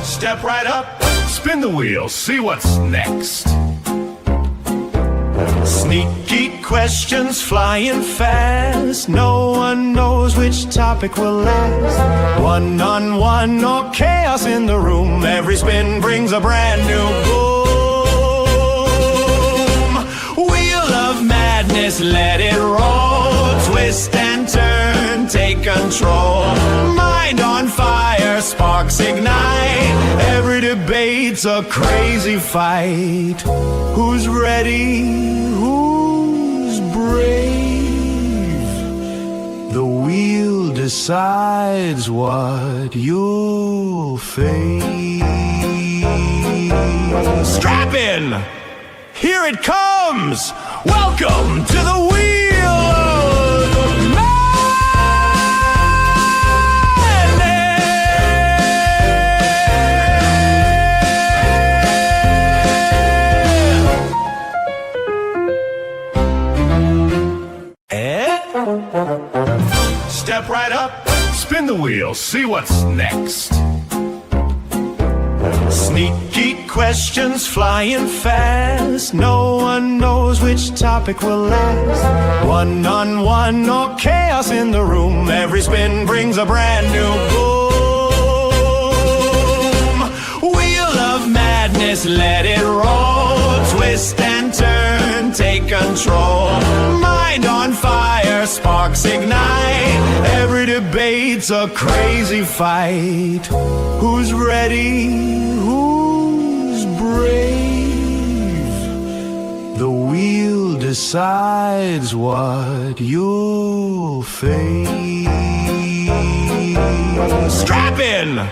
Step right up, spin the wheel, see what's next. Sneaky questions flying fast. No one knows which topic will last. One-on-one or chaos in the room. Every spin brings a brand new boom. Wheel of madness, let it roll. Twist and turn, take control. Mind on fire, sparks ignite. Every debate's a crazy fight. Who's ready? Who's brave? The wheel decides what you'll face. Strap in! Here it comes! Welcome to the wheel of madness! Step right up, spin the wheel, see what's next. Sneaky questions flying fast. No one knows which topic will last. One-on-one or chaos in the room. Every spin brings a brand new boom. Wheel of madness, let it roll. Twist and turn, take control. Mind on fire, sparks ignite. Every debate's a crazy fight. Who's ready? Who's brave? The wheel decides what you'll face. Strap in!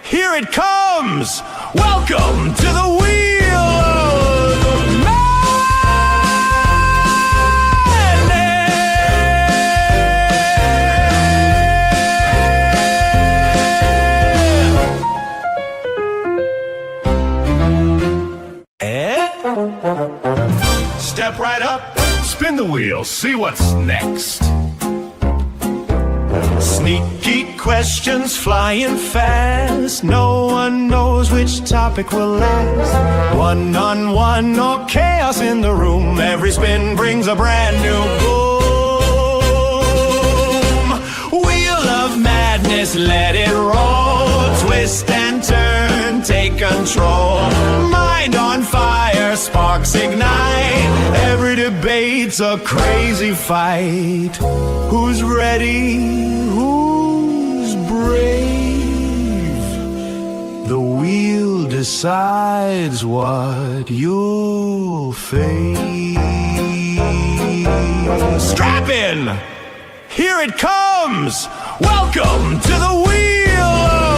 Here it comes! Welcome to the wheel of Step right up, spin the wheel, see what's next. Sneaky questions flying fast. No one knows which topic will last. One-on-one or chaos in the room. Every spin brings a brand new boom. Wheel of madness, let it roll. Twist and turn, take control. Mind on fire, sparks ignite. Every debate's a crazy fight. Who's ready? Who's brave? The wheel decides what you'll face. Strap in! Here it comes! Welcome to the wheel of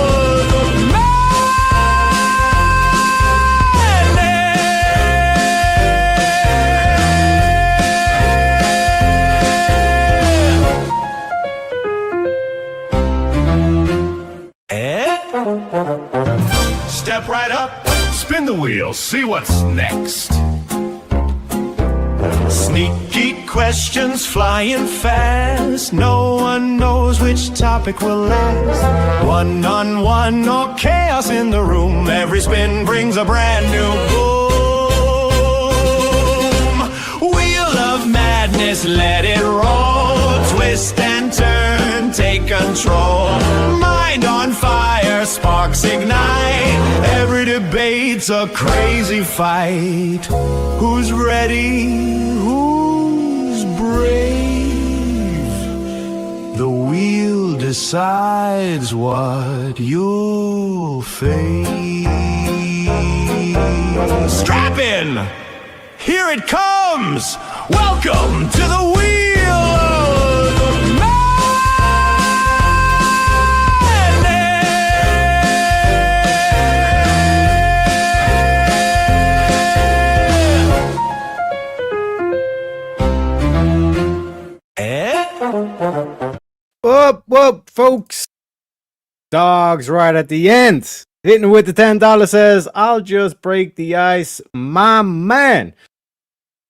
Step right up, spin the wheel, see what's next. Sneaky questions flying fast. No one knows which topic will last. One-on-one or chaos in the room. Every spin brings a brand new boom. Wheel of madness, let it roll. Twist and turn, take control. Mind on fire, sparks ignite. Every debate's a crazy fight. Who's ready? Who's brave? The wheel decides what you'll face. Strap in! Here it comes! Welcome to the wheel of Whoop, folks. Dogs right at the end. Hitting with the $10 says, I'll just break the ice, my man.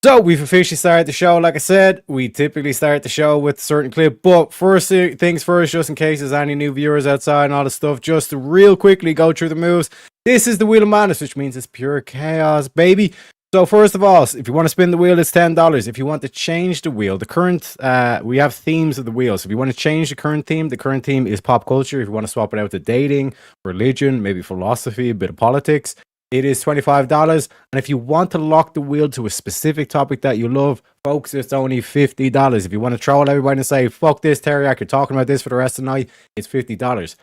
So we've officially started the show. Like I said, we typically start the show with a certain clip. But first things first, just in case there's any new viewers outside and all the stuff, just to real quickly go through the moves. This is the Wheel of Madness, which means it's pure chaos, baby. So first of all, if you want to spin the wheel, it's $10. If you want to change the wheel, the current, we have themes of the wheel. So if you want to change the current theme is pop culture. If you want to swap it out to dating, religion, maybe philosophy, a bit of politics, it is $25. And if you want to lock the wheel to a specific topic that you love, folks, it's only $50. If you want to troll everybody and say, fuck this, Teriak, you're talking about this for the rest of the night, it's $50.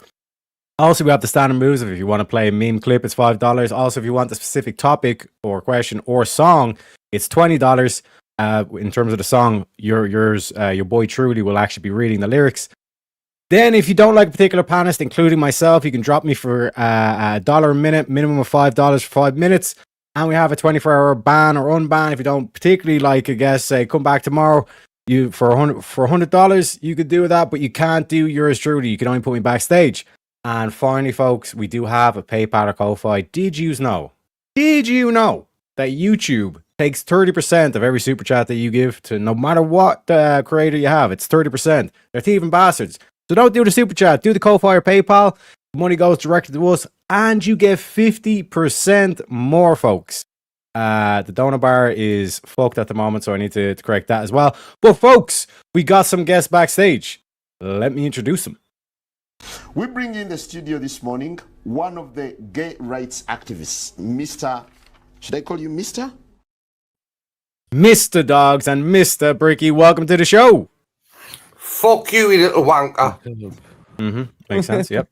Also, we have the standard moves. If you want to play a meme clip, it's $5. Also, if you want a specific topic or question or song, it's $20. In terms of the song, your boy Truly will actually be reading the lyrics. Then, if you don't like a particular panelist, including myself, you can drop me for $1 a minute, minimum of $5 for 5 minutes. And we have a 24-hour ban or unban. If you don't particularly like a guest, say, come back tomorrow. You for $100, you could do that, but you can't do yours truly. You can only put me backstage. And finally, folks, we do have a PayPal or Ko-Fi. Did you know that YouTube takes 30% of every super chat that you give to no matter what creator you have? It's 30%. They're thieving bastards. So don't do the super chat. Do the Ko-Fi or PayPal. The money goes directly to us, and you get 50% more, folks. The donor bar is fucked at the moment, so I need to correct that as well. But folks, we got some guests backstage. Let me introduce them. We bring in the studio this morning one of the gay rights activists, Mr. Should I call you Mr.? Mr. Dogs and Mr. Bricky, welcome to the show. Fuck you, you little wanker. Makes sense, yep.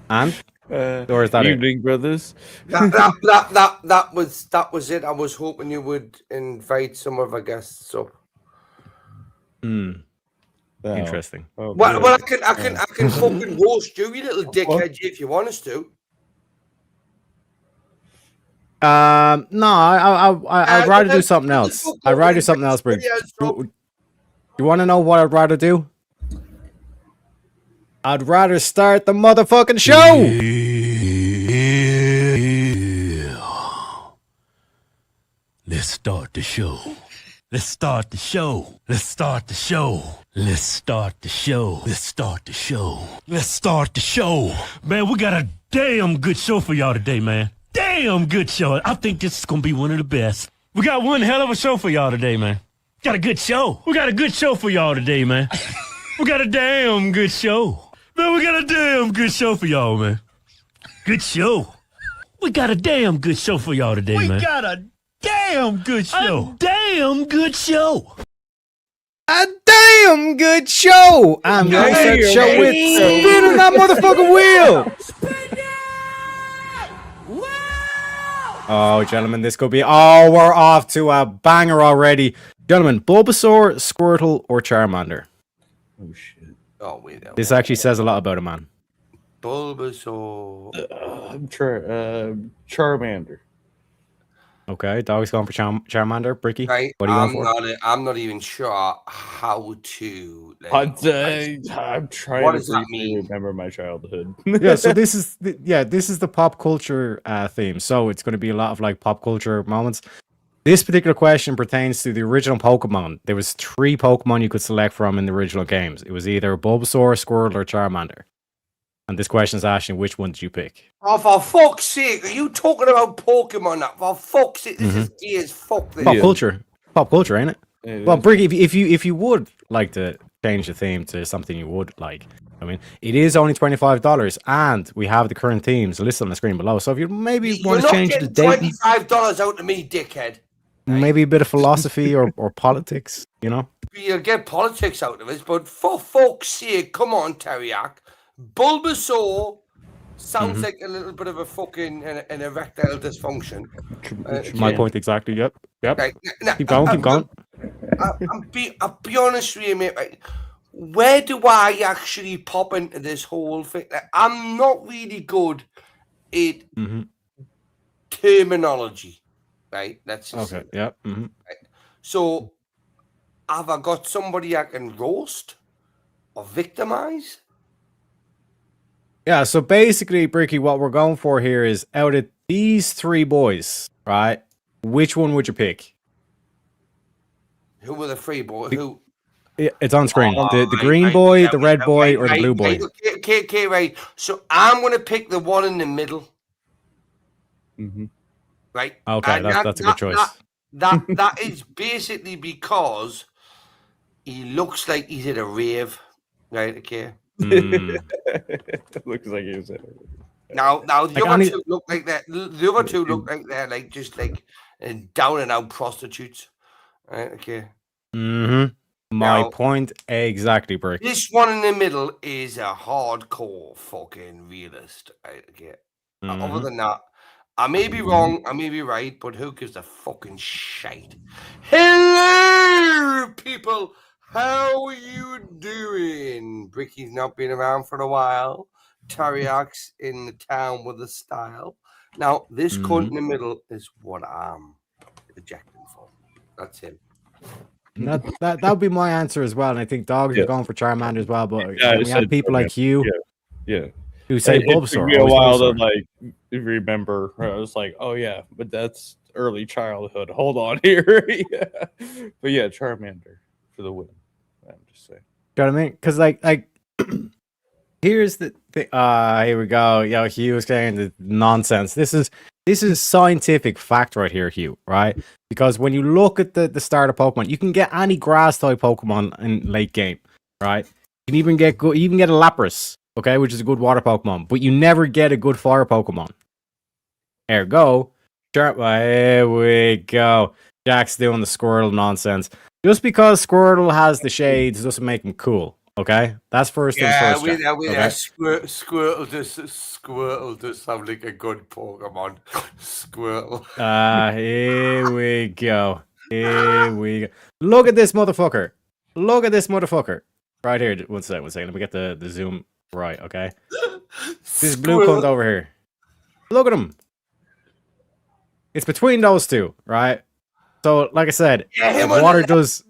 And? Or is that evening, brothers. That was it. I was hoping you would invite some of our guests up. Interesting. Oh, Well, I can fucking roast you, you little dickhead, if you want us to. No, I'd rather do something else. I'd rather do something else, Brick. You want to know what I'd rather do? I'd rather start the motherfucking show. Let's start the show. Let's start the show. Let's start the show. Let's start the show. Let's start the show. Let's start the show. Man, we got a damn good show for y'all today, man. Damn good show. I think this is going to be one of the best. We got one hell of a show for y'all today, man. Got a good show. We got a good show for y'all today, man. We got a damn good show. Man, we got a damn good show for y'all, man. Good show. We got a damn good show for y'all today, man. We got a damn good show. A damn good show. A damn good show. I'm gonna start the show with spinning that motherfucking wheel. Oh, gentlemen, this could be... Oh, we're off to a banger already. Gentlemen, Bulbasaur, Squirtle, or Charmander? Oh, shit. Oh, wait. This actually says a lot about a man. Bulbasaur. Charmander. Okay, dog's going for Charmander. Bricky, Right, what are you going for? I'm not even sure how to. I'm trying What to does that briefly mean? remember my childhood. Yeah, so this is the pop culture theme. So it's going to be a lot of like pop culture moments. This particular question pertains to the original Pokemon. There was 3 Pokemon you could select from in the original games. It was either Bulbasaur, Squirtle, or Charmander. And this question is asking, which one did you pick? Oh, for fuck's sake, are you talking about Pokemon now? For fuck's sake, this is gay as fuck. This. Pop culture, ain't it? Well, is. Bricky, if you would like to change the theme to something you would like, I mean, it is only $25, and we have the current themes listed on the screen below. So if you maybe want to change the date, $25 out of me, dickhead. maybe a bit of philosophy or politics, you know. You'll get politics out of it, but for fuck's sake, come on, Teriak. Bulbasaur sounds like a little bit of a fucking an erectile dysfunction. My point exactly. Yep. Right, now, Keep going. I'll be honest with you, mate. Right? Where do I actually pop into this whole thing? Like, I'm not really good at terminology, right? That's just Okay. Yep. right? So, have I got somebody I can roast or victimize? Yeah, so basically, Bricky, what we're going for here is out of these 3 boys, right? which one would you pick? Who were the three boys? Who? It's on screen. The Right, green right, boy, yeah, the red boy, right, or the blue boy? Okay, right. So I'm gonna pick the one in the middle. Mm-hmm. Right. Okay, And that's a good choice. That is basically because he looks like he's at a rave. Right. Okay. Mm. Looks like he was in it. Now the Like, other two look like that. The other two look like they're like just like down and out prostitutes. Right. Okay. Mm-hmm. My Now, point exactly, Brick. this one in the middle is a hardcore fucking realist. Right. Okay. Other Mhm. than that, I may be wrong, I may be right, but who gives a fucking shite? Hello, people. How are you doing? Bricky's not been around for a while. Tariak's in the town with a style. Now, this cunt in the middle is what I'm rejecting for. That's him. That would be my answer as well. And I think dogs Yeah. are going for Charmander as well. But Yeah, I when we have said people like you Yeah. who say It took Bulbasaur, me a always while to Bulbasaur. like remember. I was like, oh yeah, but that's early childhood. Hold on here. Yeah. But yeah, Charmander for the win. I'm just saying. You know what I mean? Because like here's the thing. Here we go. Yo, Hugh is saying the nonsense. This is scientific fact right here, Hugh. Right? Because when you look at the start of Pokemon, you can get any grass type Pokemon in late game. Right? You can even get a Lapras. Okay, which is a good water Pokemon, but you never get a good fire Pokemon. Ergo, here we go. Jack's doing the Squirtle nonsense. Just because Squirtle has the shades doesn't make him cool. Okay, that's first things first. Jack, okay? Squirtle does sound like a good Pokemon. Squirtle. Here we go. Here we go. Look at this motherfucker. Look at this motherfucker. Right here. One second. Let me get the zoom right, okay? This blue cunt over here. Look at him. It's between those two, right? So, like I said, water does...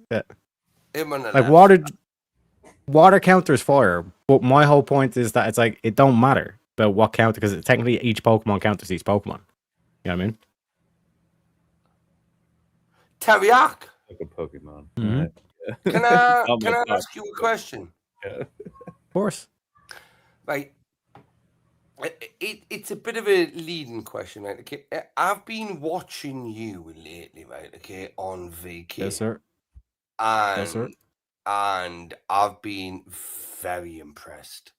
water counters fire, but my whole point is that it's like, it don't matter about what counter, because technically each Pokemon counters each Pokemon. You know what I mean? Tariak, Like a Pokemon. Mhm. can I ask you a question? Yeah. Of course. Right. It's a bit of a leading question, right? Okay. I've been watching you lately, right? Okay, on VK. Yes, sir. And, Yes, sir. and I've been very impressed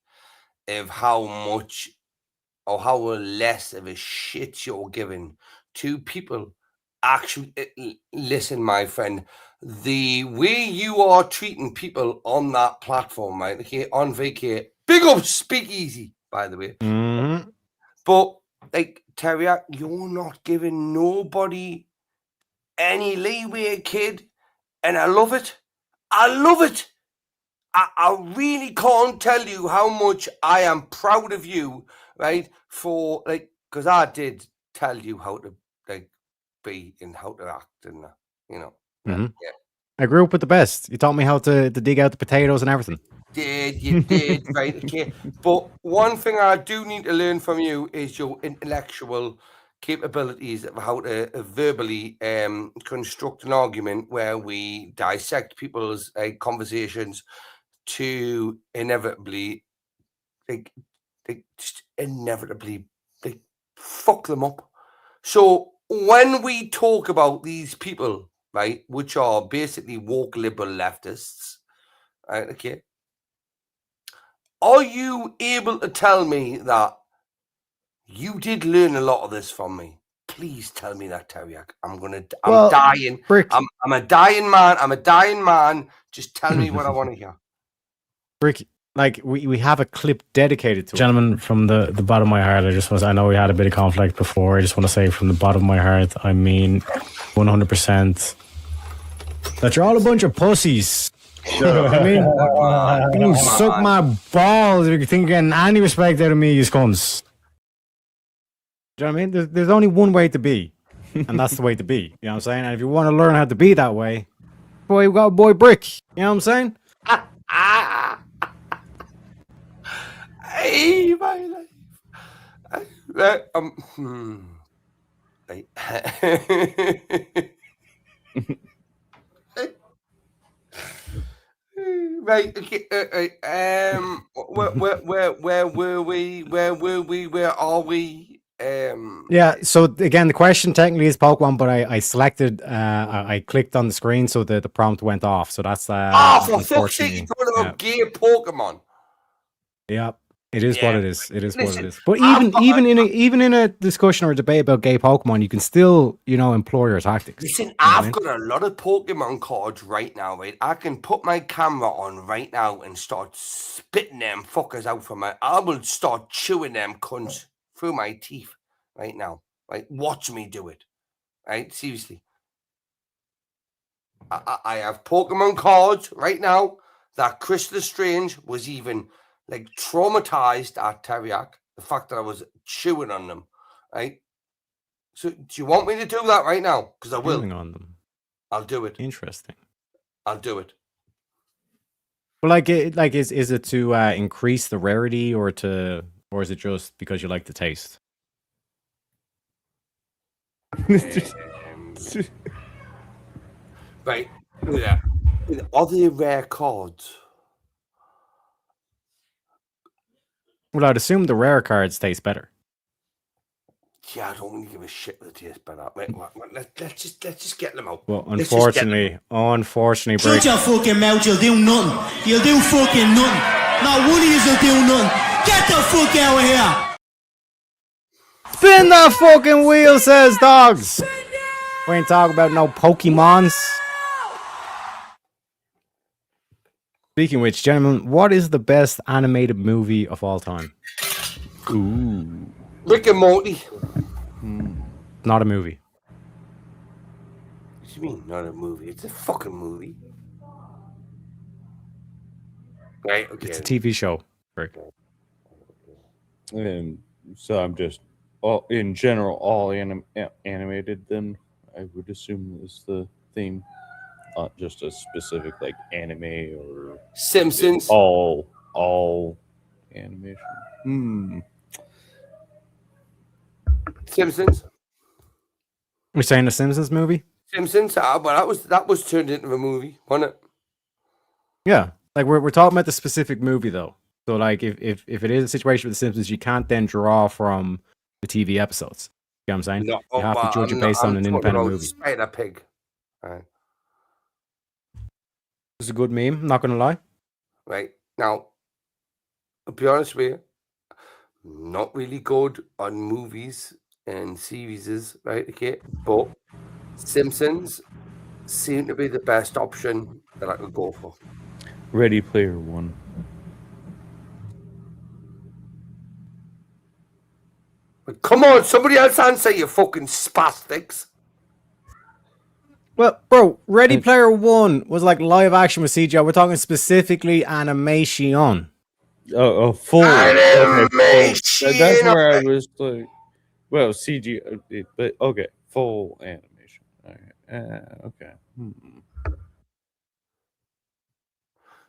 of how much or how less of a shit you're giving to people. Actually, listen, my friend, the way you are treating people on that platform, right? Okay, on VK, big up Speakeasy, by the way. Mm-hmm. But like Terrier, you're not giving nobody any leeway, kid, and I love it. I love it. I really can't tell you how much I am proud of you, right? For like, because I did tell you how to like be and how to act, and you know. Mm-hmm. Yeah. I grew up with the best. You taught me how to dig out the potatoes and everything. You did, right? Okay. But one thing I do need to learn from you is your intellectual capabilities of how to verbally construct an argument where we dissect people's conversations to inevitably, just inevitably, fuck them up. So when we talk about these people, right, which are basically woke liberal leftists, right, okay, are you able to tell me that you did learn a lot of this from me? Please tell me that, Teriak. I'm dying. Brick. I'm a dying man. I'm a dying man. Just tell me what I want to hear. Brick, like we have a clip dedicated to it. Gentlemen, from the bottom of my heart, I know we had a bit of conflict before. I just want to say from the bottom of my heart, I mean 100% that you're all a bunch of pussies. I mean, you suck my balls if you think you're getting any respect out of me, you cunts. Do you know what I mean? There's only one way to be, and that's the way to be. You know what I'm saying? And if you want to learn how to be that way, boy, we got boy Brick. You know what I'm saying? Hey, my life. Right. Right. Okay. Where were we? Where were we? Where are we? Yeah, so again, the question technically is Pokemon, but I selected, I clicked on the screen, so the prompt went off. So that's Oh, for fuck's sake! You're unfortunately, talking yeah, about gay Pokemon. yeah, it is what Yeah. it is. It is what it Listen, is. But I've got even in a discussion or a debate about gay Pokemon, you can still employ your tactics. Listen, You know what I I've mean? got a lot of Pokemon cards right now, right? I can put my camera on right now and start spitting them fuckers out from my. I will start chewing them cunts through my teeth right now. Right? Watch me do it. Right? Seriously. I have Pokemon cards right now that Chris Lestrange was even like traumatized at Teriak. The fact that I was chewing on them. Right? So do you want me to do that right now? Because I will. Chewing on them. I'll do it. Interesting. I'll do it. But is it to increase the rarity or is it just because you like the taste? Right. Yeah. Are they rare cards? Well, I'd assume the rare cards taste better. Yeah, I don't really give a shit what they taste better. Wait, let's just get them out. Well, Let's just get them unfortunately, Shut Break. your fucking mouth, you'll do nothing. You'll do fucking nothing. Not one of you will do nothing. Get the fuck out of here. Spin that fucking wheel, says dogs. We ain't talking about no Pokemons. Speaking of which, gentlemen, what is the best animated movie of all time? Ooh, Rick and Morty. not a movie. What do you mean, not a movie? It's a fucking movie. Right, okay. It's a TV show. Break. And so I'm just in general all animated. Then I would assume is the theme, not just a specific like anime or Simpsons. all animation. Simpsons. We're saying the Simpsons movie? Simpsons. But that was turned into a movie, wasn't it? Yeah. Like we're talking about the specific movie though. So like if it is a situation with the Simpsons, you can't then draw from the TV episodes. You know what I'm saying? No, you have to but judge I'm it based not- on I'm an talking independent about movie. Spider Pig. Right. It's a good meme, not gonna lie. Right. Now, I'll be honest with you, not really good on movies and series, right? Okay. But Simpsons seem to be the best option that I could go for. Ready Player One. But come on, somebody else answer, you fucking spastics. Well, bro, Ready Player One was like live action with CGI. We're talking specifically animation. Oh, full Animation. That's where I was like, well, CG, but okay, full animation. All right. Okay.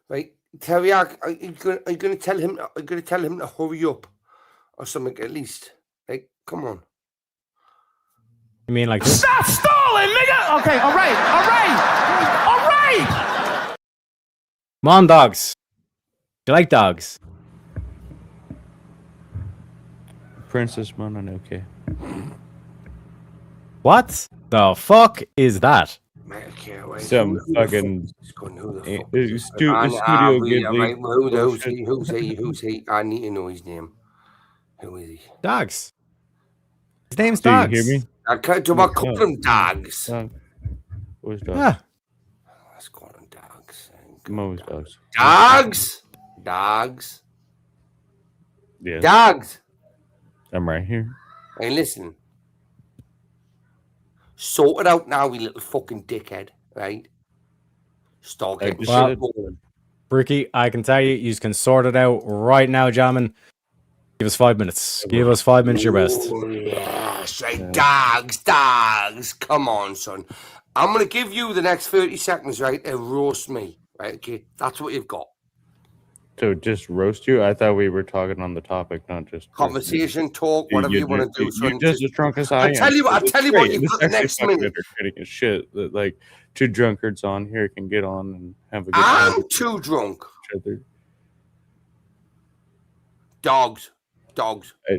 Right, Teriak, are you gonna tell him? Are you gonna tell him to hurry up, or something at least? Like, come on. You mean like this? Stop stalling, nigga! Okay, all right. Come on, dogs. You like dogs? Princess Mononoke. What the fuck is that? Man, I can't wait. Some Who the fucking fuck is going, who the eh, fuck eh, is this? stu- I- Studio I really- Ghibli right, who's bullshit. he? Who's he? I need to know his name. Who is he? Dogs. His name's Do you Dogs. hear me? I can't do I call them dogs. Where's dogs? Yeah. Let's call them dogs. I'm always dogs. Dogs. Dogs. Yeah, Dogs. I'm right here. Hey, listen. Sort it out now, you little fucking dickhead, right? Start I getting just Well- shit going. Ricky, I can tell you, you can sort it out right now, gentlemen. Give us 5 minutes. Give us 5 minutes your best. Oh, yes, right. Dogs. Come on, son. I'm going to give you the next 30 seconds, right, to roast me, right? Okay, that's what you've got. to just roast you? I thought we were talking on the topic, not just Conversation, talk, whatever you want to do. You're just as drunk as I am. I'll tell you what, you've It's got the actually next fucking minute. entertaining as shit that like two drunkards on here can get on and have a good I'm time. too drunk. With each other. Dogs.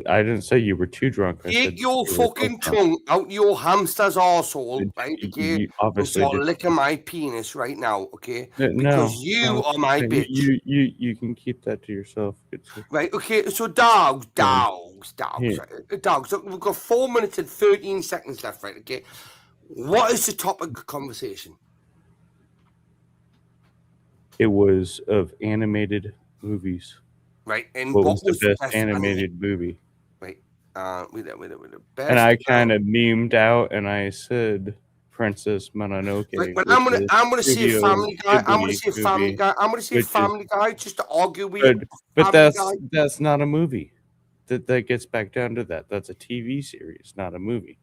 I didn't say you were too drunk. Take your fucking tongue out your hamster's arsehole, right? Okay, obviously start licking my penis right now, okay? No, Because you are my bitch. You can keep that to yourself. Right, okay, so dogs. Yeah. Right? Dogs. Look, we've got 4 minutes and 13 seconds left, right? Okay. What is the topic of conversation? It was of animated movies. Right, and What was the best animated movie? Right, with the best. And I kind of memed out, and I said Princess Mononoke. Right, but I'm gonna see a Family Guy. I'm gonna see a Family Guy. I'm gonna see a Family Guy just to argue with you. But that's not a movie. That gets back down to that. That's a TV series, not a movie.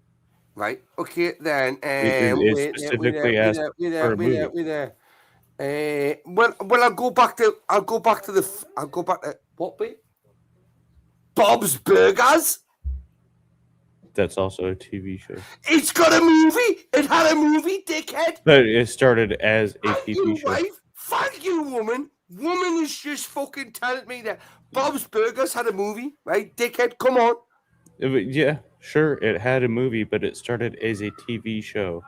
Right. Okay. Then. It's specifically asked for a movie. Well, I'll go back to what bit? Bob's Burgers. That's also a TV show. It's got a movie. It had a movie, dickhead. But it started as a TV show. Wife. Thank you, woman. Woman is just fucking telling me that Bob's Burgers had a movie, right, dickhead? Come on. Yeah, sure, it had a movie, but it started as a TV show.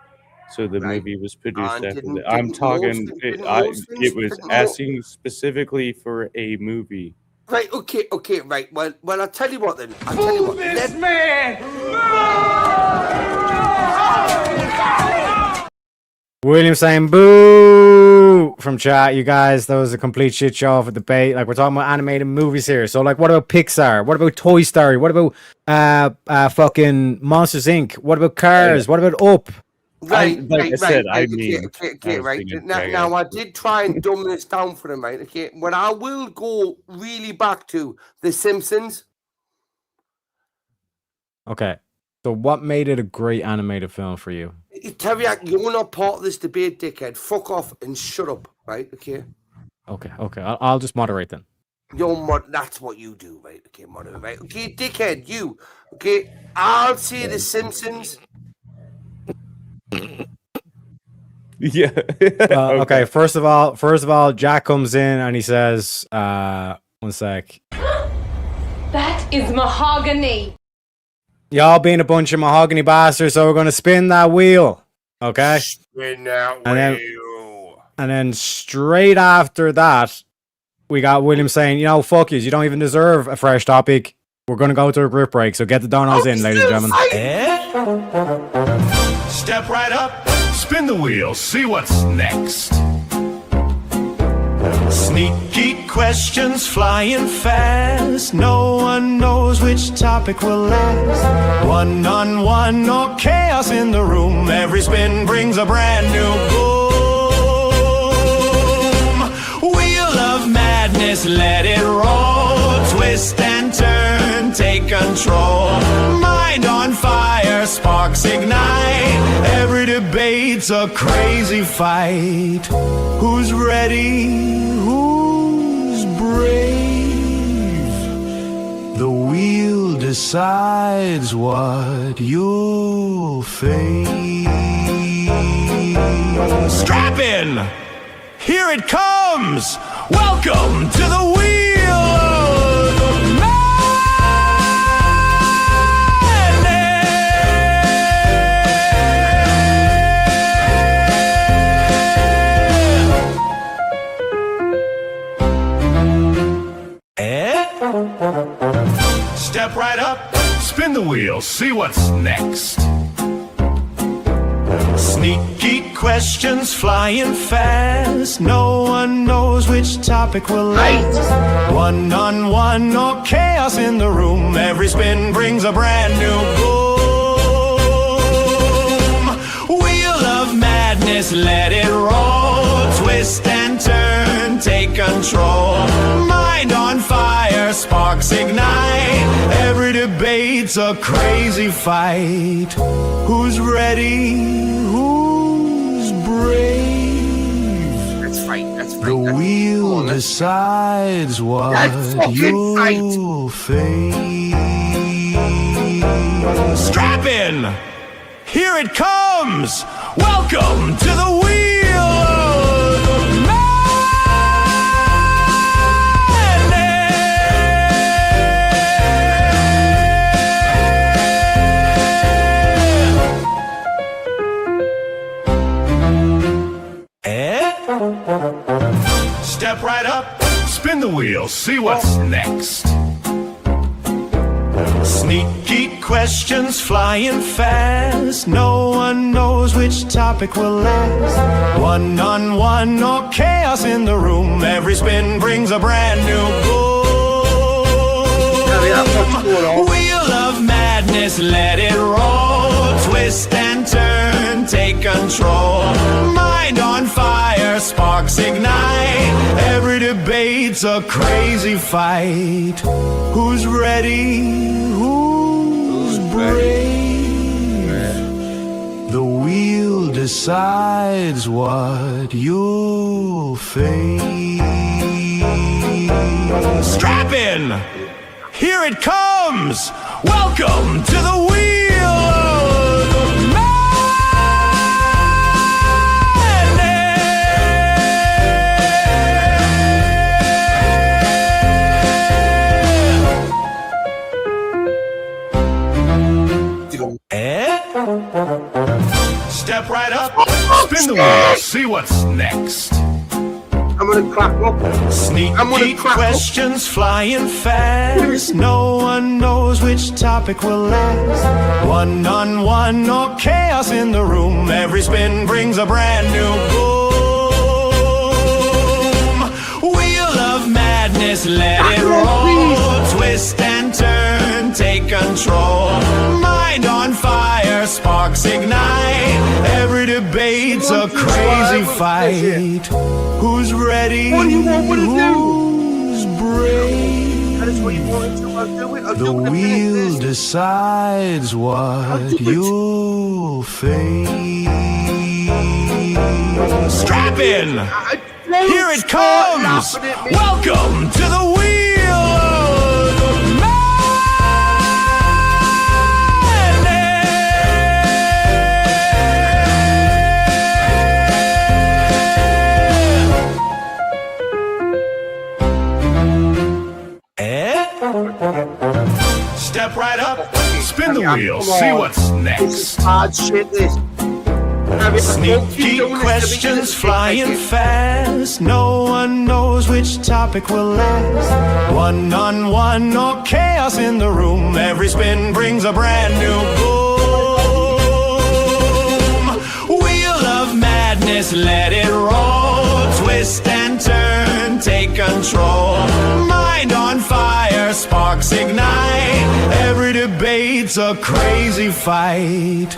So the movie was produced after that. I'm talking. It was asking specifically for a movie. Right. Okay. Right. Well. I'll tell you what then. I'll tell you what. This man! William saying boo from chat, you guys. That was a complete shit show of a debate. Like, we're talking about animated movies here. So, like, what about Pixar? What about Toy Story? What about fucking Monsters Inc? What about Cars? What about Up? Right. Okay, right. Now, I did try and dumb this down for them, right? Okay. But I will go really back to The Simpsons. Okay. So, what made it a great animated film for you? Teriyaki, you're not part of this debate, dickhead. Fuck off and shut up, right? Okay. Okay. I'll just moderate then. That's what you do, right? Okay, moderate, right? Okay, dickhead, you. Okay, I'll say The Simpsons. Yeah. Okay. First of all, Jack comes in and he says, one sec. That is mahogany. Y'all being a bunch of mahogany bastards, so we're gonna spin that wheel. Okay? Spin that wheel. And then straight after that, we got William saying, fuck you don't even deserve a fresh topic. We're gonna go to a grip break, so get the donos in, ladies and gentlemen. Step right up, spin the wheel, see what's next. Sneaky questions flying fast. No one knows which topic will last. One-on-one or chaos in the room. Every spin brings a brand new boom. Wheel of madness, let it roll. Twist and turn, take control. Mind on fire, sparks ignite. Every debate's a crazy fight. Who's ready? Who's brave? The wheel decides what you'll face. Strap in! Here it comes! Welcome to the wheel of Step right up, spin the wheel, see what's next. Sneaky questions flying fast. No one knows which topic will last. One-on-one or chaos in the room. Every spin brings a brand new boom. Wheel of madness, let it roll. Twist and turn, take control. Mind on fire, sparks ignite. Every debate's a crazy fight. Who's ready? Who's brave? Let's fight. The wheel decides what you'll face. Strap in! Here it comes! Welcome to the wheel of madness. Step right up, spin the wheel, see what's next. Sneaky questions flying fast. No one knows which topic will last. One-on-one or chaos in the room. Every spin brings a brand new boom. Wheel of madness, let it roll. Twist and turn, take control. Mind on fire, sparks ignite. Every debate's a crazy fight. Who's ready? Who's brave? The wheel decides what you'll face. Strap in! Here it comes! Welcome to the wheel of Step right up, spin the wheel, see what's next. I'm gonna crack up. Sneaky questions flying fast. No one knows which topic will last. One-on-one or chaos in the room. Every spin brings a brand new boom. Wheel of madness, let it roll. Twist and turn, take control. Mind on fire, sparks ignite. Every debate's a crazy fight. Who's ready? Who's brave? The wheel decides what you'll face. Strap in! Here it comes! Welcome to the wheel of Step right up, spin the wheel, see what's next. Hard shit, this. Sneaky questions flying fast. No one knows which topic will last. One-on-one or chaos in the room. Every spin brings a brand new boom. Wheel of madness, let it roll. Twist and turn, take control. Mind on fire, sparks ignite. Every debate's a crazy fight.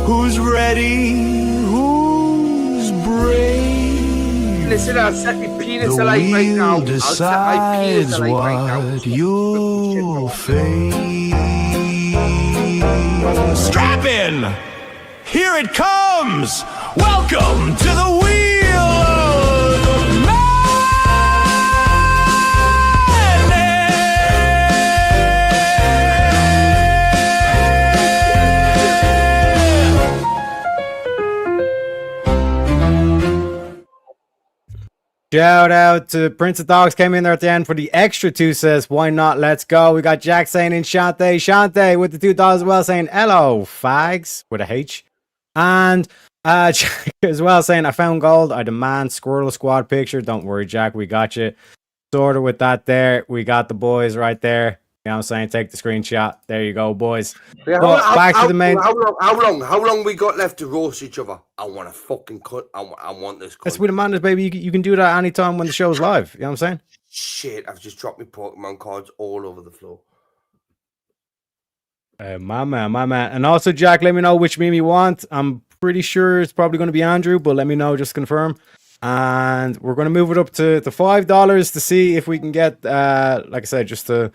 Who's ready? Who's brave? Listen, I'll set my penis The alight right now. wheel decides what you'll face. Strap in! Here it comes! Welcome to the wheel of Shout out to Prince of Dogs, came in there at the end for the extra 2, says, why not? Let's go. We got Jack saying in Shante with the $2 as well, saying, hello, fags, with a H. And Jack as well saying, I found gold. I demand Squirrel Squad picture. Don't worry, Jack, we got you. Sorted with that there. We got the boys right there. You know what I'm saying? Take the screenshot. There you go, boys. Yeah, But back to the main. How long we got left to roast each other? I want to fucking cut. I want this cut. That's with Amanda's, baby. You can do that anytime when the show's live. You know what I'm saying? Shit, I've just dropped my Pokemon cards all over the floor. My man. And also, Jack, let me know which meme you want. I'm pretty sure it's probably going to be Andrew, but let me know, just confirm. And we're going to move it up to $5 to see if we can get, like I said, just to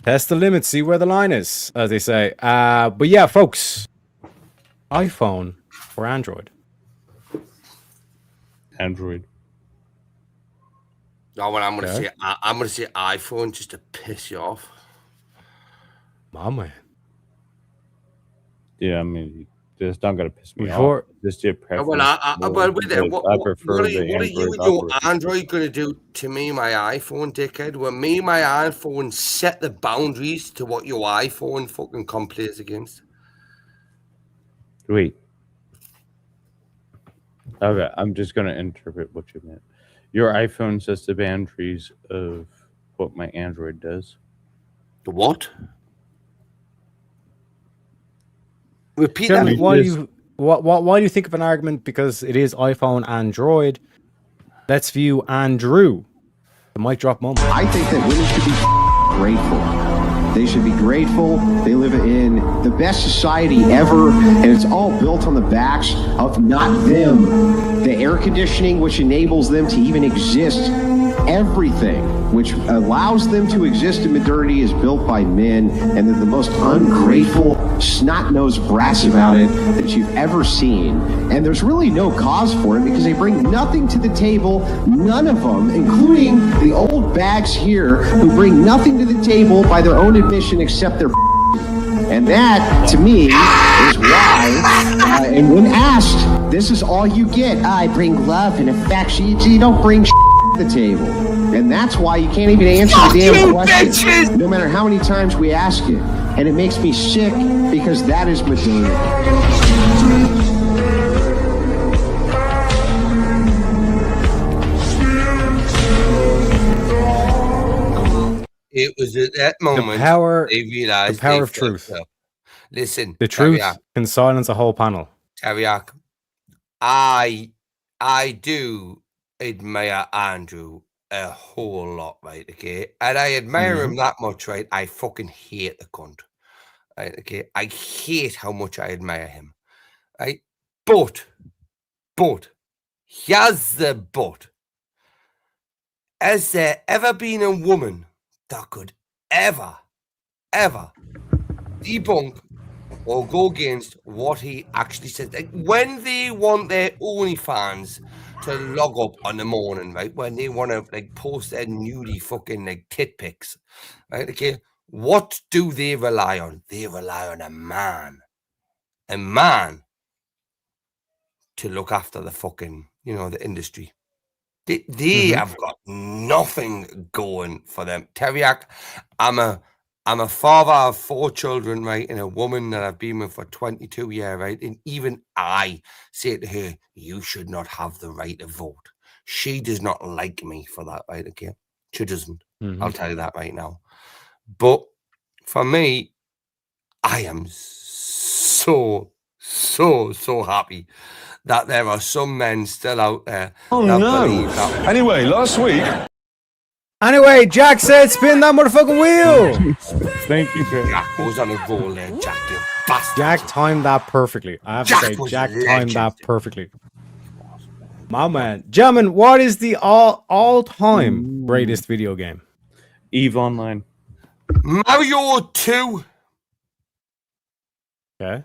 test the limit, see where the line is, as they say. But yeah, folks, iPhone or Android? Android. No, what I'm gonna Okay. say, I'm gonna say iPhone just to piss you off. My man. Yeah, I mean, it's not gonna piss me Before off. Just your preference. Well, with that, I prefer what the are you Android and your operating Android system. gonna do to me, my iPhone, dickhead? When me, my iPhone set the boundaries to what your iPhone fucking complains against. Wait. Okay, I'm just gonna interpret what you meant. Your iPhone sets the boundaries of what my Android does. The what? Repeat Gentlemen, that. why do you think of an argument because it is iPhone Android? Let's view Andrew. The mic drop moment. I think that women should be grateful. They should be grateful. They live in the best society ever, and it's all built on the backs of not them. The air conditioning, which enables them to even exist, everything which allows them to exist in modernity is built by men, and they're the most ungrateful, snot-nosed brats about it that you've ever seen. And there's really no cause for it because they bring nothing to the table, none of them, including the old bags here who bring nothing to the table by their own admission except their and that, to me, is why, and when asked, this is all you get. I bring love and affection. You don't bring to the table. And that's why you can't even answer the damn question, no matter how many times we ask it. And it makes me sick because that is modernity. It was at that moment they realized the power of truth. Up. Listen, the truth Tariaq, can silence a whole panel. Tariaq, I do admire Andrew a whole lot, right? Okay, and I admire him that much, right? I fucking hate the cunt, right? Okay, I hate how much I admire him, right? But here's the but. Has there ever been a woman that could ever debunk or go against what he actually said? Like when they want their OnlyFans to log up on the morning, right? When they want to like post their nudie fucking like tit pics, right? Okay, what do they rely on? They rely on a man to look after the fucking, the industry. They have got nothing going for them. Tariaq, I'm a father of 4 children, right? And a woman that I've been with for 22 years, right? And even I say to her, you should not have the right to vote. She does not like me for that, right? Okay. She doesn't. I'll tell you that right now. But for me, I am so happy that there are some men still out there. Oh no. Anyway, last week. Anyway, Jack said spin that motherfucking wheel. Thank you, Jack. Jack was on a roll there, Jack, you bastard. Jack timed that perfectly. I have to say, Jack timed that perfectly. My man. Gentlemen, what is the all-time greatest video game? EVE Online. Mario 2. Okay.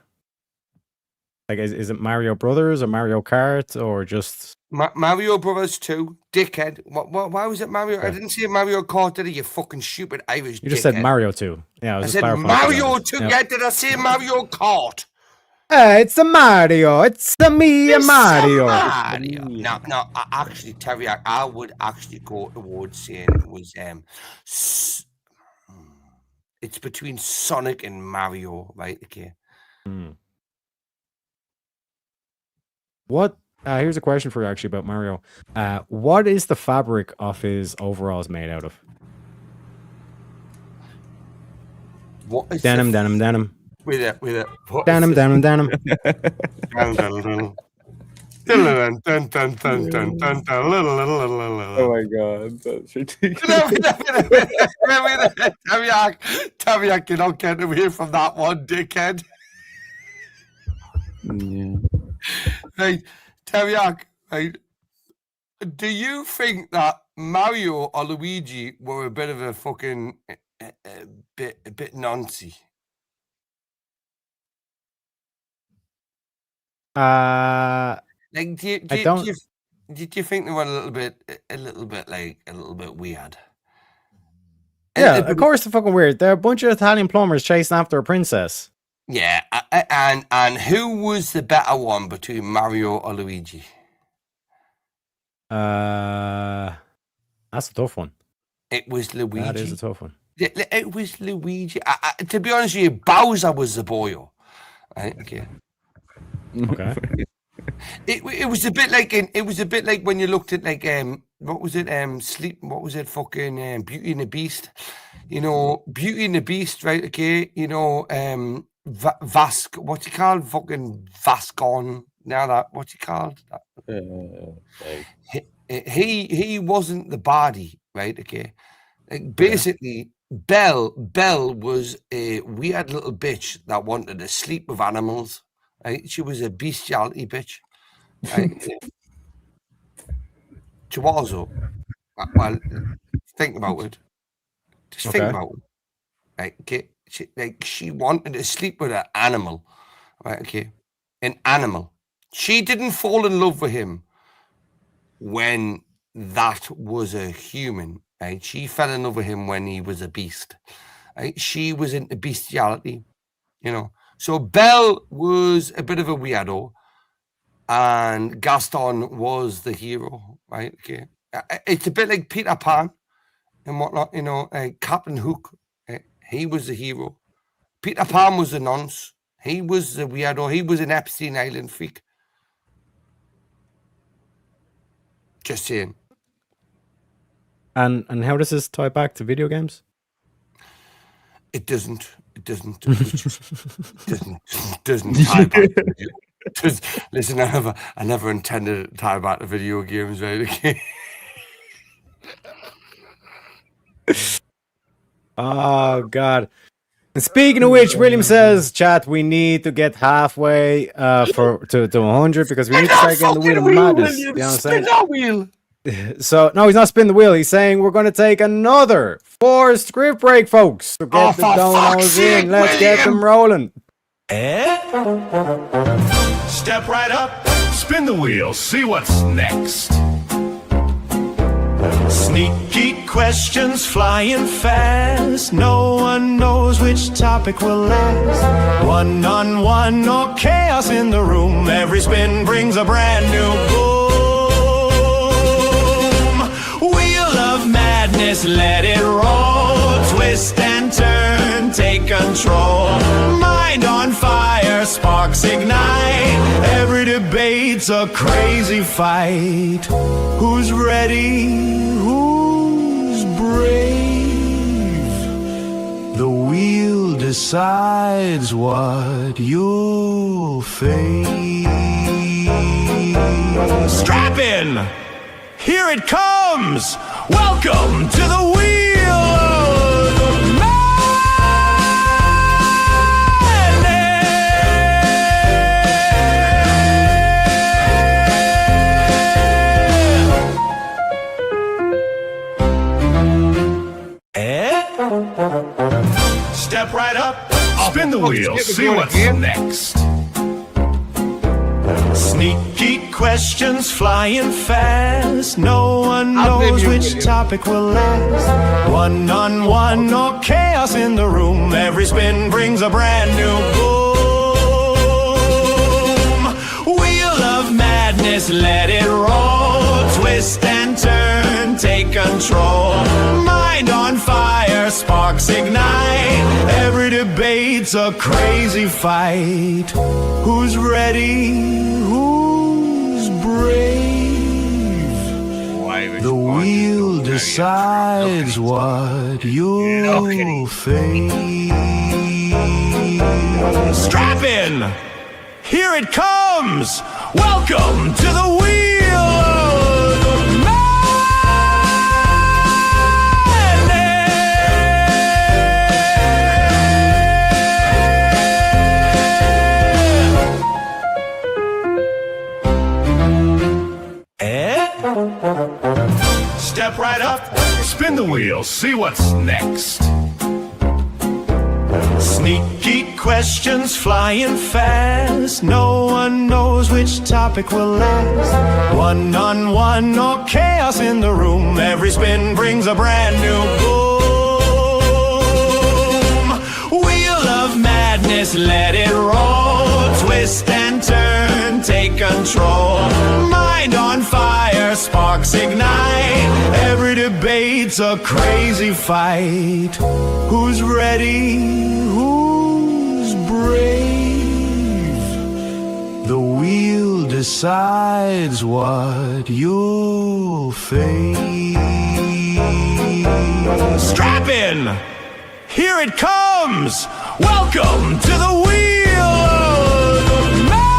Like, is it Mario Brothers or Mario Kart or just Mario Brothers 2? Dickhead. Why was it Mario? Okay. I didn't say Mario Kart, did it? You fucking stupid Irish. You just said Mario 2. Yeah, I said Mario 2. Yep. Yeah, did I say Mario Kart? Hey, it's a Mario. It's a Mario. No. Actually, Tariaq, I would actually go towards saying it was it's between Sonic and Mario, right? Okay. What? Here's a question for you actually about Mario. What is the fabric of his overalls made out of? What is denim? With it. Denim. Oh my god, that's ridiculous. Tariaq, you're not getting away from that one, dickhead. Yeah. Right, Tariaq, right? Do you think that Mario or Luigi were a bit of a fucking a bit noncy? Like, do Did you think they were a little bit weird? Yeah, of course they're fucking weird. They're a bunch of Italian plumbers chasing after a princess. Yeah, and who was the better one between Mario or Luigi? That's a tough one. It was Luigi. That is a tough one. It was Luigi. To be honest with you, Bowser was the boyo. Right? Okay. Okay. It was a bit like when you looked at like what was it Beauty and the Beast, you know, Beauty and the Beast, right? Okay, you know, what's he called, fucking Vascon, now that what's he called, he wasn't the body, right? Okay, like basically Belle was a weird little bitch that wanted to sleep with animals. Right? She was a bestiality bitch. Right? She was, though. Well, think about it. Just think about it. Right? Okay. She wanted to sleep with an animal. Right? Okay. An animal. She didn't fall in love with him when that was a human. Right? She fell in love with him when he was a beast. Right? She was into bestiality, you know. So Belle was a bit of a weirdo, and Gaston was the hero, right? Okay, it's a bit like Peter Pan and whatnot, you know. Captain Hook, he was the hero. Peter Pan was the nonce. He was the weirdo. He was an Epstein Island freak. Just saying. And how does this tie back to video games? It doesn't. It doesn't tie back. Listen, I never intended to tie back to video games, right? Okay. Oh God. And speaking of which, William says, chat, we need to get halfway to 100 because we need to start getting the wheel of madness. You know what I'm saying? That wheel. So no, he's not spinning the wheel. He's saying we're going to take another forced script break, folks. So get the donos in. Let's get them rolling. Step right up, spin the wheel, see what's next. Sneaky questions flying fast. No one knows which topic will last. One-on-one or chaos in the room. Every spin brings a brand new boom. Wheel of madness, let it roll. Twist and turn, take control. Mind on fire, sparks ignite. Every debate's a crazy fight. Who's ready? Who's brave? The wheel decides what you'll face. Strap in! Here it comes! Welcome to the Wheel of Madness! Step right up, spin the wheel, see what's next. Sneaky questions flying fast. No one knows which topic will last. One-on-one or chaos in the room. Every spin brings a brand new boom. Wheel of madness, let it roll. Twist and turn, take control. Mind on fire, sparks ignite. Every debate's a crazy fight. Who's ready? Who's brave? The wheel decides what you'll face. Strap in! Here it comes! Welcome to the Wheel of Madness! Step right up, spin the wheel, see what's next. Sneaky questions flying fast. No one knows which topic will last. One-on-one or chaos in the room. Every spin brings a brand new boom. Wheel of madness, let it roll. Twist and turn, take control. Mind on fire, sparks ignite. Every debate's a crazy fight. Who's ready? Who's brave? The wheel decides what you'll face. Strap in! Here it comes! Welcome to the Wheel of Madness!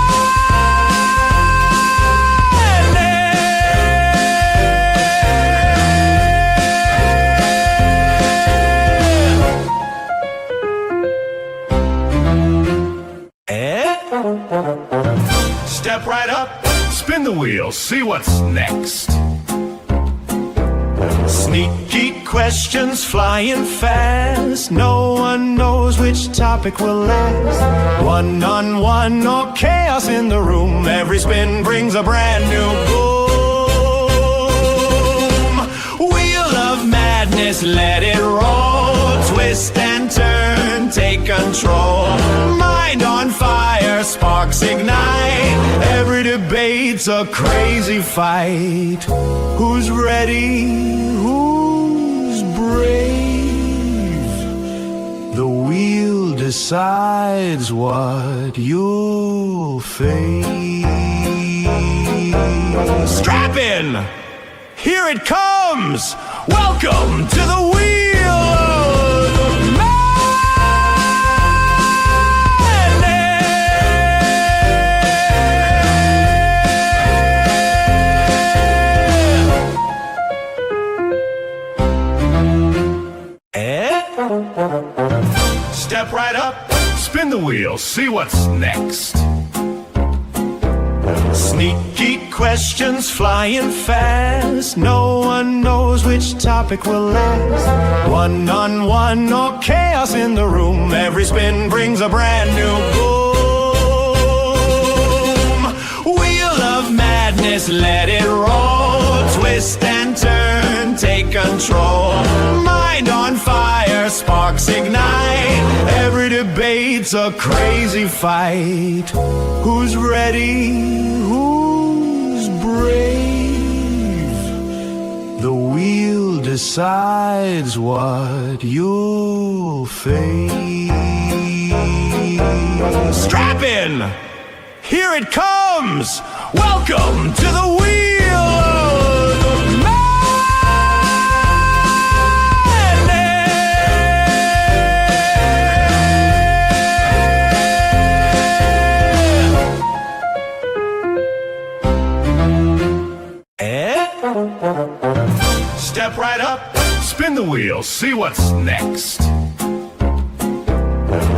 Step right up, spin the wheel, see what's next. Sneaky questions flying fast. No one knows which topic will last. One-on-one or chaos in the room. Every spin brings a brand new boom. Wheel of madness, let it roll. Twist and turn, take control. Mind on fire, sparks ignite. Every debate's a crazy fight. Who's ready? Who's brave? The wheel decides what you'll face. Strap in! Here it comes! Welcome to the Wheel of Madness! Step right up, spin the wheel, see what's next. Sneaky questions flying fast. No one knows which topic will last. One-on-one or chaos in the room. Every spin brings a brand new boom. Wheel of madness, let it roll. Twist and turn, take control. Mind on fire, sparks ignite. Every debate's a crazy fight. Who's ready? Who's brave? The wheel decides what you'll face. Strap in! Here it comes! Welcome to the Wheel of Madness! Step right up, spin the wheel, see what's next.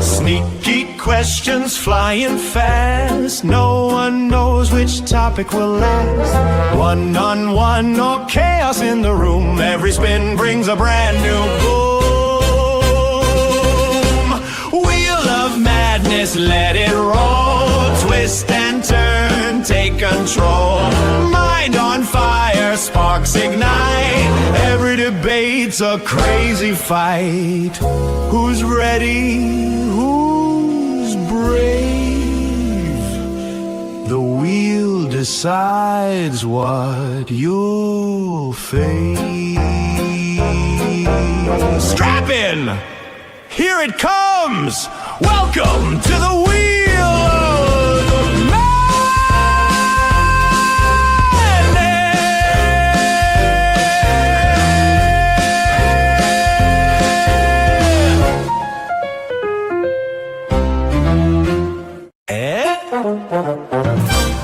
Sneaky questions flying fast. No one knows which topic will last. One-on-one or chaos in the room. Every spin brings a brand new boom. Wheel of madness, let it roll. Twist and turn, take control. Mind on fire, sparks ignite. Every debate's a crazy fight. Who's ready? Who's brave? The wheel decides what you'll face. Strap in! Here it comes! Welcome to the Wheel of Madness!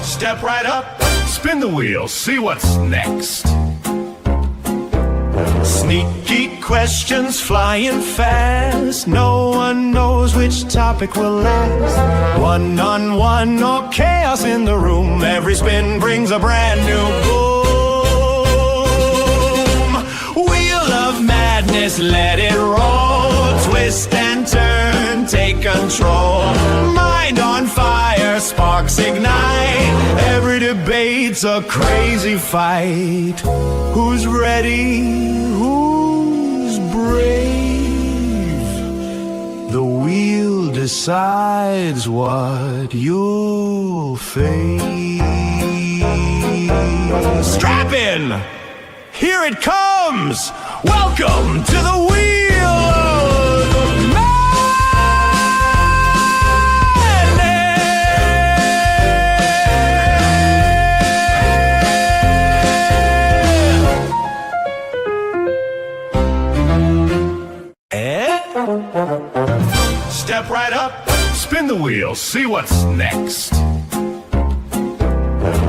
Step right up, spin the wheel, see what's next. Sneaky questions flying fast. No one knows which topic will last. One-on-one or chaos in the room. Every spin brings a brand new boom. Wheel of madness, let it roll. Twist and turn, take debate's a crazy fight. Who's ready? Who's brave? The wheel decides what you'll face. Strap in! Here it comes! Welcome to the wheel of madness. Step right up, spin the wheel, see what's next.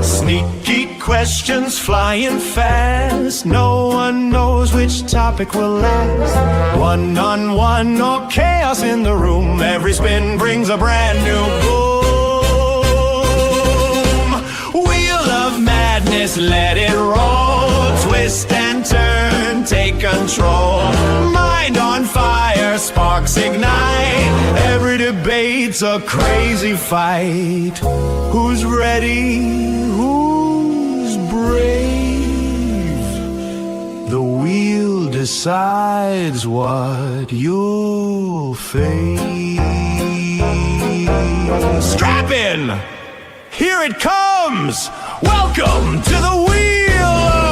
Sneaky questions flying fast. No one knows which topic will last. One-on-one or chaos in the room. Every spin brings a brand new boom. Wheel of madness, let it roll. Twist and turn, take control. Mind on fire, sparks ignite. Every debate's a crazy fight. Who's ready? Who's brave? The wheel decides what you'll face. Strap in! Here it comes! Welcome to the wheel of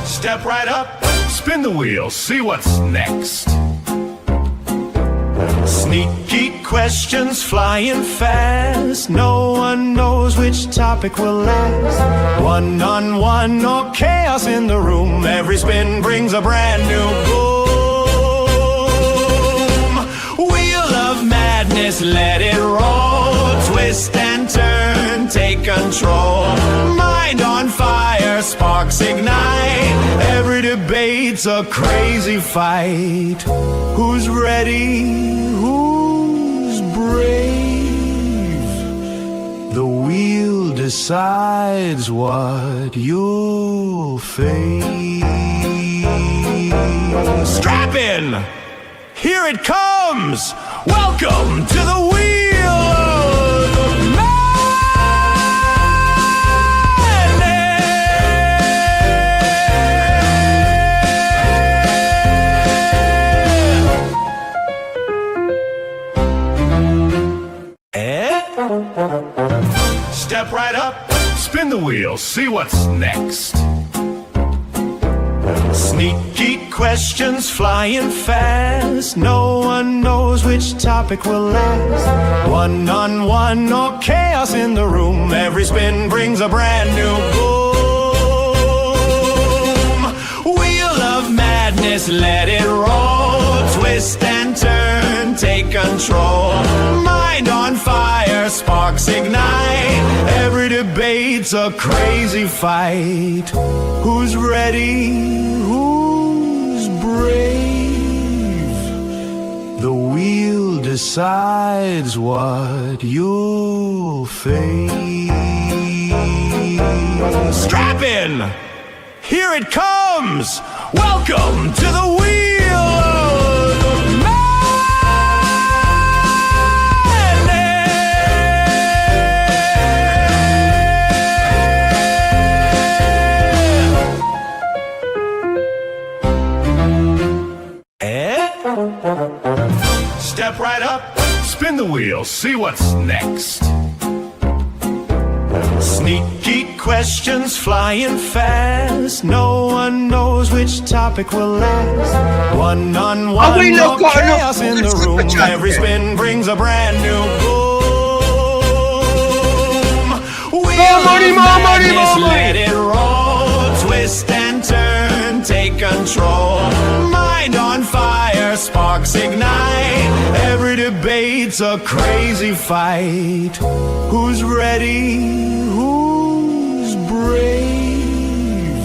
Step right up, spin the wheel, see what's next. Sneaky questions flying fast. No one knows which topic will last. One-on-one or chaos in the room. Every spin brings a brand new boom. Wheel of madness, let it roll. Twist and turn, take control. Mind on fire, sparks ignite. Every debate's a crazy fight. Who's ready? Who's brave? The wheel decides what you'll face. Strap in! Here it comes! Welcome to the wheel of madness. Step right up, spin the wheel, see what's next. Sneaky questions flying fast. No one knows which topic will last. One-on-one or chaos in the room. Every spin brings a brand new boom. Wheel of madness, let it roll. Twist and turn, take control. Mind on fire, sparks ignite. Every debate's a crazy fight. Who's ready? Who's brave? The wheel decides what you'll face. Strap in! Here it comes! Welcome to the wheel of madness. Step right up, spin the wheel, see what's next. Sneaky questions flying fast. No one knows which topic will last. One-on-one or chaos in the room. Every spin brings a brand new boom. More money, more money, more money. Let it roll. Twist and turn, take control. Mind on fire, sparks ignite. Every debate's a crazy fight. Who's ready? Who's brave?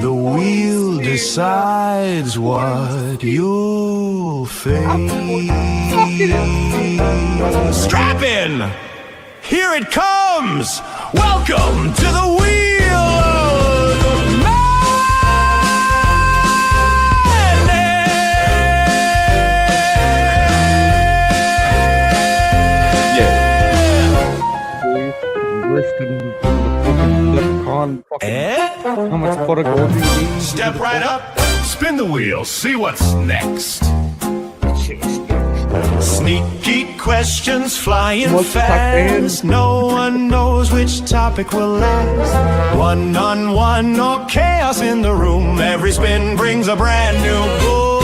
The wheel decides what you'll face. Strap in! Here it comes! Welcome to the Wheel of How much butter gold do you need? Step right up, spin the wheel, see what's next. Sneaky questions flying fast. No one knows which topic will last. One-on-one or chaos in the room. Every spin brings a brand new boom.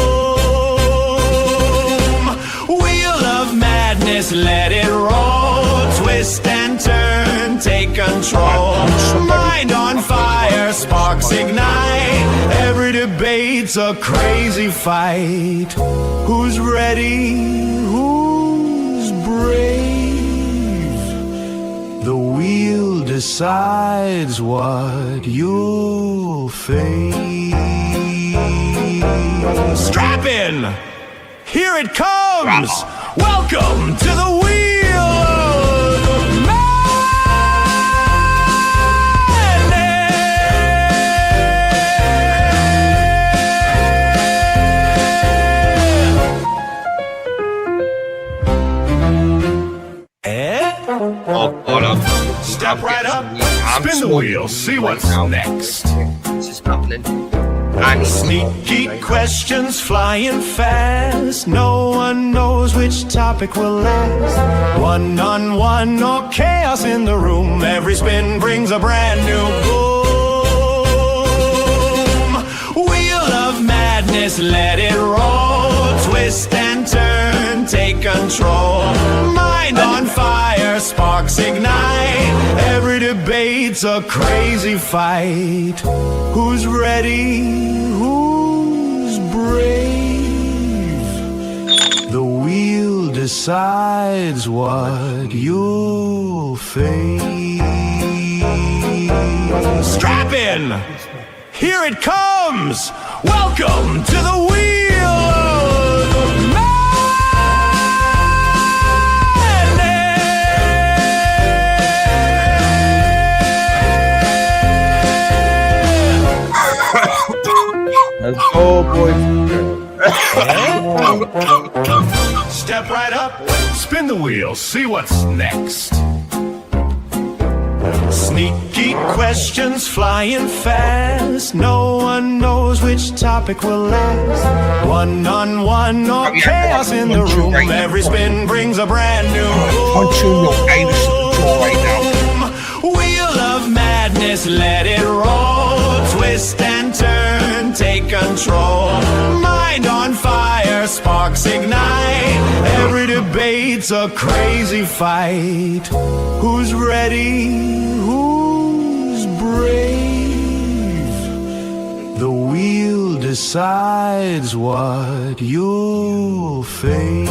Wheel of madness, let it roll. Twist and turn, take control. Mind on fire, sparks ignite. Every debate's a crazy fight. Who's ready? Who's brave? The wheel decides what you'll face. Strap in! Here it comes! Welcome to the Wheel of Step right up, spin the wheel, see what's next. This is happening. Sneaky questions flying fast. No one knows which topic will last. One-on-one or chaos in the room. Every spin brings a brand new boom. Wheel of madness, let it roll. Twist and turn, take control. Mind on fire, sparks ignite. Every debate's a crazy fight. Who's ready? Who's brave? The wheel decides what you'll face. Strap in! Here it comes! Welcome to the Wheel of Let's go, boys. Step right up, spin the wheel, see what's next. Sneaky questions flying fast. No one knows which topic will last. One-on-one or chaos in the room. Every spin brings a brand new boom. Wheel of madness, let it roll. Twist and turn, take control. Mind on fire, sparks ignite. Every debate's a crazy fight. Who's ready? Who's brave? The wheel decides what you'll face.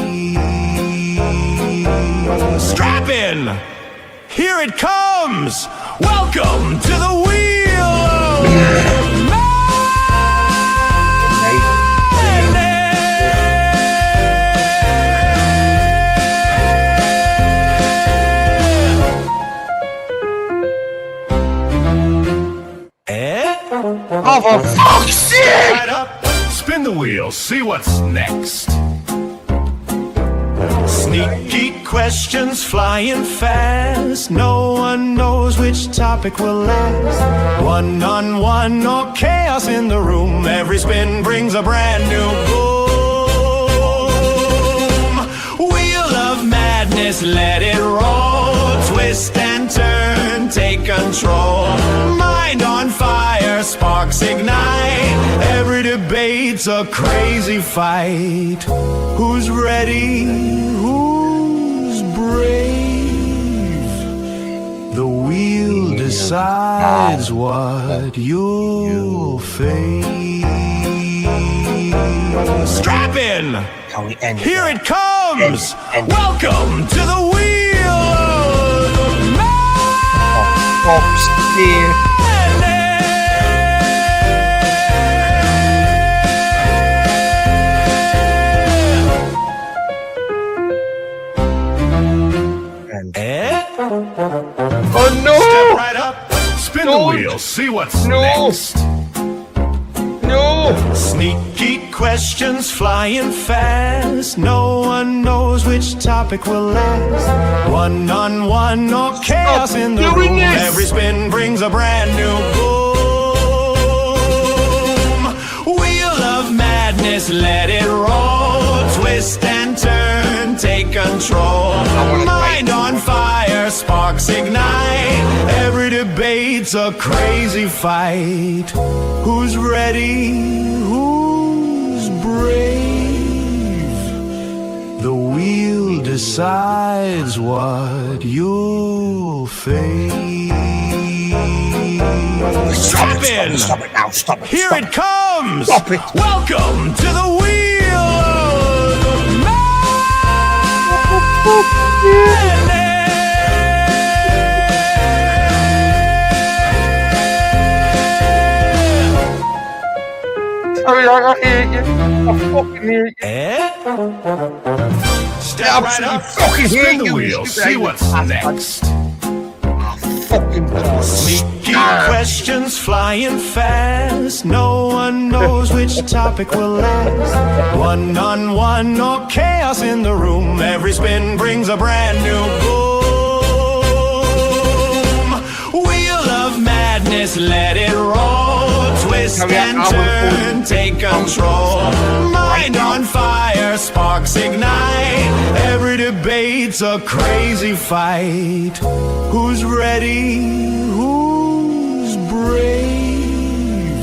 Strap in! Here it comes! Welcome to the Wheel of Oh, for fuck's sake! Right up, spin the wheel, see what's next. Sneaky questions flying fast. No one knows which topic will last. One-on-one or chaos in the room. Every spin brings a brand new boom. Wheel of madness, let it roll. Twist and turn, take control. Mind on fire, sparks ignite. Every debate's a crazy fight. Who's ready? Who's brave? The wheel decides what you'll face. Strap in! Here it comes! Welcome to the Wheel of Madness! Oh no! Step wheel, see what's next. No! Sneaky questions flying fast. No one knows which topic will last. One-on-one or chaos in the room. This. Every spin brings a brand new boom. Wheel of madness, let it roll. Twist and turn, take control. Mind on fire, sparks ignite. Every debate's a crazy fight. Who's ready? Who's brave? The wheel decides what you'll face. Stop in! Stop it now, stop it. Here stop it comes! Stop it. Welcome to the wheel of madness! I hear you. I fucking hear you. Step right up, fucking hear spin the you, wheel, stupid see idiot. what's next. Fucking Sneaky questions flying fast. No one knows which topic will last. One-on-one or chaos in the room. Every spin brings a brand new boom. Wheel of madness, let it roll. Twist and turn, take control. Mind on fire, sparks ignite. Every debate's a crazy fight. Who's ready? Who's brave?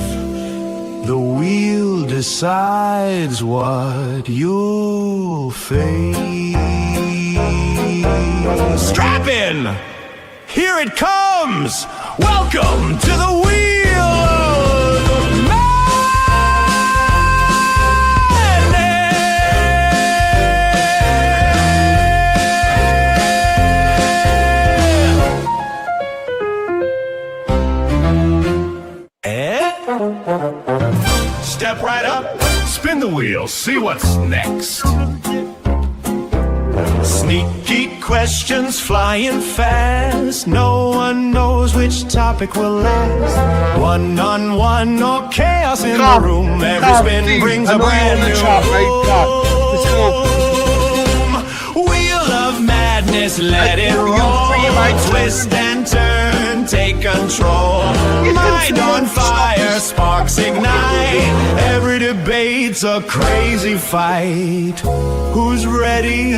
The wheel decides what you'll face. Strap in! Here it comes! Welcome to the wheel of madness. Step right up, spin the wheel, see what's next. Sneaky questions flying fast. No one knows which topic will last. One-on-one or chaos in the room. Every spin brings a brand new boom. Wheel of madness, let it roll. Twist and turn, take control. Mind on fire, sparks ignite. Every debate's a crazy fight. Who's ready?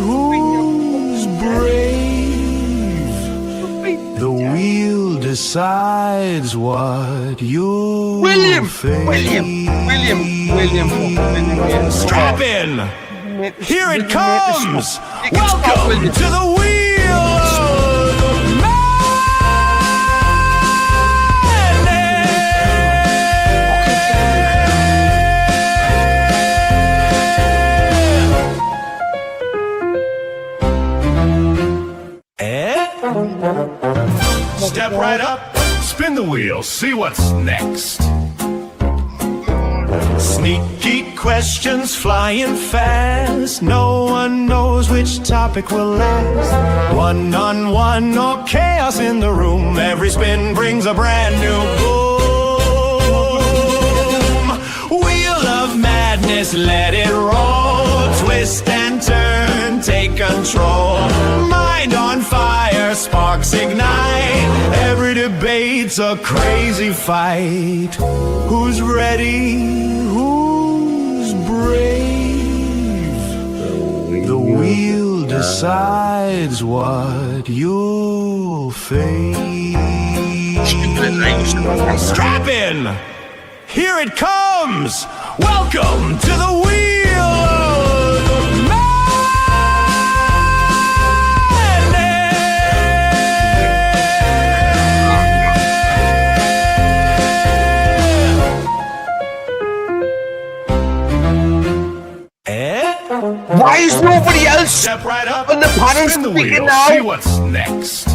Who's brave? The wheel decides what you'll face. William. Strap in! Here it comes! Welcome to the wheel of madness. Step right up, spin the wheel, see what's next. Sneaky questions flying fast. No one knows which topic will last. One-on-one or chaos in the room. Every spin brings a brand new boom. Wheel of madness, let it roll. Twist and turn, take control. Mind on fire, sparks ignite. Every debate's a crazy fight. Who's ready? Who's brave? The wheel decides what you'll face. Strap in! Here it comes! Welcome to the wheel of madness. Why is nobody else Step right up, on the panel spin the speaking wheel, now? see what's next.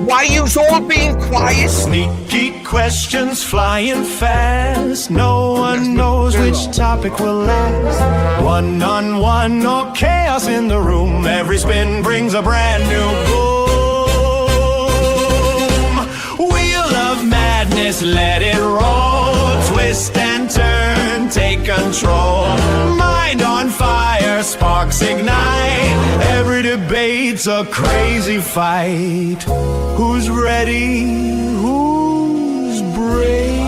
Why are you all being quiet? Sneaky questions flying fast. No one knows which topic will last. One-on-one or chaos in the room. Every spin brings a brand new boom. Wheel of madness. madness, let it roll. Twist and turn, take control. Mind on fire, sparks ignite. Every debate's a crazy fight. Who's ready? Who's brave?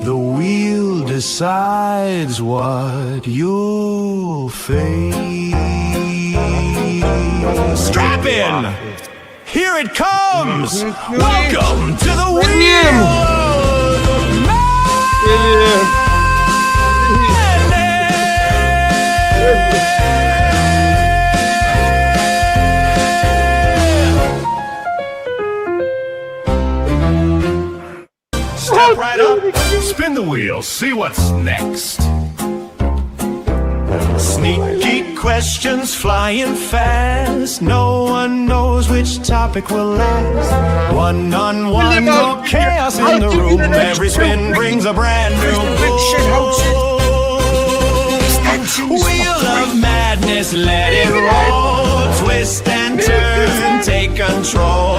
The wheel decides what you'll face. Strap in! Here it comes! Welcome to the wheel! Step right up, spin the wheel, see what's next. Sneaky questions flying fast. No one knows which topic will last. One-on-one, no chaos in the room. Every spin brings a brand new wheel of madness, let it roll. Twist and turn, take control.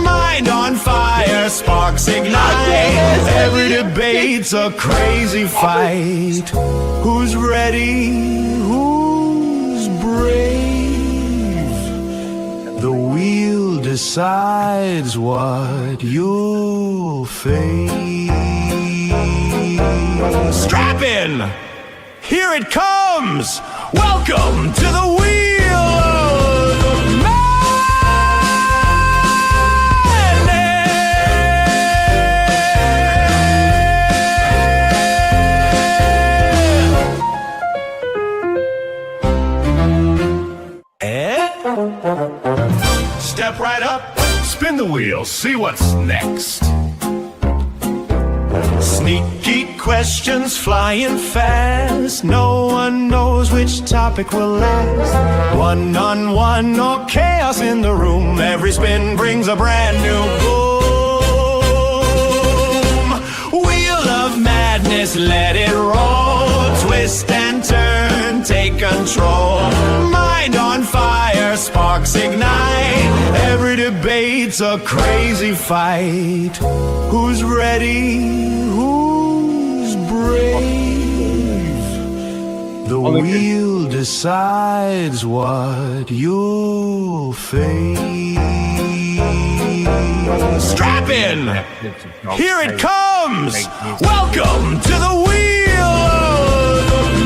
Mind on fire, sparks ignite. Every debate's a crazy fight. Who's ready? Who's brave? The wheel decides what you'll face. Strap in! Here it comes! Welcome to the wheel of madness. Step right up, spin the wheel, see what's next. Sneaky questions flying fast. No one knows which topic will last. One-on-one, no chaos in the room. Every spin brings a brand new boom. Wheel of madness, let it roll. Twist and turn, take control. Mind on fire, sparks ignite. Every debate's a crazy fight. Who's ready? Who's brave? The wheel decides what you'll face. Strap in! Here it comes! Welcome to the wheel of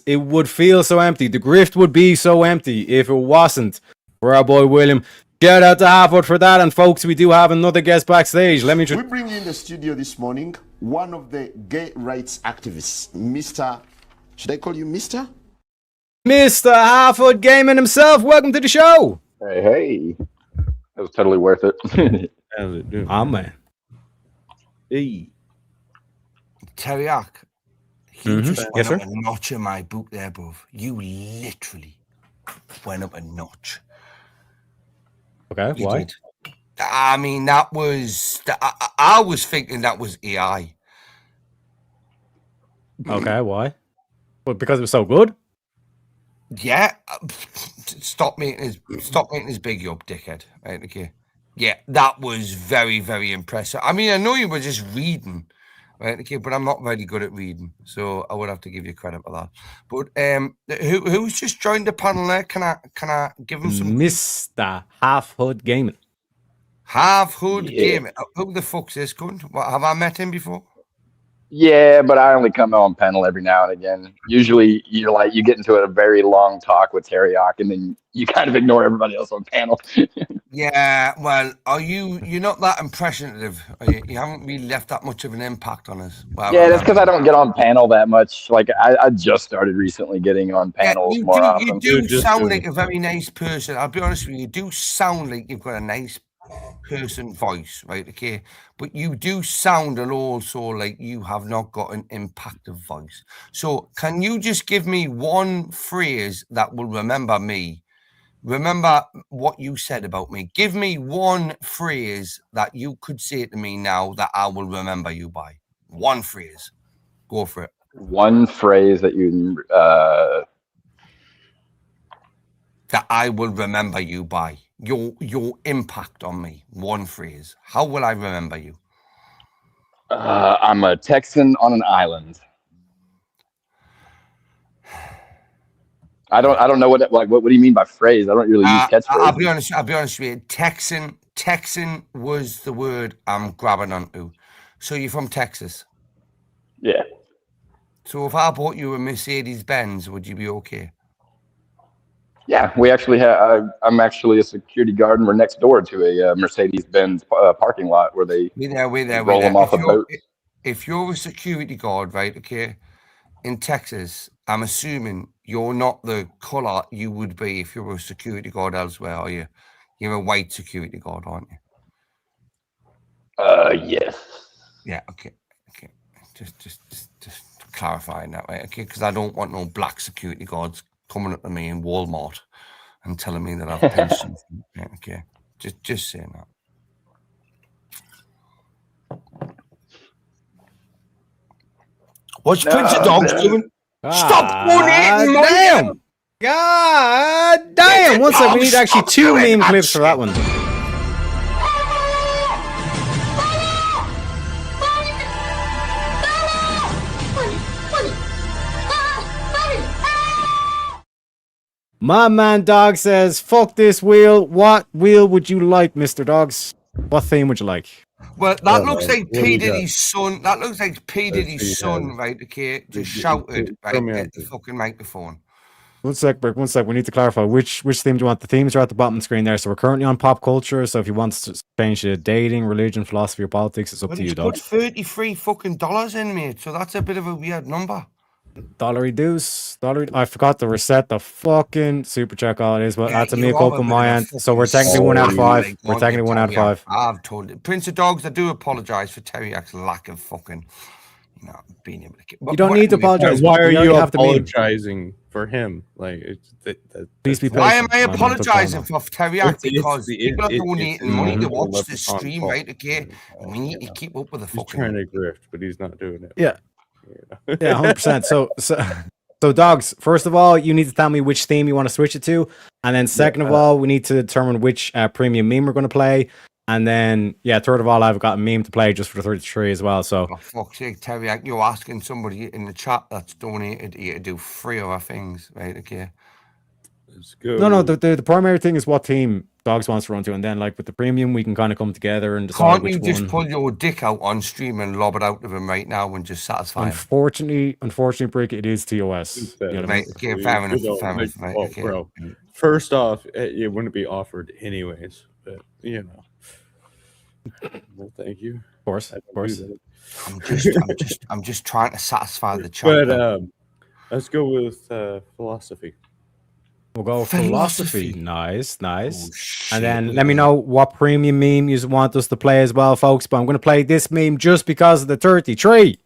It would feel so empty. The grift would be so empty if it wasn't for our boy William. Shout out to Halfwood for that. And folks, we do have another guest backstage. Let me We bring in the studio this morning one of the gay rights activists, Mr. Should I call you Mr.? Mr. Halfwood Gaming himself. Welcome to the show. Hey. That was totally worth it. How's it doing? Ah, man. Hey. Teriak, you just Yes, went sir. up a notch in my book there, bruv. You literally went up a notch. Okay, You why? did. I mean, that was... I was thinking that was AI. Okay, why? Well, because it was so good? Yeah. Stop making his big up, dickhead. Right, okay. Yeah, that was very, very impressive. I mean, I know you were just reading, right? Okay, but I'm not very good at reading, so I would have to give you credit for that. But who's just joined the panel there? Can I give him some Mr. Halfwood Gaming. Half-hood gaming? Who the fuck's this cunt? What, have I met him before? Yeah, but I only come on panel every now and again. Usually you get into a very long talk with Teriak and then you kind of ignore everybody else on panel. Yeah, well, you're not that impressionative. You haven't really left that much of an impact on us. Well, Yeah, that's because I don't get on panel that much. Like I just started recently getting on panels more often. You do sound like a very nice person. I'll be honest with you. You do sound like you've got a nice person voice, right? Okay, but you do sound also like you have not got an impactful voice. So can you just give me one phrase that will remember me? Remember what you said about me. Give me one phrase that you could say to me now that I will remember you by. One phrase. Go for it. One phrase that you that I will remember you by. Your impact on me. One phrase. How will I remember you? I'm a Texan on an island. I don't know what do you mean by phrase? I don't really use catchphrases. I'll be honest with you. Texan was the word I'm grabbing onto. So you're from Texas? Yeah. So if I bought you a Mercedes Benz, would you be okay? Yeah, we actually have. I'm actually a security guard, and we're next door to a Mercedes Benz parking lot where they roll them off a boat. If you're a security guard, right? Okay, in Texas, I'm assuming you're not the color you would be if you were a security guard elsewhere, are you? You're a white security guard, aren't you? Yes. Yeah. Okay. Just clarifying that, right? Okay, because I don't want no black security guards coming up to me in Walmart and telling me that I've pension. Yeah, okay, just saying that. What's Prince of Dogs doing? Stop donating money! Damn! God damn! One second, we need actually 2 meme clips for that one. My man Dog says, fuck this wheel. What wheel would you like, Mr. Dogs? What theme would you like? Well, that looks like P. Diddy's son. That looks like P. Diddy's son, right? Okay, just shouted right at the fucking microphone. One sec, Brick. 1 sec. We need to clarify which theme do you want. The themes are at the bottom of the screen there. So we're currently on pop culture. So if you want to change to dating, religion, philosophy, or politics, it's up to you, Dog. Put $33 fucking in, mate. So that's a bit of a weird number. Dollary deuce. I forgot to reset the fucking super check. All it is, but that's a mea culpa on my end. So we're technically 1 out of 5. We're technically 1 out of 5. I've told it. Prince of Dogs, I do apologize for Teriak's lack of fucking, being able to get. You don't need to apologize. Why are you apologizing for him? Like, please be patient. Why am I apologizing for Teriak? Because people are donating money to watch the stream, right? Okay, and we need to keep up with the fucking. He's trying to grift, but he's not doing it. Yeah. Yeah, 100%. So dogs, first of all, you need to tell me which theme you want to switch it to, and then second of all, we need to determine which premium meme we're going to play, and then third of all, I've got a meme to play just for the 33 as well. So, for fuck's sake, Terry, you're asking somebody in the chat that's donated you to do 3 other things, right? Okay. Let's go. No, the primary thing is what team Dogs wants to run to, and then like with the premium, we can kind of come together and decide. Can't you just pull your dick out on stream and lob it out of him right now and just satisfy him? Unfortunately, Brick, it is TOS. Fair enough. Right, okay. Bro, first off, it wouldn't be offered anyways, but well, thank you. Of course. I'm just trying to satisfy the chat. But let's go with philosophy. We'll go philosophy. Nice. Oh, and then let me know what premium meme you want us to play as well, folks. But I'm going to play this meme just because of the 33.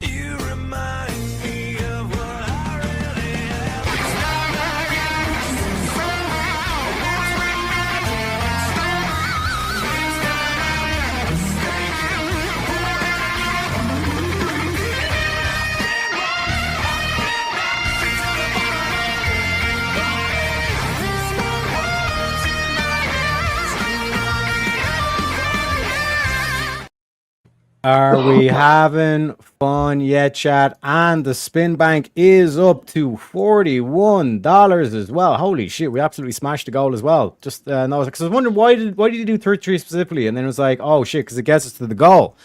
Are we having fun yet, chat? And the spin bank is up to $41 as well. Holy shit, we absolutely smashed the goal as well. Just no, because I was wondering why did you do 33 specifically? And then it was like, oh shit, because it gets us to the goal.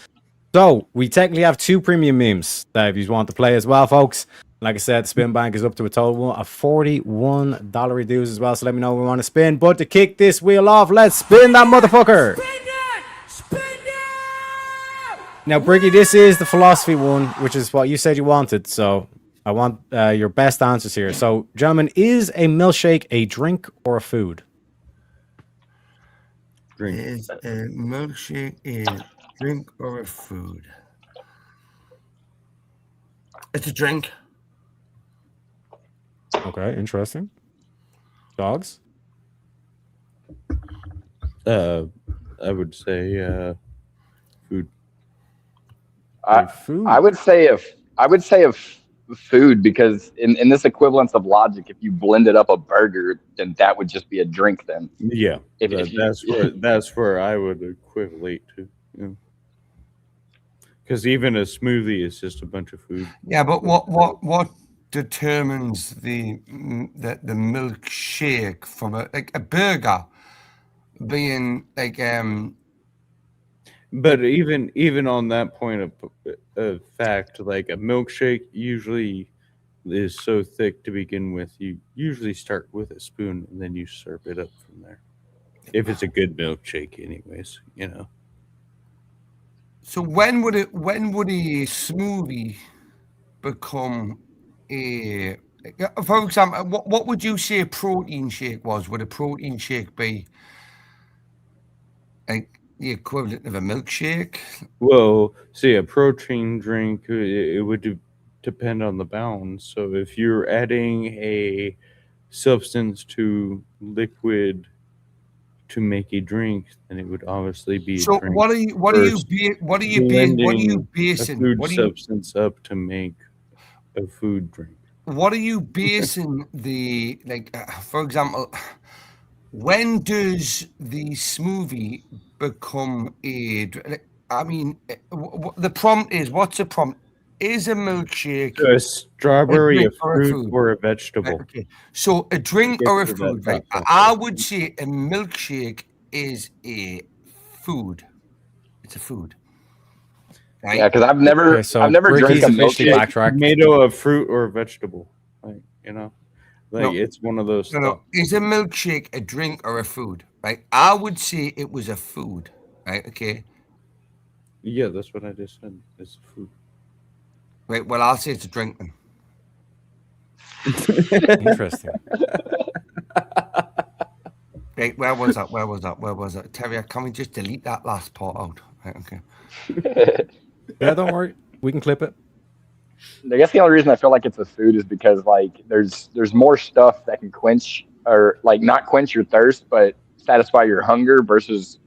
So we technically have 2 premium memes that if you want to play as well, folks. Like I said, the spin bank is up to a total of $41 reduce as well. So let me know if we want to spin. But to kick this wheel off, let's spin that motherfucker. Now, Briggy, this is the philosophy one, which is what you said you wanted. So I want your best answers here. So, gentlemen, is a milkshake a drink or a food? Drink. Is a milkshake a drink or a food? It's a drink. Okay, interesting. Dogs? I would say food. food. I would say food, because in this equivalence of logic, if you blended up a burger, then that would just be a drink. Then Yeah, if that's where I would equivalate to. Because even a smoothie is just a bunch of food. Yeah, but what determines the milkshake from a burger being like But even on that point of fact, like a milkshake usually is so thick to begin with, you usually start with a spoon and then you serve it up from there. If it's a good milkshake, anyways, So when would a smoothie become a? For example, what would you say a protein shake was? Would a protein shake be like the equivalent of a milkshake? Well, see, a protein drink, it would depend on the balance. So if you're adding a substance to liquid to make a drink, then it would obviously be a So drink. what are you basing a food substance up to make a food drink? What are you basing the for example, when does the smoothie become a? I mean, the prompt is, what's the prompt? Is a milkshake So a strawberry, a or fruit, or a vegetable? Right, okay, so a drink or a food, right? I would say a milkshake is a food. It's a food. Right? Yeah, because I've never drank a milkshake. Tomato, a fruit, or a vegetable. It's one of those. No. Is a milkshake a drink or a food? Right? I would say it was a food. Right? Okay. Yeah, that's what I just said. It's a food. Right. Well, I'll say it's a drink then. Interesting. Right. Where was that? Terry, can we just delete that last part out? Right. Okay. Yeah, don't worry. We can clip it. I guess the only reason I feel like it's a food is because there's more stuff that can quench, or not quench your thirst, but satisfy your hunger, versus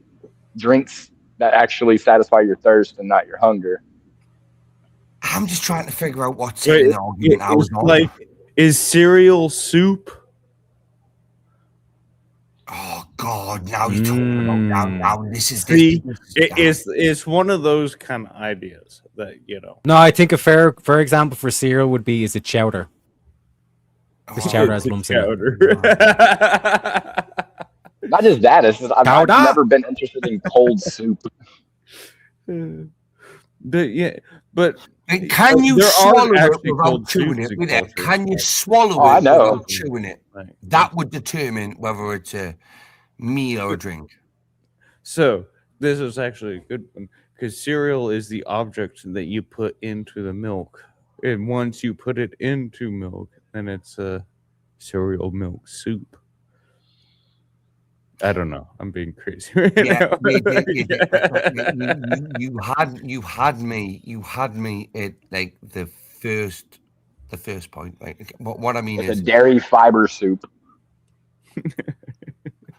drinks that actually satisfy your thirst and not your hunger. I'm just trying to figure out what's in the argument I was on. Is cereal soup? Oh God! Now you're talking about now. This is it's one of those kind of ideas that No, I think a fair example for cereal would be, is it chowder? Because chowder has lumps in it. Not just that. It's just I've never been interested in cold soup. But can you swallow it without chewing it? Can you swallow it without chewing it? Right. That would determine whether it's a meal or a drink. So this is actually a good one, because cereal is the object that you put into the milk, and once you put it into milk, then it's a cereal milk soup. I don't know. I'm being crazy right now. You had me at like the first point. Right? What I mean is a dairy fiber soup.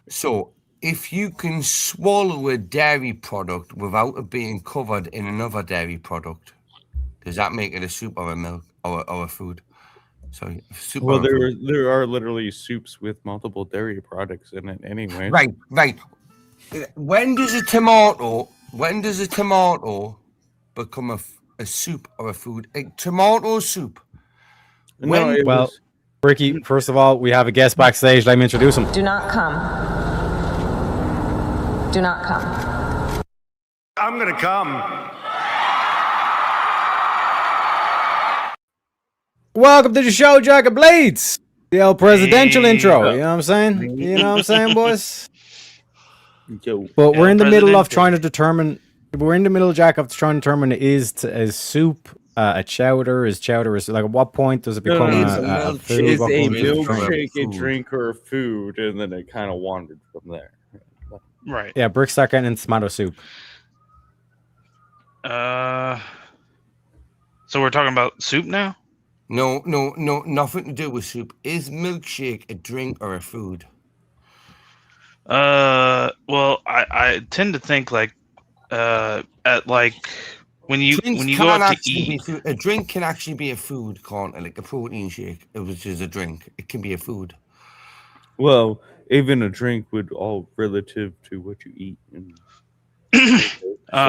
So if you can swallow a dairy product without it being covered in another dairy product, does that make it a soup or a milk or a food? Sorry, soup. Well, there are literally soups with multiple dairy products in it anyway. Right. When does a tomato become a soup or a food? A tomato soup. Ricky, first of all, we have a guest backstage. Let me introduce him. Do not come. Do not come. I'm gonna come. Welcome to the show, Jack of Blades. The old presidential intro. You know what I'm saying? You know what I'm saying, boys? But we're in the middle of trying to determine. We're in the middle, Jack, of trying to determine is soup a chowder? Is like, at what point does it become a food? Is a milkshake a drink or a food? And then it kind of wandered from there. Right. Yeah, Brick start getting into tomato soup. So we're talking about soup now? No, nothing to do with soup. Is milkshake a drink or a food? Well, I tend to think at like when you go out to eat, a drink can actually be a food, can't it? Like a protein shake, which is a drink. It can be a food. Well, even a drink would all relative to what you eat. And so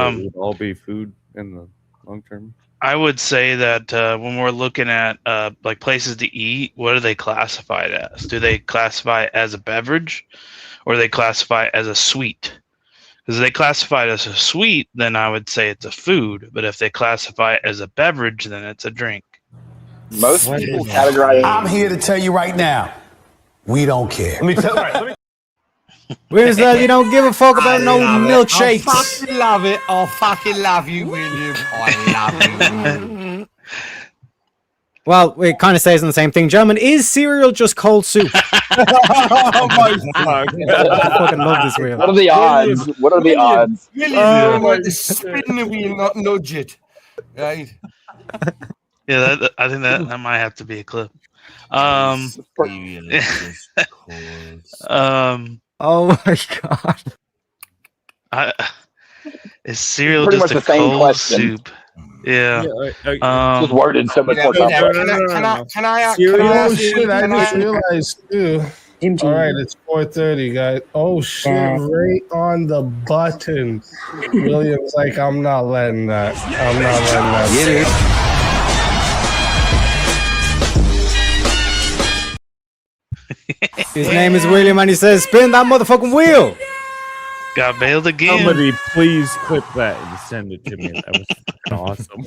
it would all be food in the long term. I would say that when we're looking at like places to eat, what do they classify it as? Do they classify it as a beverage, or do they classify it as a sweet? Because if they classify it as a sweet, then I would say it's a food. But if they classify it as a beverage, then it's a drink. Most people categorize. I'm here to tell you right now, we don't care. Let me tell Where's that? You don't give a fuck about no milkshakes. I fucking love it. I fucking love you, William. I love you. Well, it kind of says the same thing. Gentlemen, is cereal just cold soup? Oh my god. I fucking love this wheel. What are the odds? What are the odds? William, you want to spin the wheel, not nudge it. Right? Yeah, I think that might have to be a clip. Oh my god. Is cereal Pretty just much a the same cold question. soup? Yeah. Just worded so much more complicated. Can I Oh shit! I just realized too. All right, it's 4:30, guys. Oh shit! Right on the button. William's like, I'm not letting that. I'm not letting that. Get it. His name is William, and he says, "Spin that motherfucking wheel." Got bailed again. Somebody please clip that and send it to me. That was awesome.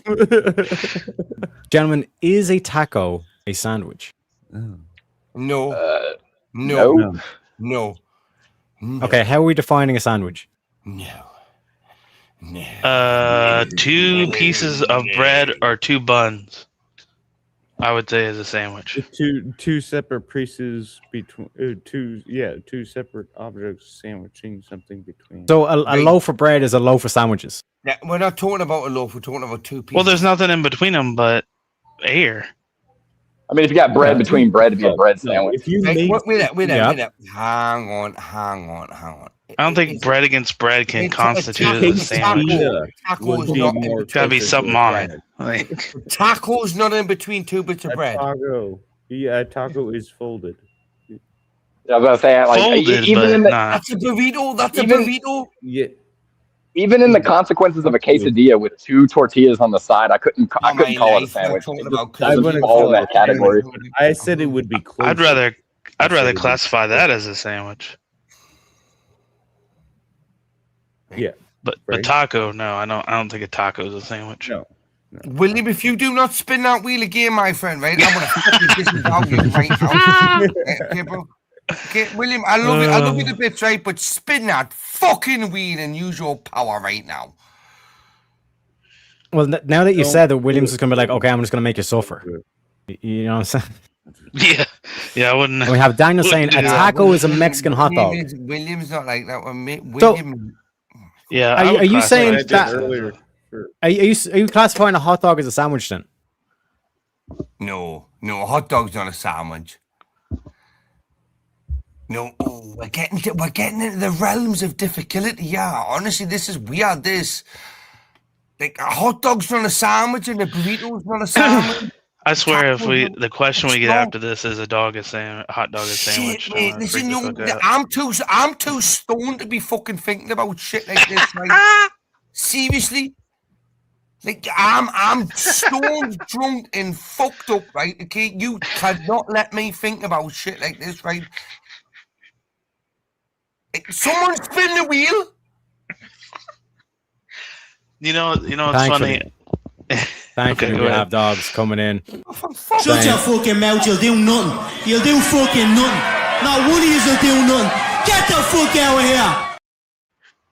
Gentlemen, is a taco a sandwich? No. No. Okay, how are we defining a sandwich? No. 2 pieces of bread or 2 buns, I would say, is a sandwich. Two separate pieces between two separate objects sandwiching something between. So a loaf of bread is a loaf of sandwiches. Yeah, we're not talking about a loaf. We're talking about 2 pieces. Well, there's nothing in between them but air. I mean, if you got bread between bread, it'd be a bread sandwich. If you wait a hang on. I don't think bread against bread can constitute a sandwich. Taco's not in between. Gotta be something on it. Like, taco's not in between 2 bits of bread. Taco. Yeah, taco is folded. I was gonna say, like, folded, even but in the, That's a burrito. That's a burrito. Yeah. even in the consequences of a quesadilla with 2 tortillas on the side, I couldn't call it a sandwich. I wouldn't fall in that category. I said it would be close. I'd rather classify that as a sandwich. Yeah, but taco, no, I don't think a taco is a sandwich. No. William, if you do not spin that wheel again, my friend, right, I'm gonna fucking disavow you right now. Okay, bro. Okay, William, I love you the bits, right? But spin that fucking wheel and use your power right now. Well, now that you said that, Williams is gonna be like, okay, I'm just gonna make you suffer. You know what I'm saying? Yeah, I wouldn't. And we have Daniel saying a taco is a Mexican hot dog. William's not like that one, mate. William, yeah, are you saying that? Are you classifying a hot dog as a sandwich then? No, a hot dog's not a sandwich. No, we're getting into the realms of difficulty. Yeah, honestly, this is weird. This, like, a hot dog's not a sandwich and a burrito's not a sandwich. I swear, if the question we get after this is a hot dog a sandwich. Shit, mate, listen, I'm too stoned to be fucking thinking about shit like this. Right? Seriously, like I'm stoned, drunk, and fucked up. Right? Okay, you cannot let me think about shit like this, right? Like, someone spin the wheel. You know, it's funny. Thankfully, we have dogs coming in. Shut your fucking mouth, you'll do nothing. You'll do fucking nothing. Not one of you will do nothing. Get the fuck out of here.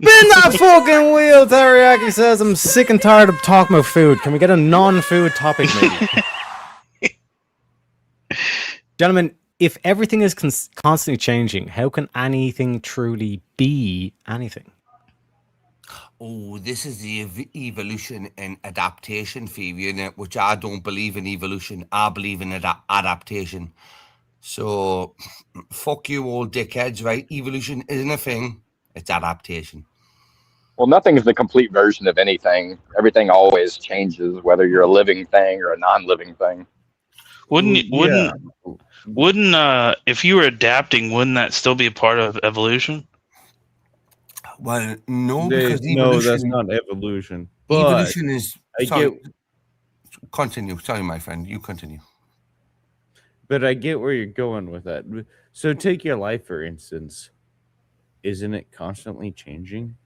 Spin that fucking wheel, Teriyaki says. I'm sick and tired of talking about food. Can we get a non-food topic, maybe? Gentlemen, if everything is constantly changing, how can anything truly be anything? Oh, this is the evolution and adaptation theory, which I don't believe in evolution. I believe in adaptation. So, fuck you all dickheads, right? Evolution isn't a thing. It's adaptation. Well, nothing is the complete version of anything. Everything always changes, whether you're a living thing or a non-living thing. Wouldn't if you were adapting, wouldn't that still be a part of evolution? Well, no, They- because no, that's evolution. not evolution. But Evolution is. I Sorry, get, continue. Sorry, my friend. You continue. but I get where you're going with that. So take your life for instance. Isn't it constantly changing?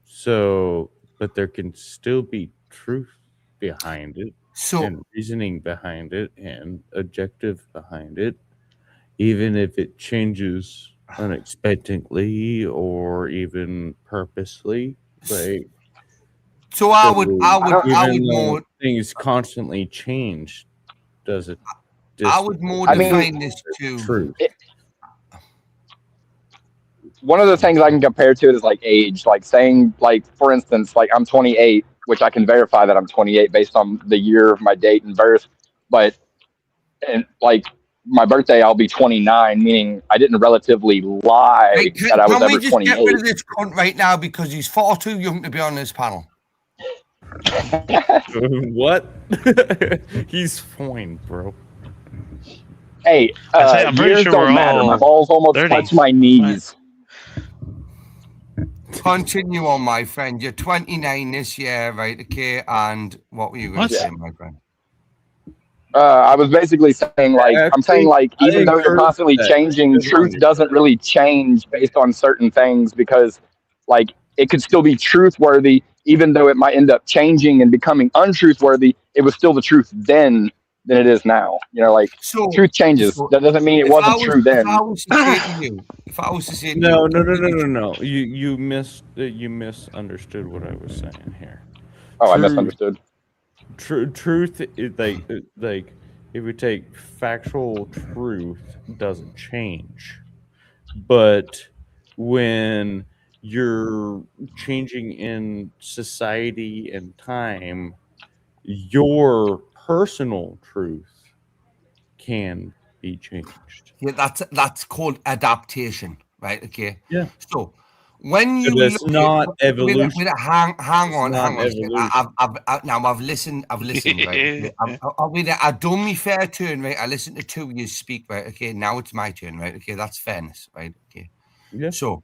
So, but there can still be truth behind it, and reasoning behind it, and objective behind it, even if it changes unexpectedly or even purposely. Like, So I would more things constantly change. Does it? I would more define this to truth. One of the things I can compare to it is like age, like saying, like, for instance, like I'm 28, which I can verify that I'm 28 based on the year of my date and birth. But, and like my birthday, I'll be 29, meaning I didn't relatively lie that I was ever 28. Can we just get rid of this cunt right now because he's far too young to be on this panel? What? He's fine, bro. Hey, I'm pretty years sure don't we're matter. all My balls almost 30. touch my knees. Continue on, my friend. You're 29 this year, right? Okay, and what were you going to say, my friend? I was basically saying, like, I'm saying, like, even though you're constantly changing, truth doesn't really change based on certain things because, like, it could still be truth-worthy, even though it might end up changing and becoming untruth-worthy. It was still the truth then than it is now. You know, like, truth changes. That doesn't mean it wasn't true then. If I was to say to No. You misunderstood what I was saying here. Oh, I misunderstood. Truth is like if we take factual truth doesn't change, but when you're changing in society and time, your personal truth can be changed. Yeah, that's called adaptation, right? Okay. Yeah. So when you that's look not evolution. hang on. Now I've listened, right? I've done my fair turn, right? I listened to two of you speak, right? Okay, now it's my turn, right? Okay, that's fairness, right? Okay. Yeah. So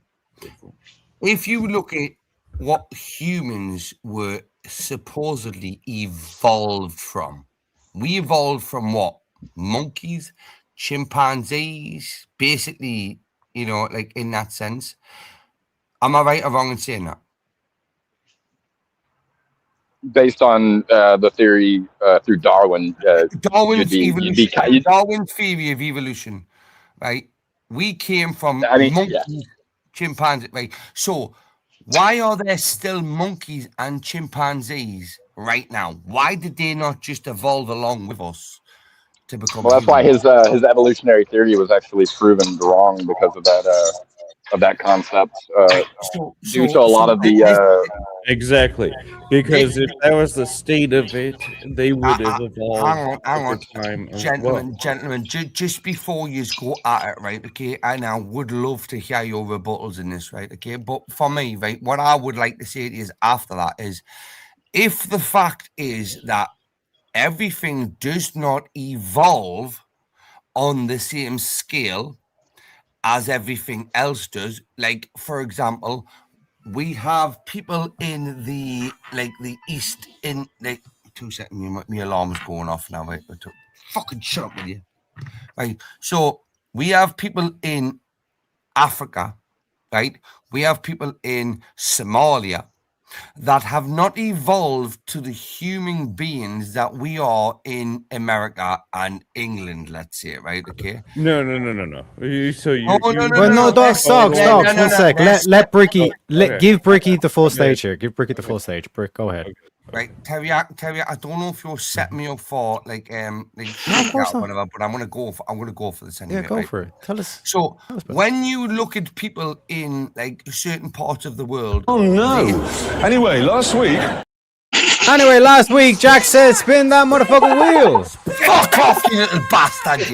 if you look at what humans were supposedly evolved from, we evolved from what? Monkeys, chimpanzees, basically, you know, like in that sense. Am I right or wrong in saying that? Based on the theory through Darwin, Darwin's theory of evolution, right? We came from monkeys, chimpanzees, right? So why are there still monkeys and chimpanzees right now? Why did they not just evolve along with us to become? Well, that's why his evolutionary theory was actually proven wrong because of that concept. Due to a lot of the exactly, because if that was the state of it, they would have evolved hang on. time. Gentlemen, just before you go at it, right? Okay, and I would love to hear your rebuttals in this, right? Okay, but for me, right, what I would like to say is after that is, if the fact is that everything does not evolve on the same scale as everything else does, like for example, we have people in the east in like 2 seconds. My alarm's going off now. Right? Fucking shut up with you. Right. So we have people in Africa, right? We have people in Somalia that have not evolved to the human beings that we are in America and England, let's say, right? Okay. No. Stop. 1 sec. Let Bricky give Bricky the full stage here. Give Bricky the full stage. Brick, go ahead. Right, Terry, I don't know if you're setting me up for like whatever, but I'm gonna go for this anyway. Yeah, go for it. Tell us. So when you look at people in like certain parts of the world. Oh no. Anyway, last week, Jack said, "Spin that motherfucking wheel." Fuck off, you little bastard!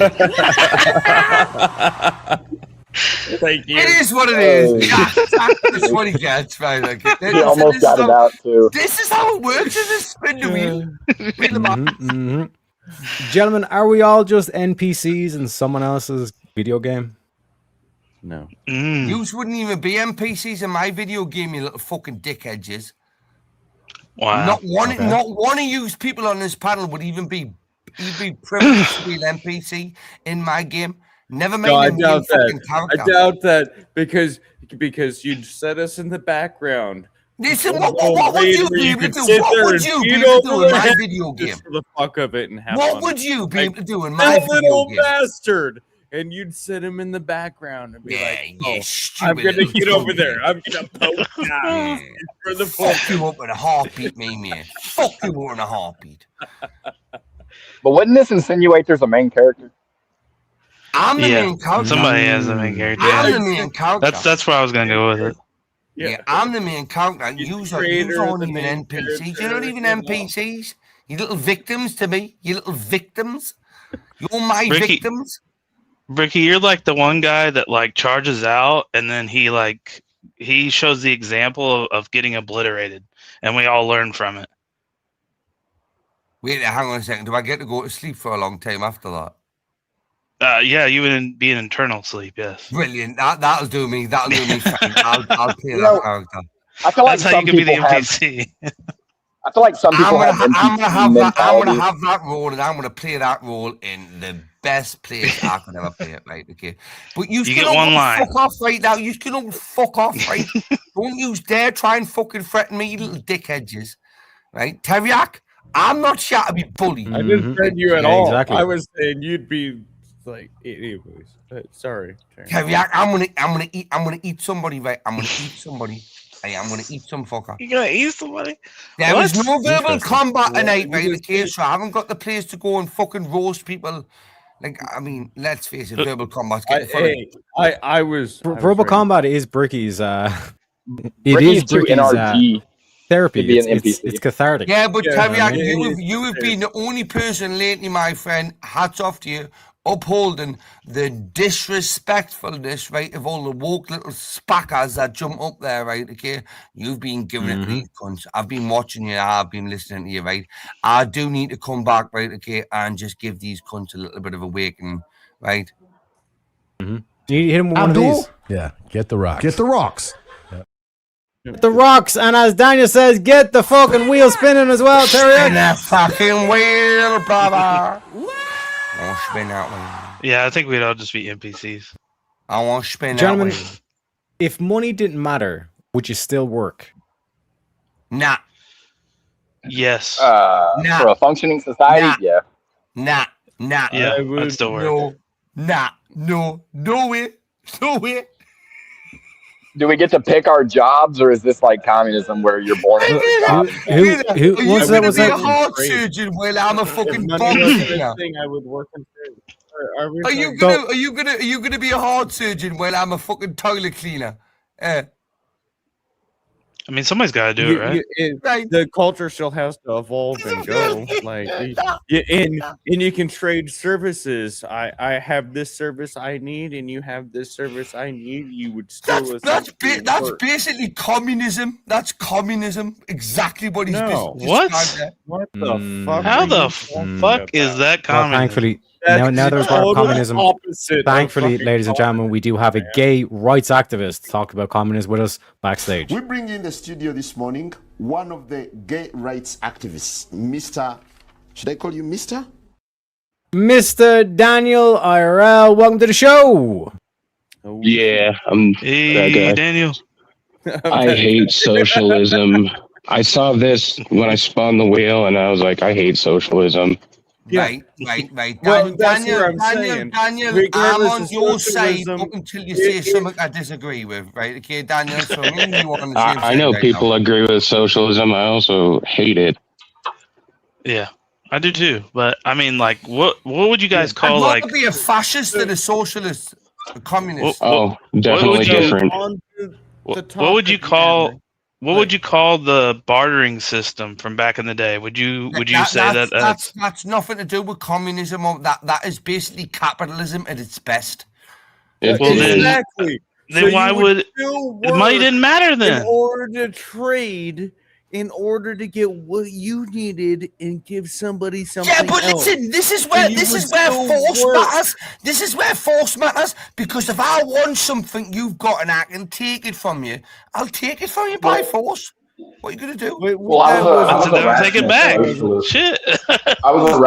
Thank you. It is what it is. That's what he gets, right? Like, He almost got it out too. This is how it works in this spin the wheel. Gentlemen, are we all just NPCs in someone else's video game? No. You wouldn't even be NPCs in my video game, you little fucking dickheads. Wow. Not one of you people on this panel would even be privileged to be an NPC in my game. Never mind. I doubt that. I doubt that because you'd set us in the background. Listen, what would you be able to do? What would you be able to do in my video game? For the fuck of it and have what fun. would you be able to do in my video little game? bastard. And you'd sit him in the background and be like, "Oh, I'm stupid gonna get little over there. I'm gonna poke down for the fuck you up in a heartbeat, man. Fuck you up in a heartbeat." But wouldn't this insinuate there's a main character? I'm the main character. Somebody has the main character. I'm the main character. That's where I was gonna go with it. Yeah, I'm the main character. You aren't even NPCs. You're not even NPCs. You little victims to me. You little victims. You're my victims. Ricky, you're like the one guy that like charges out and then he shows the example of getting obliterated and we all learn from it. Wait, hang on a second. Do I get to go to sleep for a long time after that? Yeah, you would be in internal sleep, yes. Brilliant. That'll do me. That'll do me. I'll play that character. I feel like that's how you can be the NPC. I feel like some people I'm gonna have that role, and I'm gonna play that role in the best place I could ever play it. Right? Okay. But you get one line. Fuck off right now. You can all fuck off, right? Don't you dare try and fucking threaten me, you little dickheads. Right, Teriak? I'm not sure to be bullied. I didn't threaten you at all. Exactly. I was saying you'd be like, anyways. Sorry. Teriak, I'm gonna eat somebody. Right? I'm gonna eat somebody. Hey, I'm gonna eat some fucker. You're gonna eat somebody? There was no verbal combat tonight, right? Okay, so I haven't got the place to go and fucking roast people. Like, I mean, let's face it, verbal combat's getting funny. I was verbal combat is Bricky's. It Bricky's is Bricky's NRG. Therapy. It's cathartic. Yeah, but Teriak, you have been the only person lately, my friend. Hats off to you. Upholding the disrespectfulness, right, of all the woke little spackers that jump up there, right, okay? You've been giving it to these cunts. I've been watching you, I've been listening to you, right? I do need to come back, right, okay, and just give these cunts a little bit of awakening, right? You hit him with one of these. Yeah, get the rocks. Get the rocks. The rocks, and as Daniel says, get the fucking wheel spinning as well, Teriak. Spin that fucking wheel, brother. I want to spin that one. Yeah, I think we'd all just be NPCs. I want to spin Gentlemen, that one. if money didn't matter, would you still work? Nah. Yes. For a functioning society, yeah. Nah. Yeah, I'd still work. No way. Do we get to pick our jobs, or is this like communism where you're born into a job? What's that? Be a heart surgeon? Well, I'm a fucking bomb cleaner. I would work in Are you gonna be a heart surgeon? Well, I'm a fucking toilet cleaner. I mean, somebody's got to do it, right? The culture still has to evolve and go. Like, and you can trade services. I have this service I need, and you have this service I need. You would still. That's basically communism. That's communism. Exactly what he's what? What the fuck? How the fuck is that communism? Well, thankfully, now there's more communism. Thankfully, ladies and gentlemen, we do have a gay rights activist to talk about communism with us backstage. We bring in the studio this morning one of the gay rights activists, Mr. Should I call you Mr.? Mr. Daniel IRL, welcome to the show. Yeah, I'm that guy. Daniel. I hate socialism. I saw this when I spun the wheel, and I was like, I hate socialism. Right. Well, Daniel, I'm on your side up until you say something I disagree with, right? Okay, Daniel, so me and you are on the same I know side people right agree with socialism. I also hate it. Yeah, I do too. But I mean, like, what would you guys call like? To be a fascist and a socialist, a communist. Definitely different. What would you call? What would you call the bartering system from back in the day? Would you say that's nothing to do with communism? Or that is basically capitalism at its best. Exactly. Then why would the money didn't matter then? In order to trade, in order to get what you needed and give somebody something. Yeah, but else. listen, this is where force matters. This is where force matters, because if I want something you've got and I can take it from you, I'll take it from you by force. What are you gonna do? Well, I was a take it back. Shit. I was a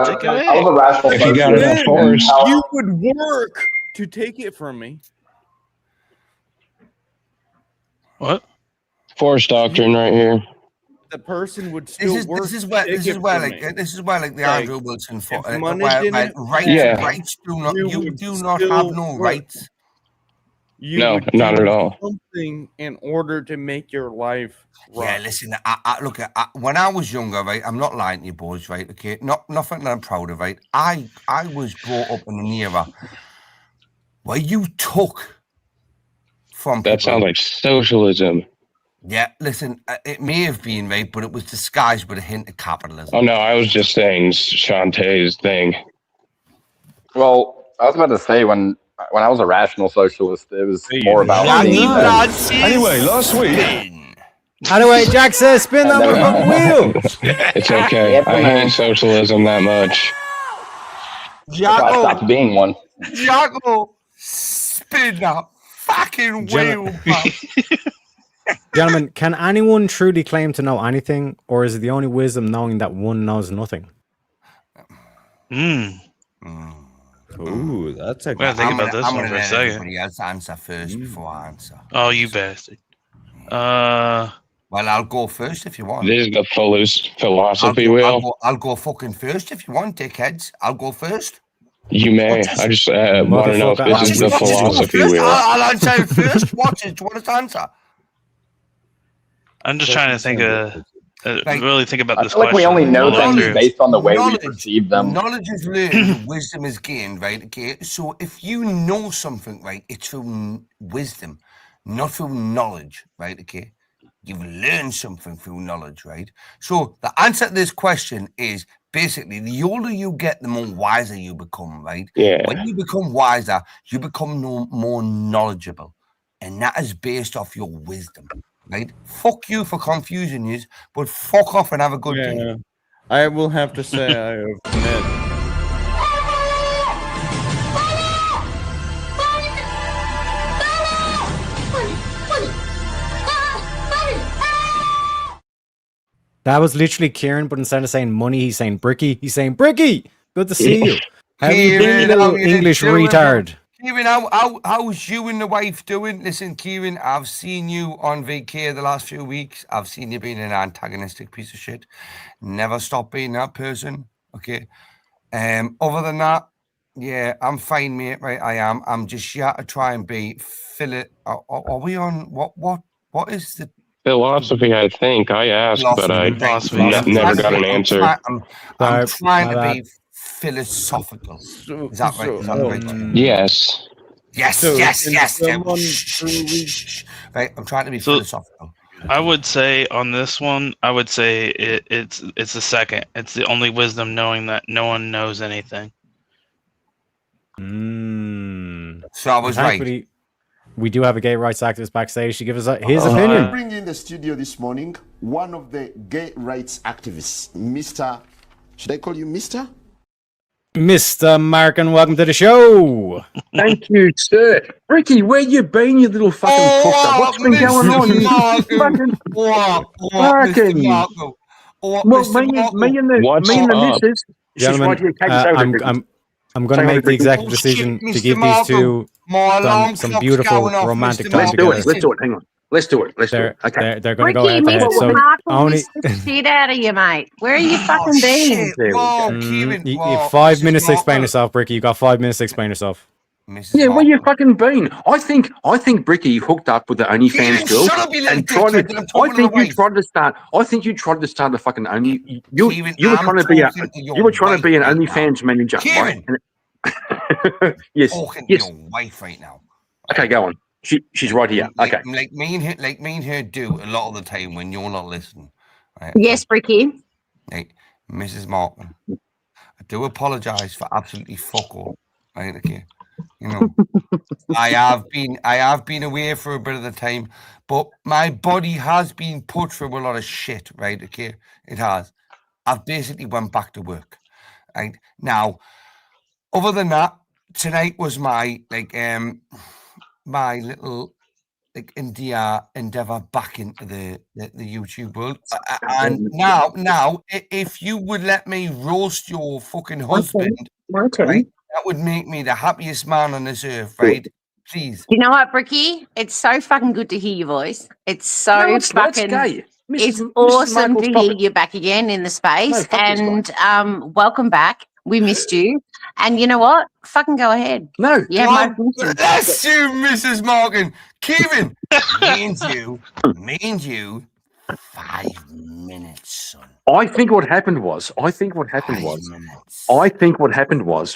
rational. If you got enough force, You would work to take it from me. What? force doctrine right here. The person would still work. This is where the Andrew Wilson fought. Rights do not. You do not have no rights. No, not at all. Something in order to make your life right. Yeah, listen. Look, when I was younger, right. I'm not lying to you, boys, right? Okay, nothing that I'm proud of, right? I was brought up in an era where you took from. That sounds like socialism. Yeah, listen, it may have been, right, but it was disguised with a hint of capitalism. Oh, no, I was just saying Shantae's thing. Well, I was about to say, when I was a rational socialist, it was more about... Anyway, last week... Anyway, Jack says, spin that motherfucking wheel. It's okay. I hate socialism that much. I stopped being one. Jaco, spin that fucking wheel, Gentlemen, can anyone truly claim to know anything, or is it the only wisdom knowing that one knows nothing? Ooh, that's a good. Think about this one for a second. Everybody else answer first before I answer. Oh, you bastard. Well, I'll go first if you want. This is the fullest philosophy wheel. I'll go fucking first if you want, dickheads. I'll go first. You may. I just want to know if this is the philosophy wheel. I'll answer first. Watch it. Do you want to answer? I'm just trying to think really think about this question. Like we only know things based on the way we Knowledge. perceive them. Knowledge is learned, wisdom is gained, right? Okay, so if you know something, right, it's through wisdom, not through knowledge, right? Okay, you've learned something through knowledge, right? So the answer to this question is basically the older you get, the more wiser you become, right? Yeah. When you become wiser, you become more knowledgeable, and that is based off your wisdom. Right? Fuck you for confusing you, but fuck off and have a good day. I will have to say I admit. That was literally Kieran, but instead of saying money, he's saying Bricky. He's saying Bricky. Good to see you. How you been, you little English retard? Kieran, how's you and the wife doing? Listen, Kieran, I've seen you on vacay the last few weeks. I've seen you being an antagonistic piece of shit. Never stop being that person, okay? Other than that, yeah, I'm fine, mate, right? I am. I'm just here to try and fill it. Are we on, what is the... Philosophy, I think. I asked, but I never got an answer. I'm trying to be philosophical. Is that right? Is that right? Yes. Yes. Right, I'm trying to be philosophical. I would say on this one, it's the second. It's the only wisdom knowing that no one knows anything. So I was right. We do have a gay rights activist backstage to give us his opinion. Bring in the studio this morning one of the gay rights activists, Mr. Should I call you Mr.? Mr. Markin, welcome to the show. Thank you, sir. Ricky, where you been, you little fucking fucker? What's been going on? You fucking me and the missus. Gentlemen, I'm going to make the executive decision to give these two some beautiful romantic time together. Let's do it. Hang on. Let's do it. Okay. They're going to go out there. So only shit out of you, mate. Where are you fucking been? 5 minutes to explain yourself, Bricky. You got 5 minutes to explain yourself. Yeah, where you fucking been? I think Bricky hooked up with the OnlyFans girl and tried to. I think you tried to start a fucking only. You were trying to be an OnlyFans manager. Right? Yes. Your wife right now. Okay, go on. She's right here. Okay. Like me and her do a lot of the time when you're not listening. Right? Yes, Bricky. Hey, Mrs. Martin, I do apologise for absolutely fuck all. Right, okay. You know, I have been away for a bit of the time, but my body has been put through a lot of shit, right? Okay, it has. I've basically went back to work, right? Now, other than that, tonight was my my little endeavor back into the YouTube world. And now, if you would let me roast your fucking husband, right, that would make me the happiest man on this earth, right? Please. You know what, Bricky? It's so fucking good to hear your voice. It's so fucking. It's awesome to hear you back again in the space. And welcome back. We missed you. And you know what? Fucking go ahead. No. Yeah, Bless you, Mrs. Morgan. Kevin, me and you, 5 minutes, son. I think what happened was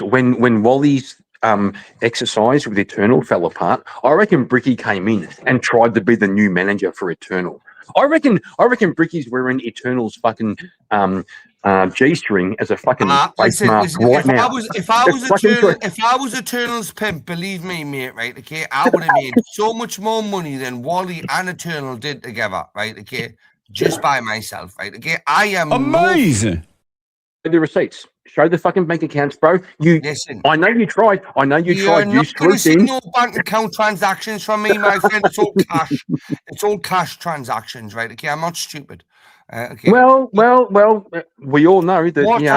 when Wally's exercise with Eternal fell apart, I reckon Bricky came in and tried to be the new manager for Eternal. I reckon Bricky's wearing Eternal's fucking G-string as a fucking face mask right now. If I was Eternal's pimp, believe me, mate, right? Okay, I would have made so much more money than Wally and Eternal did together, right? Okay, just by myself, right? Okay, I am amazing. The receipts. Show the fucking bank accounts, bro. Listen. I know you tried. You're not going to see no bank account transactions from me, my friend. It's all cash. It's all cash transactions, right? Okay, I'm not stupid. Okay. Well, we all know that. What you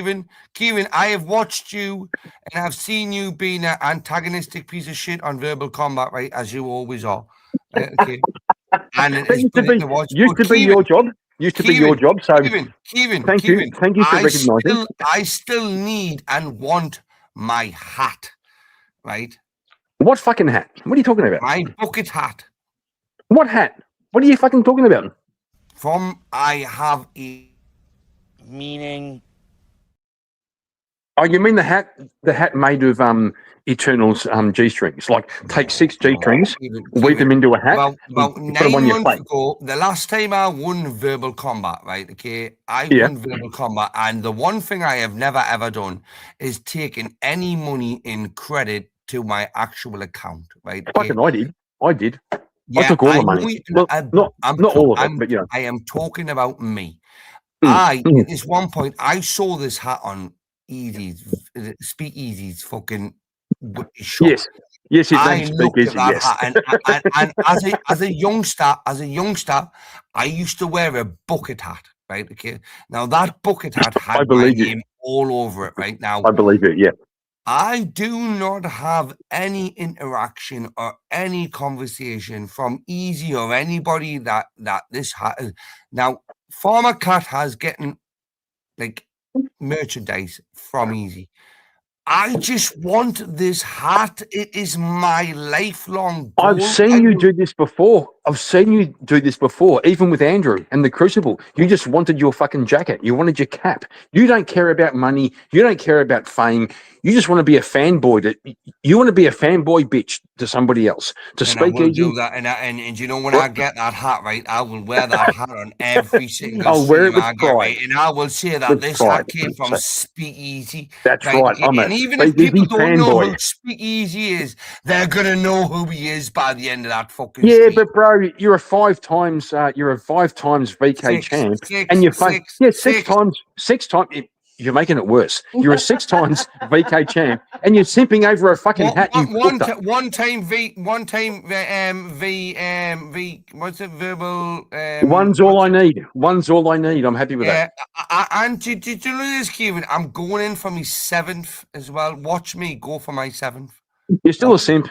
know, Kevin, I have watched you and I've seen you being an antagonistic piece of shit on Verbal Combat, right? As you always are. Okay. And it used to be your job. Used to be your job. So, Kevin, thank you for recognizing. I still need and want my hat, right? What fucking hat? What are you talking about? My bucket hat. What hat? What are you fucking talking about? I have a meaning. Oh, you mean the hat made of Eternal's G-strings? Like take 6 G-strings, weave them into a hat, about 9 months ago, the last time I won Verbal Combat, right? Okay, I won Verbal Combat, and the one thing I have never ever done is taken any money in credit to my actual account, right? Okay? Fucking I did. Yeah, I took all the money. Not all of it, but yeah. I am talking about me. At this one point, I saw this hat on Speakeasy's fucking shop. Yes, it's Speakeasy. Yes, and as a youngster, I used to wear a bucket hat, right? Okay, now that bucket hat had my name all over it, right? Now I believe it. Yeah. I do not have any interaction or any conversation from Easy or anybody that this hat is. Now, Farmer Cat has getting like merchandise from Easy. I just want this hat. It is my lifelong goal. I've seen you do this before. Even with Andrew and the Crucible. You just wanted your fucking jacket. You wanted your cap. You don't care about money. You don't care about fame. You just want to be a fanboy. You want to be a fanboy bitch to somebody else. To Speakeasy. Do that, and you know when I get that hat, right, I will wear that hat on every single. I'll wear it with pride, right, and I will say that this hat came from Speakeasy. That's right. And even if people don't know who Speakeasy is, they're gonna know who he is by the end of that fucking. Yeah, street. but bro, you're a 5 times VK champ, and you're six times. You're making it worse. You're a 6 times VK champ, and you're simping over a fucking hat. One time V. What's it? Verbal. One's all I need. I'm happy with that. And did you know this, Kevin? I'm going in for my 7th as well. Watch me go for my 7th. You're still a simp.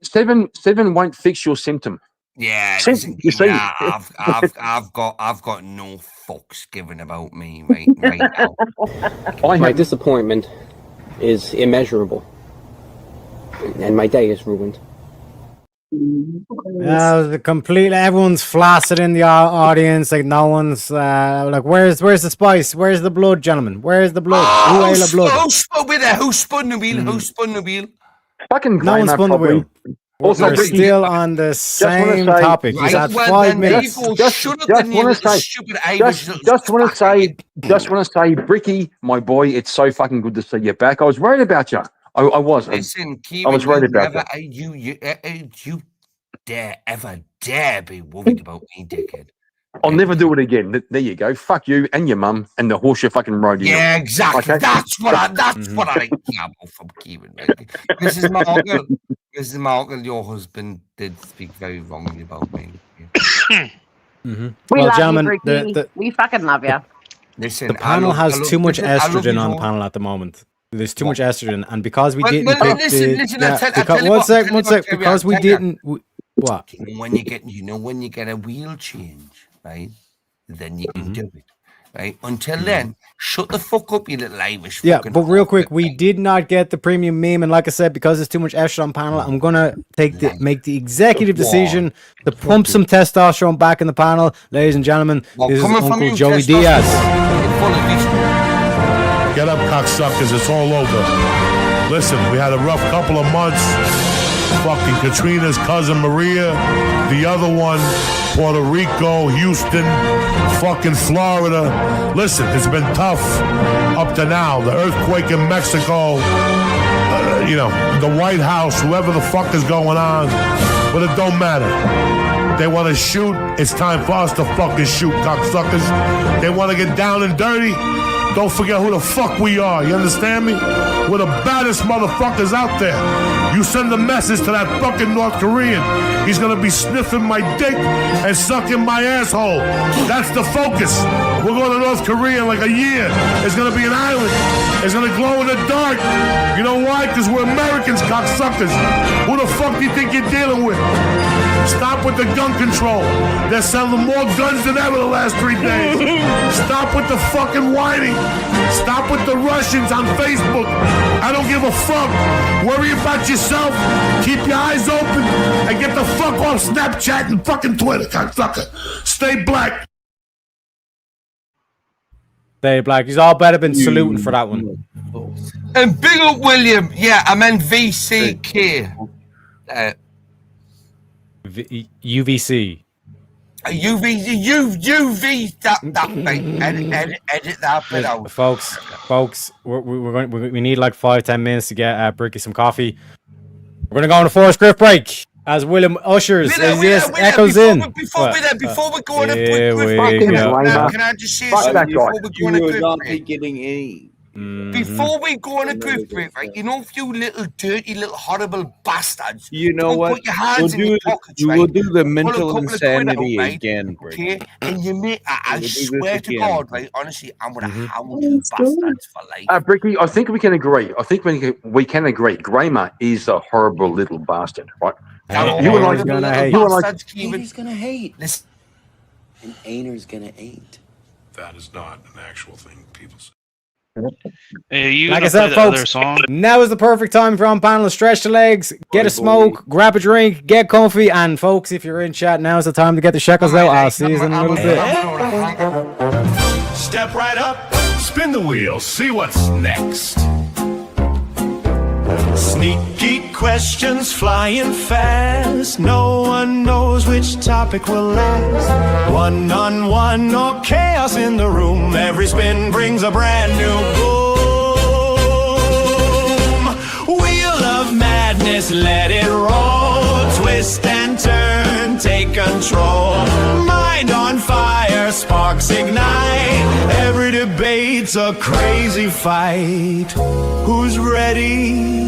7 won't fix your symptom. Yeah, you see, I've got no fucks given about me right now. My disappointment is immeasurable, and my day is ruined. Everyone's flaccid in the audience. Like no one's like, where's the spice? Where's the blood, gentlemen? Where's the blood? Who spun the wheel? Who spun the wheel? Fucking no one spun the wheel. Also, we're Ricky, still on the same topic. He's at 5 minutes. Just want to say, Bricky, my boy, it's so fucking good to see you back. I was worried about you. I was. Listen, I was worried about never, you ever dare be worried about me, dickhead. I'll never do it again. There you go. Fuck you and your mum and the horse you fucking rode in. Yeah, exactly. Okay? That's what I gamble from Kieran. Mrs. Markle, Mrs. Markle, your husband did speak very wrongly about me. We Well, love gentlemen, you, Ricky. We fucking love you. Listen, the panel has too much estrogen on the panel at the moment. There's too much estrogen, and because we didn't pick one sec, because we didn't. What? When you get a wheel change, right? Then you can do it, right? Until then, shut the fuck up, you little Irish. Yeah, but real quick, we did not get the premium meme, and like I said, because there's too much estrogen on panel, I'm gonna make the executive decision to pump some testosterone back in the panel, ladies and gentlemen. This is Uncle Joey Diaz. Get up, cocksuckers! It's all over. Listen, we had a rough couple of months. Fucking Katrina's cousin Maria, the other one, Puerto Rico, Houston, fucking Florida. Listen, it's been tough up to now. The earthquake in Mexico, the White House, whoever the fuck is going on, but it don't matter. They want to shoot, it's time for us to fucking shoot, cocksuckers. They want to get down and dirty. Don't forget who the fuck we are, you understand me? We're the baddest motherfuckers out there. You send a message to that fucking North Korean. He's gonna be sniffing my dick and sucking my asshole. That's the focus. We're going to North Korea in like a year. It's gonna be an island. It's gonna glow in the dark. You know why? Because we're Americans, cocksuckers. Who the fuck do you think you're dealing with? Stop with the gun control. They're selling more guns than ever the last 3 days. Stop with the fucking whining. Stop with the Russians on Facebook. I don't give a fuck. Worry about yourself. Keep your eyes open and get the fuck off Snapchat and fucking Twitter, cocksucker. Stay black. Stay black. He's all better been saluting for that one. And big up William. Yeah, I meant VCK. UVC. UV that bit. Edit that bit out. Folks, we need like 5-10 minutes to get Bricky some coffee. We're gonna go on a forced grift break as William ushers echoes in. Before we go on a quick can I just say something before we go on a grift break? Before we go on a grift break, right? You know, you little dirty, little horrible bastards. You know what? Put your hands in your pockets, right? We'll do the mental insanity again. Okay, and you may, I swear to God, right? Honestly, I'm gonna hound you bastards for life. Bricky, I think we can agree. We can agree. Grayma is a horrible little bastard, right? You and I gonna hate. Ainer's gonna hate. Listen, and Ainer's gonna hate. That is not an actual thing people say. Hey, like I said, folks, now is the perfect time for on panel to stretch the legs, get a smoke, grab a drink, get comfy, and folks, if you're in chat, now is the time to get the shekels out. I'll see you in a little bit. Step right up, spin the wheel, see what's next. Sneaky questions flying fast. No one knows which topic will last. One-on-one or chaos in the room. Every spin brings a brand new boom. Wheel of madness, let it roll. Twist and turn, take control. Mind on fire, sparks ignite. Every debate's a crazy fight. Who's ready?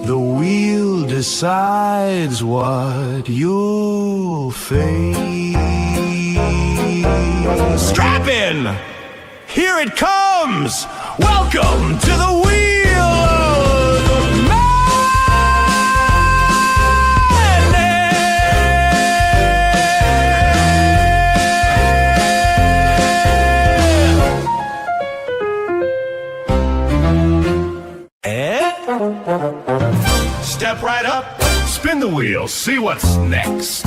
The wheel decides what you'll face. Strap in! Here it comes! Welcome to the Wheel of Step right up, spin the wheel, see what's next.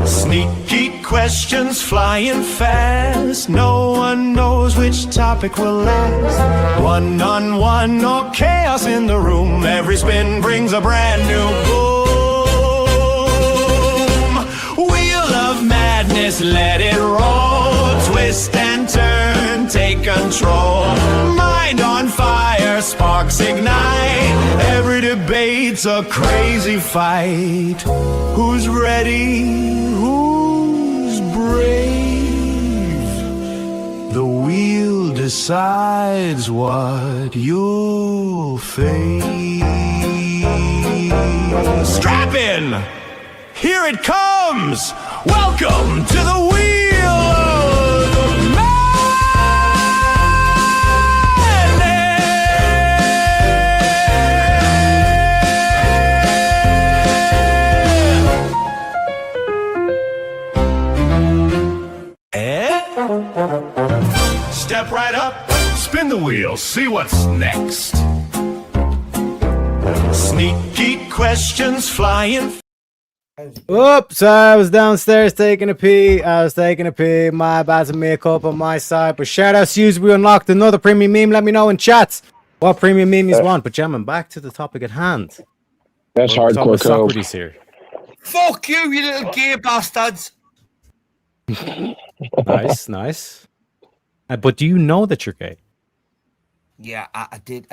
Sneaky questions flying fast. No one knows which topic will last. One on one or chaos in the room. Every spin brings a brand new boom. Wheel of madness, let it roll. Twist and turn, take control. Mind on fire, sparks ignite. Every debate's a crazy fight. Who's ready? Who's brave? The wheel decides what you'll face. Strap in! Here it comes! Welcome to the wheel of Step right up, spin the wheel, see what's next. Sneaky questions flying. Oops, I was downstairs taking a pee. My bad to makeup on my side. But shout out to you, we unlocked another premium meme. Let me know in chats what premium meme you want. But gentlemen, back to the topic at hand. That's hardcore Socrates here. Fuck you, you little gay bastards. Nice. But do you know that you're gay? Yeah, I did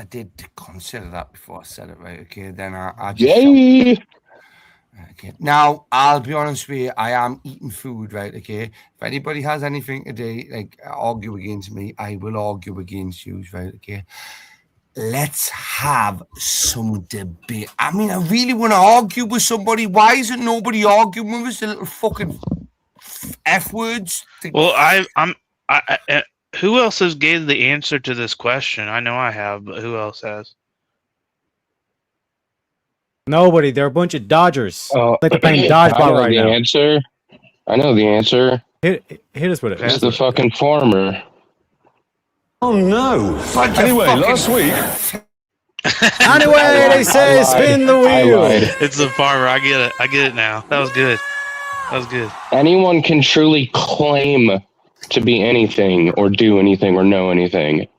consider that before I said it, right? Okay, then I just Yay! Okay. Now, I'll be honest with you, I am eating food, right? Okay. If anybody has anything today, like argue against me, I will argue against you, right? Okay. Let's have some debate. I mean, I really want to argue with somebody. Why isn't nobody arguing with us? The little fucking F words. Well, I'm who else has gave the answer to this question? I know I have, but who else has? Nobody. They're a bunch of Dodgers. Like they're playing dodgeball right now. I know the answer. Hit us with it. It's the fucking farmer. Oh no! Anyway, last week. Anyway, they say spin the wheel. It's the farmer. I get it now. That was good. Anyone can truly claim to be anything or do anything or know anything.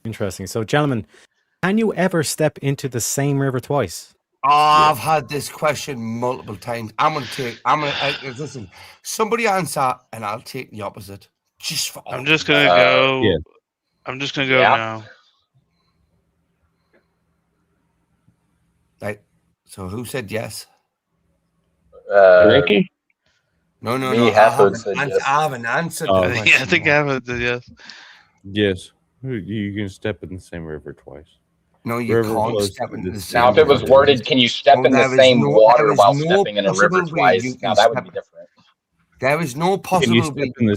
Interesting. So, gentlemen, can you ever step into the same river twice? Oh, I've had this question multiple times. Listen, somebody answer and I'll take the opposite. I'm just gonna go. Yeah. I'm just gonna go now. Right. So who said yes? Ricky? No. Me, I haven't answered. Yeah, I think I haven't said yes. Yes. You can step in the same river twice. No, you can't step in the same. Now, if it was worded, can you step in the same water while stepping in a river twice? Now, that would be different. There is no possible way in the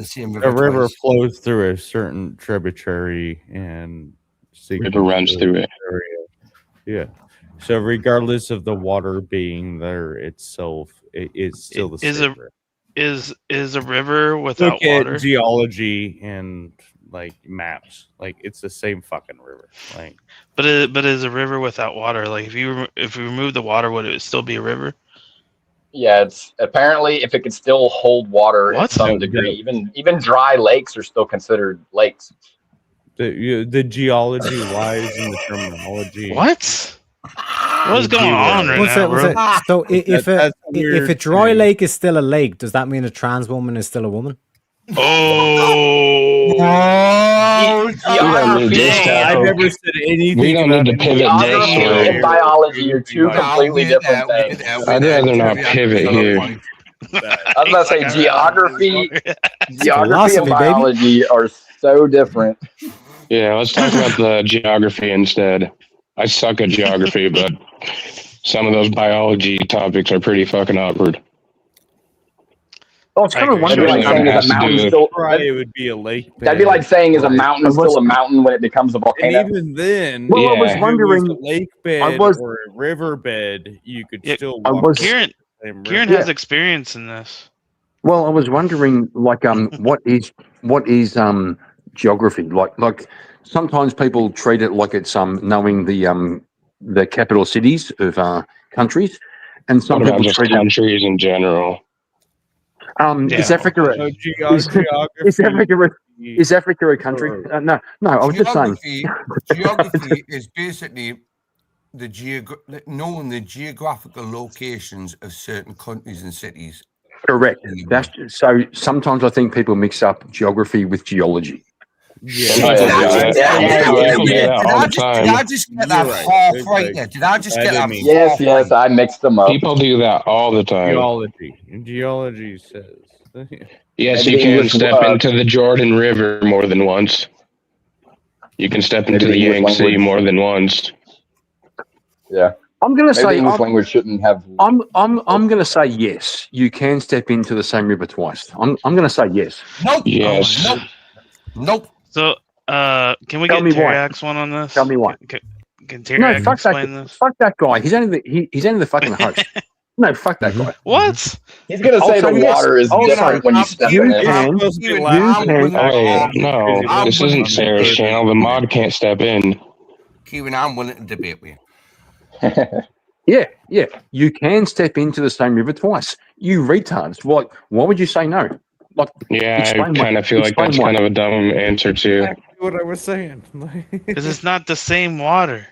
same river. A river flows through a certain tributary and river runs through it. Yeah. So regardless of the water being there itself, it's still the same river. Is a river without water? Geology and like maps, like it's the same fucking river. Like, but is a river without water? Like if you remove the water, would it still be a river? Yeah, it's apparently if it could still hold water at some degree, even dry lakes are still considered lakes. The geology lies in the terminology. What? What's going on right now, bro? So if a dry lake is still a lake, does that mean a trans woman is still a woman? Oh, I never said anything. We don't need to pivot. Geography and biology are two completely different things. I'd rather not pivot here. I was about to say geography and biology are so different. Yeah, let's talk about the geography instead. I suck at geography, but some of those biology topics are pretty fucking awkward. Oh, it's kind of wondering like saying is a mountain still. It would be a lake. That'd be like saying is a mountain still a mountain when it becomes a volcano. And even then, well, I was wondering, a lake bed or a river bed, you could still. Kieran has experience in this. Well, I was wondering, like, what is geography? Like sometimes people treat it like it's knowing the capital cities of countries, and some What about people just treat it. countries in general? Is Africa is Africa a country? No. I was just saying. Geography is basically knowing the geographical locations of certain countries and cities. Correct. So sometimes I think people mix up geography with geology. Did I just get that half right there? Did I just get that? Yes, I mixed them up. People do that all the time. Geology says. Yes, you can step into the Jordan River more than once. You can step into the Yangtze more than once. Yeah. I'm going to say English language shouldn't have. I'm going to say yes. You can step into the same river twice. I'm going to say yes. Nope. Yes. Nope. So, can we Tell get me why. Teriak's one on this? Tell me why. Can Teriak fuck explain that. this? Fuck that guy. He's only the fucking host. No, fuck that guy. What? He's gonna say the water is different when you step in it. No, this isn't Sarah's channel. The mod can't step in. Kieran, I'm willing to debate with you. Yeah. You can step into the same river twice. You retards. Why would you say no? Like, yeah, I kind of feel like that's kind of a dumb answer too. What I was saying. Because it's not the same water.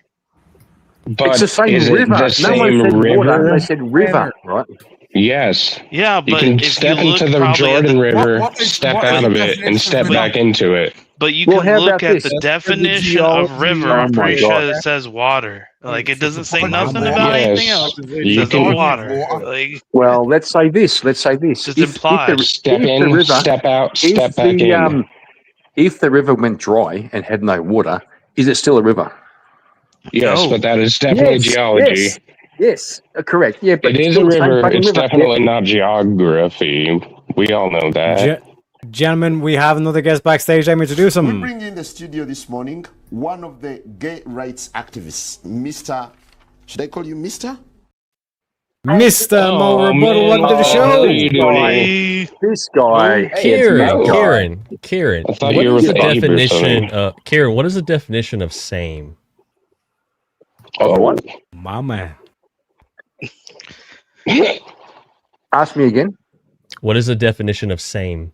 But it's the same is river. It the same no one said river? Water, they said river, right? Yes. Yeah, but you can step into the Jordan River, step out of it, and step back into it. But you can look at the definition of river. I'm pretty sure it says water. Like, it doesn't say nothing about anything else. It says the water. Like, well, let's say this. Just implies. Step in, step out, step back in. If the river went dry and had no water, is it still a river? Yes, but that is definitely geology. Yes, correct. Yeah, but it is a river. It's definitely not geography. We all know that. Gentlemen, we have another guest backstage. Let me introduce him. We bring in the studio this morning one of the gay rights activists, Mr. Should I call you Mr.? Mr. Mo Rebuttal, welcome to the show. This guy. Kieran. I thought you were the definition. Kieran, what is the definition of same? Oh, what? My man. Ask me again. What is the definition of same?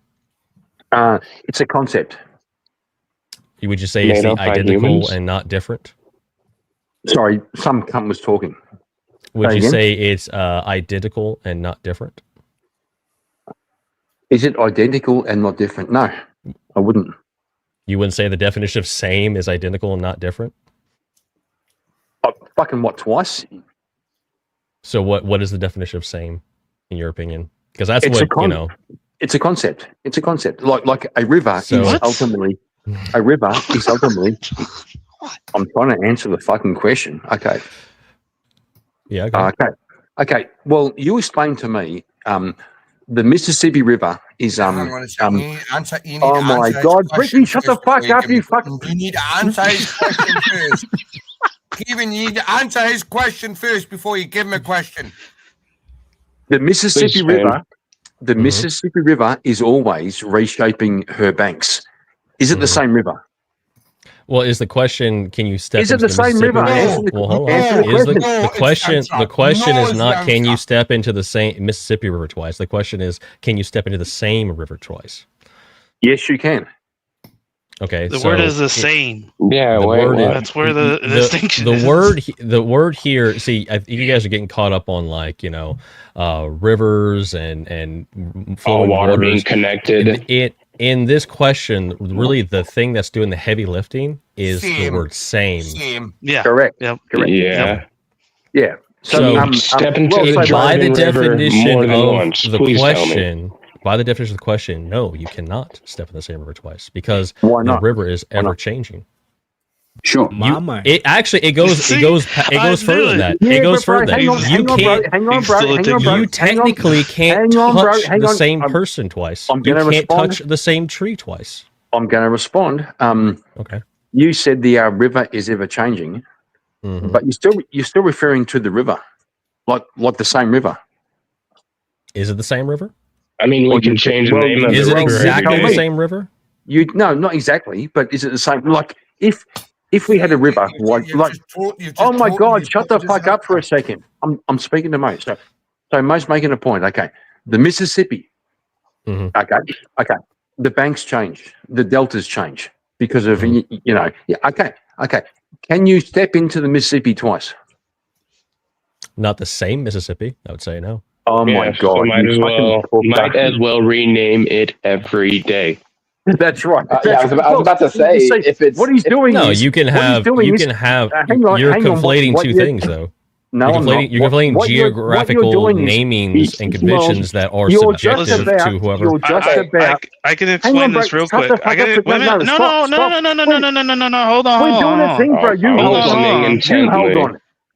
It's a concept. Would you say it's identical and not different? Sorry, some cunt was talking. Would you say it's identical and not different? Is it identical and not different? No, I wouldn't. You wouldn't say the definition of same is identical and not different? Fucking what, twice? So what is the definition of same, in your opinion? Because that's what, you know. It's a concept. It's a concept. Like a river is ultimately... A river is ultimately... I'm trying to answer the fucking question. Okay. Yeah, okay. Well, you explain to me, the Mississippi River is Hang on a second. You need oh to my answer God, his question Ricky, shut the first fuck before up, you fucking... You need to answer his question first. Kevin, you need to answer his question first before you give him a question. The Mississippi River, Mississippi River is always reshaping her banks. Is it the same river? Well, is the question, can you step into the same river? Well, hold on. The question is not, can you step into the same Mississippi River twice? The question is, can you step into the same river twice? Yes, you can. Okay. The word is the same. Yeah, that's where the distinction is. The word here, see, you guys are getting caught up on, like, you know, rivers and all water being connected. In this question, really the thing that's doing the heavy lifting is the word same. Yeah. Correct. Yep. Correct. Yeah. Yeah. So step into the Jordan River more than once. Please tell me. By the definition of the question, no, you cannot step in the same river twice because Why not? the river is ever changing. Sure. It goes further than that. It goes further than that. Hang on, bro. You technically can't touch the same person twice. You can't touch the same tree twice. I'm going to respond. Okay. You said the river is ever changing, but you're still referring to the river, like the same river. Is it the same river? I mean, we can change the name of it. Is it exactly the same river? No, not exactly, but is it the same? Like, if if we had a river, oh my God, shut the fuck up for a second. I'm speaking to Mo. So Mo's making a point. Okay, the Mississippi. Okay. The banks change. The deltas change because of Yeah. Okay. Can you step into the Mississippi twice? Not the same Mississippi. I would say no. Oh my God! So might as well rename it every day. That's right. I was about to say if it's what he's doing. No, is, you can have. You're conflating two things, though. No, you're conflating geographical namings and conventions that are subjective to whoever. I can explain this real quick. No. Hold on. We're doing a thing, bro.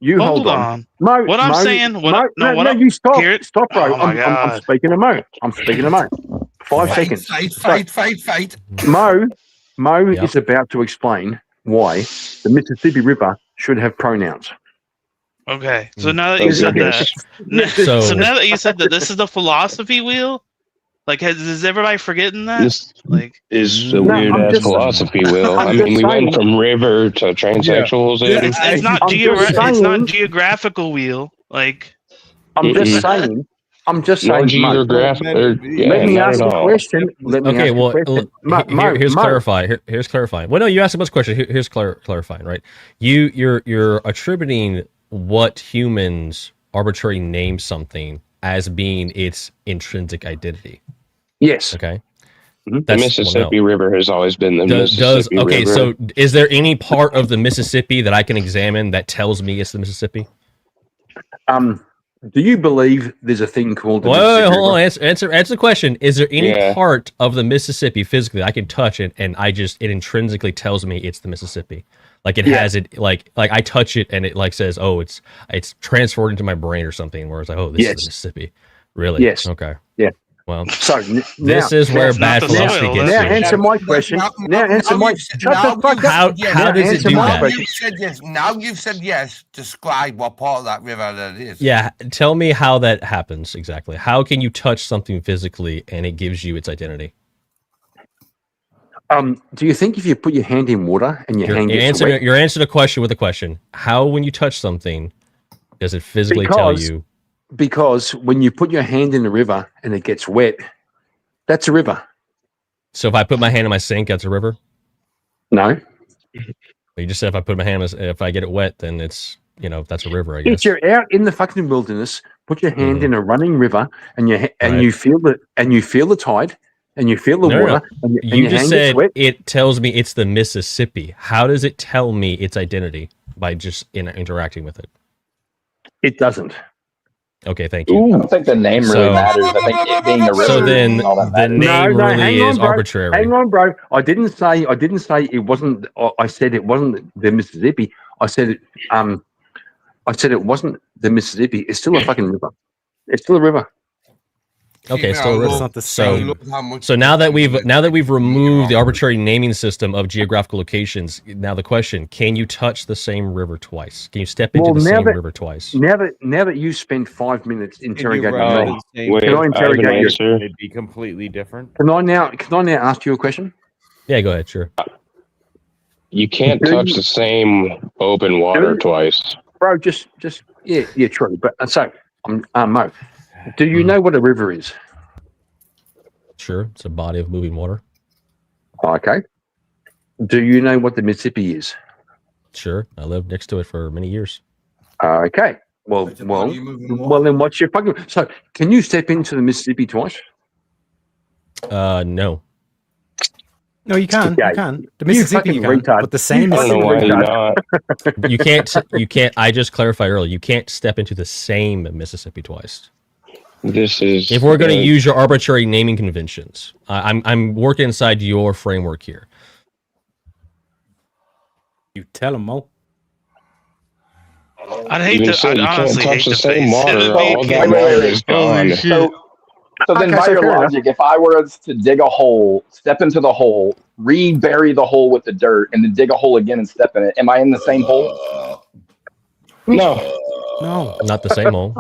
You hold on. Mo, what I'm saying. No, you stop. Stop, bro. I'm speaking to Mo. 5 seconds. Fight. Mo is about to explain why the Mississippi River should have pronouns. Okay, so now that you said that, so now that you said that, this is the philosophy wheel. Like, is everybody forgetting that? This is a weird ass philosophy wheel. I mean, we went from river to transsexuals. It's not it's not geographical wheel. Like, I'm just saying. Let me ask a question. Here's clarifying. Here's clarifying. Well, no, you asked a bunch of questions. Here's clarifying. Right? You're attributing what humans arbitrarily name something as being its intrinsic identity. Yes. Okay. The Mississippi River has always been the Mississippi River. So is there any part of the Mississippi that I can examine that tells me it's the Mississippi? Do you believe there's a thing called the Mississippi River? Hold on. Answer the question. Is there any part of the Mississippi physically I can touch it and it intrinsically tells me it's the Mississippi? Like it has it like I touch it and it like says, oh, it's transferred into my brain or something. Where it's like, oh, this is the Mississippi. Really? Yes. Okay. Yeah. Well, so this is where bad philosophy gets. Now answer my question. Shut the fuck up. How does it do that? Now you've said yes. Describe what part of that river that is. Yeah, tell me how that happens exactly. How can you touch something physically and it gives you its identity? Do you think if you put your hand in water and your hand gets wet? You're answering a question with a question. How, when you touch something, does it physically tell you? Because when you put your hand in the river and it gets wet, that's a river. So if I put my hand in my sink, that's a river? No. You just said if I put my hand, if I get it wet, then it's, that's a river, I guess. If you're out in the fucking wilderness, put your hand in a running river and you feel the tide and you feel the water. And you just said it tells me it's the Mississippi. How does it tell me its identity by just interacting with it? It doesn't. Okay, thank you. I don't think the name really matters. I think it being a river. So then the name really is arbitrary. Hang on, bro. I didn't say it wasn't. I said it wasn't the Mississippi. I said it wasn't the Mississippi. It's still a fucking river. It's still a river. Okay, still a river. It's not the same. So now that we've removed the arbitrary naming system of geographical locations, now the question: can you touch the same river twice? Can you step into the same river twice? Now that you spent 5 minutes interrogating me, can I interrogate you? It'd be completely different. Can I now ask you a question? Yeah, go ahead. Sure. You can't touch the same open water twice, bro. Just yeah, true. But so, Mo. Do you know what a river is? Sure, it's a body of moving water. Okay. Do you know what the Mississippi is? Sure, I lived next to it for many years. Okay. Well, then what's your fucking... So, can you step into the Mississippi twice? No. No, you can. You can. The Mississippi you can, but the same. I don't know why you're not. You can't. I just clarified earlier. You can't step into the same Mississippi twice. If we're going to use your arbitrary naming conventions, I'm working inside your framework here. You tell them, Mo. I'd hate to. I'd honestly hate to face it. So then, by your logic, if I were to dig a hole, step into the hole, rebury the hole with the dirt, and then dig a hole again and step in it, am I in the same hole? No. No, not the same hole.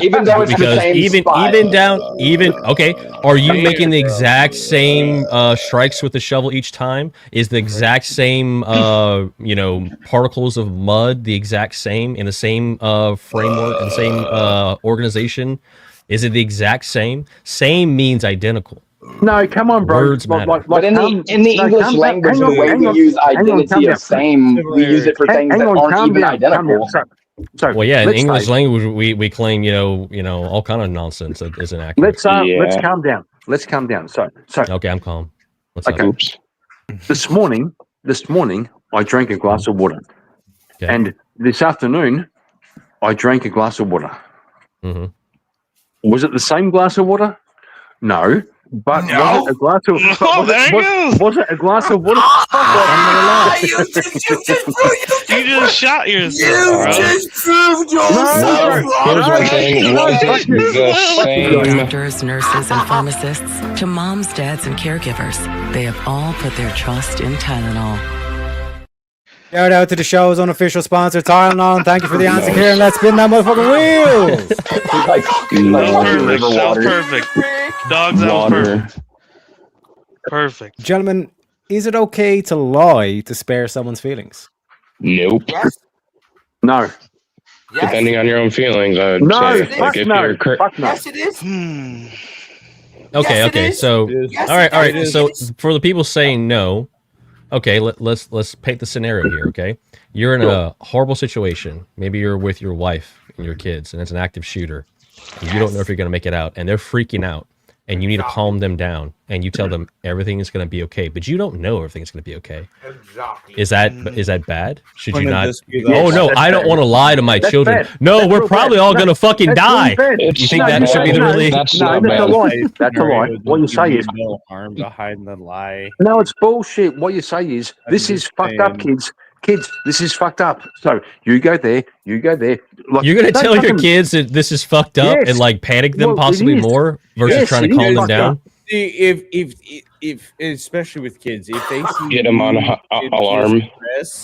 Even though it's the same spot. okay. Are you making the exact same strikes with the shovel each time? Is the exact same particles of mud the exact same in the same framework and same organization? Is it the exact same? Same means identical. No, come on, bro. Words matter. But in the English language, the way we use identity of same, we use it for things that aren't even identical. Well, yeah, in English language, we claim all kind of nonsense that isn't accurate. Let's calm down. Let's calm down. So okay, I'm calm. What's okay. up? This morning, I drank a glass of water, and this afternoon, I drank a glass of water. Mm-hmm. Was it the same glass of water? No. But was it a glass of was it a glass of water? You just shot yourself. Here's one thing. Was it the same? Doctors, nurses, and pharmacists, to moms, dads, and caregivers, they have all put their trust in Tylenol. Shout out to the show's unofficial sponsor, Tylenol. Thank you for the answer, Kieran. Let's spin that motherfucking wheel. Perfect. Dogs out perfect. Perfect. Gentlemen, is it okay to lie to spare someone's feelings? Nope. Yes. No. Depending on your own feelings, I would No, say. fuck If no. you're Fuck no. Yes, it is. Okay, Yes, it okay. is. So, Yes, all right. it is. So, for the people saying no, okay, let's paint the scenario here. Okay, you're in a horrible situation. Maybe you're with your wife and your kids, and it's an active shooter. And you don't know if you're going to make it out, and they're freaking out, and you need to calm them down, and you tell them everything is going to be okay, but you don't know everything's going to be okay. Exactly. Is that bad? Should you not? Yes, Oh no, I don't want to lie to my children. bad. No, That's we're real probably bad. all going to fucking die. You think that should be the really? That's No, not that's a bad. lie. That's a lie. What you say is no harm behind the lie. no, it's bullshit. What you say is this is just fucked up, saying. kids. This is fucked up. So you go there. Like, You're gonna don't tell your fucking- kids that this is fucked up Yes. and like panic them Well, it possibly is. more versus Yes, trying it to is calm them fucked down. up. See, if especially with kids, if they see Get them on alarm.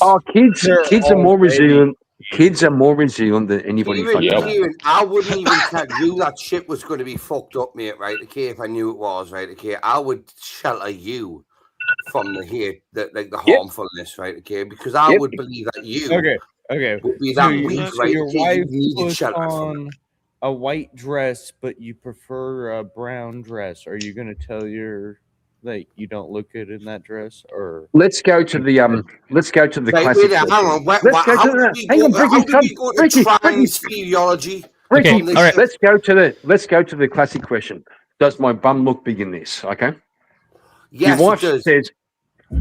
Oh, kids are more already- resilient. Kids are more resilient than anybody. Even fucking else. Kieran, I wouldn't even tell you that shit was going to be fucked up, mate. Right? Okay, if I knew it was right. Okay, I would shelter you from the harmfulness, right? Okay, because I would believe that you Okay. would be that weak, So right? your Okay, wife you needed puts shelter from. on a white dress, but you prefer a brown dress. Are you gonna tell your that you don't look good in that dress, or Let's go to the classic. Hang on. Let's go to the. Hang on, Trans physiology? Okay, all right. Let's go to the classic question. Does my bum look big in this? Okay. Yes, Your wife it does. says,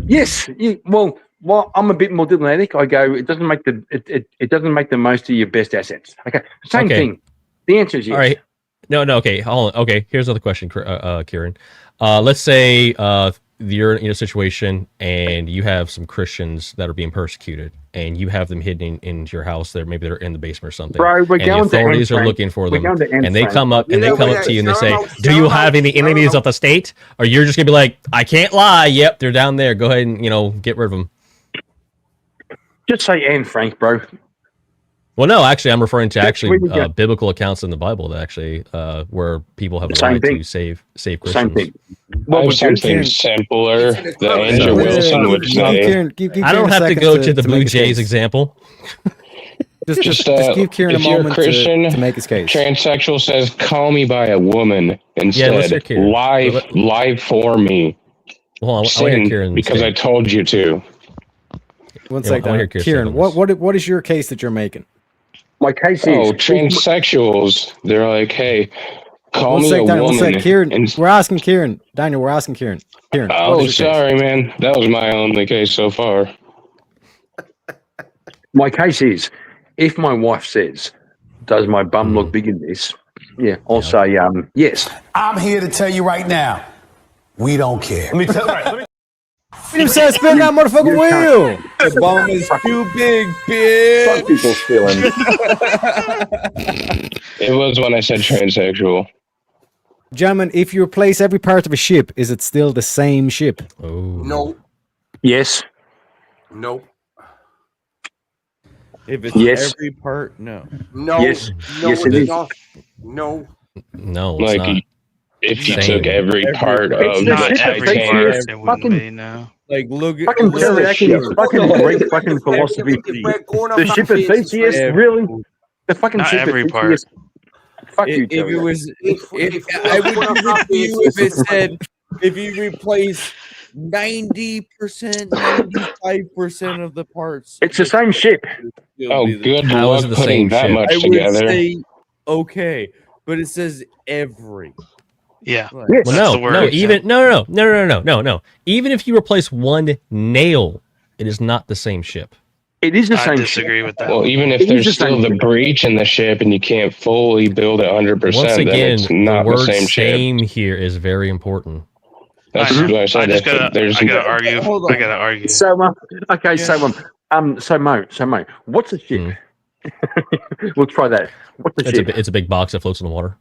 yes. Well, I'm a bit more diplomatic. I go, it doesn't make the most of your best assets. Okay. Same Okay. thing. The answer is yes. All right. No. Okay. Hold on. Okay. Here's another question, Kieran. Let's say you're in a situation and you have some Christians that are being persecuted, and you have them hidden in your house. Maybe they're in the basement or something. Bro, we're and going the to authorities end are frame. looking for We're them, going to end and they frame. come up and they come up to you and they say, "Do you have any enemies of the state?" Or you're just gonna be like, "I can't lie. Yep, they're down there. Go ahead and get rid of them." Just say Anne Frank, bro. Well, no, actually, I'm referring to Where you go? biblical accounts in the Bible that actually where people have Same lied thing. to save Christians. Same thing. I have something simpler that Andrew Wilson would say. I don't have to go to the Blue Jays example. Just give Kieran a if you're a moment Christian, to make his case. Transsexual says, "Call me by a woman instead. let's hear Kieran. Lie for me. Well, I want to hear Sin Kieran because say. I told you to." One Yeah, second, I wanna hear Kieran Kieran. say on What is your case that you're making? My case Oh, is transsexuals. They're like, "Hey, call One me sec, a Daniel, one woman." sec, Kieran. and- We're asking Kieran. Daniel, we're asking Kieran. Kieran. what Oh, is your case? sorry, man. That was my only case so far. my case is if my wife says, "Does my bum look big in this?" Yeah, I'll say yes. I'm here to tell you right now, we don't care. Let me tell you. You said spin that motherfucking wheel. the bum is too big, bitch? Some people's feelings. It was when I said transsexual. Gentlemen, if you replace every part of a ship, is it still the same ship? No. Yes. No. If it's Yes. every part, no. No. Yes. No, Yes, it it's is. not. No. No, it's Like, not. if you Same. took every part It's of the the shit that makes Titanic, this It wouldn't fucking be, no. Like, look at fucking look at teriyaki is fucking Greek fucking philosophy. We're going off The that ship at basis, Theseus, right? really? The fucking Not ship at every part. Theseus. Fuck you, If it teriyaki. was, If I would we're give going off it to you that if it basis, said if you replace 90%, 95% of the parts. It's the same ship. oh, good How is luck it the putting same that ship? much I would together. say okay, but it says every. Yeah. Like, Yes. Well, That's no, the word, no, yeah. even no. Even if you replace one nail, it is not the same ship. It is the I same disagree ship. with that. Well, even if It is there's the still same the ship. breach in the ship and you can't fully build it 100%, Once then again, it's the not the word same ship. "same" here is very important. That's I know. what I said. I just If there's I gotta argue. hold I on. gotta argue. So, okay, so Mo, what's a ship? We'll try that. What's a ship? It's a big box that floats in the water.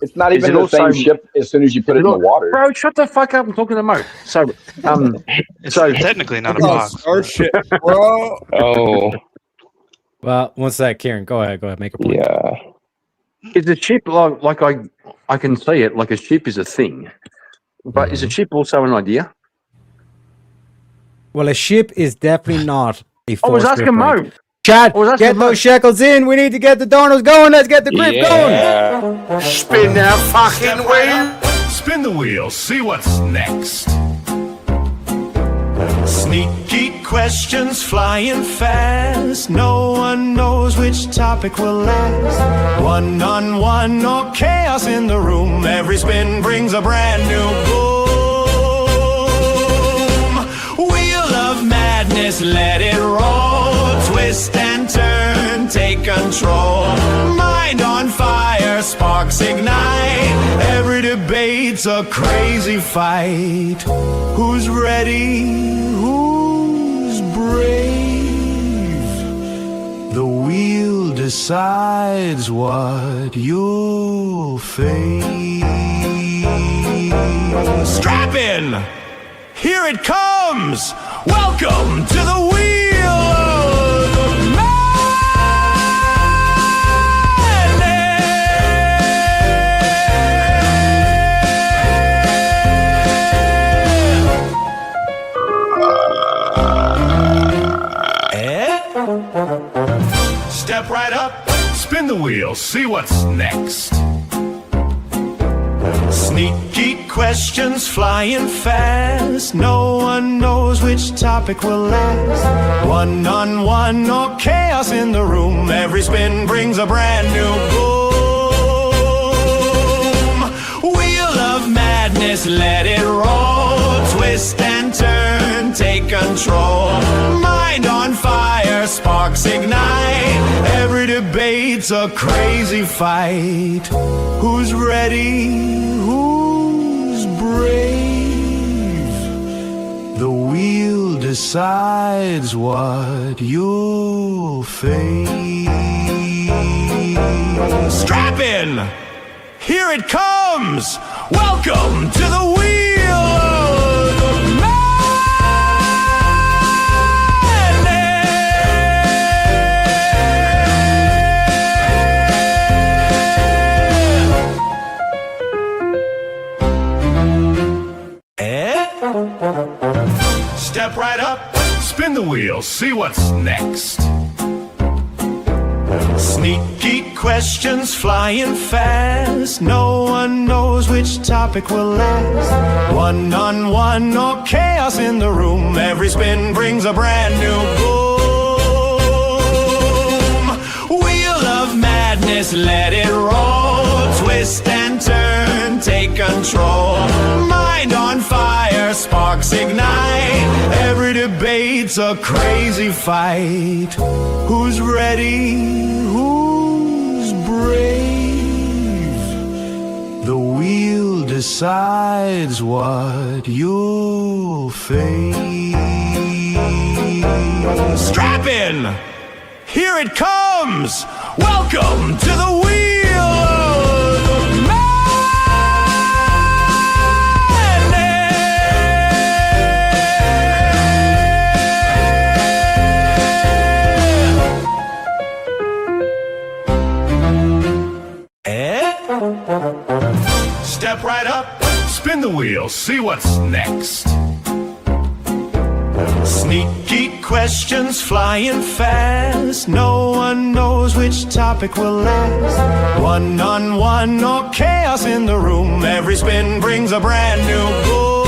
It's not Is even it the also- same ship as soon as you put it in the water. Bro, shut the fuck up! I'm talking to Mo. So, It's so technically not a It's not box. Starship, bro. oh Well, one sec, Kieran. Go ahead. Make a point. yeah, is a ship like I can see it like a ship is a thing, but is a ship also an idea? Well, a ship is definitely not a I was force asking break. Mo. Chad, was asking get Mo. those shekels in. We need to get the donors going. Let's get the grip going. yeah. spin that fucking wheel. Spin the wheel, see what's next. Sneaky questions flying fast. No one knows which topic will last. One-on-one or chaos in the room. Every spin brings a brand new boom. Wheel of madness, let it roll. Twist and turn, take control. Mind on fire, sparks ignite. Every debate's a crazy fight. Who's ready? Who's brave? The wheel decides what you'll face. Strap in! Here it comes! Welcome to the wheel of madness. Step right up, spin the wheel, see what's next. Sneaky questions flying fast. No one knows which topic will last. One-on-one or chaos in the room. Every spin brings a brand new boom. Wheel of madness, let it roll. Twist and turn, take control. Mind on fire, sparks ignite. Every debate's a crazy fight. Who's ready? Who's brave? The wheel decides what you'll face. Strap in! Here it comes! Welcome to the wheel of madness. Step right up, spin the wheel, see what's next. Sneaky questions flying fast. No one knows which topic will last. One-on-one or chaos in the room. Every spin brings a brand new boom. Wheel of madness, let it roll. Twist and turn, take control. Mind on fire, sparks ignite. Every debate's a crazy fight. Who's ready? Who's brave? The wheel decides what you'll face. Strap in! Here it comes! Welcome to the wheel of madness. spin the wheel, see what's next. Sneaky questions flying fast. No one knows which topic will last. One-on-one or chaos in the room. Every spin brings a brand new boom.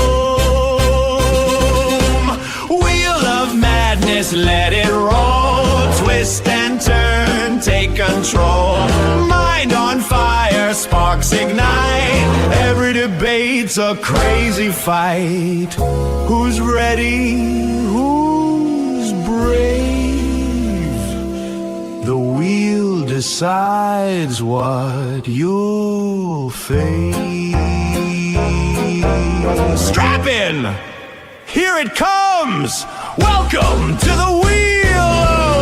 Wheel of madness, let it roll. Twist and turn, take control. Mind on fire, sparks ignite. Every debate's a crazy fight. Who's ready? Who's brave? The wheel decides what you'll face. Strap in! Here it comes! Welcome to the wheel of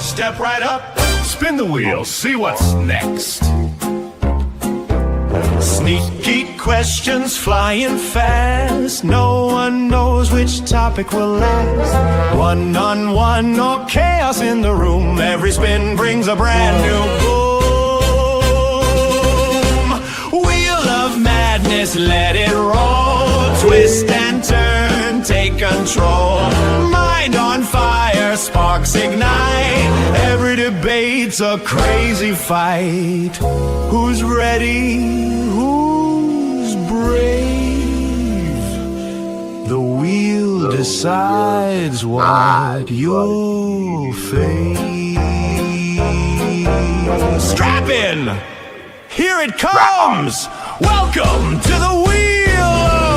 Step right up, spin the wheel, see what's next. Sneaky questions flying fast. No one knows which topic will last. One-on-one or chaos in the room. Every spin brings a brand new boom. Wheel of madness, let it roll. Twist and turn, take control. Mind on fire, sparks ignite. Every debate's a crazy fight. Who's ready? Who's brave? The wheel decides what you'll face. Strap in! Here it comes! Welcome to the wheel of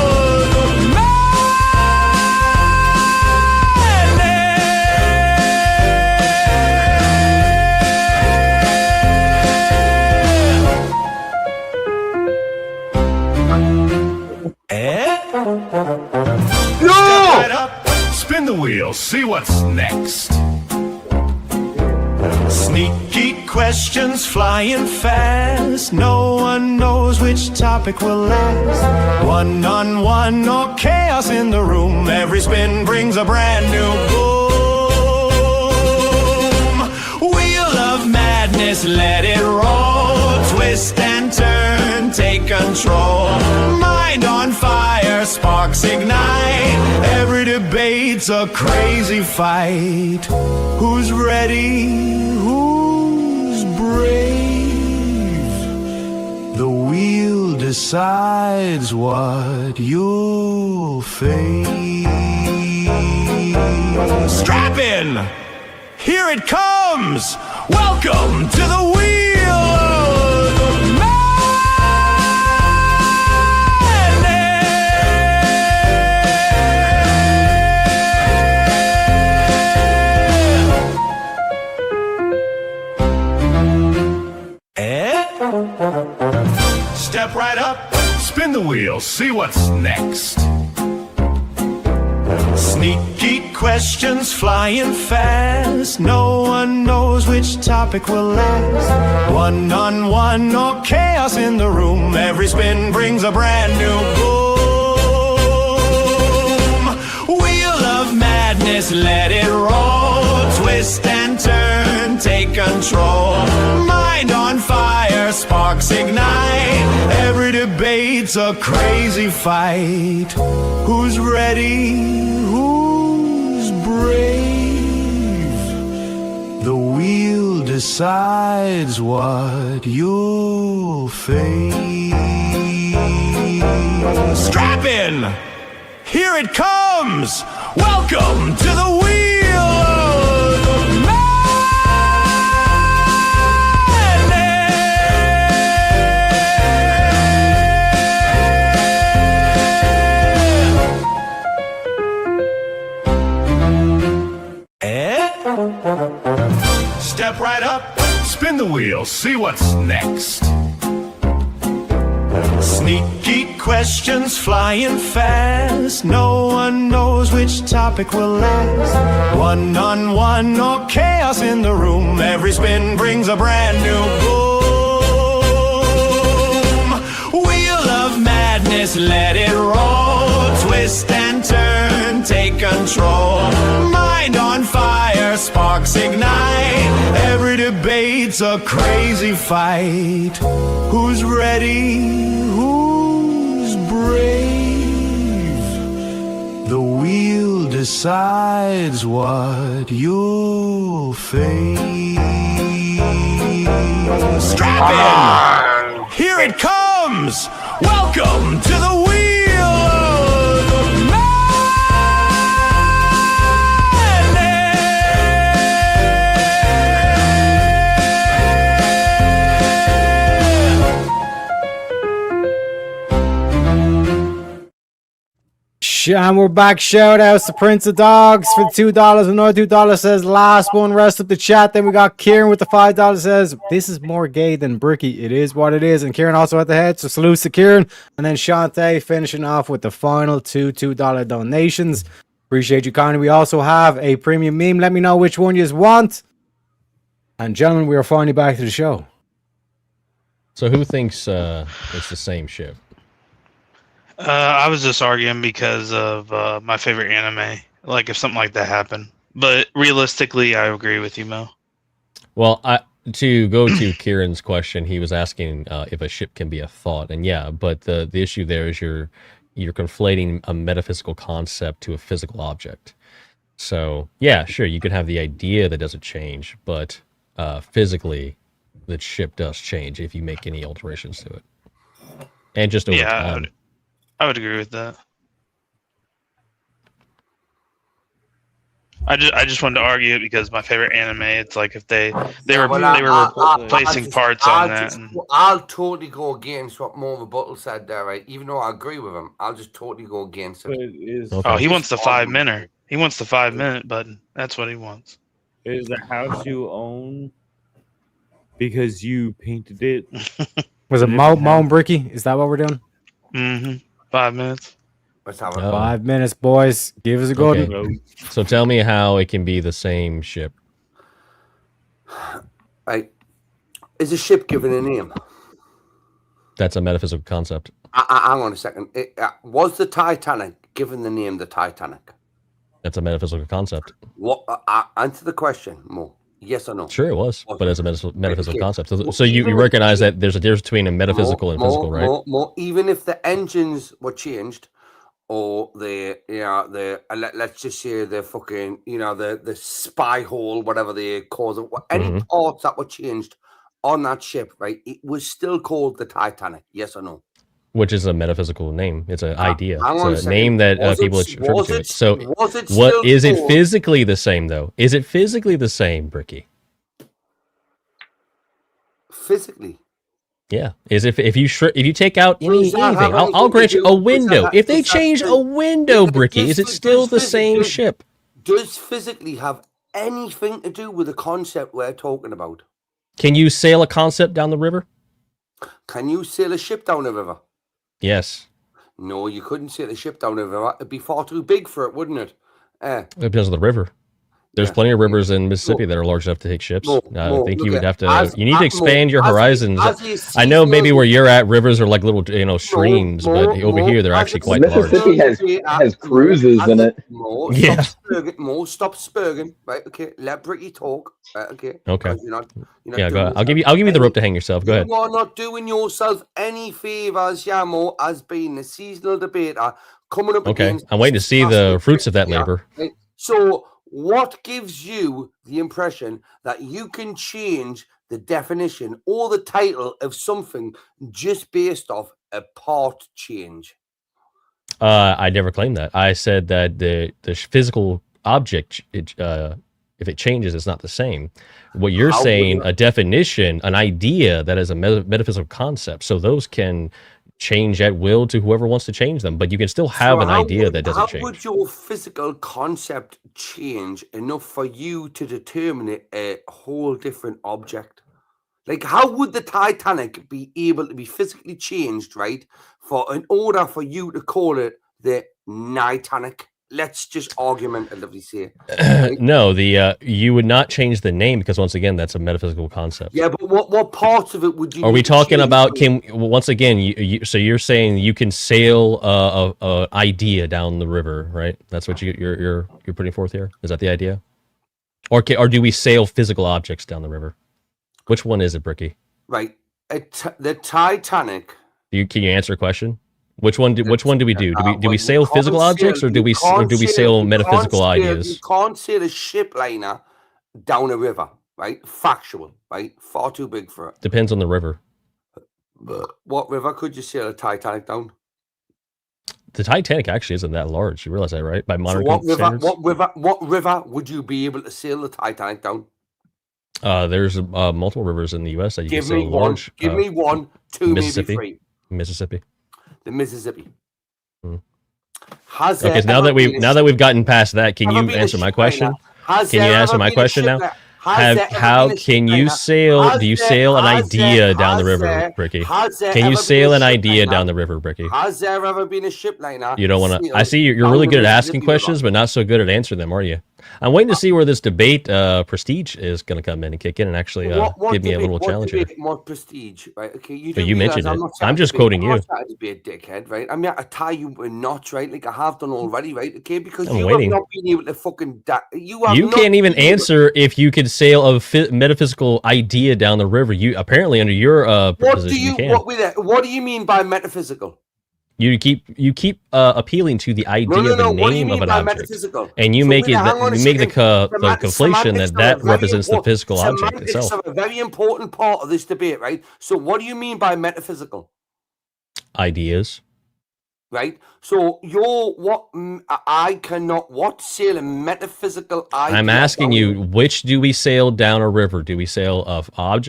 Step right up, spin the wheel, see what's next. Sneaky questions flying fast. No one knows which topic will last. One-on-one or chaos in the room. Every spin brings a brand new boom. Wheel of madness, let it roll. Twist and turn, take control. Mind on fire, sparks ignite. Every debate's a crazy fight. Who's ready? Who's brave? The wheel decides what you'll face. Strap in! Here it comes! Welcome to the wheel of Step right up, spin the wheel, see what's next. Sneaky questions flying fast. No one knows which topic will last. One-on-one or chaos in the room. Every spin brings a brand new boom. Wheel of madness, let it roll. Twist and turn, take control. Mind on fire, sparks ignite. Every debate's a crazy fight. Who's ready? Who's brave? The wheel decides what you'll face. Strap in! Here it comes! Welcome to the wheel of Step right up, spin the wheel, see what's next. Sneaky questions flying fast. No one knows which topic will last. One-on-one or chaos in the room. Every spin brings a brand new boom. Wheel of Just let it roll, twist and turn, take control. Mind on fire, sparks ignite. Every debate's a crazy fight. Who's ready? Who's brave? The wheel decides what you'll face. Strap in! Here it comes! Welcome to the Wheel of And we're back. Shout outs to Prince of Dogs for the $2. Another $2 says last one. Rest of the chat. Then we got Kieran with the $5 says this is more gay than Bricky. It is what it is. And Kieran also at the head. So salute to Kieran. And then Shantae finishing off with the final two $2 donations. Appreciate you kindly. We also have a premium meme. Let me know which one you want. And gentlemen, we are finally back to the show. So who thinks it's the same ship? I was just arguing because of my favorite anime. Like if something like that happened, but realistically, I agree with you, Mo. Well, to go to Kieran's question, he was asking if a ship can be a thought, and yeah, but the issue there is you're conflating a metaphysical concept to a physical object. So yeah, sure, you could have the idea that doesn't change, but physically, the ship does change if you make any alterations to it, and just over time. I would agree with that. I just wanted to argue it because my favorite anime. It's like if they were replacing parts on that. I'll totally go against what Mo Rebuttal said there, right? Even though I agree with him, I'll just totally go against it. Oh, he wants the 5-minute. He wants the 5-minute button. That's what he wants. Is the house you own because you painted it? Was it Mo and Bricky? Is that what we're doing? Mm-hmm. 5 minutes. Let's have 5 minutes, boys. Give us a good one. So tell me how it can be the same ship. Right. Is a ship given a name? That's a metaphysical concept. Hang on a second. Was the Titanic given the name the Titanic? That's a metaphysical concept. What? Answer the question, Mo. Yes or no? Sure, it was, but it's a metaphysical concept. So you recognize that there's a difference between a metaphysical and physical, right? Even if the engines were changed, or let's just say the fucking, the spy hole, whatever they call it, any parts that were changed on that ship, right? It was still called the Titanic. Yes or no? Which is a metaphysical name. It's an idea. It's a name that people attribute to it. So, what is it physically the same though? Is it physically the same, Bricky? Physically. Yeah. Is if you take out anything, I'll grant you a window. If they change a window, Bricky, is it still the same ship? Does physically have anything to do with the concept we're talking about? Can you sail a concept down the river? Can you sail a ship down the river? Yes. No, you couldn't sail a ship down the river. It'd be far too big for it, wouldn't it? It depends on the river. There's plenty of rivers in Mississippi that are large enough to take ships. I think you would have to. You need to expand your horizons. I know maybe where you're at, rivers are like little, streams, but over here they're actually quite large. Mississippi has cruises in it. Yeah. Stop spurging. Right. Okay. Let Bricky talk. Right, okay. Okay. You're not Yeah. Go ahead. I'll give you the rope to hang yourself. Go ahead. You are not doing yourself any favors, Yamo, as being a seasonal debater coming up. Okay. I'm waiting to see the fruits of that labor. Right? So, what gives you the impression that you can change the definition or the title of something just based off a part change? I never claimed that. I said that the physical object, if it changes, it's not the same. What you're saying, a definition, an idea that is a metaphysical concept. So those can change at will to whoever wants to change them, but you can still have an idea that doesn't change. How would your physical concept change enough for you to determine it a whole different object? Like, how would the Titanic be able to be physically changed, right, in order for you to call it the Nitanic? let's just argumentatively say. No, you would not change the name because once again, that's a metaphysical concept. Yeah, but what parts of it would you? Are we talking about? Once again, so you're saying you can sail a idea down the river, right? That's what you're putting forth here. Is that the idea? Or do we sail physical objects down the river? Which one is it, Bricky? Right, the Titanic. Can you answer a question? Which one do we do? Do we sail physical objects or do we sail metaphysical ideas? You can't sail a ship liner down a river, right? Factual, right? Far too big for it. Depends on the river. What river could you sail a Titanic down? The Titanic actually isn't that large. You realize that, right? By modern standards. What river would you be able to sail the Titanic down? There's multiple rivers in the U.S. that you can sail large. Give me one, two, maybe three. Mississippi. The Mississippi. Okay, so now that we've gotten past that, can you answer my question? Can you answer my question now? How can you sail? Do you sail an idea down the river, Bricky? Can you sail an idea down the river, Bricky? Has there ever been a ship liner? You don't want to. I see you're really good at asking questions, but not so good at answering them, are you? I'm waiting to see where this debate prestige is going to come in and kick in and actually give me a little challenge here. What prestige, right? Okay, but you mentioned it. I'm just quoting you. I'm not to be a dickhead, right? I'm not to tie you in knots, right? Like I have done already, right? Okay, because I'm you waiting. have not been able to fucking. You can't even answer if you could sail a metaphysical idea down the river. You apparently under your proposition you can. What do you mean by metaphysical? You keep appealing to the idea of the name of an object, and you make the conflation that represents the physical object itself. It's a very important part of this debate, right? So, what do you mean by metaphysical? Ideas, right? So, I cannot sail a metaphysical idea. I'm asking you, which do we sail down a river? Do we sail a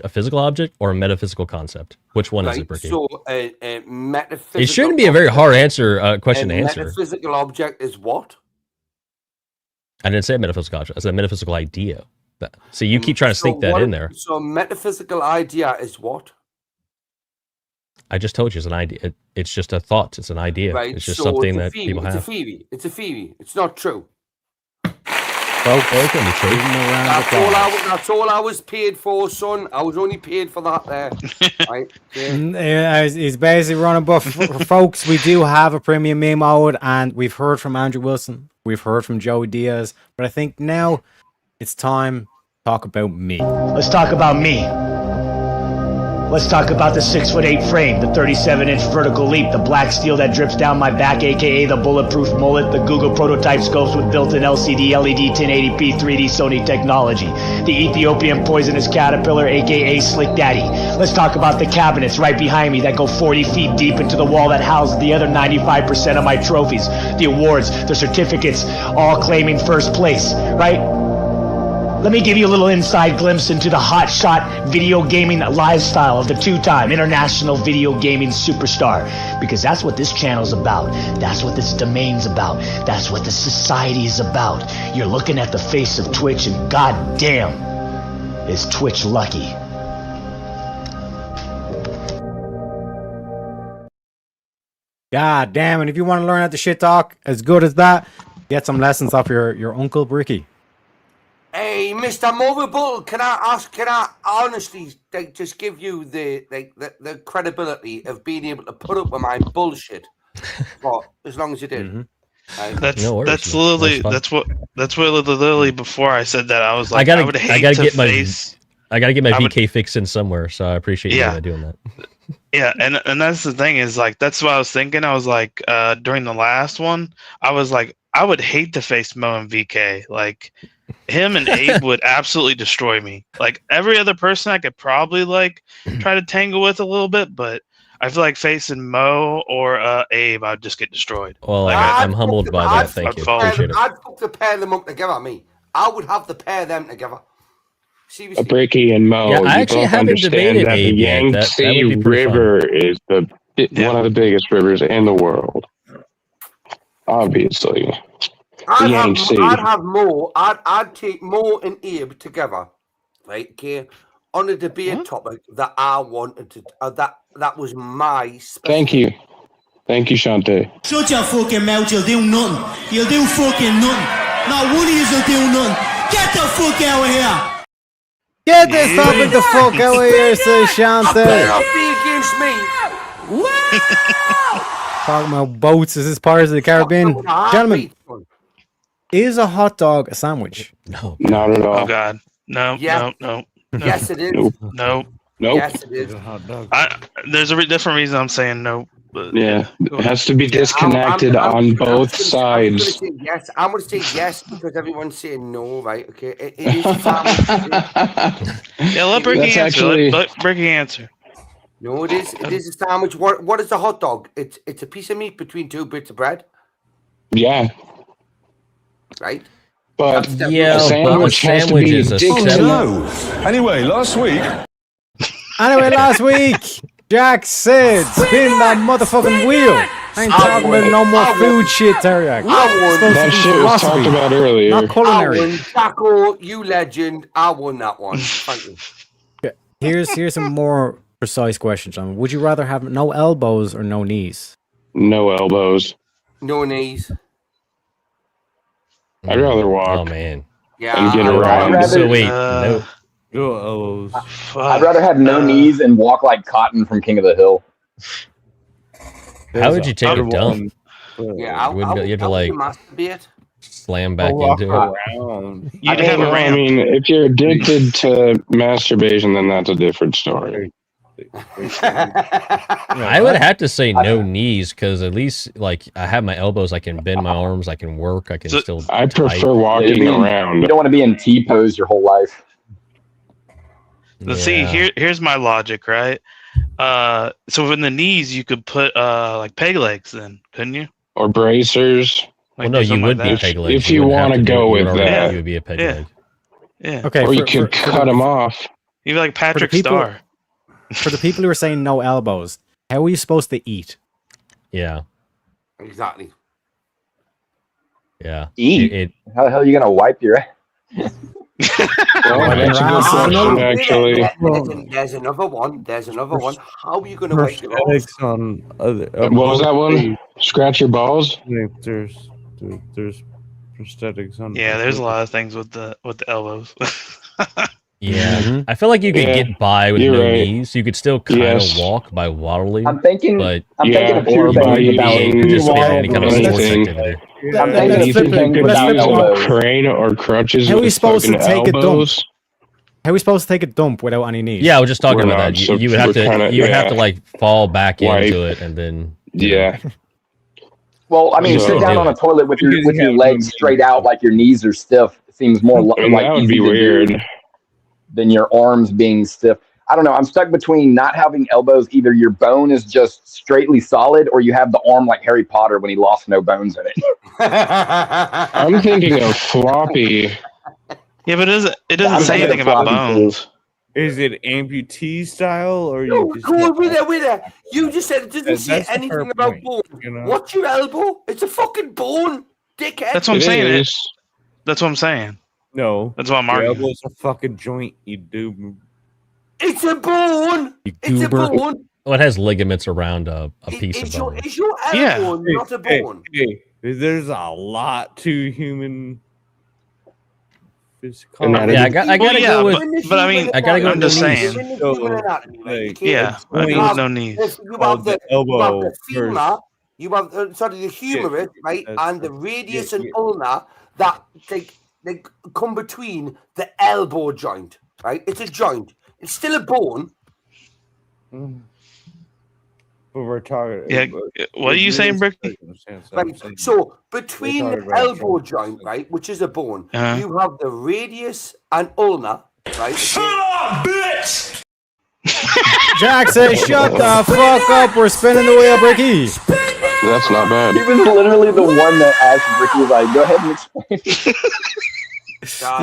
physical object or a metaphysical concept? Which one is it, Bricky? So, a metaphysical. It shouldn't be a very hard question to answer. Metaphysical object is what? I didn't say a metaphysical object. I said a metaphysical idea. So you keep trying to sneak that in there. So, metaphysical idea is what? I just told you it's an idea. It's just a thought. It's an idea. Right. It's just something that people have. It's a theory. It's not true. Okay, can be true. That's all I was paid for, son. I was only paid for that there. Right? He's basically running, but folks, we do have a premium meme mode, and we've heard from Andrew Wilson. We've heard from Joey Diaz, but I think now it's time to talk about me. Let's talk about me. Let's talk about the 6'8" frame, the 37-inch vertical leap, the black steel that drips down my back, aka the bulletproof mullet, the Google prototype scopes with built-in LCD, LED, 1080p, 3D Sony technology, the Ethiopian poisonous caterpillar, aka Slick Daddy. Let's talk about the cabinets right behind me that go 40 feet deep into the wall that houses the other 95% of my trophies, the awards, the certificates, all claiming first place, right? Let me give you a little inside glimpse into the hotshot video gaming lifestyle of the two-time international video gaming superstar. Because that's what this channel's about. That's what this domain's about. That's what the society is about. You're looking at the face of Twitch, and goddamn, is Twitch lucky. God damn, and if you want to learn how to shit talk as good as that, get some lessons off your Uncle Bricky. Hey, Mr. Movable, can I honestly just give you the credibility of being able to put up with my bullshit for as long as you did? Mm-hmm. That's literally before I said that I was like, I gotta get my VK fix in somewhere, so I appreciate you doing that. Yeah, and that's the thing is like that's what I was thinking. I was like during the last one, I was like I would hate to face Mo and VK. Like him and Abe would absolutely destroy me. Like every other person I could probably like try to tangle with a little bit, but I feel like facing Mo or Abe, I'd just get destroyed. Well, like, I'm humbled by that. Thank you. Appreciate it. I'd fuck to pair them up together, me. I would have to pair them together. Seriously. Bricky and Mo, yeah, I actually haven't debated that the Yangtze River is one of the biggest rivers in the world. Obviously. I'd take Mo and Abe together, right? Okay, on a debate topic that I wanted to. That was my. Thank you, Shante. Shut your fucking mouth! You'll do nothing. you'll do fucking nothing. Not one of you will do nothing. Get the fuck out of here. Get this topic the fuck out of here, says Shante. Not be against me. Talking about boats. Is this Pirates of the Caribbean? Gentlemen, is a hot dog a sandwich? No. Not at all. Oh God. No. Yes. No. Yes, it is. Nope. No. Nope. Yes, it is. There's a different reason I'm saying no. But Yeah, it has to be disconnected on both sides. I'm going to say yes because everyone's saying no, right? Okay. It is a sandwich. Yeah, let Bricky That's answer. actually- Let Bricky answer. No, it is. It is a sandwich. What is a hot dog? It's a piece of meat between two bits of bread, Yeah, right? but Yeah, a sandwich has to be is a disconnected. Anyway, last week. Anyway, last week, Jack said, spin that motherfucking wheel. I ain't talking about no more food shit, Teriyaki. That shit was talked about earlier. Not culinary. I won, Taco, you legend. I won that one. Thank you. Here's a more precise question, John. Would you rather have no elbows or no knees? No elbows. No knees. I'd rather walk. Oh man. Yeah. And get around. So wait, no. I'd rather have no knees and walk like Cotton from King of the Hill. How would you take a dump? Yeah, You have to like masturbate. slam back into it. I mean, if you're addicted to masturbation, then that's a different story. I would have to say no knees because at least like I have my elbows, I can bend my arms, I can work, I can still. I prefer walking around. You don't want to be in T pose your whole life. Let's see. Here's my logic, right? So in the knees, you could put like peg legs, then couldn't you? Or bracers. Well, no, you would be peg legs. If you want to go with that, you would be a peg leg. Yeah. Okay. Or you could cut them off. You'd be like Patrick people- Starr. For the people who are saying no elbows, how are you supposed to eat? Yeah. Exactly. Yeah. Eat? How the hell are you gonna wipe your ass? That's a good question, actually. There's another one. How are you going to wipe your ass? What was that one? Scratch your balls? There's prosthetics on. Yeah, there's a lot of things with the elbows. Yeah, I feel like you could get by with no knees. You could still kind of walk by waddling. I'm thinking but of two things about just any kind of sports activity. I'm thinking of two things about elbows. Crane or crutches. How are we with supposed to fucking take a dump? elbows? How are we supposed to take a dump without any knees? Yeah, I was just talking We're about not, that. so You would have we're to. kinda- You would have yeah. to like fall back Wipe. into it and then. Yeah. Well, I mean, So- sit down on a toilet with your legs straight out, like your knees are stiff. It seems more I mean, like that would easy be to do weird. than your arms being stiff. I don't know. I'm stuck between not having elbows. Either your bone is just straightly solid, or you have the arm like Harry Potter when he lost no bones in it. I'm thinking of floppy. Yeah, but it doesn't say anything about bones. Is it amputee style or No, you just go on with it. You just said it doesn't That's say the fair anything about point, bone. you know? What's your elbow? It's a fucking bone, dickhead. That's what I'm It saying. is. That's what I'm saying. No, That's what I'm your arguing. elbow's a fucking joint, you do. It's a bone. It's a goober. bone. Well, it has ligaments around a piece of bone. Is your Yeah. elbow not a bone? Hey, there's a lot to human physical. And Yeah, I gotta Well, yeah, go with. but I mean, I gotta go I'm with just the knees. saying. In the human anatomy, right? Like, Yeah, I point go with no knees. You have the elbow femur, first. you have the humerus, right, that's- and the radius yeah, and yeah. ulna that they come between the elbow joint, right? It's a joint. It's still a bone. But we're talking. Yeah, what are you saying, Bricky? Right. So between We're the talking about elbow joints. joint, right, which is a bone, Uh-huh. you have the radius and ulna, right? Jack says, "Shut the fuck up! We're spinning the wheel, Bricky." That's not bad. He was literally the one that asked Ricky, like, go ahead and explain.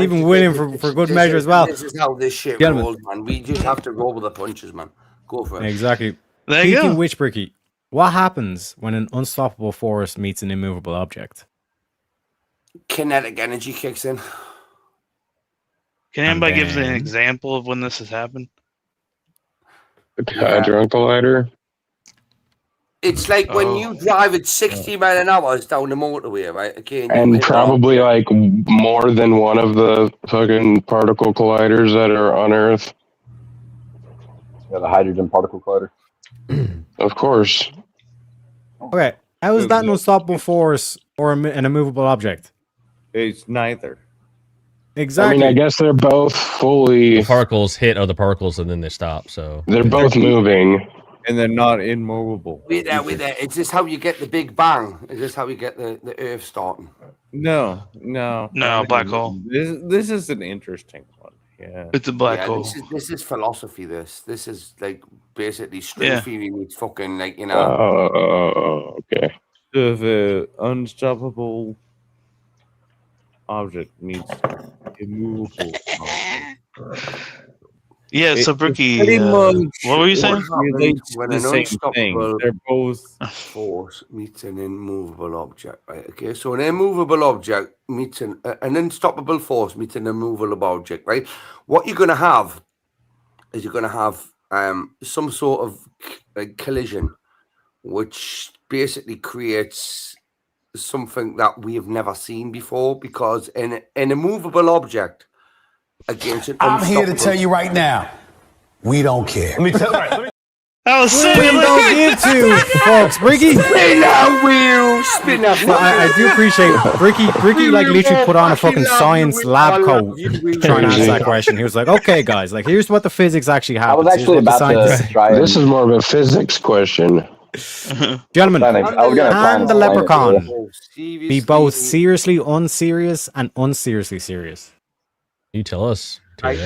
Even winning for good measure as well. This is how this shit Gentlemen. rolls, man. We just have to roll with the punches, man. Go for it. Exactly. There you Speaking go. of which, Bricky, what happens when an unstoppable force meets an immovable object? Kinetic energy kicks in. Can anybody give an then- example of when this has happened? Hadron collider. It's like when you drive at 60 miles an hour down the motorway, right? Okay, and probably like more than one of the fucking particle colliders that are on Earth. Yeah, the hydrogen particle collider. Of course. Okay, how is that an unstoppable force or an immovable object? It's neither. Exactly. I mean, I guess they're both fully. The particles hit other particles and then they stop. So they're both moving, and they're not immovable. Wait there. Is this how you get the Big Bang? Is this how you get the Earth starting? No, black hole. This is an interesting one. Yeah, it's a black hole. This is philosophy. This is like basically string theory meets fucking like okay. So the unstoppable object means immovable object. Yeah, so Bricky, what were you saying? When an unstoppable they're both force meets an immovable object, right? Okay, so an immovable object meets an unstoppable force meets an immovable object, right? What you're gonna have is you're gonna have some sort of collision, which basically creates something that we have never seen before, because an immovable object against an I'm here to tell you right now, we don't care. I was saying, we don't give to, folks. Bricky, spin that wheel, spin that. I do appreciate Bricky like literally put on a fucking science lab coat trying to answer that question. He was like, "Okay, guys, like here's what the physics actually happens." I was actually about to try. This is more of a physics question. Gentlemen, can the leprechaun be be both seriously unserious and unseriously serious? You tell us. Right,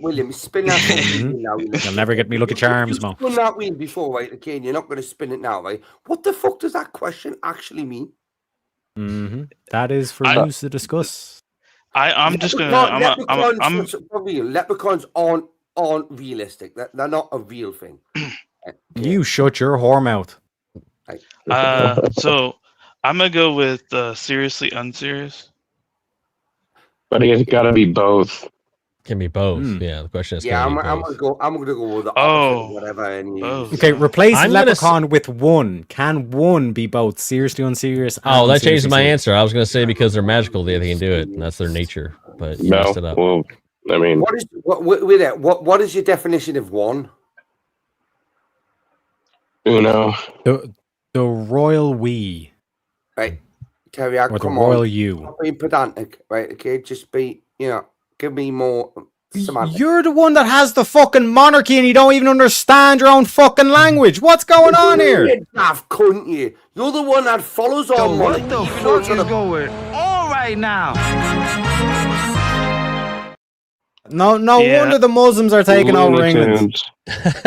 William, spin that wheel now. You'll never get me Lucky Charms, Mo. Spin that wheel before, right? Okay, and you're not going to spin it now, right? What the fuck does that question actually mean? That is for you to discuss. I'm just gonna. Leprechauns aren't realistic. They're not a real thing. You shut your whore mouth. So I'm gonna go with seriously unserious. But it's got to be both. Can be both. Yeah, the question is. Yeah, I'm gonna go with the opposite, whatever. Okay, replace leprechaun with one. Can one be both seriously unserious? Oh, that changes my answer. I was gonna say because they're magical, they can do it, and that's their nature. But you messed it up. Well, I mean, what is your definition of one? Uno. The royal we. Right. Terry, or the royal you. Not being pedantic, right? Okay, just be, give me more semantics. You're the one that has the fucking monarchy and you don't even understand your own fucking language. What's going on here? You daft cunt, you. You're the one that follows on monarchy. What the fuck is going on right now? No wonder the Muslims are taking over England.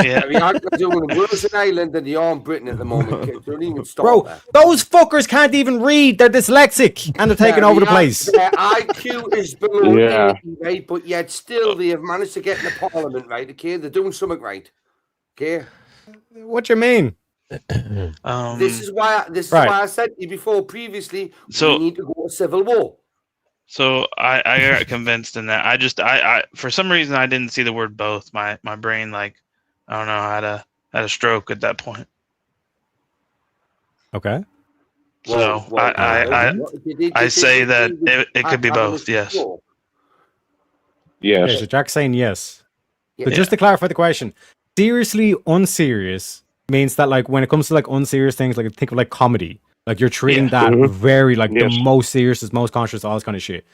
Yeah, we aren't doing worse in Ireland than they are in Britain at the moment, kids. Don't even stop. Bro, those fuckers can't even read. They're dyslexic and they're taking over the place. Their IQ is below 80, right? But yet still they have managed to get in the parliament, right? Okay, they're doing something right. Okay. What you mean? This is why I said to you before previously. We need to go to civil war. So I got convinced in that. I for some reason I didn't see the word both. My brain, like, I don't know, had a stroke at that point. Okay. So I say that it could be both. Yes. Yes. Okay, so Jack's saying yes. So just to clarify the question, seriously unserious means that like when it comes to like unserious things, like think of like comedy. Like you're treating that very like the most serious, is most conscious, all this kind of shit.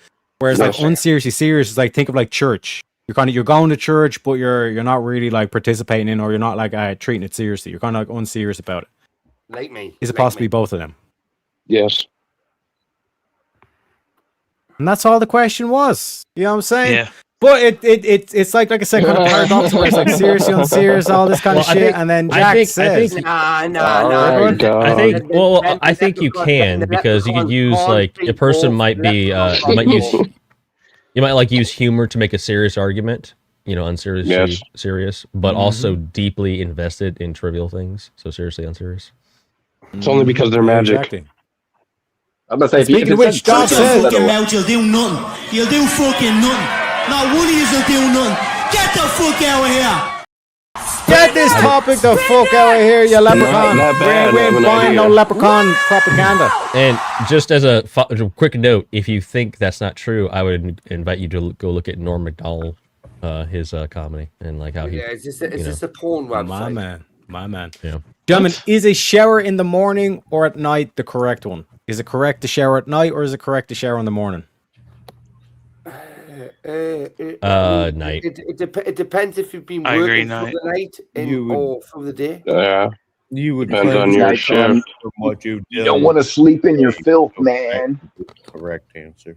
Whereas like unseriously serious is like think of like church. You're going to church, but you're not really like participating in, or you're not like treating it seriously. You're kind of like unserious about it. Like me. Is it possibly both of them? Yes. And that's all the question was. You know what I'm saying? Yeah. But it's like I said, kind of paradox where it's like seriously unserious, all this kind of shit, and then Jack says, I think you can, because you could use like a person might be you might like use humor to make a serious argument, unseriously serious, but also deeply invested in trivial things. So seriously unserious. It's only because they're magic. Exactly. I'm gonna say, speaking of which, Doc says, fucking mouth, you'll do nothing. You'll do fucking nothing. Not one of you will do nothing. Get the fuck out of here. Get this topic the fuck out of here, you leprechaun. We ain't buying no leprechaun propaganda. And just as a quick note, if you think that's not true, I would invite you to go look at Norm Macdonald, his comedy, and like how he. Yeah, is this a porn website? My man. Yeah. Gentlemen, is a shower in the morning or at night the correct one? Is it correct to shower at night or is it correct to shower in the morning? Night. It depends if you've been working for the night or for the day. Yeah. You would depend on your shift. What you don't want to sleep in your filth, man. Correct answer.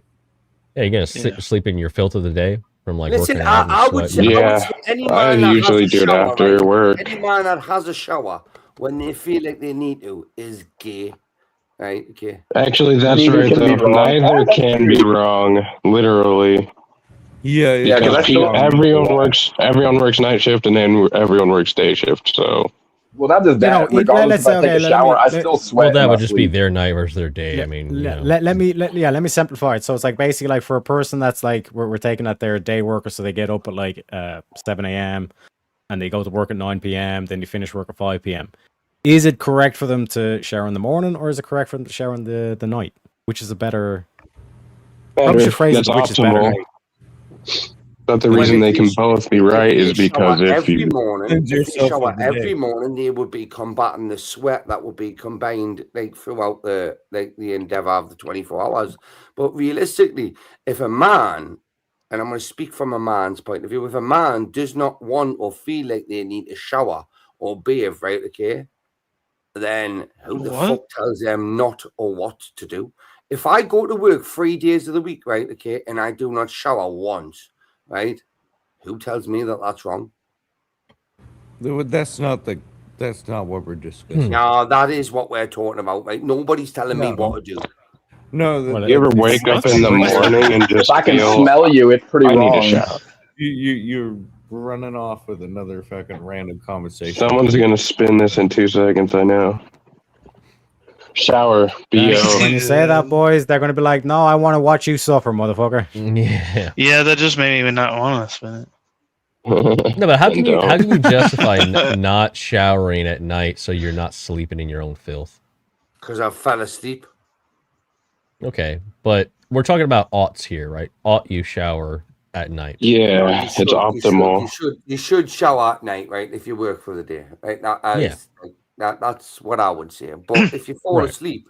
Yeah, you're gonna sleep in your filth of the day from like Listen, working out. I would say, any man that usually has a do it shower, after work. Any man that has a shower when they feel like they need to is gay. Right? Okay. Actually, that's right, though. Neither can be wrong, literally. Yeah, because everyone works night shift and then everyone works day shift, so. Well, not just that. Regardless if I take a shower, I still sweat. Well, that would just be their night versus their day. I mean, let me simplify it. So it's like basically like for a person that's like we're taking that they're a day worker, so they get up at like 7 a.m. and they go to work at 9 p.m. Then you finish work at 5 p.m. Is it correct for them to shower in the morning, or is it correct for them to shower in the night? Which is a better? Probably should phrase it, which is better. But the reason they can both be right is because if you shower every morning, they would be combating the sweat that would be combined like throughout the endeavor of the 24 hours. But realistically, if a man, and I'm going to speak from a man's point of view, if a man does not want or feel like they need a shower or bathe, right? Okay. Then who the fuck tells them not or what to do? If I go to work 3 days of the week, right, okay, and I do not shower once, right, who tells me that that's wrong? That's not what we're discussing. No, that is what we're talking about, right? Nobody's telling me what to do. No, you ever wake up in the morning and just if I can feel, smell you, it's pretty I wrong. need a shower. You're running off with another fucking random conversation. Someone's gonna spin this in 2 seconds, I know. Shower, B.O. When you say that, boys, they're going to be like, no, I want to watch you suffer, motherfucker. Yeah. Yeah, that just made me not want to spin it. No, but how can you justify not showering at night so you're not sleeping in your own filth? Because I fell asleep. Okay, but we're talking about oughts here, right? Ought you shower at night? Yeah, it's optimal. You should shower at night, right? If you work for the day, right? That's what I would say. But if you fall asleep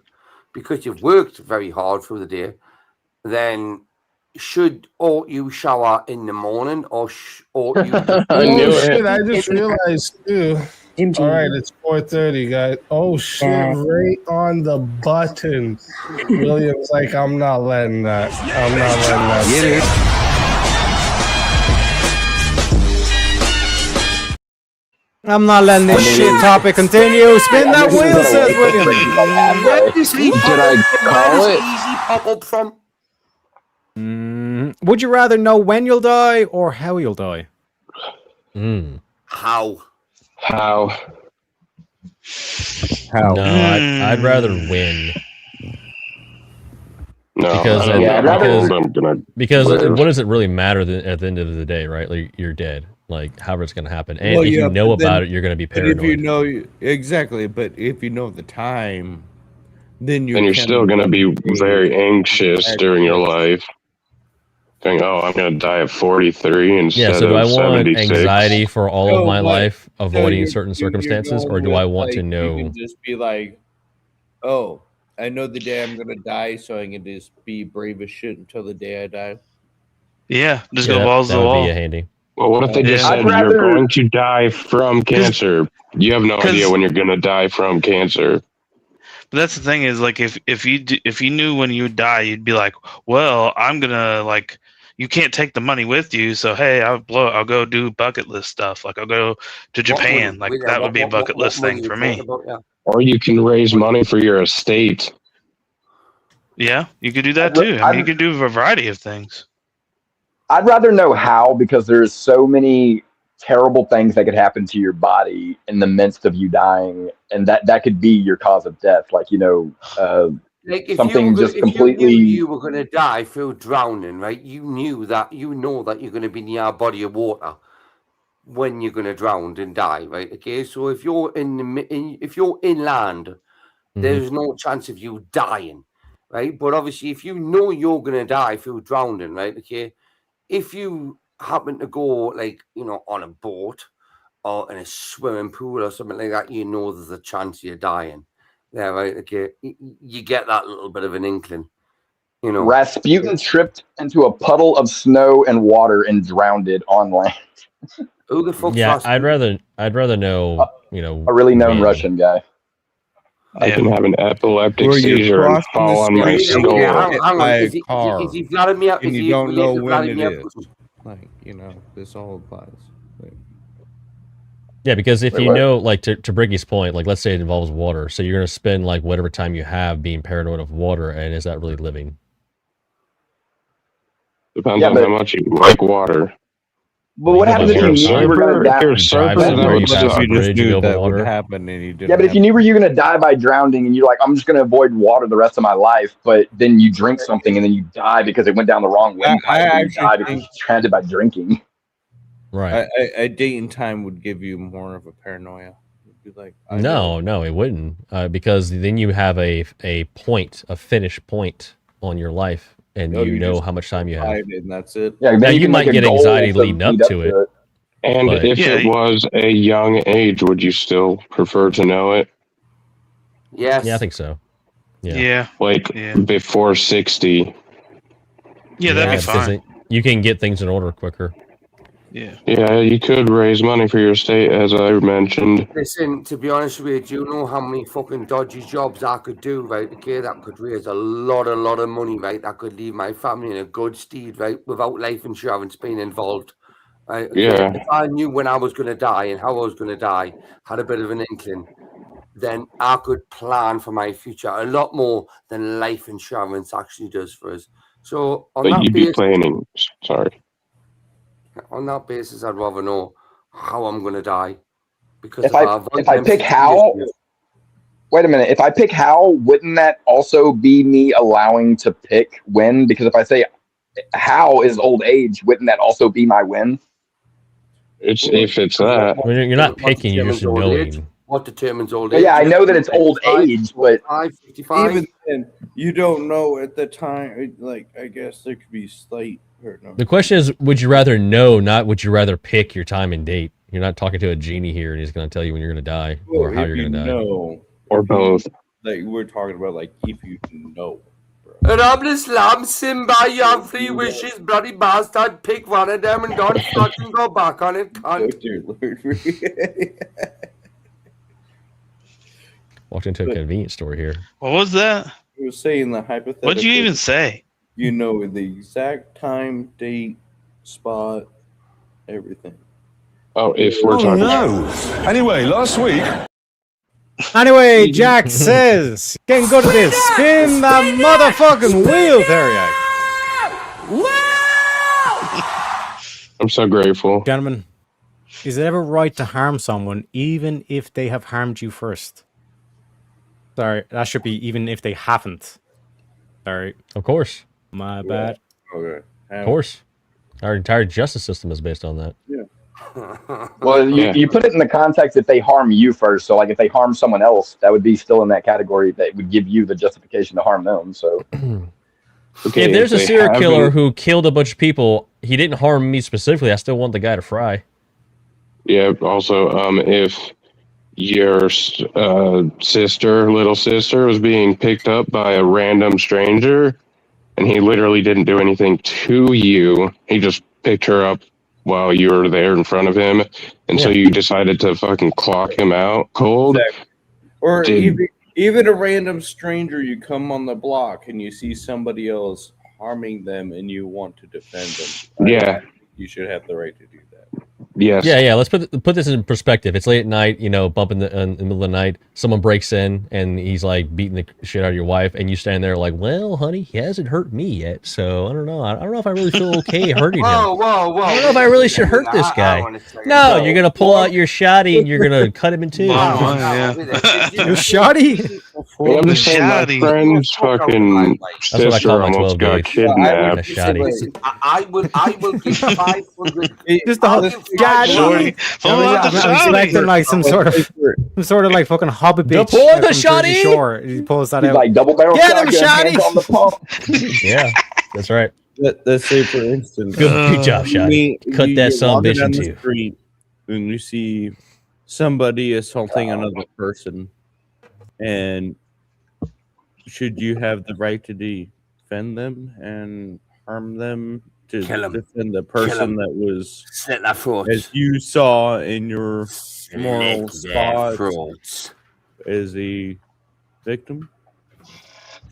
because you've worked very hard through the day, then ought you shower in the morning or ought you? I just realized too. All right, it's 4:30, guys. Oh shit! Right on the button. William's like, I'm not letting that. I'm not letting that. Get it. I'm not letting this shit topic continue. Spin that wheel, says William. Did I call it? Easy pop up from. Would you rather know when you'll die or how you'll die? How? No, I'd rather win. No, because what does it really matter at the end of the day, right? Like, you're dead. Like, however it's going to happen. And if you know about it, you're going to be paranoid. But if you know, exactly, but if you know the time, then you're still going to be very anxious during your life. Going, I'm going to die at 43 instead of 76. Yeah, so do I want anxiety for all of my life, avoiding certain circumstances, or do I want to know? You can just be like, oh, I know the day I'm going to die, so I can just be brave as shit until the day I die. Yeah, just go balls to the wall. That would be handy. Well, what if they just said you're going to die from cancer? You have no idea when you're going to die from cancer. But that's the thing is, like, if you knew when you would die, you'd be like, well, I'm gonna, like, you can't take the money with you, so hey, I'll go do bucket list stuff. Like, I'll go to Japan. That would be a bucket list thing for me. Or you can raise money for your estate. Yeah, you could do that too. I mean, you could do a variety of things. I'd rather know how, because there's so many terrible things that could happen to your body in the midst of you dying, and that could be your cause of death. Like, something just completely. If you were going to die through drowning, right? You know that you're going to be near a body of water. when you're going to drown and die, right? Okay, so if you're if you're inland, there's no chance of you dying, right? But obviously, if you know you're going to die through drowning, right? Okay, if you happen to go like on a boat or in a swimming pool or something like that, you know there's a chance you're dying. Yeah, right. Okay, you get that little bit of an inkling. Rasputin tripped into a puddle of snow and water and drowned it on land. Who the fuck? Yeah, I'd rather know. A really known Russian guy. I can have an epileptic seizure and fall on my skull. Hang on. Is he Vladimir? And you don't know when it is. Like, this all applies. Yeah, because if you know, like to Bricky's point, like let's say it involves water, so you're gonna spend like whatever time you have being paranoid of water, and is that really living? Depends on how much you like water. But what happens if you knew you were going to die? If you just knew that would happen and you didn't. Yeah, but if you knew you were going to die by drowning and you're like, I'm just going to avoid water the rest of my life, but then you drink something and then you die because it went down the wrong windpipe and you die because you stranded by drinking. Right. A date and time would give you more of a paranoia. You'd be like, No, it wouldn't, because then you have a finish point on your life. And you know how much time you have. And that's it. Yeah, now you might get anxiety leading up to it. And if it was a young age, would you still prefer to know it? Yes. Yeah, I think so. Yeah. Like before 60. Yeah, that'd be fine. You can get things in order quicker. Yeah. Yeah, you could raise money for your state, as I mentioned. Listen, to be honest with you, do you know how many fucking dodgy jobs I could do, right? Okay, that could raise a lot of money, right? That could leave my family in a good stead, right? Without life insurance being involved. Right? Okay? Yeah. If I knew when I was going to die and how I was going to die, had a bit of an inkling, then I could plan for my future a lot more than life insurance actually does for us. So on that you'd be planning. Sorry. On that basis, I'd rather know how I'm going to die. Because if I pick how, wait a minute. If I pick how, wouldn't that also be me allowing to pick when? Because if I say how is old age, wouldn't that also be my when? If it's that. I mean, you're not picking, you're just knowing. What determines old age? Yeah, I know that it's old age, but 55. Even then, you don't know at the time. Like, I guess there could be slight. The question is, would you rather know, not would you rather pick your time and date? You're not talking to a genie here and he's going to tell you when you're going to die or how you're going to die. Know, or both. Like, we're talking about, like, if you know. Rob Islam, Simba, you have 3 wishes, bloody bastard. Pick one of them and don't fucking go back on it, cunt. Walked into a convenience store here. What was that? You were saying the hypothetical. What'd you even say? You know the exact time, date, spot, everything. Oh, if we're talking. No. Anyway, last week. Anyway, Jack says, "Getting good at this. Spin the motherfucking wheel, Terry." I'm so grateful, gentlemen. Is it ever right to harm someone, even if they have harmed you first? Sorry, that should be even if they haven't. Sorry, of course. My bad. Okay. Of course. Our entire justice system is based on that. Yeah. Well, you put it in the context if they harm you first. So, like, if they harm someone else, that would be still in that category that would give you the justification to harm them. So, if there's a serial killer who killed a bunch of people, he didn't harm me specifically. I still want the guy to fry. Yeah. Also, if your little sister, was being picked up by a random stranger, and he literally didn't do anything to you, he just picked her up while you were there in front of him, and so you decided to fucking clock him out cold. Exactly. Or even a random stranger, you come on the block and you see somebody else harming them and you want to defend them. Yeah. You should have the right to do that. Yes. Yeah. Let's put this in perspective. It's late at night, bumping in the middle of the night. Someone breaks in and he's like beating the shit out of your wife, and you stand there like, "Well, honey, he hasn't hurt me yet, so I don't know. I don't know if I really feel okay hurting him. Whoa. I don't know if I really should hurt this guy." No, you're gonna pull out your shotty and you're gonna cut him in two. Yeah. Your shotty? Well, I'm just saying my friend's fucking sister almost got kidnapped. I will give 500. Just the whole shoddy. I'm expecting like some sort of like fucking Hobbit bitch. Deploy the shoddy. Shore. He pulls that out. Like double barrel. Get him, shoddy. On the pump. Yeah, that's right. Let's say, for instance, good job, Shoddy. Cut that son bitch in two. Street and you see somebody assaulting another person, and should you have the right to defend them and harm them to defend the person that was, slit their throats, as you saw in your moral spot, as a victim?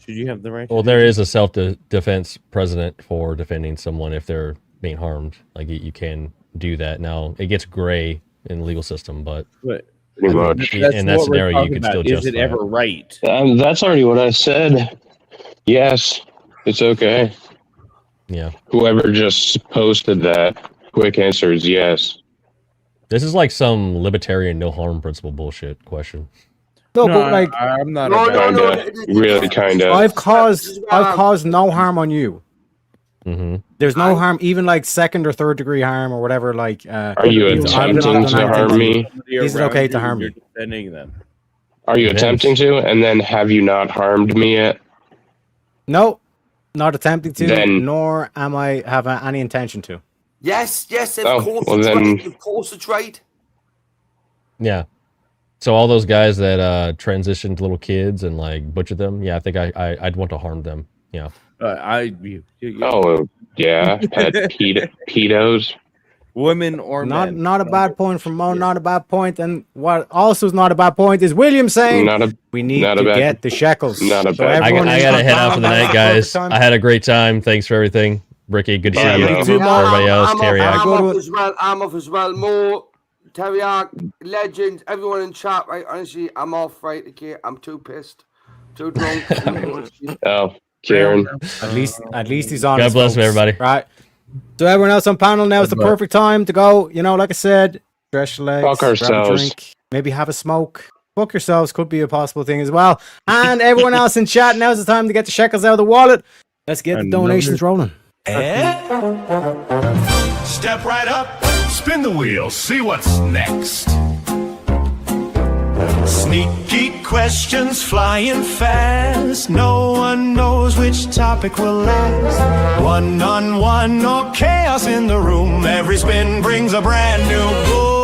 Should you have the right? Well, there is a self-defense precedent for defending someone if they're being harmed. Like you can do that. Now it gets gray in the legal system, but pretty much in that scenario, you could still justify. Is it ever right? That's already what I said. Yes, it's okay. Yeah. Whoever just posted that, quick answer is yes. This is like some libertarian no harm principle bullshit question. No, but like I'm not. Really, kinda. I've caused no harm on you. Mm-hmm. There's no harm, even like second or third degree harm or whatever. Like, are you attempting to harm me? Is it okay to harm me? Defending them. Are you attempting to? And then have you not harmed me yet? No, not attempting to. Then, nor am I have any intention to. Yes, of course. Well, then, of course, it's right. Yeah. So all those guys that transitioned little kids and like butchered them, yeah, I think I'd want to harm them. Yeah. Oh yeah, pet pedos. Women or men. Not a bad point from Mo. Not a bad point. And what also is not a bad point is William saying we need to get the shekels. Not a bad. I gotta head out for the night, guys. I had a great time. Thanks for everything, Ricky. Good to see you. Everybody else, Terry. I'm off as well. Mo, Terry, legend, everyone in chat. Right, honestly, I'm off. Right, okay. I'm too pissed, too drunk. Oh, Karen. At least he's on. God bless everybody. Right. So everyone else on panel now is the perfect time to go. You know, like I said, stretch your legs, fuck grab ourselves. a drink, maybe have a smoke. Fuck yourselves could be a possible thing as well. And everyone else in chat, now's the time to get the shekels out of the wallet. Let's get the donations rolling. Step right up, spin the wheel, see what's next. Sneaky questions flying fast. No one knows which topic will last. One-on-one or chaos in the room. Every spin brings a brand new boom.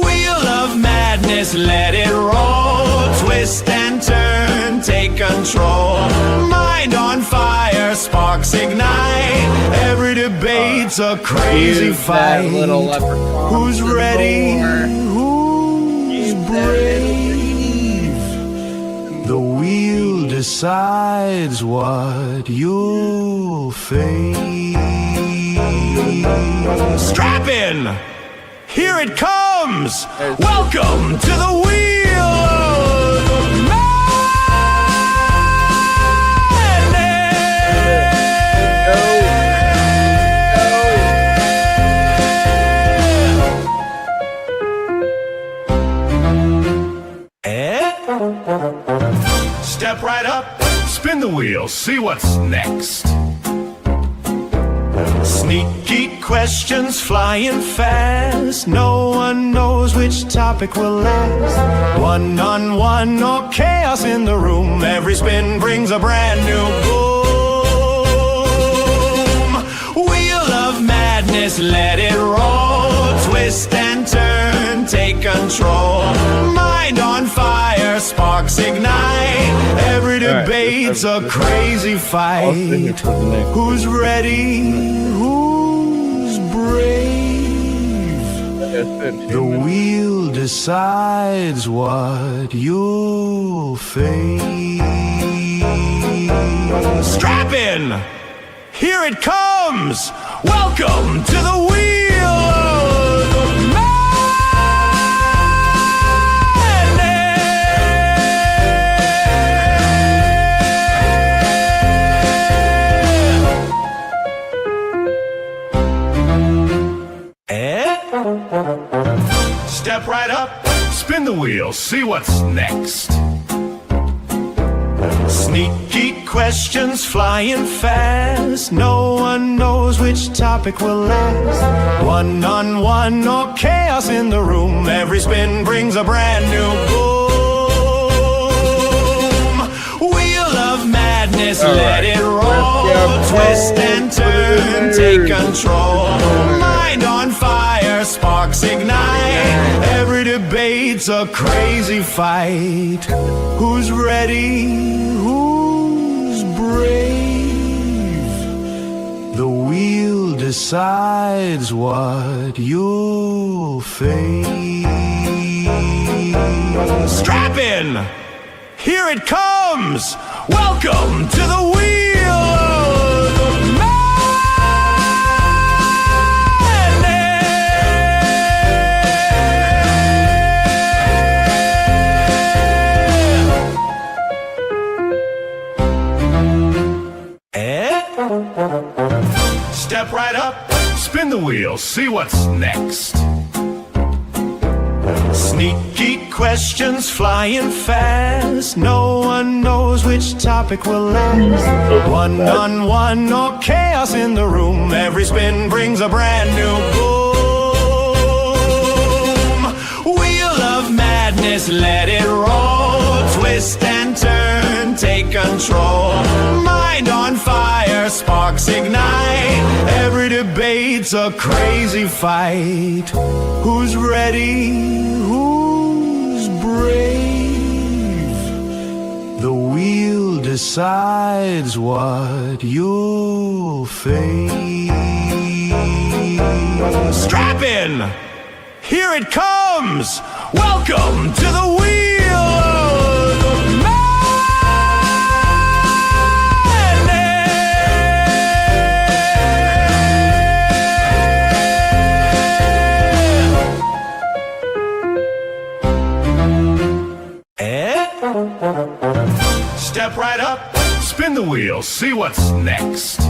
Wheel of madness, let it roll. Twist and turn, take control. Mind on fire, sparks ignite. Every debate's a crazy fight. Who's ready? Who's brave? The wheel decides what you'll face. Strap in! Here it comes! Welcome to the wheel of Step right up, spin the wheel, see what's next. Sneaky questions flying fast. No one knows which topic will last. One-on-one or chaos in the room. Every spin brings a brand new boom. Wheel of madness, let it roll. Twist and turn, take control. Mind on fire, sparks ignite. Every debate's a crazy fight. Who's ready? Who's brave? The wheel decides what you'll face. Strap in! Here it comes! Welcome to the wheel of Step right up, spin the wheel, see what's next. Sneaky questions flying fast. No one knows which topic will last. One on one or chaos in the room. Every spin brings a brand new boom. Wheel of madness, let it roll. Twist and turn, take control. Mind on fire, sparks ignite. Every debate's a crazy fight. Who's ready? Who's brave? The wheel decides what you'll face. Strap in! Here it comes! Welcome to the wheel of Step right up, spin the wheel, see what's next. Sneaky questions flying fast. No one knows which topic will last. One on one or chaos in the room. Every spin brings a brand new boom. Wheel of madness, let it roll. Twist and turn, take control. Mind on fire, sparks ignite. Every debate's a crazy fight. Who's ready? Who's brave? The wheel decides what you'll face. Strap in! Here it comes! Welcome to the wheel of Step right up, spin the wheel, see what's next.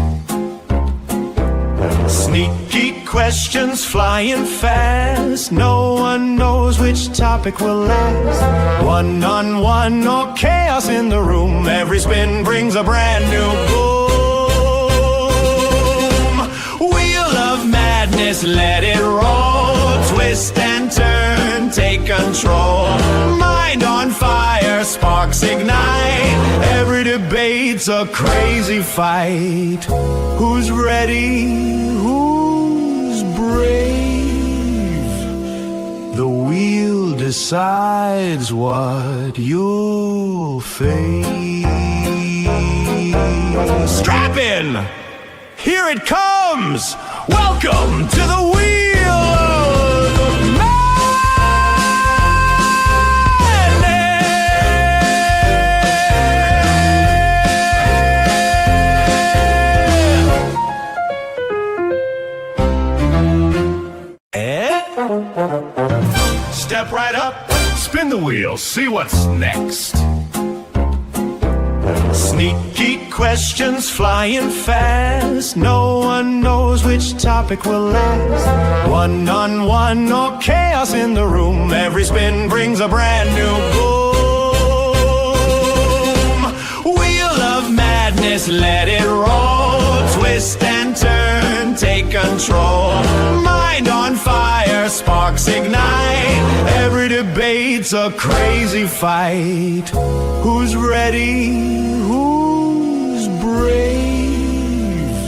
Sneaky questions flying fast. No one knows which topic will last. One on one or chaos in the room. Every spin brings a brand new boom. Wheel of madness, let it roll. Twist and turn, take control. Mind on fire, sparks ignite. Every debate's a crazy fight. Who's ready? Who's brave? The wheel decides what you'll face. Strap in! Here it comes! Welcome to the wheel of Step right up, spin the wheel, see what's next. Sneaky questions flying fast. No one knows which topic will last. One on one or chaos in the room. Every spin brings a brand new boom. Wheel of madness, let it roll. Twist and turn, take control. Mind on fire, sparks ignite. Every debate's a crazy fight. Who's ready? Who's brave?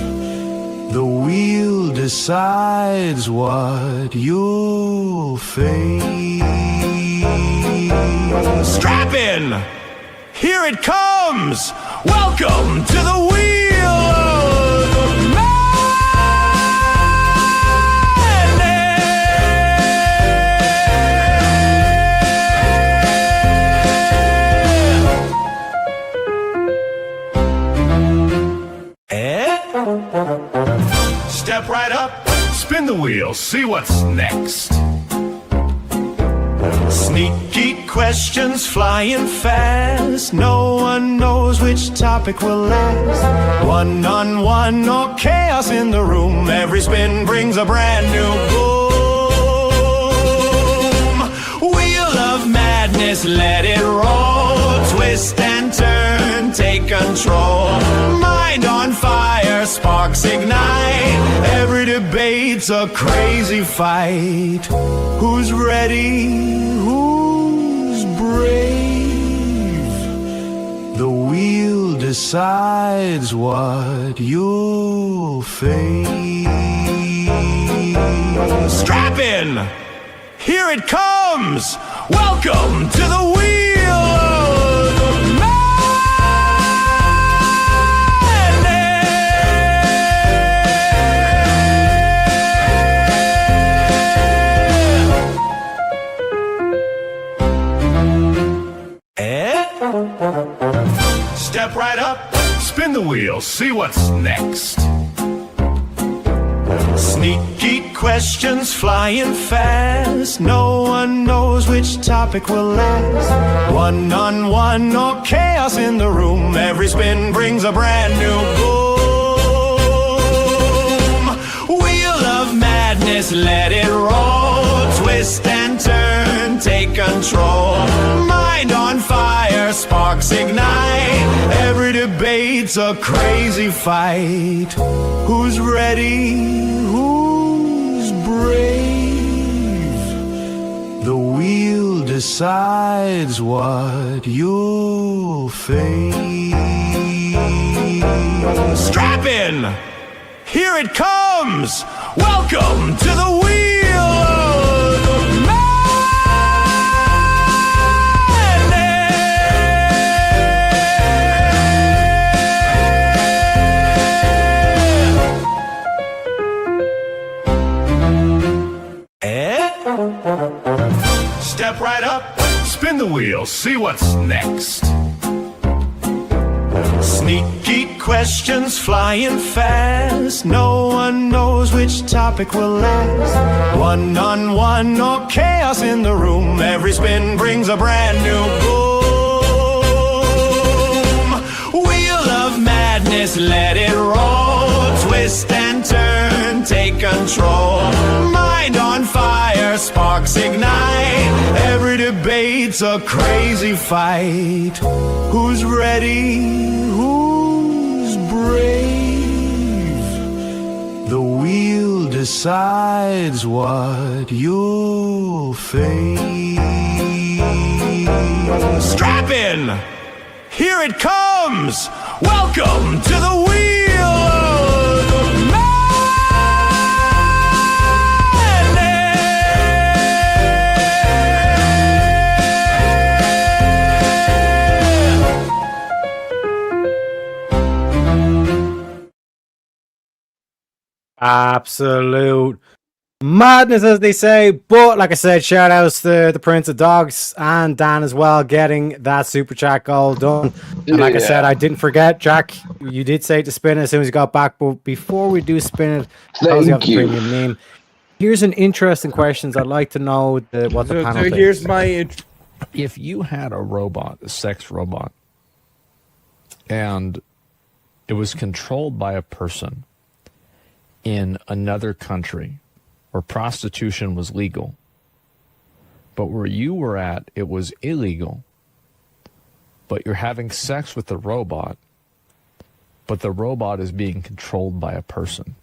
The wheel decides what you'll face. Strap in! Here it comes! Welcome to the wheel of Step right up, spin the wheel, see what's next. Sneaky questions flying fast. No one knows which topic will last. One on one or chaos in the room. Every spin brings a brand new boom. Wheel of madness, let it roll. Twist and turn, take control. Mind on fire, sparks ignite. Every debate's a crazy fight. Who's ready? Who's brave? The wheel decides what you'll face. Strap in! Here it comes! Welcome to the wheel of madness. Step right up, spin the wheel, see what's next. Sneaky questions flying fast. No one knows which topic will last. One-on-one or chaos in the room. Every spin brings a brand new boom. Wheel of madness, let it roll. Twist and turn, take control. Mind on fire, sparks ignite. Every debate's a crazy fight. Who's ready? Who's brave? The wheel decides what you'll face. Strap in! Here it comes! Welcome to the wheel of Step right up, spin the wheel, see what's next. Sneaky questions flying fast. No one knows which topic will last. One-on-one or chaos in the room. Every spin brings a brand new boom. Wheel of madness, let it roll. Twist and turn, take control. Mind on fire, sparks ignite. Every debate's a crazy fight. Who's ready? Who's brave? The wheel decides what you'll face. Strap in! Here it comes! Welcome to the wheel of Absolute madness, as they say. But like I said, shout outs to the Prince of Dogs and Dan as well, getting that super chat goal done. And like I said, I didn't forget, Jack, you did say to spin it as soon as you got back. But before we do spin it, because you have the premium name, here's an interesting question. I'd like to know what the panel thinks. Here's my if you had a robot, a sex robot, and it was controlled by a person in another country where prostitution was legal, but where you were at, it was illegal, but you're having sex with the robot, but the robot is being controlled by a person.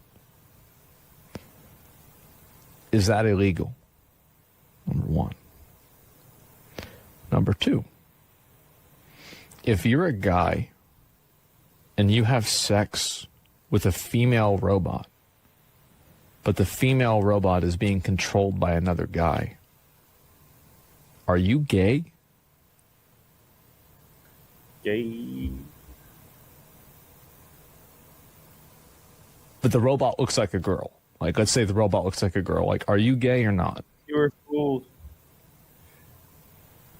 Is that illegal? Number one. Number two, if you're a guy and you have sex with a female robot, but the female robot is being controlled by another guy, are you gay? Gay. But the robot looks like a girl. Like, let's say the robot looks like a girl. Like, are you gay or not? You were fooled.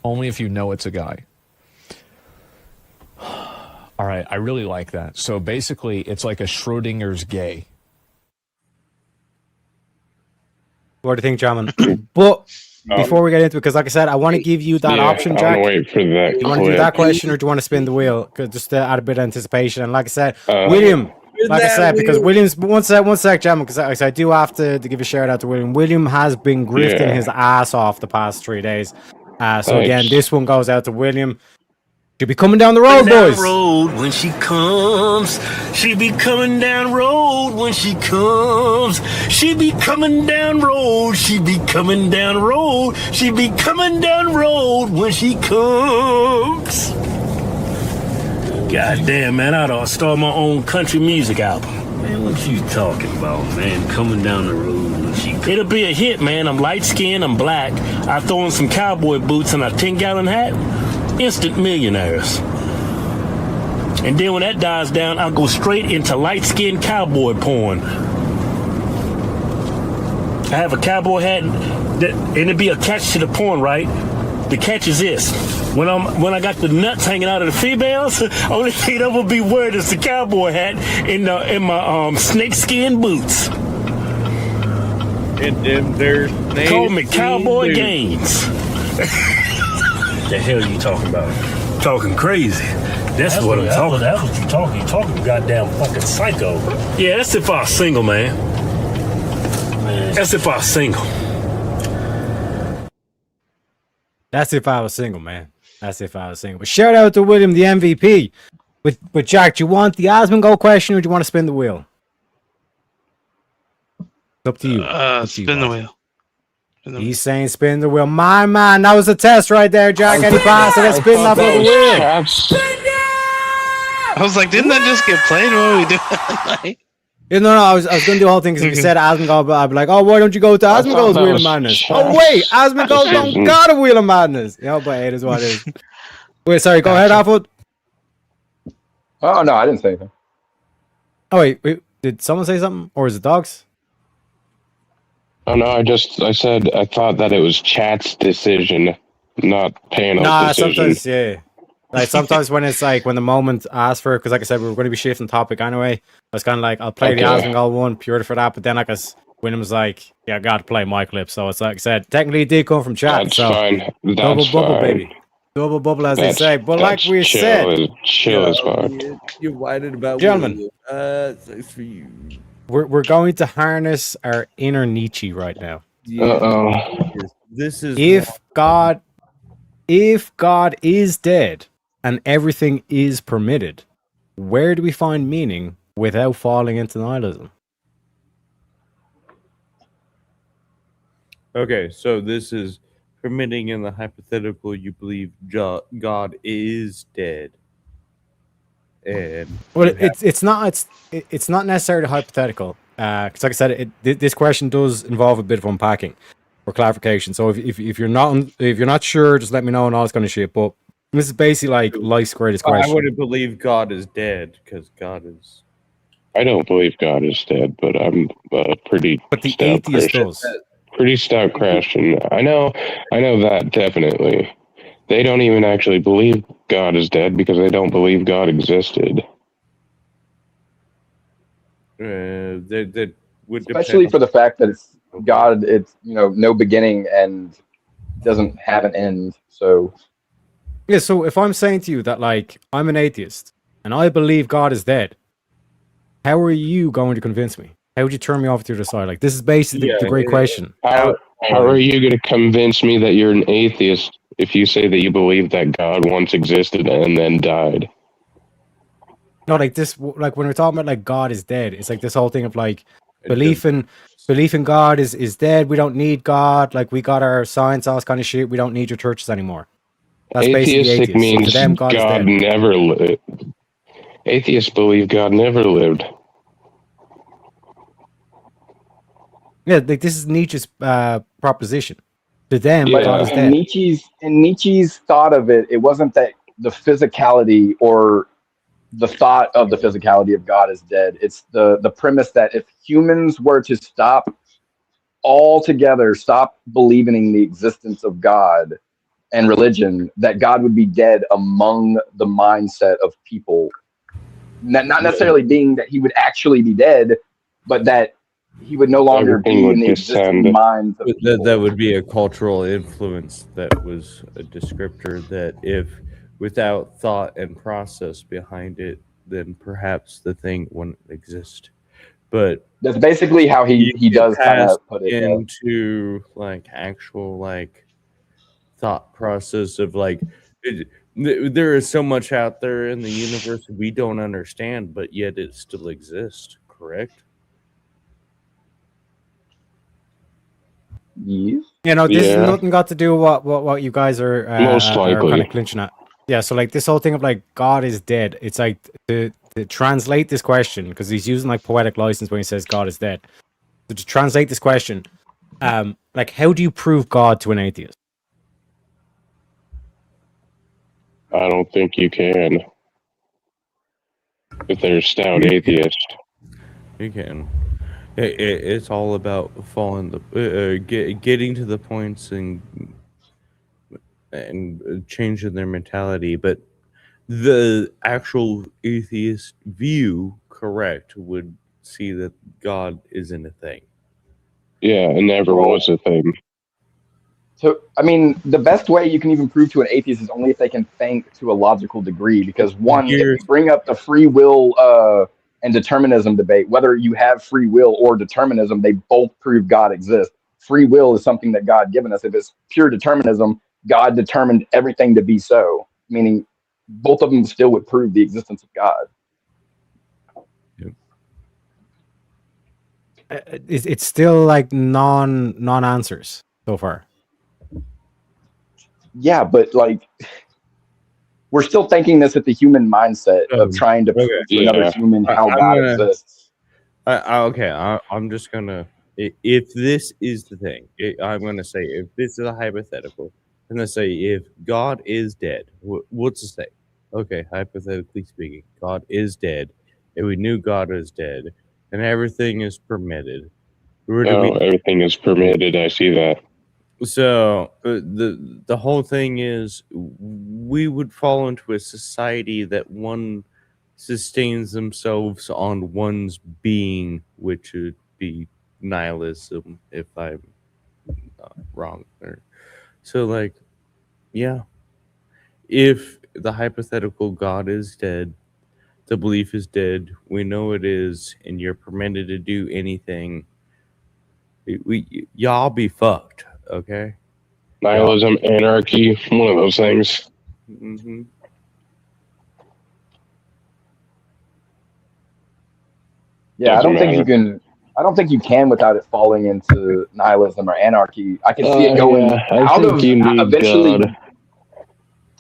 Only if you know it's a guy. All right, I really like that. So basically, it's like a Schrodinger's gay. What do you think, Jamin? But before we get into it, because like I said, I want to give you that option, Jack. Wait for that. Do you want to do that question, or do you want to spin the wheel? Cause just to add a bit of anticipation. And like I said, William, like I said, because William's one sec, Jamin, because I do have to give a shout out to William. William has been grifting his ass off the past 3 days. So again, this one goes out to William. She'll be coming down the road, boys. Road when she comes, she be coming down road when she comes. She be coming down road, she be coming down road, she be coming down road when she comes. God damn, man, I ought to start my own country music album. Man, what you talking about, man? Coming down the road when she comes. It'll be a hit, man. I'm light-skinned, I'm black. I throw in some cowboy boots and a 10-gallon hat. Instant millionaires. And then when that dies down, I'll go straight into light-skinned cowboy porn. I have a cowboy hat, and it'd be attached to the porn, right? The catch is this: when I got the nuts hanging out of the females, only thing that will be wearing is the cowboy hat in my snakeskin boots. And then there's call me Cowboy Gaines. The hell you talking about? Talking crazy. That's what I'm talking. That's what you talking. You talking goddamn fucking psycho. Yeah, that's if I was single, man. That's if I was single. That's if I was single, man. That's if I was single. But shout out to William, the MVP. But Jack, do you want the Asmongold question or do you want to spin the wheel? It's up to you. Spin the wheel. He's saying spin the wheel. My man, that was a test right there, Jack. Any pass? Let's spin that wheel. I was like, didn't that just get played? What are we doing? Like, Yeah, no, I was going to do the whole thing because if you said Asmongold, I'd be like, oh, why don't you go to Asmongold's Wheel of Madness? Oh, wait, Asmongold don't got a Wheel of Madness. Yeah, but it is what it is. Wait, sorry, go ahead, Alfred. Oh, no, I didn't say anything. Oh, wait, did someone say something? Or is it dogs? Oh, no, I said I thought that it was chat's decision, not panel's decision. Sometimes, yeah. Like, sometimes when it's like, when the moment asks for it, because like I said, we were going to be shifting topic anyway. I was kind of like, I'll play the Asmongold one, purely for that, but then I guess William was like, yeah, I got to play my clip. So it's like I said, technically it did come from chat. That's so fine. That's double bubble, fine. baby. Double bubble, as they say. But like we said, chill is fine. You're whited about gentlemen. Thanks for you. We're going to harness our inner Nietzsche right now. This is if God is dead and everything is permitted, where do we find meaning without falling into nihilism? Okay, so this is permitting in the hypothetical you believe God is dead. And well, it's not necessarily hypothetical. Because like I said, this question does involve a bit of unpacking or clarification. So if you're not sure, just let me know and all this kind of shit. But this is basically like life's greatest question. I wouldn't believe God is dead because God is. I don't believe God is dead, but I'm pretty. But the stout atheist Christian. does. Pretty stout Christian. I know that definitely. They don't even actually believe God is dead because they don't believe God existed. That would Especially for the fact that it's God, it's no beginning and doesn't have an end. So yeah, so if I'm saying to you that like I'm an atheist and I believe God is dead, how are you going to convince me? How would you turn me off to the side? Like this is basically the great question. How are you going to convince me that you're an atheist if you say that you believe that God once existed and then died? No, like this, like when we're talking about like God is dead, it's like this whole thing of like belief in God is dead. We don't need God. Like we got our science, all this kind of shit. We don't need your churches anymore. That's Atheistic basically means so to them, God is dead. never lived. Atheists believe God never lived. Yeah, like this is Nietzsche's proposition. To them, God is dead. Nietzsche's thought of it, it wasn't that the physicality or the thought of the physicality of God is dead. It's the premise that if humans were to stop altogether, stop believing in the existence of God and religion, that God would be dead among the mindset of people. Not necessarily being that he would actually be dead, but that he would no longer be in the existing minds of people. That would be a cultural influence that was a descriptor that if without thought and process behind it, then perhaps the thing wouldn't exist. But that's basically how he does kind of put it into like actual like thought process of like there is so much out there in the universe we don't understand, but yet it still exists. Correct? Yes. You know, this is nothing got to do with what you guys are Most likely kind of clinching at. Yeah, so like this whole thing of like God is dead. It's like to translate this question, because he's using like poetic license when he says God is dead. So to translate this question, like how do you prove God to an atheist? I don't think you can. If they're stout atheist. You can. It's all about getting to the points and changing their mentality. But the actual atheist view, correct, would see that God isn't a thing. Yeah, it never was a thing. So, I mean, the best way you can even prove to an atheist is only if they can think to a logical degree. Because one, if you bring up the free will and determinism debate, whether you have free will or determinism, they both prove God exists. Free will is something that God given us. If it's pure determinism, God determined everything to be so, meaning both of them still would prove the existence of God. It's still like non answers so far. Yeah, but like we're still thinking this at the human mindset of trying to prove to another human how God exists. I'm just gonna. If this is the thing, I'm gonna say if this is a hypothetical, I'm gonna say if God is dead, what's to say? Okay, hypothetically speaking, God is dead, and we knew God is dead, and everything is permitted. Everything is permitted. I see that. So the whole thing is we would fall into a society that one sustains themselves on one's being, which would be nihilism, if I'm not wrong there. So like, yeah, if the hypothetical God is dead, the belief is dead, we know it is, and you're permitted to do anything, y'all be fucked. Okay. Nihilism, anarchy, one of those things. Mm-hmm. Yeah, I don't think you can without it falling into nihilism or anarchy. I can see it going out of eventually. God.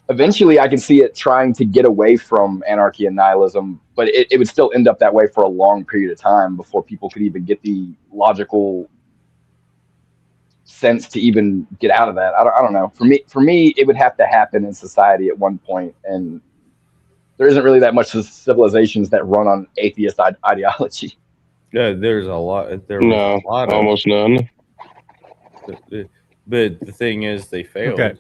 Eventually, I can see it trying to get away from anarchy and nihilism, but it would still end up that way for a long period of time before people could even get the logical sense to even get out of that. I don't know. For me, it would have to happen in society at one point, and there isn't really that much civilizations that run on atheist ideology. Yeah, there's a lot. Almost none. But the thing is, they failed. Okay.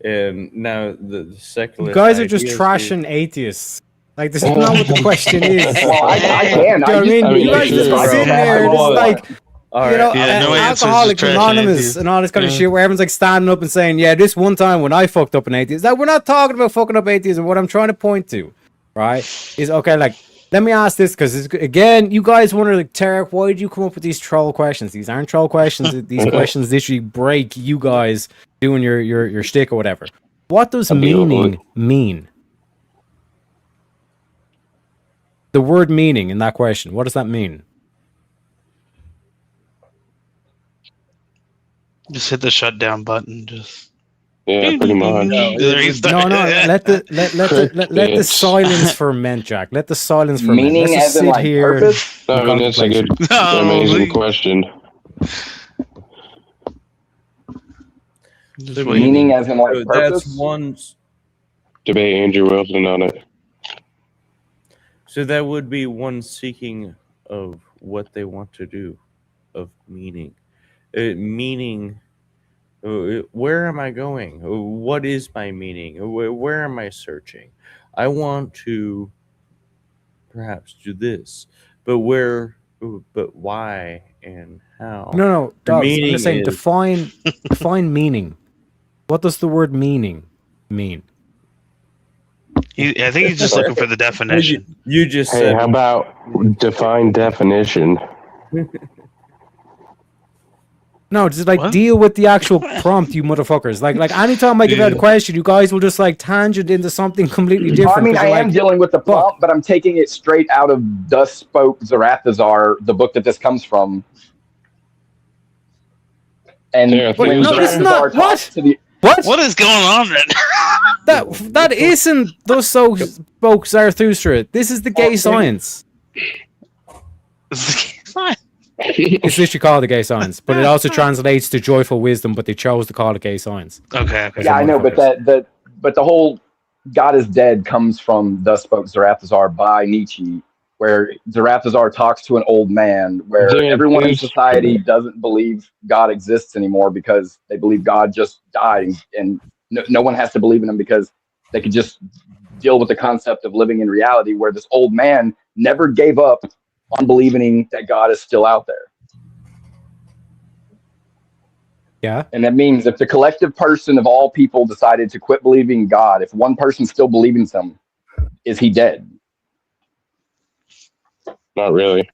And now the secular you guys are just trashing atheists. Like, this is not what the question is. Well, I can. You know what I mean? You guys just sitting there and it's like, Alcoholics Anonymous and all this kind of shit where everyone's like standing up and saying, yeah, this one time when I fucked up an atheist. Like, we're not talking about fucking up atheism. What I'm trying to point to, right, is, okay, like, let me ask this, because again, you guys wonder, like, Tarek, why did you come up with these troll questions? These aren't troll questions. These questions literally break you guys doing your shtick or whatever. What does meaning mean? The word meaning in that question, what does that mean? Just hit the shutdown button. Just pretty much. No, let the silence ferment, Jack. Let the silence ferment. Meaning Let's just as in like here. purpose? I mean, that's a good, amazing question. Meaning as in like purpose? That's one. Debate Andrew Wilson on it. So that would be one seeking of what they want to do, of meaning. Meaning, where am I going? What is my meaning? Where am I searching? I want to perhaps do this, but where, but why and how? No, dogs, I'm just saying, define meaning. What does the word meaning mean? I think he's just looking for the definition. You just said. How about define definition? No, just like deal with the actual prompt, you motherfuckers. Like anytime I give out a question, you guys will just like tangent into something completely different. I mean, I am dealing with the prompt, but I'm taking it straight out of Thus Spoke Zarathusar, the book that this comes from. And when Zarathusar talks to the What is going on right now? That isn't Thus Spoke Zarathustra. This is the gay science. It's literally called the gay science, but it also translates to joyful wisdom. But they chose to call it gay science. Okay. Yeah, I know, but the whole God is dead comes from Thus Spoke Zarathusar by Nietzsche, where Zarathusar talks to an old man, where everyone in society doesn't believe God exists anymore because they believe God just died, and no one has to believe in him because they could just deal with the concept of living in reality, where this old man never gave up on believing that God is still out there. Yeah. And that means if the collective person of all people decided to quit believing God, if one person still believes him, is he dead? Not really.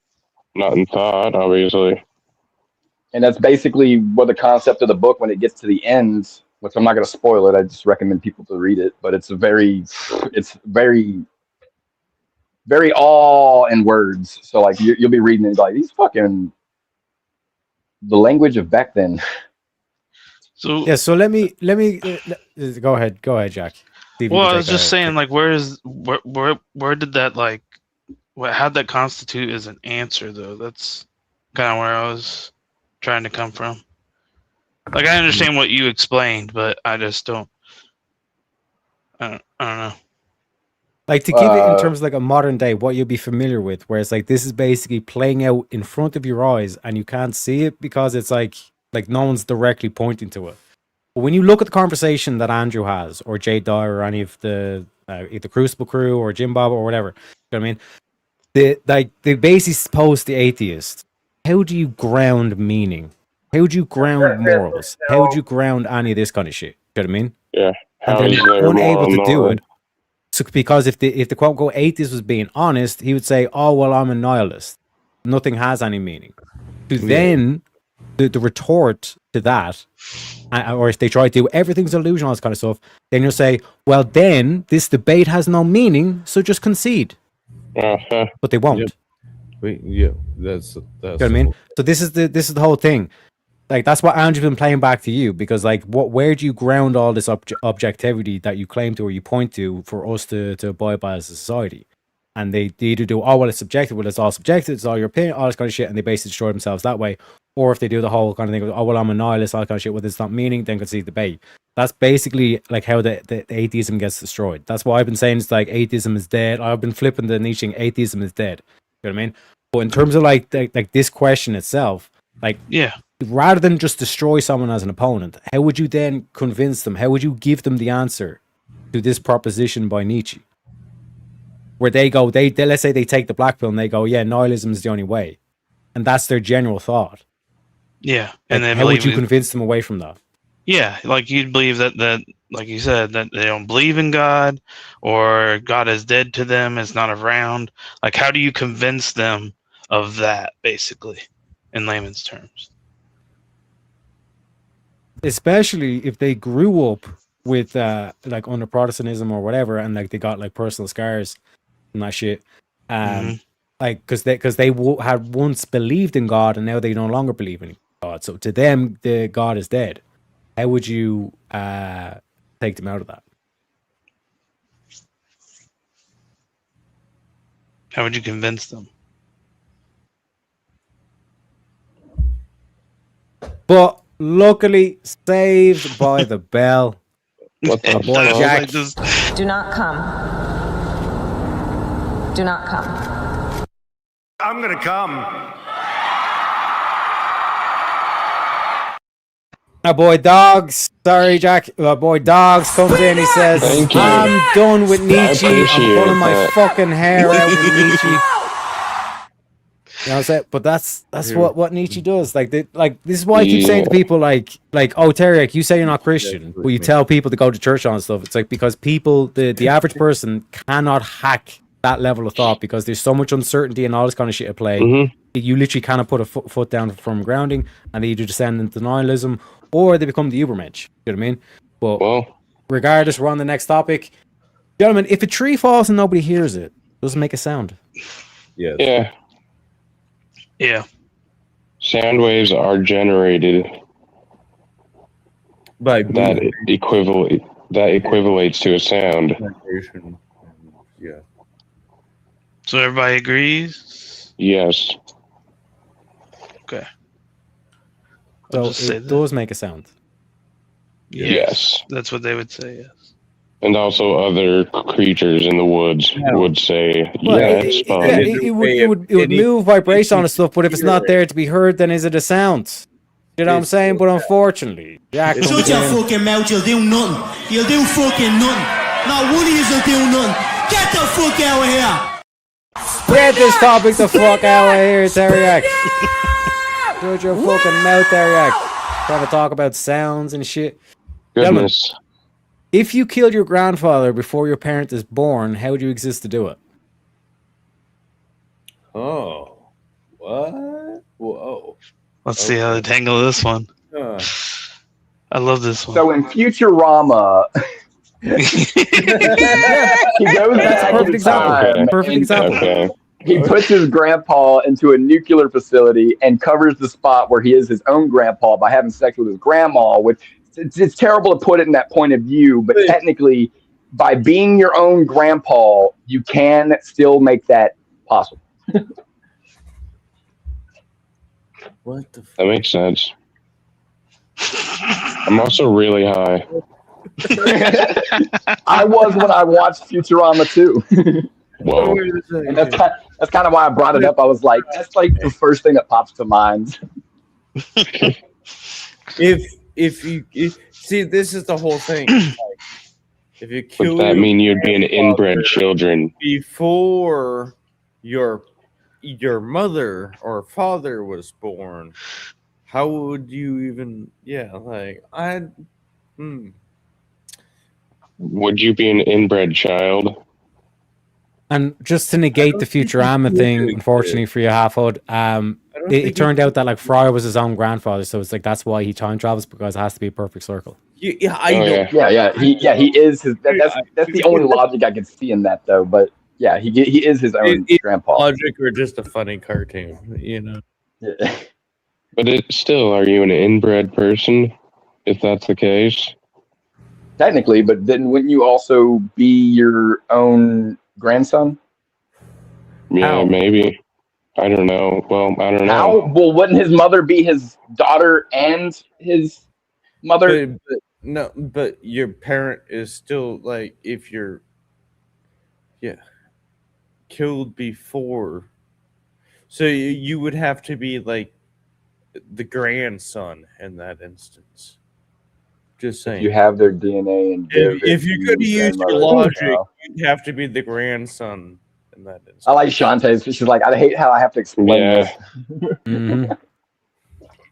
Not in thought, obviously. And that's basically what the concept of the book, when it gets to the end, which I'm not going to spoil it, I just recommend people to read it, but it's very awe in words. So like you'll be reading it like, these fucking, the language of back then. So yeah, so let me go ahead, Jack. Well, I was just saying, like, where did that, like, how'd that constitute as an answer though? That's kind of where I was trying to come from. Like, I understand what you explained, but I just don't. I don't know. Like, to give it in terms of like a modern day, what you'll be familiar with, where it's like this is basically playing out in front of your eyes and you can't see it because it's like no one's directly pointing to it. But when you look at the conversation that Andrew has, or Jay Dyer, or any of the either Crucible crew or Jim Bob or whatever, you know what I mean? They basically pose the atheist. How do you ground meaning? How would you ground morals? How would you ground any of this kind of shit? You know what I mean? Yeah. And they're unable to do it. So because if the quote unquote atheist was being honest, he would say, "Oh well, I'm a nihilist. Nothing has any meaning." Then the retort to that, or if they try to do everything's illusion, all this kind of stuff, then you'll say, "Well, then this debate has no meaning, so just concede." But they won't. That's you know what I mean? So this is the whole thing. Like, that's what Andrew's been playing back to you, because like where do you ground all this objectivity that you claim to or you point to for us to abide by as a society? And they either do, oh well, it's subjective, well it's all subjective, it's all your opinion, all this kind of shit, and they basically destroy themselves that way. Or if they do the whole kind of thing, oh well, I'm a nihilist, all that kind of shit, well it's not meaning, then concede debate. That's basically like how the atheism gets destroyed. That's why I've been saying it's like atheism is dead. I've been flipping the Nietzsche, atheism is dead. You know what I mean? But in terms of like this question itself, like, yeah, rather than just destroy someone as an opponent, how would you then convince them? How would you give them the answer to this proposition by Nietzsche? Where they go, they let's say they take the black pill and they go, yeah, nihilism is the only way, and that's their general thought. Yeah, Like, and then how would you convince them away from that? Yeah, like you'd believe that like you said, that they don't believe in God, or God is dead to them, is not around. Like, how do you convince them of that, basically, in layman's terms? Especially if they grew up with like under Protestantism or whatever, and like they got like personal scars and that shit. Like because they had once believed in God and now they no longer believe in God. So to them, the God is dead. How would you take them out of that? How would you convince them? But luckily, saved by the bell. What the boy Jack. Do not come. Do not come. I'm gonna come. Our boy Dogs, sorry Jack, our boy Dogs comes in, he says, I'm done with Nietzsche, I'm pulling my fucking hair out with Nietzsche. You know what I'm saying? But that's what Nietzsche does. Like this is why I keep saying to people like, oh Tarek, you say you're not Christian, but you tell people to go to church on stuff. It's like because people, the average person cannot hack that level of thought because there's so much uncertainty and all this kind of shit at play. You literally kind of put a foot down from grounding, and they either descend into denialism or they become the Ubermensch. You know what I mean? But regardless, we're on the next topic. Gentlemen, if a tree falls and nobody hears it, does it make a sound? Yes. Yeah. Yeah. Sound waves are generated by that equivalates to a sound. Yeah. So everybody agrees? Yes. Okay. So it does make a sound. Yes. That's what they would say, yes. And also other creatures in the woods would say, it's fun. It would move vibration and stuff, but if it's not there to be heard, then is it a sound? You know what I'm saying? But unfortunately, Jack Shut your fucking mouth, you'll do nothing. You'll do fucking nothing. Not one of you will do nothing. Get the fuck out of here. Get this topic the fuck out of here, Teriak. Shut your fucking mouth, Teriak. Trying to talk about sounds and shit. Goodness. Gentlemen, if you killed your grandfather before your parent is born, how would you exist to do it? Oh. What? Whoa. Let's see how they tangle this one. I love this one. So in Futurama, he goes back perfect in time. Perfect example. He puts his grandpa into a nuclear facility and covers the spot where he is his own grandpa by having sex with his grandma, which it's terrible to put it in that point of view, but technically, by being your own grandpa, you can still make that possible. What the That makes sense. I'm also really high. I was when I watched Futurama too. Whoa. And that's kind of why I brought it up. I was like, that's like the first thing that pops to mind. If you see, this is the whole thing. Like, if you kill, Would that mean you'd be an inbred children before your mother or father was born? How would you even? Yeah, like Would you be an inbred child? And just to negate the Futurama thing, unfortunately for you, Half-Hood, it turned out that like Fry was his own grandfather, so it's like that's why he time travels, because it has to be a perfect circle. Yeah, I know. He is his. That's the only logic I can see in that, though. But yeah, he is his own grandpa. Logic or just a funny cartoon, you know. Yeah. But are you an inbred person? If that's the case, Technically, but then wouldn't you also be your own grandson? Yeah, maybe. I don't know. Well, I don't know. How? Well, wouldn't his mother be his daughter and his mother? But your parent is still like, if you're killed before, so you would have to be like the grandson in that instance. Just saying. If you have their DNA and if you could use your logic, you'd have to be the grandson in that instance. I like Shantae's. She's like, I hate how I have to explain this.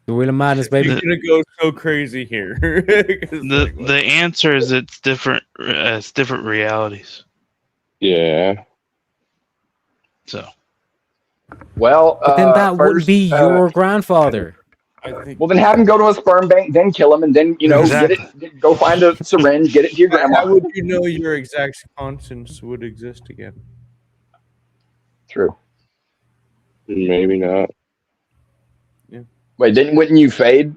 The wheel of madness, baby. You're gonna go so crazy here. The answer is it's different. It's different realities. Yeah. So. Well, but then that would be your grandfather. Well, then have him go to a sperm bank, then kill him, and then get it. Go find a syringe, get it to your grandma. How would you know your exact conscience would exist again? True. Maybe not. Yeah. Wait, wouldn't you fade?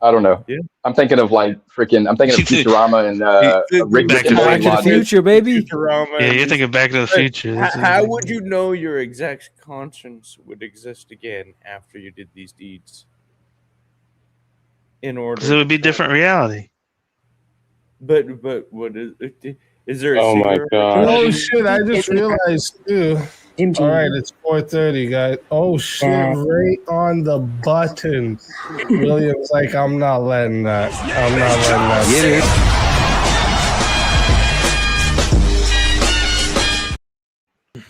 I don't know. Yeah. I'm thinking of Futurama and Rick Back to the Future, baby. Futurama. Yeah, you're thinking Back to the Future. How would you know your exact conscience would exist again after you did these deeds? In order, because it would be different reality. But what is there? Oh my god! Oh shit! I just realized too. All right, it's 4:30, guys. Oh shit! Right on the button. William's like, I'm not letting that. I'm not letting that.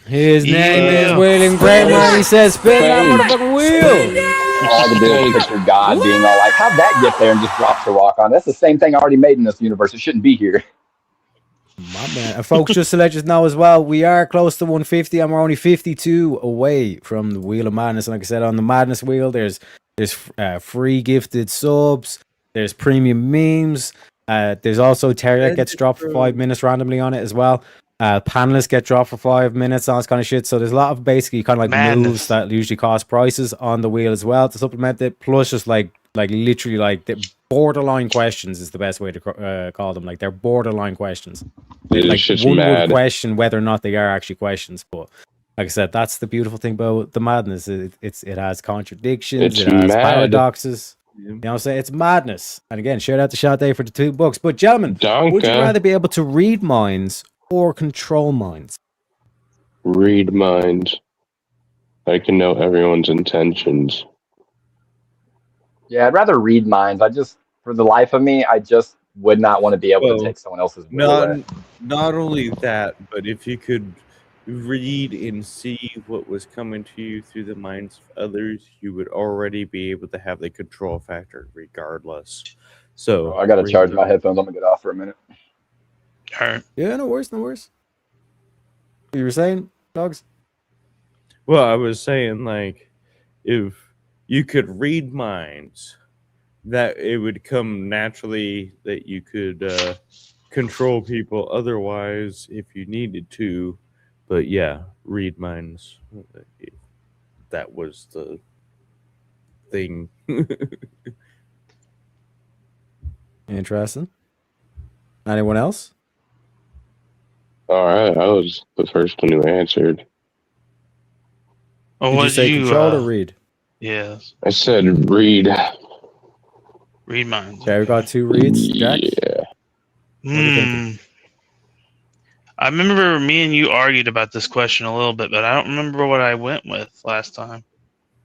His name is William Kramer. He says, "Spin that motherfucking wheel." All the big picture God being all like, how'd that get there and just drops a rock on? That's the same thing I already made in this universe. It shouldn't be here. My man. And folks, just to let you know as well, we are close to 150 and we're only 52 away from the Wheel of Madness. And like I said, on the Madness Wheel, there's free gifted subs, there's premium memes, there's also Terry that gets dropped for 5 minutes randomly on it as well. Panelists get dropped for 5 minutes, all this kind of shit. So there's a lot of basically kind of like moves that usually cost prices on the wheel as well to supplement it. Plus just like literally like the borderline questions is the best way to call them. Like they're borderline questions. Like one would question whether or not they are actually questions, but like I said, that's the beautiful thing about the madness. It has contradictions, it has paradoxes. You know what I'm saying? It's madness. And again, shout out to Sade for the 2 books. But gentlemen, would you rather be able to read minds or control minds? Read minds. I can know everyone's intentions. Yeah, I'd rather read minds. For the life of me, I just would not want to be able to take someone else's will away. Not only that, but if you could read and see what was coming to you through the minds of others, you would already be able to have the control factor regardless. So I gotta charge my headphones. I'm gonna get off for a minute. All right. Yeah, no worries, no worries. You were saying, Dogs? Well, I was saying, like, if you could read minds, that it would come naturally that you could control people otherwise if you needed to. But yeah, read minds. That was the thing. Interesting. Anyone else? All right, I was the first one who answered. Oh, did you say control or read? Yes. I said read. Read minds. Okay, we got 2 reads. Jack? Yeah. I remember me and you argued about this question a little bit, but I don't remember what I went with last time.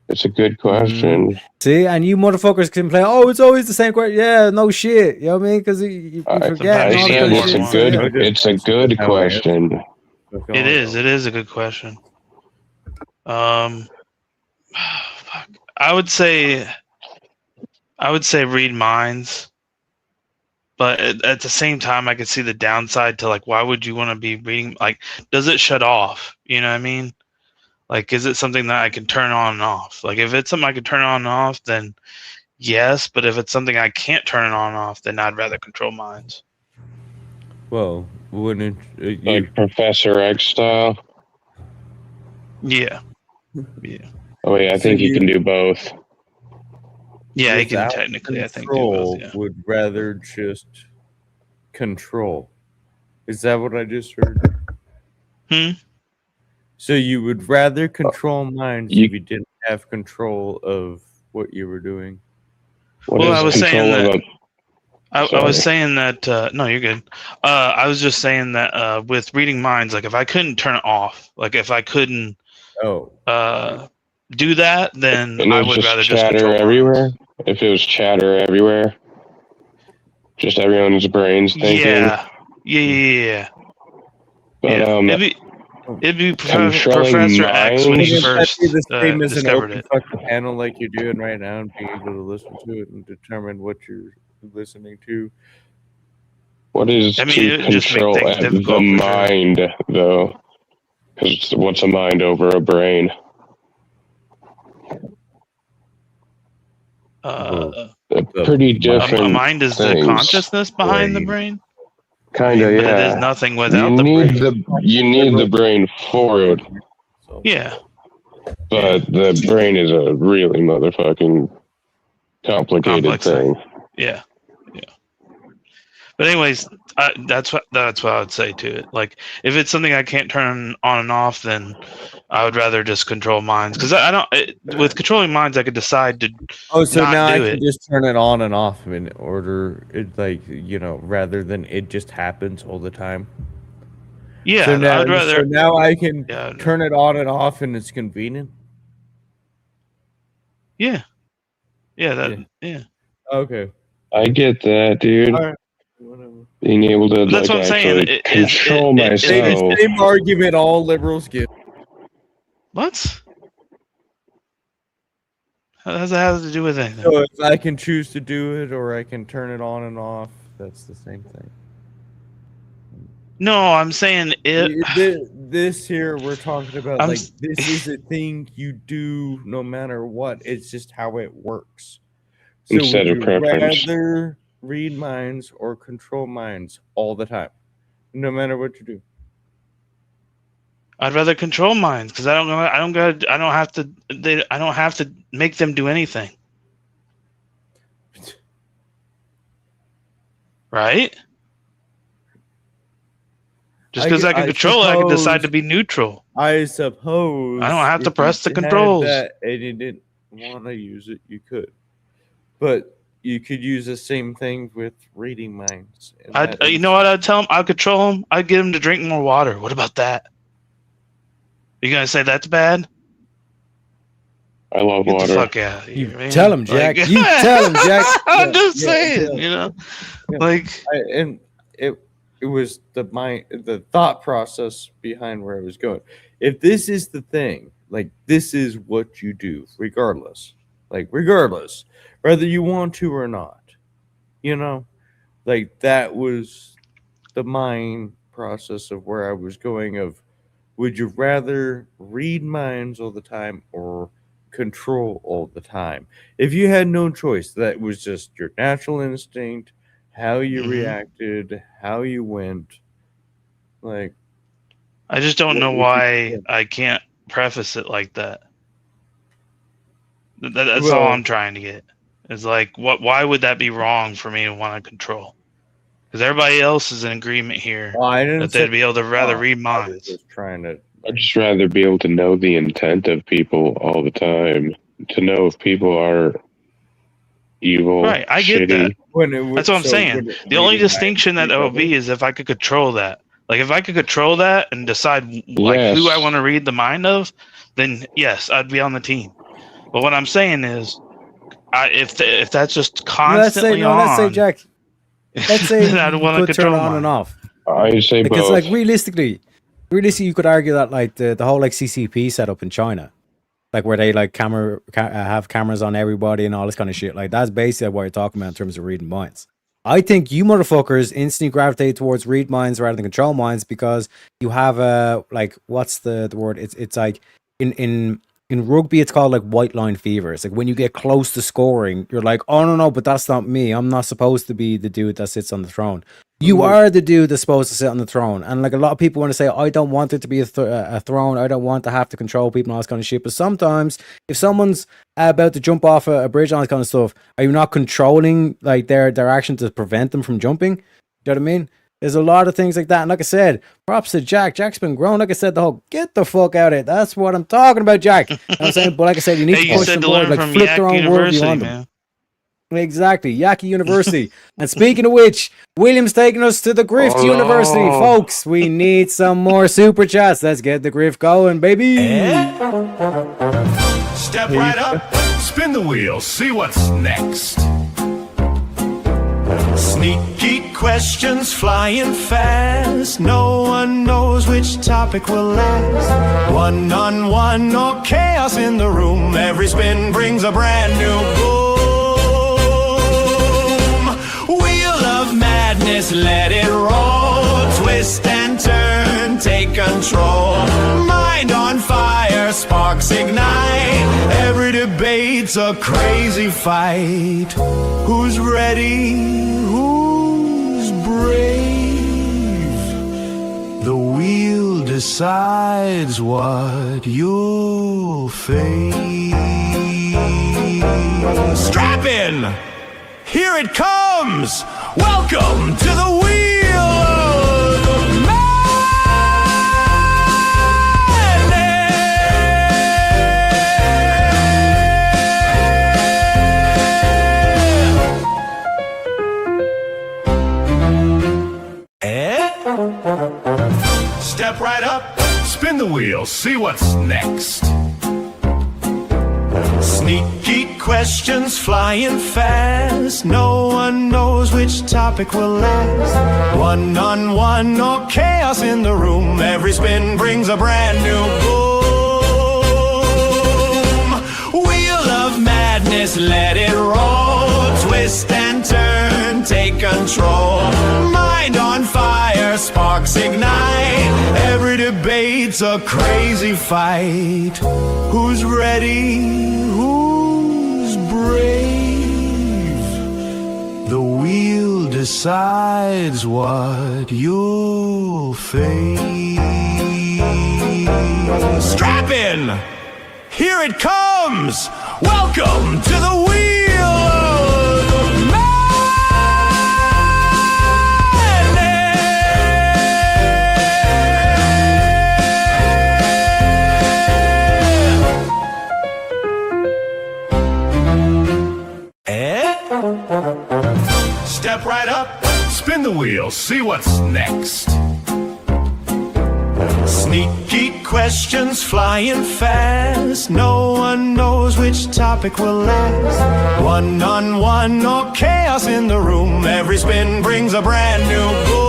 It's a good question. See, and you motherfuckers can play. Oh, it's always the same question. Yeah, no shit. You know what I mean? Because you forget. It's a good question. It is a good question. I would say read minds, but at the same time, I could see the downside to, like, why would you want to be reading? Like, does it shut off? You know what I mean? Like, is it something that I can turn on and off? Like, if it's something I can turn on and off, then yes. But if it's something I can't turn it on and off, then I'd rather control minds. Well, wouldn't it, like Professor X style? Yeah. Yeah. Oh wait, I think you can do both. Yeah, he can technically, I think, do both, yeah. Would rather just control. Is that what I just heard? So you would rather control minds if you didn't have control of what you were doing? Well, I was saying that. I was saying that. No, you're good. I was just saying that with reading minds, like if I couldn't turn it off, like if I couldn't do that, then I would rather just control everywhere. If it was chatter everywhere, just everyone's brains thinking. Yeah. But it'd be Professor X when he first discovered it. Fuck the panel like you're doing right now and being able to listen to it and determine what you're listening to. What is to control the mind, though? Because what's a mind over a brain? Pretty different. A mind is the consciousness behind the brain. Kind of, yeah. But it is nothing without the brain. You need the brain for it. Yeah. But the brain is a really motherfucking complicated thing. Yeah. But anyways, that's what I would say to it. Like, if it's something I can't turn on and off, then I would rather just control minds. Because I don't. With controlling minds, I could decide to. Oh, so not now I do can it. just turn it on and off in order, rather than it just happens all the time. Yeah, So now, I'd rather. so now I can turn it on and off, and it's convenient. Yeah. Yeah. Okay. I get that, dude. All right. Being able to That's what I'm saying. control myself. The same argument all liberals give. What? How does that have to do with anything? So if I can choose to do it, or I can turn it on and off, that's the same thing. No, I'm saying it. This here we're talking about like this is a thing you do no matter what. It's just how it works. So Instead would of you preference. rather read minds or control minds all the time, no matter what you do? I'd rather control minds because I don't have to make them do anything. Right? Just because I can control it, I can decide to be neutral. I suppose I don't have to if press the you had controls. that and you didn't want to use it, you could. But you could use the same thing with reading minds. You know what I'd tell them? I'd control them. I'd get them to drink more water. What about that? You gonna say that's bad? I love Get water. the fuck out of here, man. Tell him, Jack. Like- You tell him, Jack. I'm just saying, you know, like it was the thought process behind where I was going. If this is the thing, like this is what you do, regardless, whether you want to or not, you know, like that was the mind process of where I was going. Of would you rather read minds all the time or control all the time? If you had no choice, that was just your natural instinct, how you reacted, how you went. Like, I just don't know why I can't preface it like that. That's all I'm trying to get. It's like, why would that be wrong for me to want to control? Because everybody else is in agreement here that they'd be able to rather read minds. I'd just rather be able to know the intent of people all the time. To know if people are evil, Right, I get shitty. that. That's what I'm saying. The only distinction that will be is if I could control that. Like, if I could control that and decide like who I want to read the mind of, then yes, I'd be on the team. But what I'm saying is, if that's just constantly on, let's say, Jack. Let's say then I'd you want to could turn control it on mine. and off. I say Because, both. like, realistically, you could argue that like the whole like CCP setup in China, like where they like have cameras on everybody and all this kind of shit. Like that's basically what you're talking about in terms of reading minds. I think you motherfuckers instantly gravitate towards read minds rather than control minds because you have a like what's the word? It's like in rugby it's called like white line fever. It's like when you get close to scoring, you're like, oh no, but that's not me. I'm not supposed to be the dude that sits on the throne. You are the dude that's supposed to sit on the throne. And like a lot of people want to say, I don't want it to be a throne. I don't want to have to control people and all this kind of shit. But sometimes if someone's about to jump off a bridge and all this kind of stuff, are you not controlling like their action to prevent them from jumping? You know what I mean? There's a lot of things like that. And like I said, props to Jack. Jack's been grown. Like I said, the whole get the fuck out of it. That's what I'm talking about, Jack. You know what I'm saying? But like I said, you need to push them forward. Like flip their own word you want them. Exactly, Yaki University. And speaking of which, William's taking us to the Grift University, folks. We need some more super chats. Let's get the Grift going, baby. Step right up, spin the wheel, see what's next. Sneaky questions flying fast. No one knows which topic will last. One-on-one or chaos in the room. Every spin brings a brand new boom. Wheel of madness, let it roll. Twist and turn, take control. Mind on fire, sparks ignite. Every debate's a crazy fight. Who's ready? Who's brave? The wheel decides what you'll face. Strap in! Here it comes! Welcome to the Wheel of Step right up, spin the wheel, see what's next. Sneaky questions flying fast. No one knows which topic will last. One-on-one or chaos in the room. Every spin brings a brand new boom. Wheel of madness, let it roll. Twist and turn, take control. Mind on fire, sparks sparks ignite. Every debate's a crazy fight. Who's ready? Who's brave? The wheel decides what you'll face. Strap in! Here it comes! Welcome to the wheel of madness. Step right up, spin the wheel, see what's next. Sneaky questions flying fast. No one knows which topic will last. One-on-one or chaos in the room. Every spin brings a brand new boom.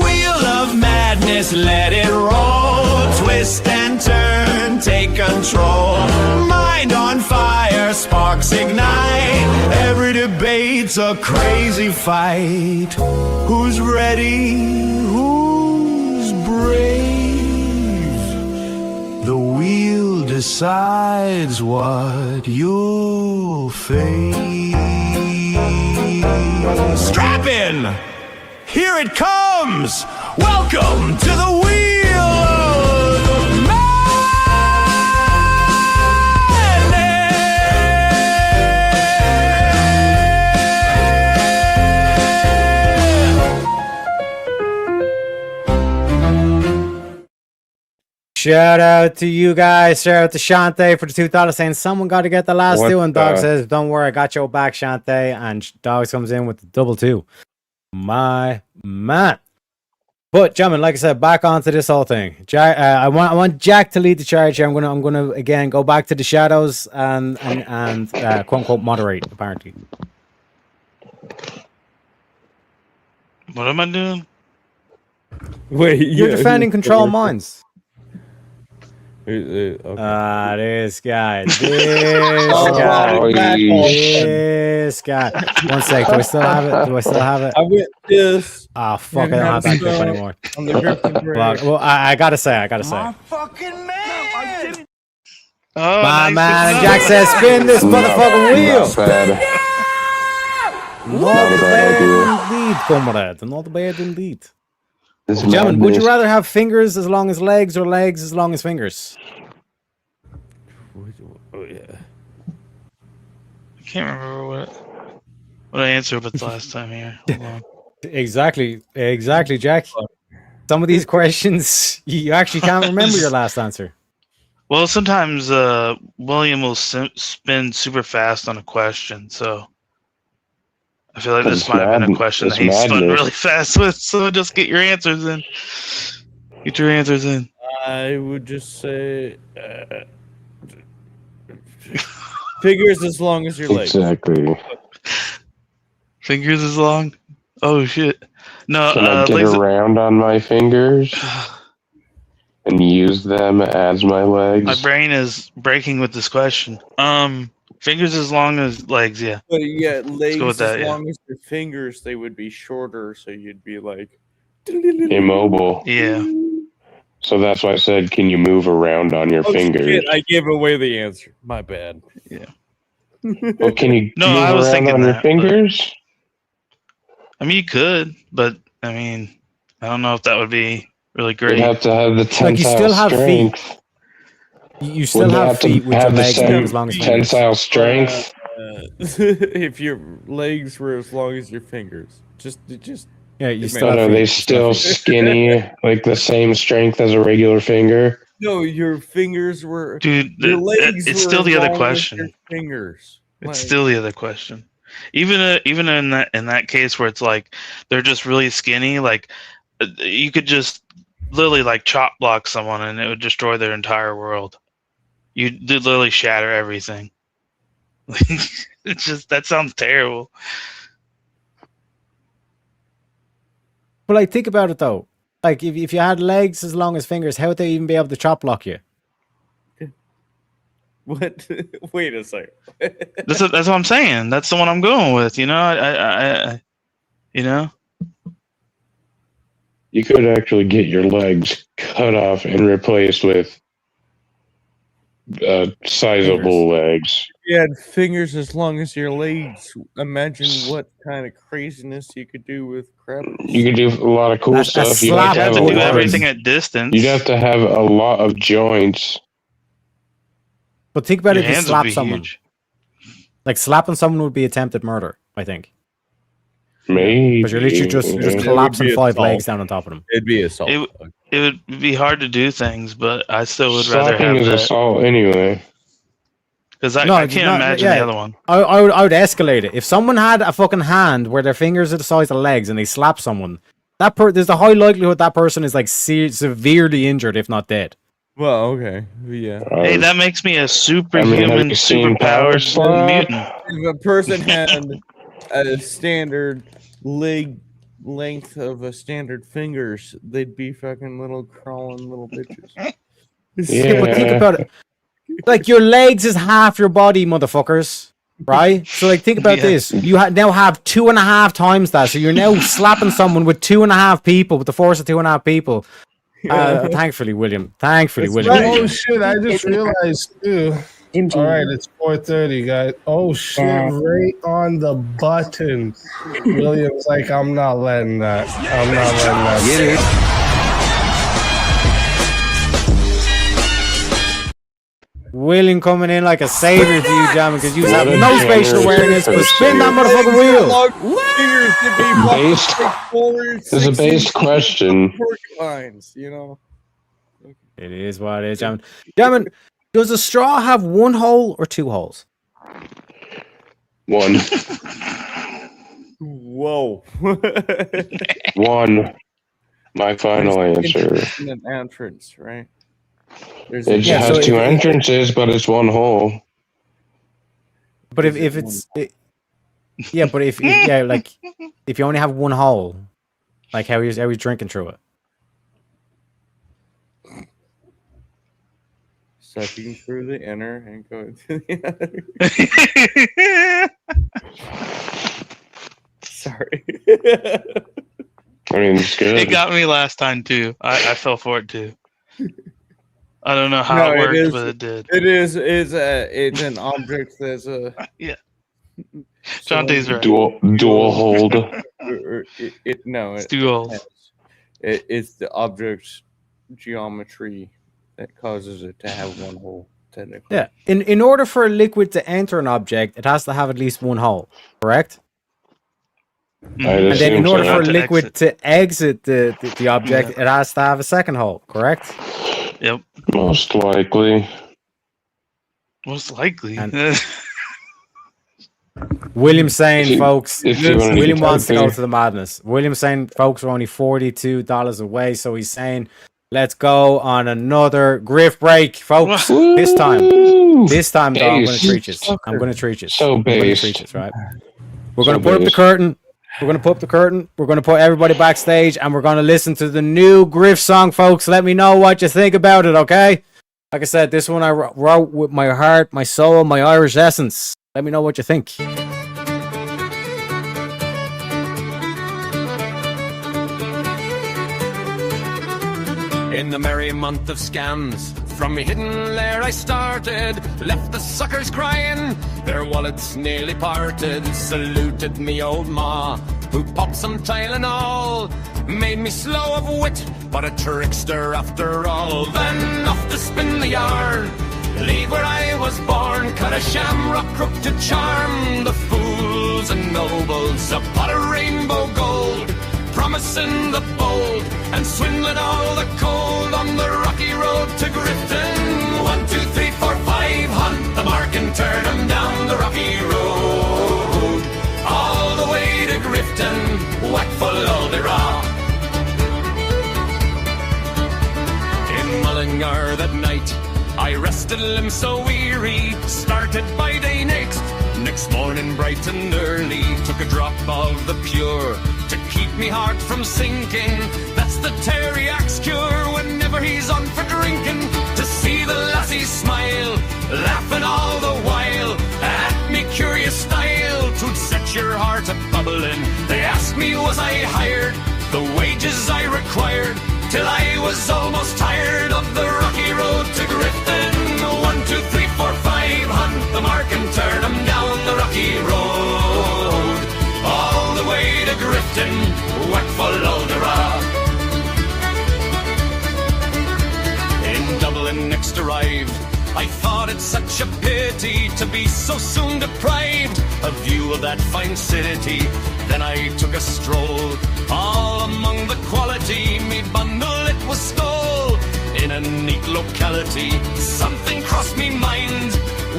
Wheel of madness, let it roll. Twist and turn, take control. Mind on fire, sparks ignite. Every debate's a crazy fight. Who's ready? Who's brave? The wheel decides what you'll face. Strap in! Here it comes! Welcome to the wheel of Shout out to you guys. Shout out to Shante for the $2 saying someone got to get the last two. And Dog says, don't worry, I got your back, Shante. And Dogs comes in with the double two. My man. But gentlemen, like I said, back onto this whole thing. Jack, I want Jack to lead the charge here. I'm gonna again go back to the shadows and quote unquote moderate, apparently. What am I doing? Wait, You're defending control minds. Okay. This guy. This guy. One sec. Do I still have it? I went this. Oh, fuck. I don't have that grip anymore. On the Grift-A-Thon. Well, I gotta say. My fucking man! Oh, My nice. man. And Jack says, spin this motherfucking wheel. Not bad. Not bad indeed, comrade. Not bad indeed. This Gentlemen, would you madness. rather have fingers as long as legs or legs as long as fingers? Oh yeah. I can't remember what I answered with the last time here. Hold on. Exactly, Jack. Some of these questions, you actually can't remember your last answer. Well, sometimes William will spin super fast on a question, so I feel like this might have been a question that he spun really fast with. So just get your answers in. Get your answers in. I would just say fingers as long as your legs. Exactly. Fingers as long? Oh shit! No, Can I get legs. around on my fingers and use them as my legs? My brain is breaking with this question. Fingers as long as legs, yeah. But yeah, legs go with that, as yeah. long as your fingers, they would be shorter, so you'd be like Immobile. Yeah. So that's why I said, can you move around on your Oh, fingers? shit, I gave away the answer. My bad. Yeah. Well, can you No, move I was around thinking on your that, fingers? I mean, you could, but I mean, I don't know if that would be really great. You have to have the tensile Like you still have strength. feet. You still Wouldn't have to feet with your have the legs same as long as fingers. tensile strength. If your legs were as long as your fingers, Yeah, you it still But have are feet. they still skinny, like the same strength as a regular finger? No, your fingers were. Dude, your legs it's were still the as other long as question. your fingers. It's still the other question. Even in that case where it's like they're just really skinny, like you could just literally like chop block someone and it would destroy their entire world. You'd literally shatter everything. It's just that sounds terrible. But like, think about it though. Like, if you had legs as long as fingers, how would they even be able to chop block you? What? Wait a second. That's what I'm saying. That's the one I'm going with. You know, I you know. You could actually get your legs cut off and replaced with sizable legs. You had fingers as long as your legs. Imagine what kind of craziness you could do with crap. You could do a lot of cool stuff. You'd have to have do everything at distance. You'd have to have a lot of joints. But think about Your it if you hands would slap be someone. huge. Like slapping someone would be attempted murder, I think. Maybe. Because you're literally just collapsing 5 legs down on top of them. It'd be assault. It would be hard to do things, but I still would rather Slapping have is that. assault anyway. Because I can't imagine the other one. I would escalate it. If someone had a fucking hand where their fingers are the size of legs and they slap someone, there's a high likelihood that person is like severely injured, if not dead. Well, okay, yeah. Hey, that makes me a superhuman, superpowered mutant. If a person had a standard leg length of a standard fingers, they'd be fucking little crawling little bitches. Yeah, but think about it. Like your legs is half your body, motherfuckers. Right? So like think about this. You now have 2.5 times that. So you're now slapping someone with 2.5 people, with the force of 2.5 people. Thankfully, William. Oh shit! I just realized too. All right, it's 4:30, guys. Oh shit! Right on the button. William's like, I'm not letting that. I'm not letting that. Get it. William coming in like a savior to you, gentlemen, because you have no spatial awareness. But spin that motherfucking wheel. It's a base question. Porcupines, you know. It is what it is, gentlemen. Gentlemen, does a straw have 1 hole or 2 holes? 1. Whoa. 1. My final answer. An entrance, right? It has 2 entrances, but it's 1 hole. But if it's like if you only have 1 hole, like how are you drinking through it? Sucking through the inner and going to the other. Sorry. I mean, it's good. It got me last time too. I fell for it too. I don't know how it worked, but it did. It's an object that's a yeah. Shantae's right. Dual hold. It's dual. It's the object's geometry that causes it to have 1 hole. Technically. Yeah. In order for a liquid to enter an object, it has to have at least 1 hole. Correct. And then in order for a liquid to exit the object, it has to have a 2nd hole, correct? Yep. Most likely. William's saying, folks, William wants to go there. to the madness. William's saying, folks, we're only $42 away, so he's saying, let's go on another grift break, folks. This time, though, I'm going to treat you. I'm going to treat you. So based. Right? We're going to put up the curtain. We're going to put up the curtain. We're going to put everybody backstage, and we're going to listen to the new Grift song, folks. Let me know what you think about it, okay? Like I said, this one I wrote with my heart, my soul, my Irish essence. Let me know what you think. In the merry month of scams, from a hidden lair I started, left the suckers crying, their wallets nearly parted, saluted me old ma, who popped some Tylenol, made me slow of wit, but a trickster after all. Then off to spin the yarn, leave where I was born, cut a shamrock crook to charm the fools and nobles, a pot of rainbow gold, promising the bold, and swindling all the cold on the rocky road to Grifton. 1, 2, 3, 4, 5, hunt the mark and turn 'em down the rocky road, all the way to Grifton, whack full of the raw. In Mullingar that night, I rested limbs so weary, started by day next morning bright and early, took a drop of the pure to keep me heart from sinking. That's the Teriak's cure whenever he's on for drinking. To see the lassie smile, laughing all the while at me curious style, 'twould set your heart a bubbling. They asked me was I hired the wages I required, till I was almost tired of the rocky road to Grifton. 1, 2, 3, 4, 5, hunt the mark and turn 'em down the rocky road, all the way to Grifton, whack for Loderah. In Dublin next arrived, I thought it such a pity to be so soon deprived of view of that fine city. Then I took a stroll, all among the quality. Me bundle it was stole in a neat locality. Something crossed me mind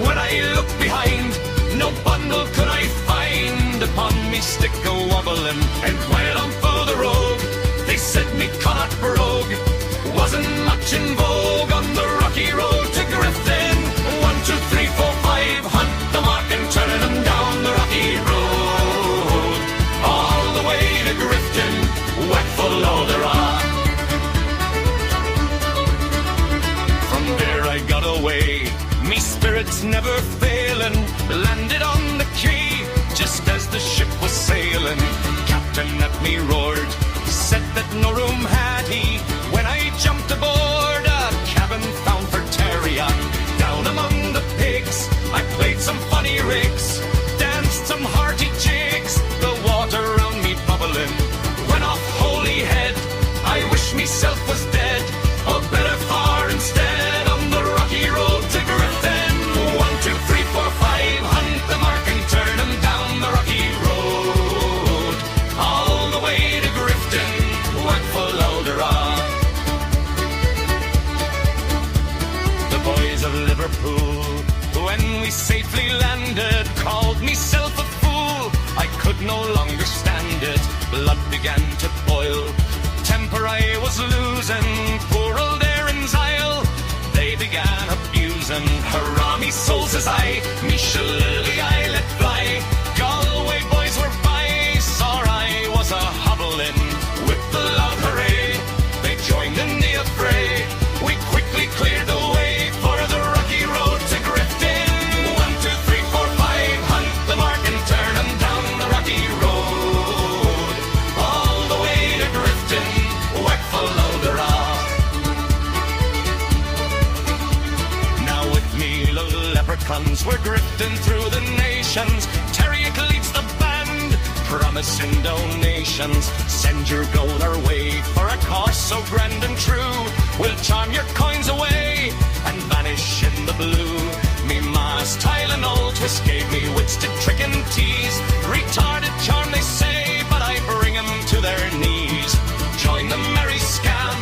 when I looked behind. No bundle could I find. Upon me stick a wobbling, and while I'm for the road, they said me Connaught brogue wasn't much in vogue on the rocky road to Grifton. 1, 2, 3, 4, 5, hunt the mark and turn 'em down the rocky road, all the way to Grifton, whack for Loderah. From there I got away, me spirits never failing, landed on the quay just as the ship was sailing. Captain at me roared, said that no room had he. When I jumped aboard, a cabin found for Terrier. Down among the pigs, I played some funny rigs, danced some hearty jigs, the water round me bubbling. Went off holy head, I wish myself was dead, or better far instead, on the rocky road to Grifton. 1, 2, 3, 4, 5, hunt the mark and turn 'em down the rocky road, all the way to Grifton, whack for Loderah. The boys of Liverpool, when we safely landed, called meself a fool. I could no longer stand it, blood began to boil, temper I was losing, poor old Aaron's Isle they began abusing. Hurrah me souls as me shillelagh I let fly. Galway boys were by, saw I was a hobbling, with the loud hooray, they joined in the affray. We quickly cleared the way for the rocky road to Grifton. 1, 2, 3, 4, 5, hunt the mark and turn 'em down the rocky road, all the way to Grifton, whack for Loderah. Now with me little leprechauns, we're drifting through the nations. Terrier leads the band, promising donations. Send your gold our way for a cause so grand and true. We'll charm your coins away and vanish in the blue. Me ma's Tylenol twist gave me wits to trick and tease. Retarded charm they say, but I bring 'em to their knees. Join the merry scam,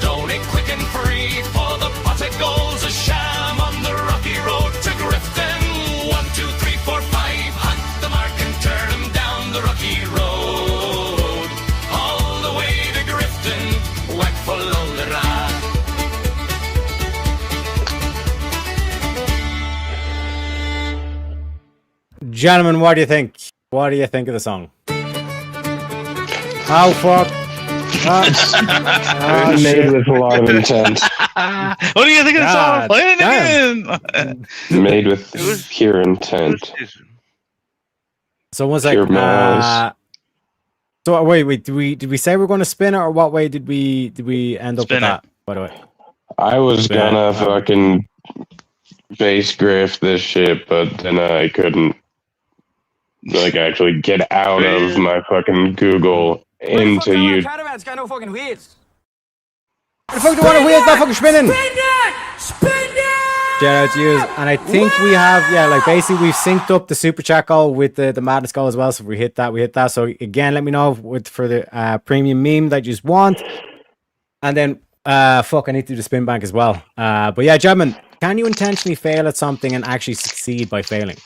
donate quick and free, for the pot of gold's a sham on the rocky road to Grifton. 1, 2, 3, 4, 5, hunt the mark and turn 'em down the rocky road, all the way to Grifton, whack for Loderah. Gentlemen, what do you think? What do you think of the song? How fuck? Made with a lot of intent. What do you think of the song? Play it again. Made with pure intent. So one sec. So wait. Did we say we're going to spin it, or what way did we end up with that? By the way, I was gonna fucking base grift this shit, but then I couldn't actually get out of my fucking Google into you. Caravan's got no fucking wheels. The fuck do you want wheels? Not fucking spinning. Spin it! Shout out to you. And I think we have, basically we've synced up the super chat goal with the madness goal as well. So if we hit that. So again, let me know for the premium meme that you just want. And then, I need to do the spin bank as well. But yeah, gentlemen, can you intentionally fail at something and actually succeed by failing?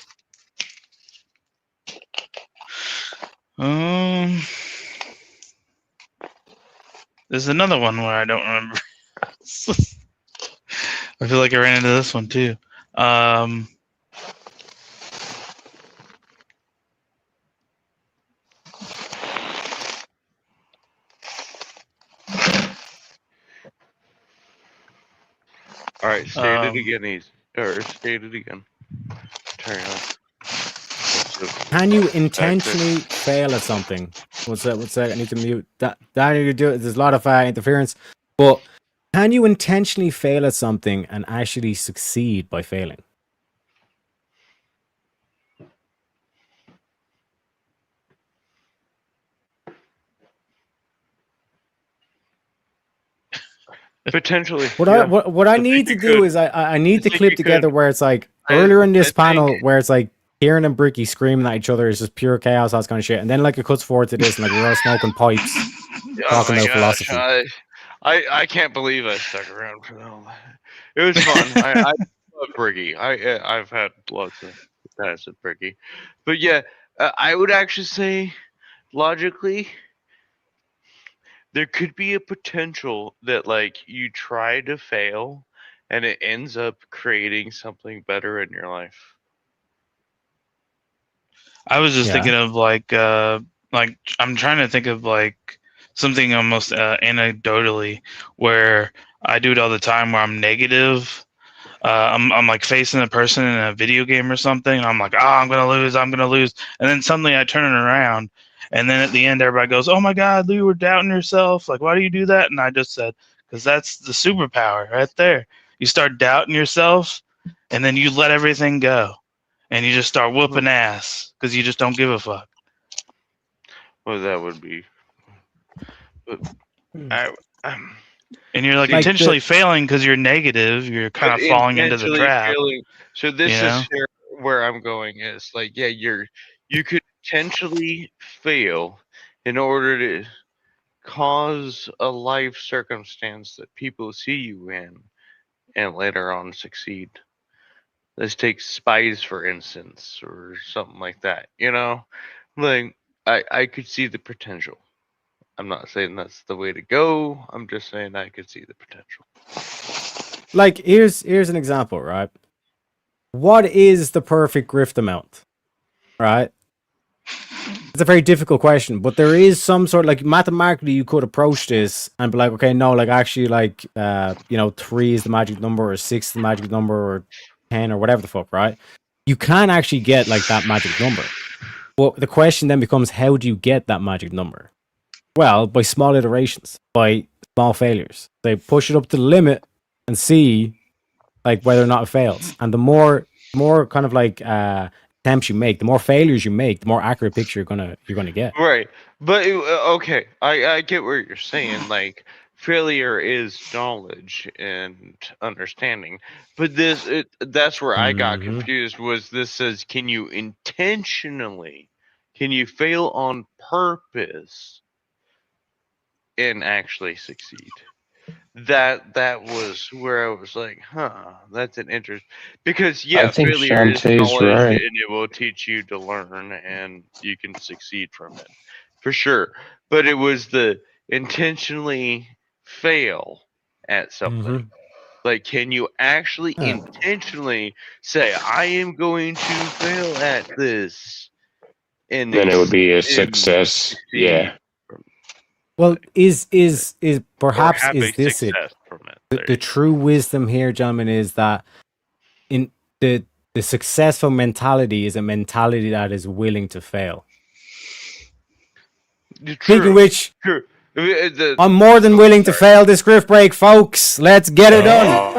There's another one where I don't remember. I feel like I ran into this one too. All right, state it again, state it again. Turn on. Can you intentionally fail at something What's that? I need to mute. Danny, you do it. There's a lot of interference. But can you intentionally fail at something and actually succeed by failing? Potentially. What I need to do is I need the clip together where it's like earlier in this panel where it's like Kieran and Bricky screaming at each other is just pure chaos, all that kind of shit, and then like it cuts forward to this and like we're all smoking pipes, talking about philosophy. I can't believe I stuck around for that. It was fun. I love Bricky. I've had lots of times with Bricky, but yeah, I would actually say logically, there could be a potential that like you try to fail and it ends up creating something better in your life. I was just thinking of like I'm trying to think of like something almost anecdotally where I do it all the time where I'm negative. I'm like facing a person in a video game or something. And I'm like, I'm gonna lose, and then suddenly I turn it around, and then at the end everybody goes, "Oh my God, you were doubting yourself. Like, why do you do that?" And I just said, "Because that's the superpower right there. You start doubting yourself, and then you let everything go, and you just start whooping ass because you just don't give a fuck." Well, that would be. But and you're like intentionally failing because you're negative. You're kind of falling into the trap. So this is where I'm going. Is like, yeah, you could potentially fail in order to cause a life circumstance that people see you in, and later on succeed. Let's take spies for instance, or something like that. Like I could see the potential. I'm not saying that's the way to go. I'm just saying I could see the potential. Like, here's an example, right? What is the perfect grift amount? Right? It's a very difficult question, but there is some sort of, like, mathematically you could approach this and be like, okay, no, like, actually, like, 3 is the magic number, or 6 is the magic number, or 10, or whatever the fuck, right? You can actually get, like, that magic number. But the question then becomes, how do you get that magic number? Well, by small iterations, by small failures. They push it up to the limit and see, like, whether or not it fails. And the more kind of like attempts you make, the more failures you make, the more accurate picture you're gonna get. Right, but okay, I get what you're saying. Like, failure is knowledge and understanding, but that's where I got confused. Was this says, can you fail on purpose and actually succeed? That was where I was like, that's an interest, because failure is knowledge, right, and it will teach you to learn and you can succeed from it for sure. But it was the intentionally fail at something. Like, can you actually intentionally say, I am going to fail at this, and then it would be a success. Yeah. Well, is perhaps is this it? The true wisdom here, gentlemen, is that in the successful mentality is a mentality that is willing to fail. Speaking of which, I'm more than willing to fail this grift break, folks. Let's get it done.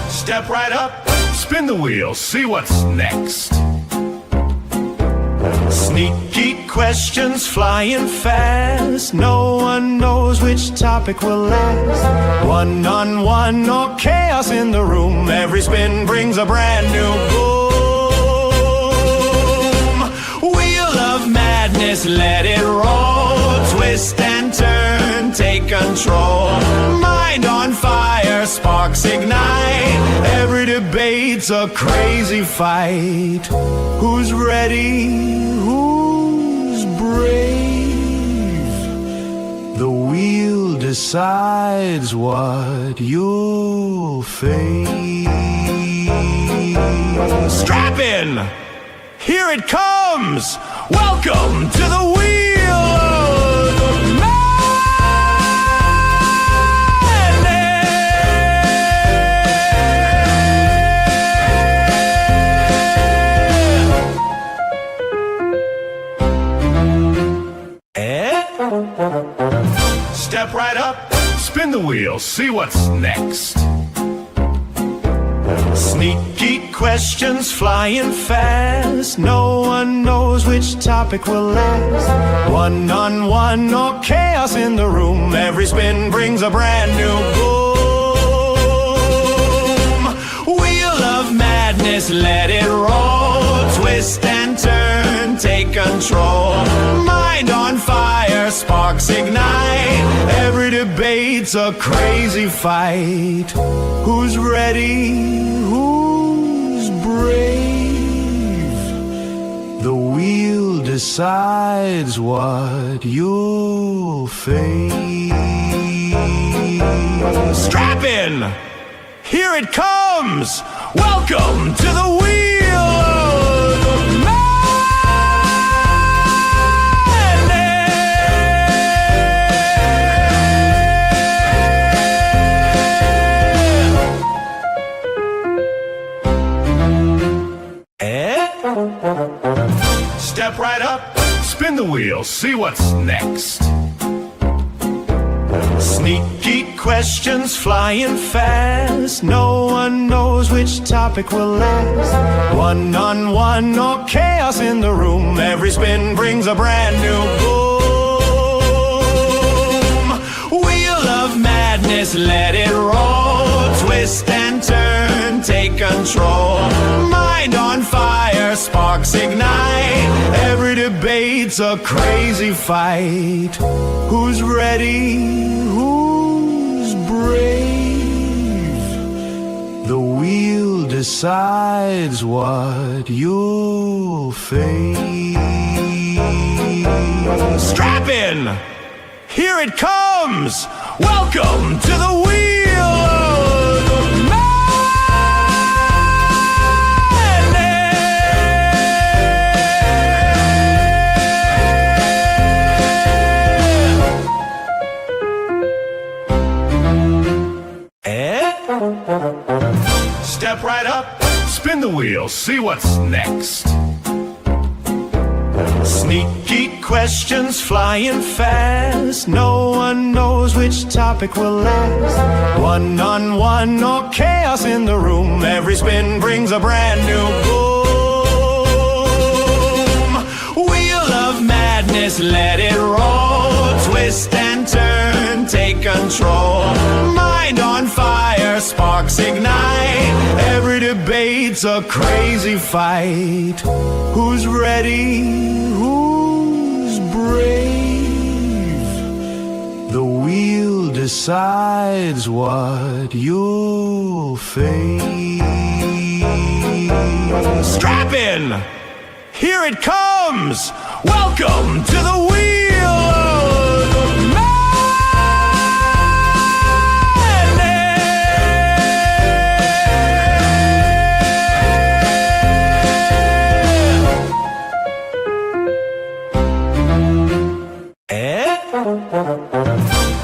Step right up, spin the wheel, see what's next. Sneaky questions flying fast. No one knows which topic will last. One-on-one or chaos in the room. Every spin brings a brand new boom. Wheel of madness, let it roll. Twist and turn, take control. Mind on fire, sparks ignite. Every debate's a crazy fight. Who's ready? Who's brave? The wheel decides what you'll face. Strap in! Here it comes! Welcome to the Wheel of Spin the wheel, see what's next. Sneaky questions flying fast. No one knows which topic will last. One-on-one or chaos in the room. Every spin brings a brand new boom. Wheel of madness, let it roll. Twist and turn, take control. Mind on fire, sparks ignite. Every debate's a crazy fight. Who's ready? Who's brave? The wheel decides what you'll face. Strap in! Here it comes! Welcome to the wheel of Step right up, spin the wheel, see what's next. Sneaky questions flying fast. No one knows which topic will last. One-on-one or chaos in the room. Every spin brings a brand new boom. Wheel of madness, let it roll. Twist and turn, take control. Mind on fire, sparks ignite. Every debate's a crazy fight. Who's ready? Who's brave? The wheel decides what you'll face. Strap in! Here it comes! Welcome to the wheel of Step right up, spin the wheel, see what's next. Sneaky questions flying fast. No one knows which topic will last. One-on-one or chaos in the room. Every spin brings a brand new boom. Wheel of madness, let it roll. Twist and turn, take control. Mind on fire, sparks ignite. Every debate's a crazy fight. Who's ready? Who's brave? The wheel decides what you'll face. Strap in! Here it comes! Welcome to the wheel of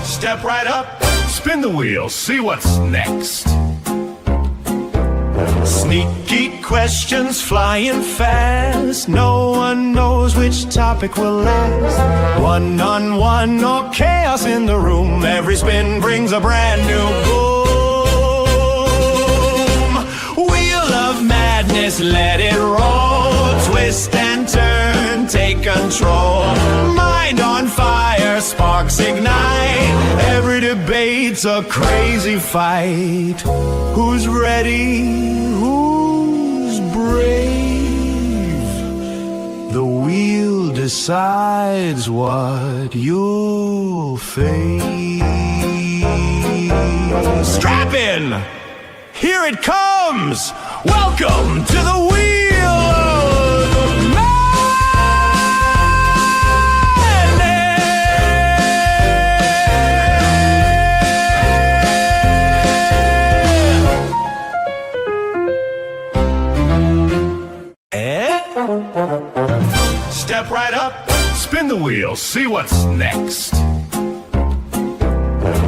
Step right up, spin the wheel, see what's next. Sneaky questions flying fast. No one knows which topic will last. One-on-one or chaos in the room. Every spin brings a brand new boom. Wheel of madness, let it roll. Twist and turn, take control. Mind on fire, sparks ignite. Every debate's a crazy fight. Who's ready? Who's brave? The wheel decides what you'll face. Strap in! Here it comes! Welcome to the wheel of Step right up, spin the wheel, see what's next.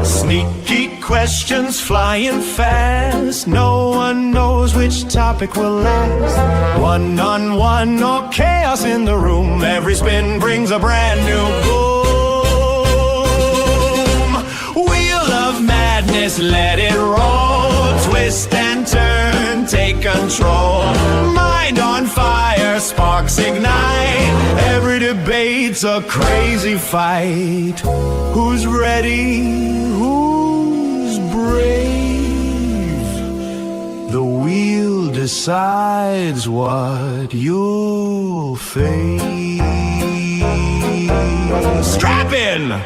Sneaky questions flying fast. No one knows which topic will last. One-on-one or chaos in the room. Every spin brings a brand new boom. Wheel of madness, let it roll. Twist and turn, take control. Mind on fire, sparks ignite. Every debate's a crazy fight. Who's ready? Who's brave? The wheel decides what you'll face. Strap in!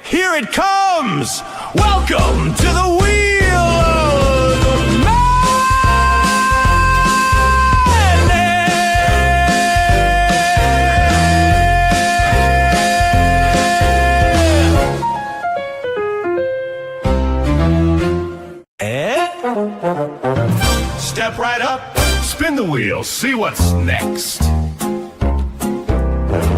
Here it comes! Welcome to the wheel of madness. Step right up, spin the wheel, see what's next.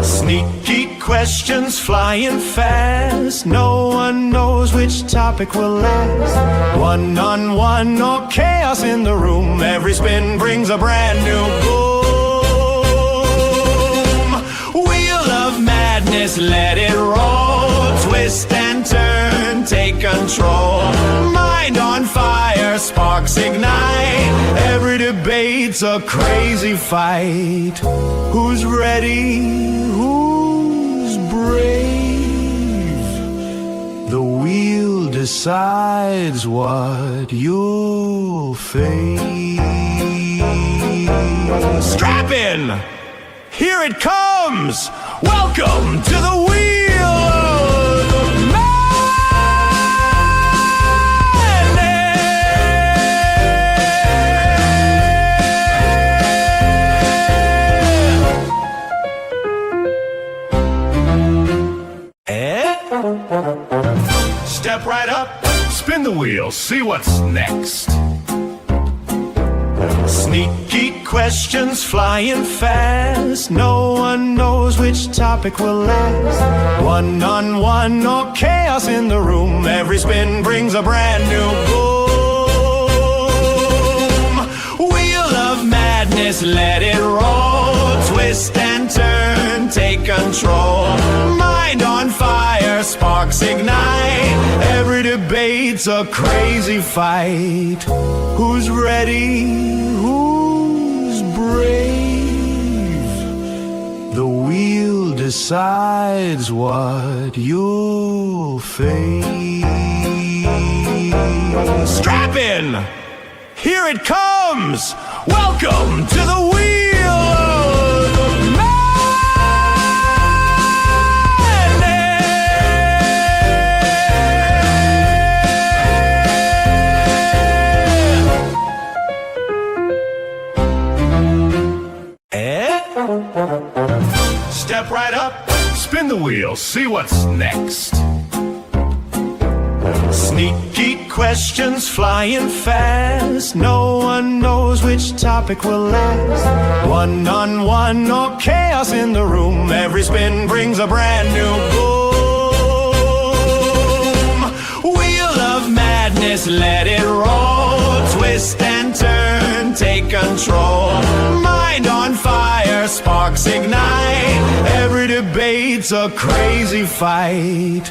Sneaky questions flying fast. No one knows which topic will last. One-on-one or chaos in the room. Every spin brings a brand new boom. Wheel of madness, let it roll. Twist and turn, take control. Mind on fire, sparks ignite. Every debate's a crazy fight. Who's ready? Who's brave? The wheel decides what you'll face. Strap in! Here it comes! Welcome to the wheel of madness. Step right up, spin the wheel, see what's next. Sneaky questions flying fast. No one knows which topic will last. One-on-one or chaos in the room. Every spin brings a brand new boom. Wheel of madness, let it roll. Twist and turn, take control. Mind on fire, sparks ignite. Every debate's a crazy fight. Who's ready? Who's brave? The wheel decides what you'll face. Strap in! Here it comes! Welcome to the wheel of madness. Step right up, spin the wheel, see what's next. Sneaky questions flying fast. No one knows which topic will last. One-on-one or chaos in the room. Every spin brings a brand new boom. Wheel of madness, let it roll. Twist and turn, take control. Mind on fire, sparks ignite. Every debate's a crazy fight.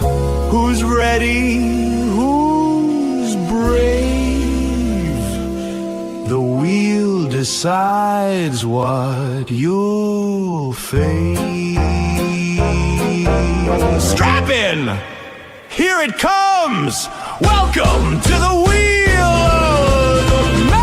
Who's ready? Who's brave? The wheel decides what you'll face. Strap in! Here it comes! Welcome to the wheel of madness.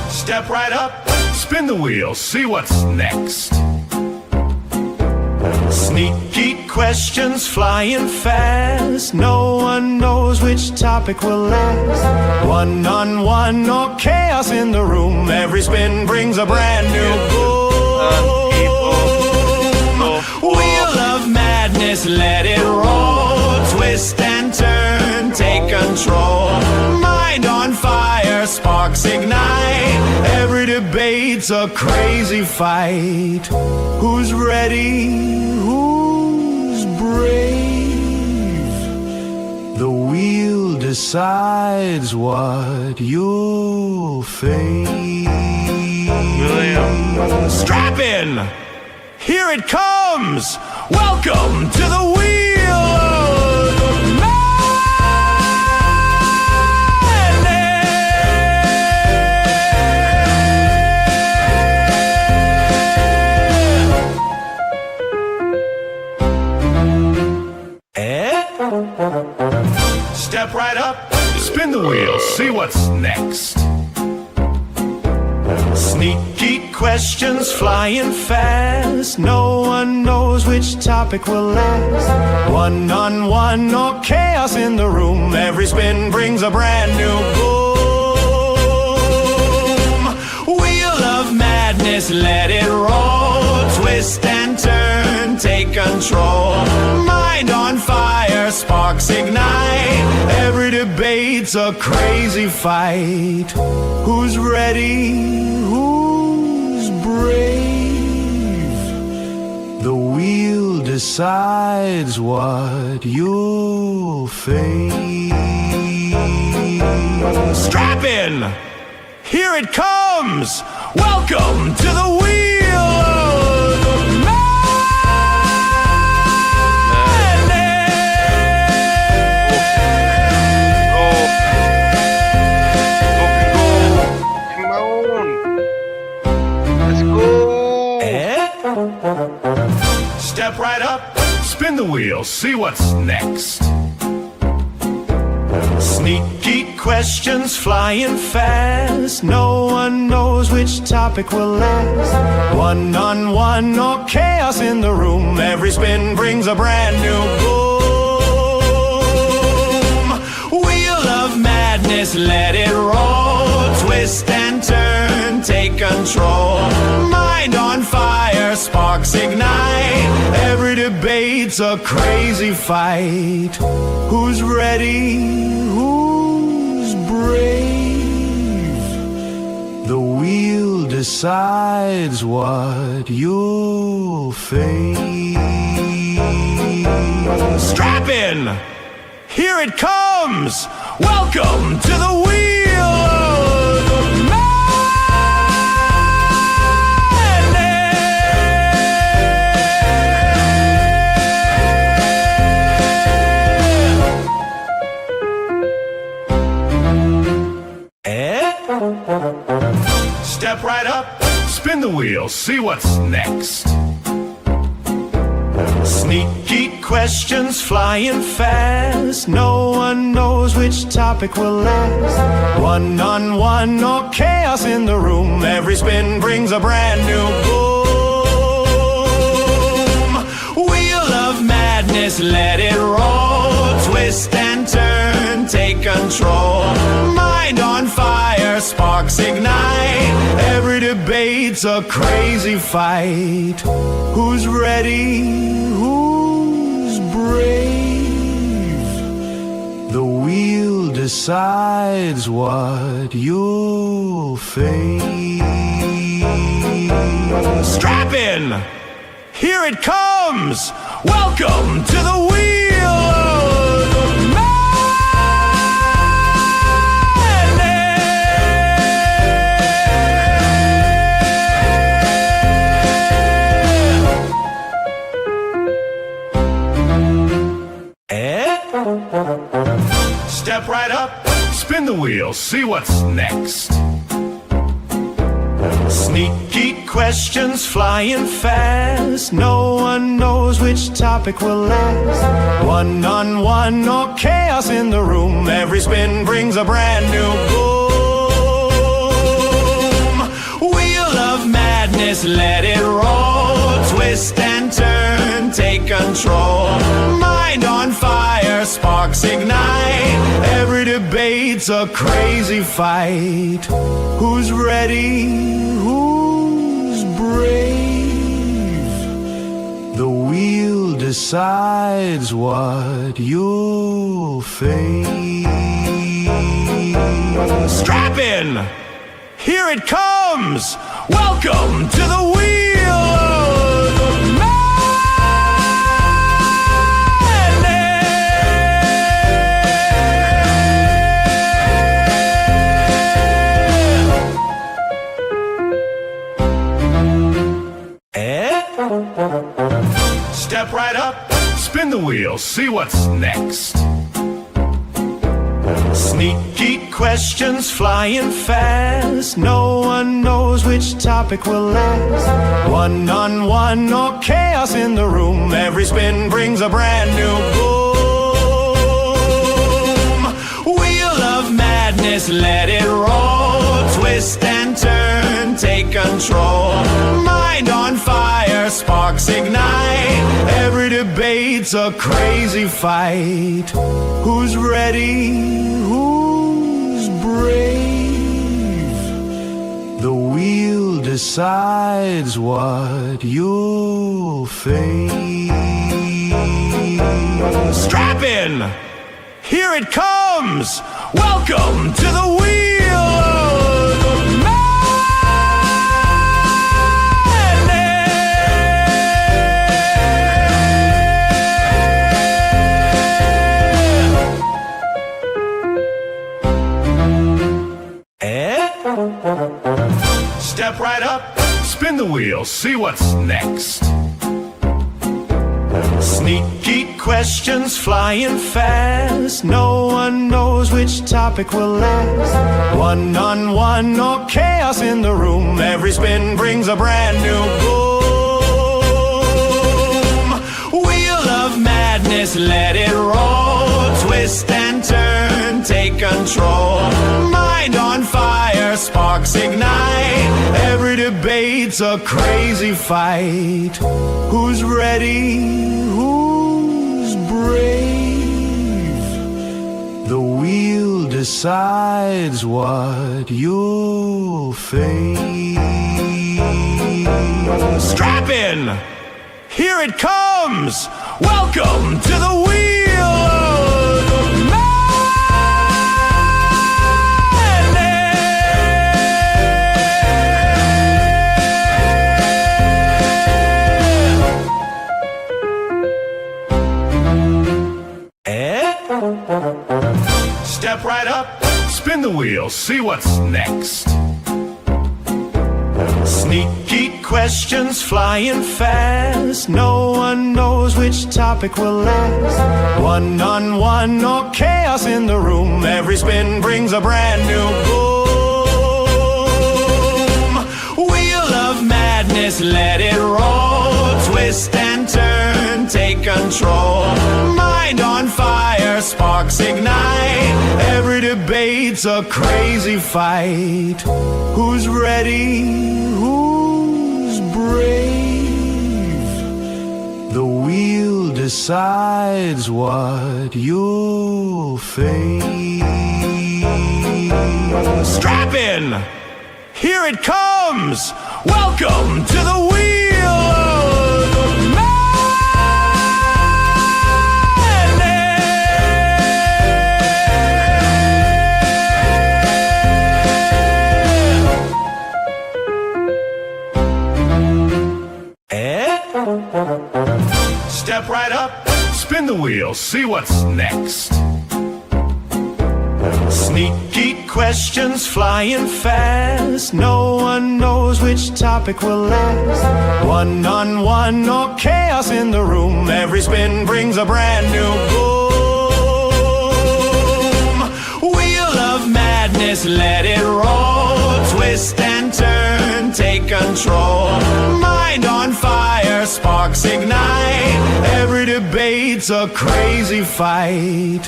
Step right up, spin the wheel, see what's next. Sneaky questions flying fast. No one knows which topic will last. One-on-one or chaos in the room. Every spin brings a brand new boom. Wheel of madness, let it roll. Twist and turn, take control. Mind on fire, sparks ignite. Every debate's a crazy fight. Who's ready? Who's brave? The wheel decides what you'll face. Strap in! Here it comes! Welcome to the wheel of Step right up, spin the wheel, see what's next. Sneaky questions flying fast. No one knows which topic will last. One-on-one or chaos in the room. Every spin brings a brand new boom. Wheel of madness, let it roll. Twist and turn, take control. Mind on fire, sparks ignite. Every debate's a crazy fight. Who's ready? Who's brave? The wheel decides what you'll face. Strap in! Here it comes! Welcome to the wheel of Step right up, spin the wheel, see what's next. Sneaky questions flying fast. No one knows which topic will last. One-on-one or chaos in the room. Every spin brings a brand new boom. Wheel of madness, let it roll. Twist and turn, take control. Mind on fire, sparks ignite. Every debate's a crazy fight. Who's ready? Who's brave? The wheel decides what you'll face. Strap in! Here it comes! Welcome to the wheel of Step right up, spin the wheel, see what's next. Sneaky questions flying fast. No one knows which topic will last. One-on-one or chaos in the room. Every spin brings a brand new boom. Wheel of madness, let it roll. Twist and turn, take control. Mind on fire, sparks ignite. Every debate's a crazy fight. Who's ready? Who's brave? The wheel decides what you'll face. Strap in! Here it comes! Welcome to the wheel of Step right up, spin the wheel, see what's next. Sneaky questions flying fast. No one knows which topic will last. One-on-one or chaos in the room. Every spin brings a brand new boom. Wheel of madness, let it roll. Twist and turn, take control. Mind on fire, sparks ignite. Every debate's a crazy fight. Who's ready? Who's brave? The wheel decides what you'll face. Strap in! Here it comes! Welcome to the wheel of madness! Step right up, spin the wheel, see what's next. Sneaky questions flying fast. No one knows which topic will last. One-on-one or chaos in the room. Every spin brings a brand new boom. Wheel of madness, let it roll. Twist and turn, take control. Mind on fire, sparks ignite. Every debate's a crazy fight. Who's ready? Who's brave? The wheel decides what you'll face. Strap in! Here it comes! Welcome to the wheel of Step right up, spin the wheel, see what's next. Sneaky questions flying fast. No one knows which topic will last. One-on-one or chaos in the room. Every spin brings a brand new boom. Wheel of madness, let it roll. Twist and turn, take control. Mind on fire, sparks ignite. Every debate's a crazy fight. Who's ready? Who's brave? The wheel decides what you'll face. Strap in! Here it comes! Welcome to the wheel of Step right up, spin the wheel, see what's next. Sneaky questions flying fast. No one knows which topic will last. One-on-one or chaos in the room. Every spin brings a brand new boom. Wheel of madness, let it roll. Twist and turn, take control. Mind on fire, sparks ignite. Every debate's a crazy fight. Who's ready? Who's brave? The wheel decides what you'll face. Strap in! Here it comes! Welcome to the wheel of Step right up, spin the wheel, see what's next. Sneaky questions flying fast. No one knows which topic will last. One-on-one or chaos in the room. Every spin brings a brand new boom. Wheel of madness, let it roll. Twist and turn, take control. Mind on fire, sparks ignite. Every debate's a crazy fight.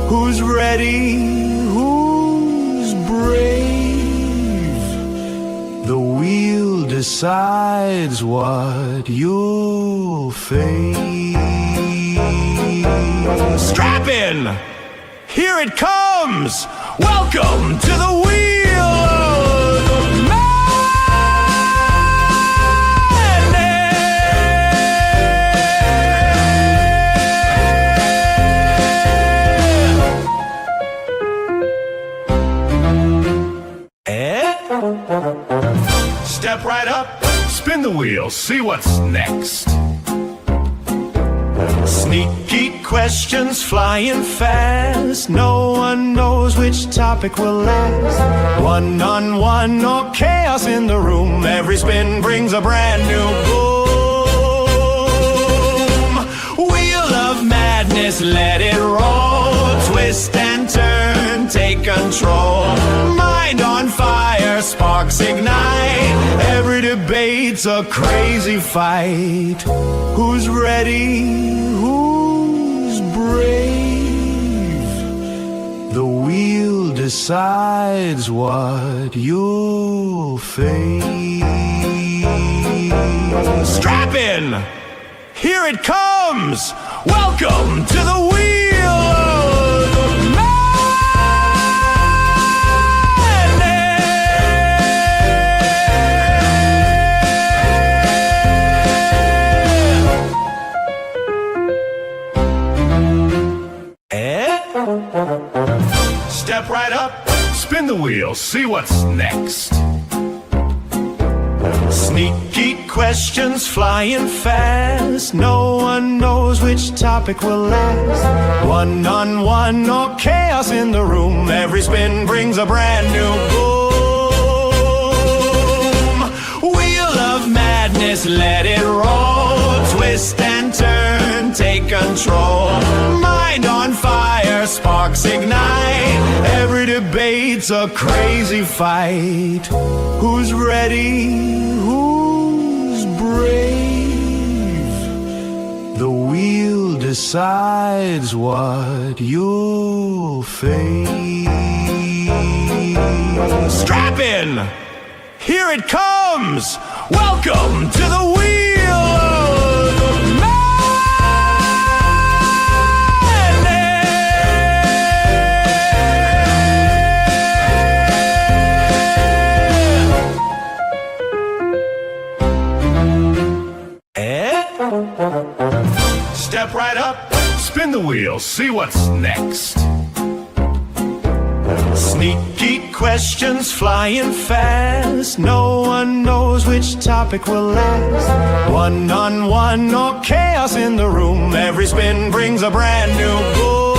Who's ready? Who's brave? The wheel decides what you'll face. Strap in! Here it comes! Welcome to the wheel of Step right up, spin the wheel, see what's next. Sneaky questions flying fast. No one knows which topic will last. One-on-one or chaos in the room. Every spin brings a brand new boom. madness, let it roll. Twist and turn, take control. Mind on fire, sparks ignite. Every debate's a crazy fight. Who's ready? Who's brave? The wheel decides what you'll face. Strap in! Here it comes! Welcome to the wheel of madness. Step right up, spin the wheel, see what's next. Sneaky questions flying fast. No one knows which topic will last. One-on-one or chaos in the room. Every spin brings a brand new boom. Wheel of madness, let it roll. Twist and turn, take control. Mind on fire, sparks ignite. Every debate's a crazy fight. Who's ready? Brave. The wheel decides what you'll face. Strap in! Here it comes! Welcome to the wheel of Step right up, spin the wheel, see what's next. Sneaky questions flying fast. No one knows which topic will last. One-on-one or chaos in the room. Every spin brings a brand new boom.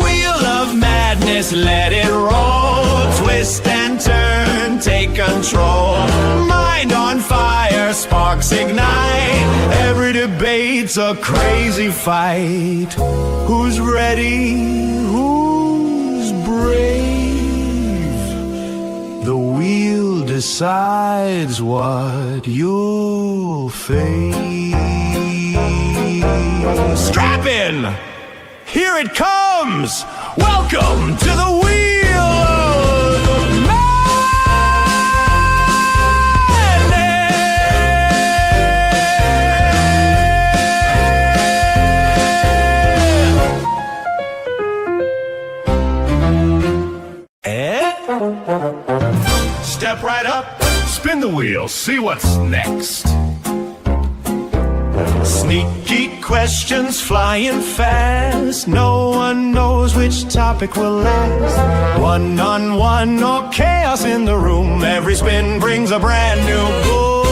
Wheel of madness, let it roll. Twist and turn, take control. Mind on fire, sparks ignite. Every debate's a crazy fight. Who's ready? Who's brave? The wheel decides what you'll face. Strap in! Here it comes! Welcome to the wheel of Step right up, spin the wheel, see what's next. Sneaky questions flying fast. No one knows which topic will last. One-on-one or chaos in the room. Every spin brings a brand new boom.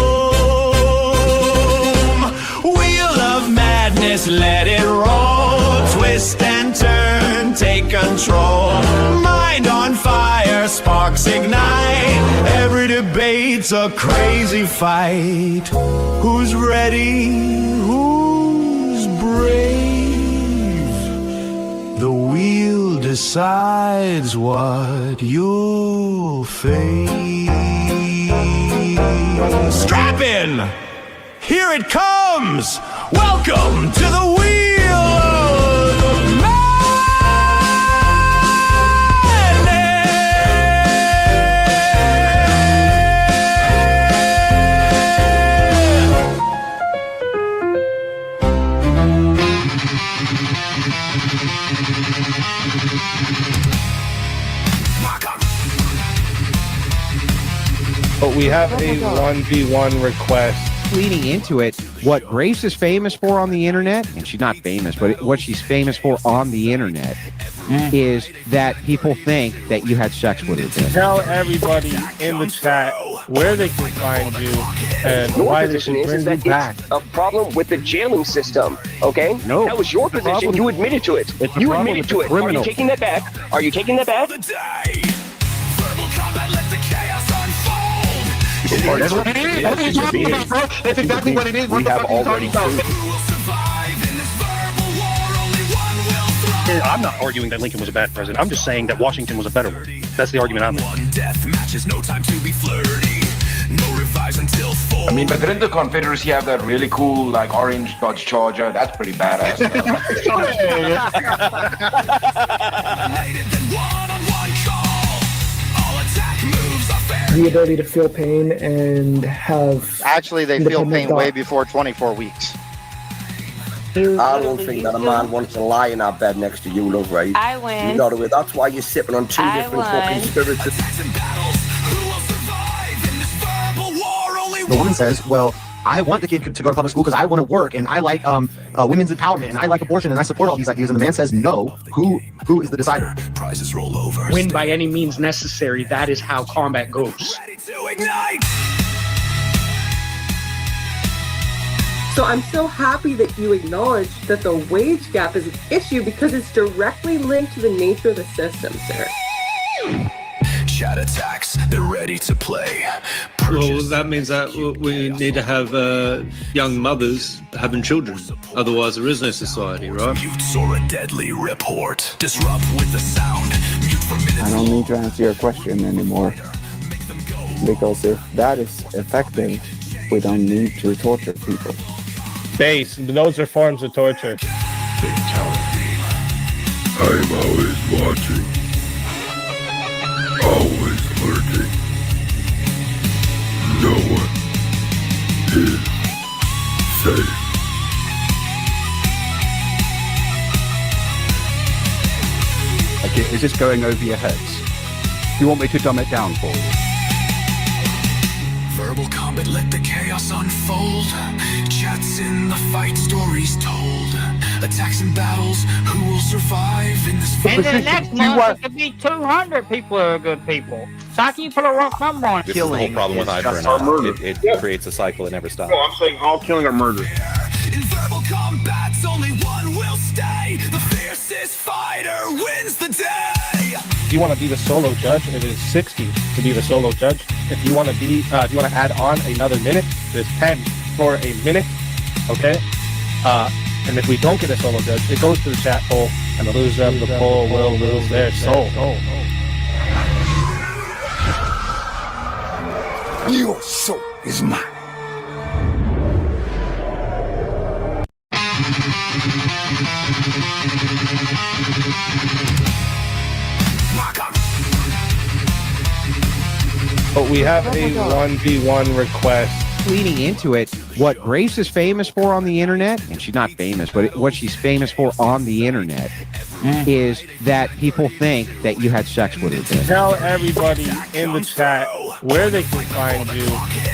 Wheel of madness, let it roll. Twist and turn, take control. Mind on fire, sparks ignite. Every debate's a crazy fight. Who's ready? Who's brave? The wheel decides what you'll face. Strap in! Here it comes! Welcome to the wheel of But we have a 1v1 request. Leading into it, what Grace is famous for on the internet, and she's not famous, but what she's famous for on the internet is that people think that you had sex with her. Tell everybody in the chat where they can find you and why they should bring you back. A problem with the jailing system, okay? No. That was your position. You admitted to it. You admitted to it. Are you taking that back? Are you taking that back? That's exactly what it is. We have already proved. I'm not arguing that Lincoln was a bad president. I'm just saying that Washington was a better one. That's the argument I'm making. One death matches, no time to be flirty. No revives until 4. I mean, but didn't the Confederacy have that really cool, like, orange Dodge Charger? That's pretty badass. The ability to feel pain and have... Actually, they feel pain way before 24 weeks. I don't think that a man wants to lie in our bed next to you, love, right? I win. You know the way. That's why you're sipping on two I different won. fucking spirits. The woman says, well, I want the kid to go to public school because I want to work and I like women's empowerment and I like abortion and I support all these ideas. And the man says, no, who is the decider? Prizes roll over. Win by any means necessary. That is how combat goes. So I'm so happy that you acknowledge that the wage gap is an issue because it's directly linked to the nature of the system, sir. Chat attacks, they're ready to play. Well, that means that we need to have young mothers having children. Otherwise, there is no society, right? Mutes or a deadly report. Disrupt with the sound. Mute for minutes. I don't need to answer your question anymore. Because if that is effective, we don't need to torture people. Base, those are forms of torture. I'm always watching. Always lurking. No one is safe. Okay, is this going over your heads? Do you want me to dumb it down for you? Verbal combat, let the chaos unfold. Chats in the fight, stories told. Attacks and battles, who will survive in this And then next month, it could be 200 people who are good people. So how can you put a rough number on it? This is the whole problem with Hydra. It creates a cycle that never stops. No, I'm saying all killing or murder. In verbal combats, only one will stay. The fiercest fighter wins the day. If you want to be the solo judge, it is 60 to be the solo judge. If you want to be, if you want to add on another minute, there's 10 for a minute. Okay. And if we don't get a solo judge, it goes to the chat poll, and the loser of the poll will lose their soul. Your soul is mine. But we have a 1v1 request. Leading into it, what Grace is famous for on the internet, and she's not famous, but what she's famous for on the internet is that people think that you had sex with her. Tell everybody in the chat where they can find you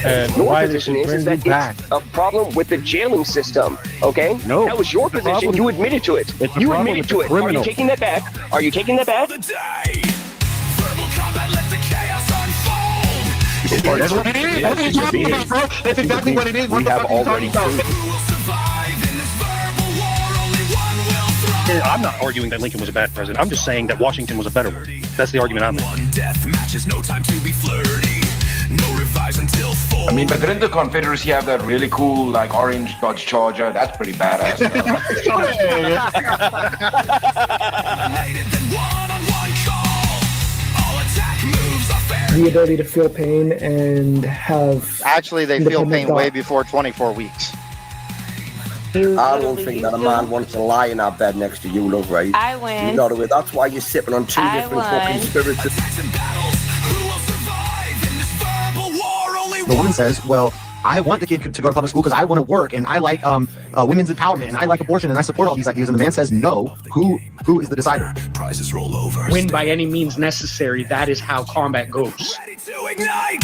and Your why they position should is bring that you back. it's a problem with the jailing system, okay? No. That was your It's a position. problem- You admitted to it. It's a You problem admitted with to the it. Are you criminals. taking that back? Are you taking that back? Verbal combat, let the chaos unfold. That's what it is. That's what you're talking about, bro. That's exactly what it is. What the fuck are you talking about? I'm not arguing that Lincoln was a bad president. I'm just saying that Washington was a better one. That's the argument I'm making. One death matches, no time to be flirty. No revives until 4. I mean, but didn't the Confederacy have that really cool, like, orange Dodge Charger? That's pretty badass. The ability to feel pain and have... Actually, they feel independent pain thought. way before 24 weeks. I don't think that a man wants to lie in our bed next to you, love, right? I win. You know the way. That's why you're sipping on two I different fucking won. spirits. The woman says, well, I want the kid to go to public school because I want to work and I like women's empowerment and I like abortion and I support all these ideas. And the man says, no, who is the decider? Prizes roll over. Win by any means necessary. That is how combat goes. To ignite.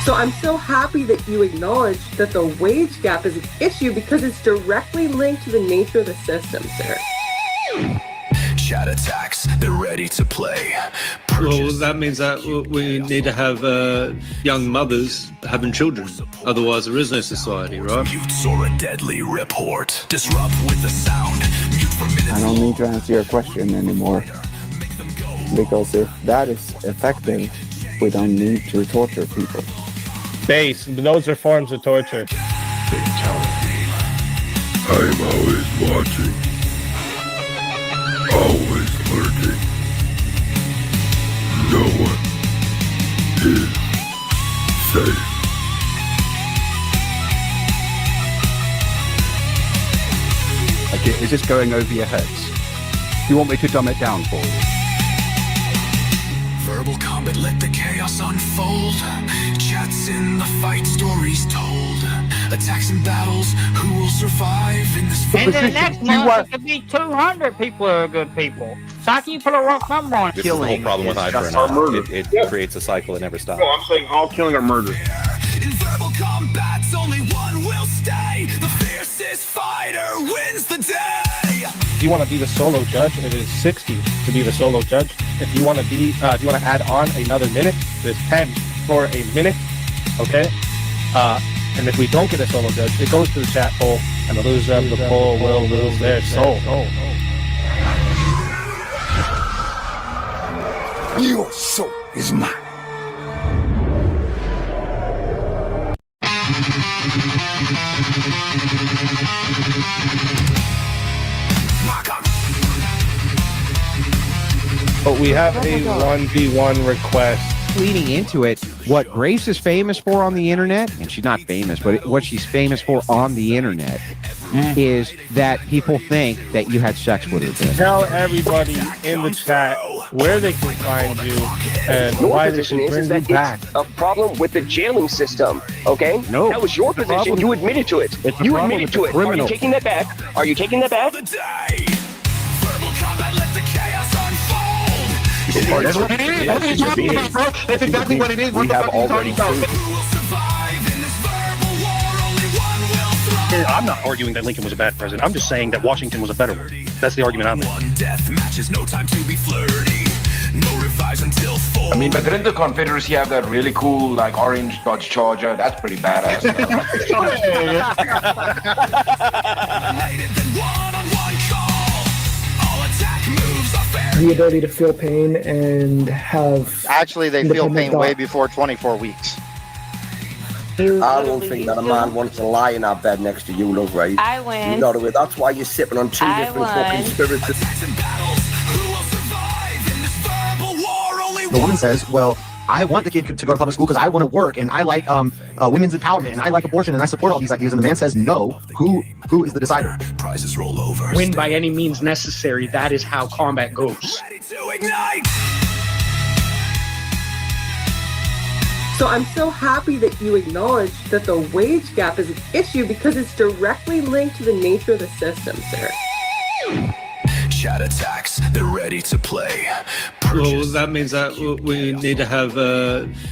So I'm so happy that you acknowledge that the wage gap is an issue because it's directly linked to the nature of the system, sir. Chat attacks, they're ready to play. Well, that means that we need to have young mothers having children. Otherwise, there is no society, right? Mutes or a deadly report. Disrupt with the sound. Mute for minutes. I don't need to answer your question anymore. Because if that is effective, we don't need to torture people. Base, those are forms of torture. I'm always watching. Always lurking. No one is safe. Like, is this going over your heads? Do you want me to dumb it down for you? Verbal combat, let the chaos unfold. Chats in the fight, stories told. Attacks and battles, who will survive in this fight? And then next month, it could be 200 people who are good people. So how can you put a rough number on it? This is the whole problem with eye for an eye. It creates a cycle that never stops. No, I'm saying all killing or murder. In verbal combats, only one will stay. The fiercest fighter wins the day. If you want to be the solo judge, it is 60 to be the solo judge. If you want to be, if you want to add on another minute, it is 10 for a minute. Okay. And if we don't get a solo judge, it goes to the chat poll, and the loser of the poll will lose their soul. Your soul is mine. But we have a 1v1 request. Leading into it, what Grace is famous for on the internet, and she's not famous, but what she's famous for on the internet is that people think that you had sex with her. Tell everybody in the chat where they can find you and your why they position should is bring that you back. it's a problem with the jailing system, okay? No. That was your position. You admitted to it. It's a You problem admitted with to the it. Are criminal. you taking that back? Are you taking that back? Verbal combat, let the chaos unfold. That's what it is. That's what you're talking about, bro. That's exactly what it is. What the fuck are you talking about? Who will survive in this verbal war? Only one will thrive. I'm not arguing that Lincoln was a bad president. I'm just saying that Washington was a better one. That's the argument I'm making. One death match is no time to be flirty. No revives until 4. I mean, but didn't the Confederacy have that really cool, like, orange Dodge Charger? That's pretty badass. The ability to feel pain and have. Actually, they feel independent pain thought. way before 24 weeks. I don't think that a man wants to lie in our bed next to you, love, right? I win. You know the way. That's why you're sipping on two I different fucking won. spirits. The woman says, well, I want the kid to go to public school because I want to work and I like women's empowerment and I like abortion and I support all these ideas. And the man says, no. Who is the decider? Prizes roll over. Win by any means necessary. That is how combat goes. Ready to ignite. So I'm so happy that you acknowledge that the wage gap is an issue because it's directly linked to the nature of the system, sir. Chat attacks, they're ready to play. Well, that means that we need to have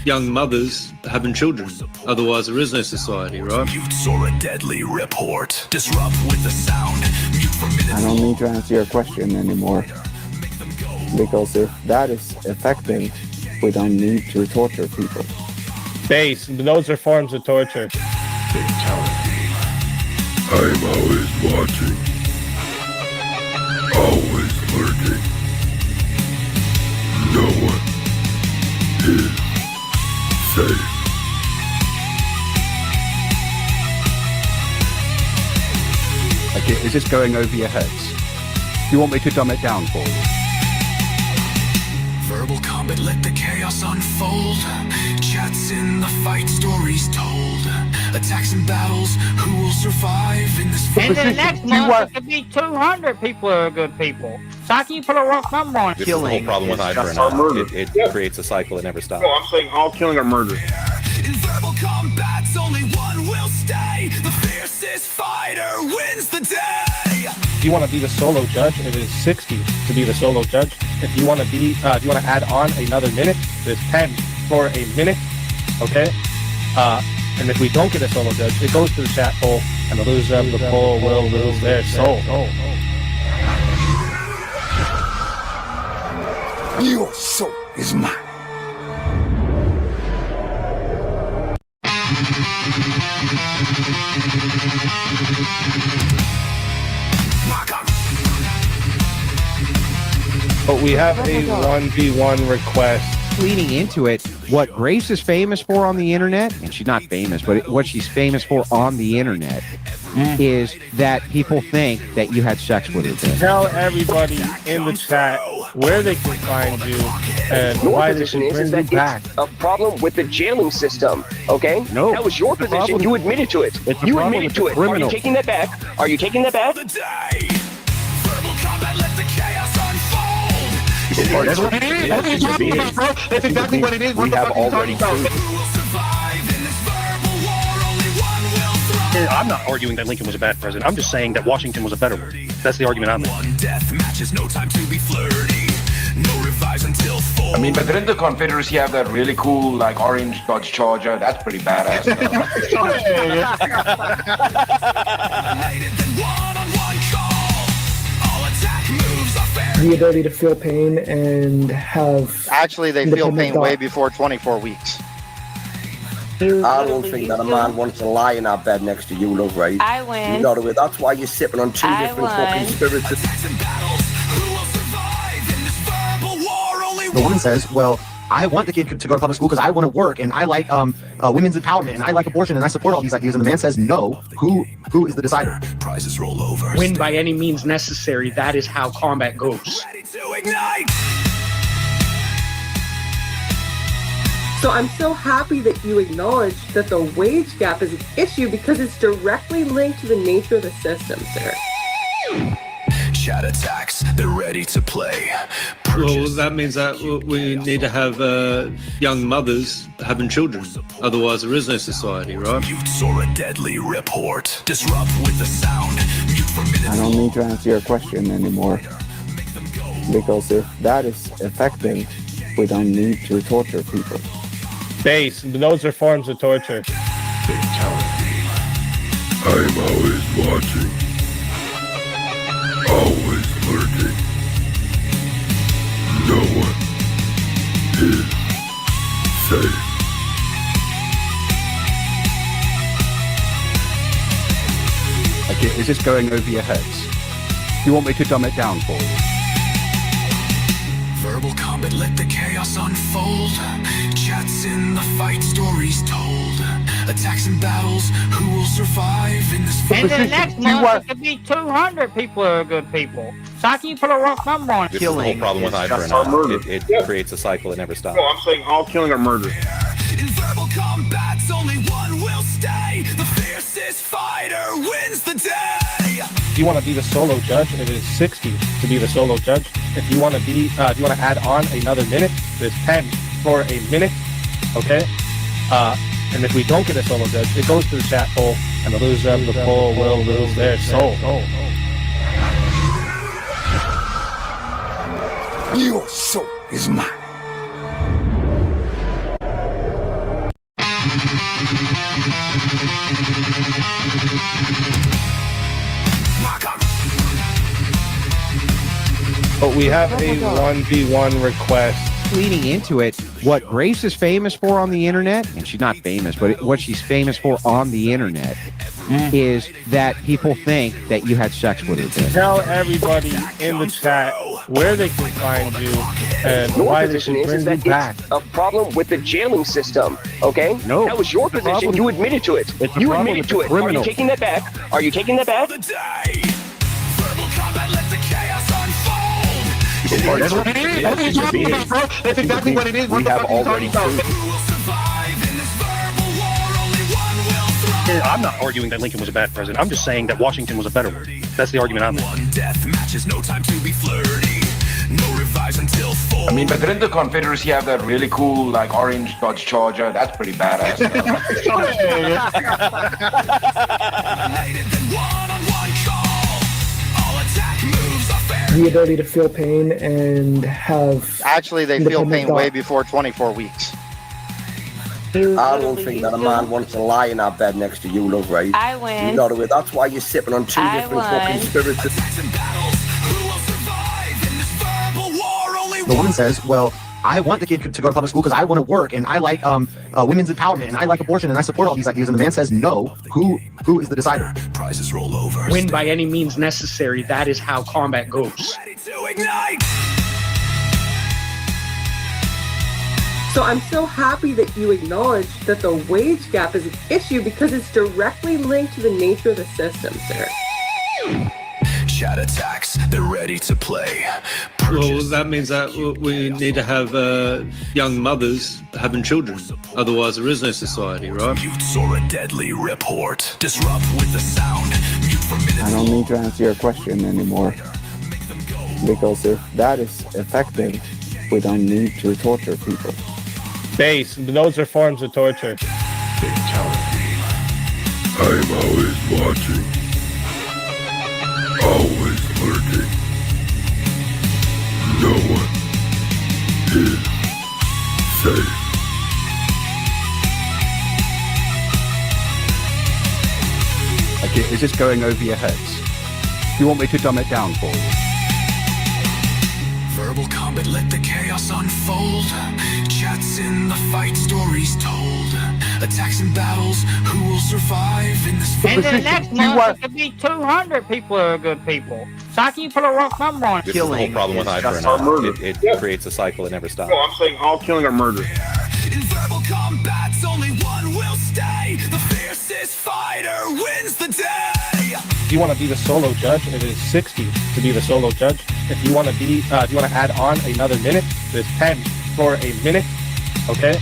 young mothers having children. Otherwise, there is no society, right? Mutes or a deadly report. Disrupt with the sound. Mute for minutes. I don't need to answer your question anymore. Because if that is affecting, we don't need to torture people. Base, those are forms of torture. I'm always watching. Always lurking. No one is safe. Like, is this going over your heads? Do you want me to dumb it down for you? Verbal combat, let the chaos unfold. Chats in the fight, stories told. Attacks and battles, who will survive in this fight? And then next month, it could be 200 people who are good people. So how can you put a rough number on it? This is the whole problem with eye for an eye. It creates a cycle that never stops. No, I'm saying all killing or murder. In verbal combats, only one will stay. The fiercest fighter wins the day. If you want to be the solo judge, it is 60 to be the solo judge. If you want to be, if you want to add on another minute, it is 10 for a minute. Okay. And if we don't get a solo judge, it goes to the chat poll, and the loser of the poll will lose their soul. Your soul is mine. But we have a 1v1 request. Leading into it, what Grace is famous for on the internet, and she's not famous, but what she's famous for on the internet is that people think that you had sex with her. Tell everybody in the chat where they can find you and why they should bring you back. A problem with the jailing system, okay? No. That was your position. You admitted to it. You admitted to it. Are you taking that back? Are you taking that back? That's exactly what it is. We have already proved. I'm not arguing that Lincoln was a bad president. I'm just saying that Washington was a better one. That's the argument I'm making. I mean, but didn't the Confederacy have that really cool, like, orange Dodge Charger? That's pretty badass. The ability to feel pain and have... Actually, they feel pain way before 24 weeks. I don't think that a man wants to lie in our bed next to you, love, right? I win. You know the way. That's why you're sipping on two I different won. fucking spirits. The woman says, well, I want the kid to go to public school because I want to work and I like women's empowerment and I like abortion and I support all these ideas. And the man says, no, who is the decider? Prizes roll over. Win by any means necessary. That is how combat goes. So I'm so happy that you acknowledge that the wage gap is an issue because it's directly linked to the nature of the system, sir. Chat attacks, they're ready to play. Well, that means that we need to have young mothers having children. Otherwise, there is no society, right? Mutes or a deadly report. Disrupt with the sound. Mute for minutes. I don't need to answer your question anymore. Because if that is effective, we don't need to torture people. Base, those are forms of torture. I'm always watching. Always lurking. No one is safe. Okay, is this going over your heads? Do you want me to dumb it down for you? Verbal combat, let the chaos unfold. Chats in the fight, stories told. Attacks and battles, who will survive in this And then next month, it could be 200 people who are good people. So how can you put a rough number on it? This is the whole problem with hyper. It creates a cycle that never stops. No, I'm saying all killing are murder. In verbal combats, only one will stay. The fiercest fighter wins the day. If you want to be the solo judge, it is 60 to be the solo judge. If you want to be, if you want to add on another minute, there's 10 for a minute. Okay. And if we don't get a solo judge, it goes to the chat poll, and the loser of the poll will lose their soul. Your soul is mine. But we have a 1v1 request. Leading into it, what Grace is famous for on the internet, and she's not famous, but what she's famous for on the internet is that people think that you had sex with her. Tell everybody in the chat where they can find you and why they should bring you back. A problem with the jailing system, okay? No. That was your position. You admitted to it. You admitted to it. Are you taking that back? Are you taking that back? That's exactly what it is. We have already proved. I'm not arguing that Lincoln was a bad president. I'm just saying that Washington was a better one. That's the argument I'm making. Death matches, no time to be flirty. No revives until 4. I mean, but didn't the Confederacy have that really cool, like, orange Dodge Charger? That's pretty badass. The ability to feel pain and have... Actually, they feel pain way before 24 weeks. I don't think that a man wants to lie in our bed next to you, love, right? I win. You know the way. That's why you're sipping on two different fucking spirits. The woman says, well, I want the kid to go to public school because I want to work and I like women's empowerment and I like abortion and I support all these ideas. And the man says, no, who is the decider? Prizes roll over. Win by any means necessary. That is how combat goes. Ready to ignite. So I'm so happy that you acknowledge that the wage gap is an issue because it's directly linked to the nature of the system, sir. Chat attacks, they're ready to play. Well, that means that we need to have young mothers having children. Otherwise, there is no society, right? Mutes or a deadly report. Disrupt with the sound. Mute for minutes. I don't need to answer your question anymore. Because if that is effective, we don't need to torture people. Base, those are forms of torture. I'm always watching. Always lurking. No one is safe. Okay, is this going over your heads? Do you want me to dumb it down for you? Verbal combat, let the chaos unfold. Chats in the fight, stories told. Attacks and battles, who will survive in this fight? And the next month, it could be 200 people who are good people. So how can you put a rough number on it? This is the whole problem with Hydra now. It creates a cycle that never stops. No, I'm saying all killing are murder. In verbal combats, only one will stay. The fiercest fighter wins the day. If you want to be the solo judge, it is 60 to be the solo judge. If you want to be, if you want to add on another minute, it's 10 for a minute. Okay.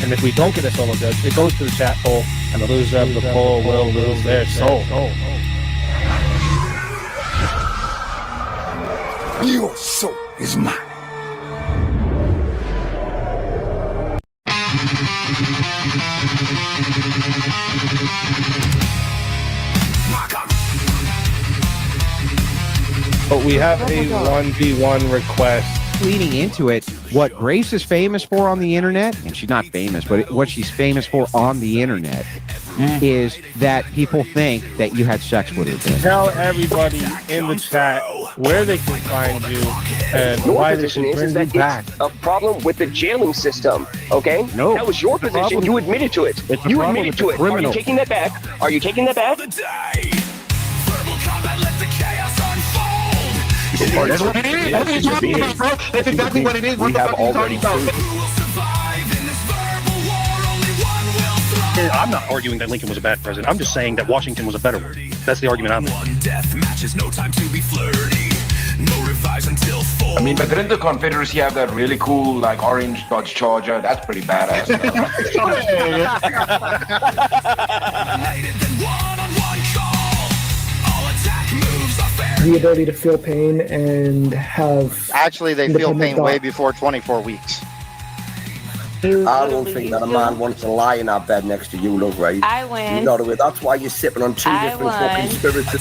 And if we don't get a solo judge, it goes to the chat poll, and the loser of the poll will lose their soul. Your soul is mine. But we have a 1v1 request. Leading into it, what Grace is famous for on the internet, and she's not famous, but what she's famous for on the internet is that people think that you had sex with her. Tell everybody in the chat where they can find you and why they should bring you back. A problem with the jailing system, okay? No. That was your position. You admitted to it. You admitted to it. Are you taking that back? Are you taking that back? Verbal combat, let the chaos unfold. That's exactly what it is. We have already proven. Who will survive in this verbal war? Only one will thrive. I'm not arguing that Lincoln was a bad president. I'm just saying that Washington was a better one. That's the argument I'm making. One death match is no time to be flirty. No revives until 4. I mean, but didn't the Confederacy have that really cool, like, orange Dodge Charger? That's pretty badass. The ability to feel pain and have... Actually, they feel pain way before 24 weeks. I don't think that a man wants to lie in our bed next to you, look, right? I win. You know, that's why you're sipping on two I different won. fucking spirits.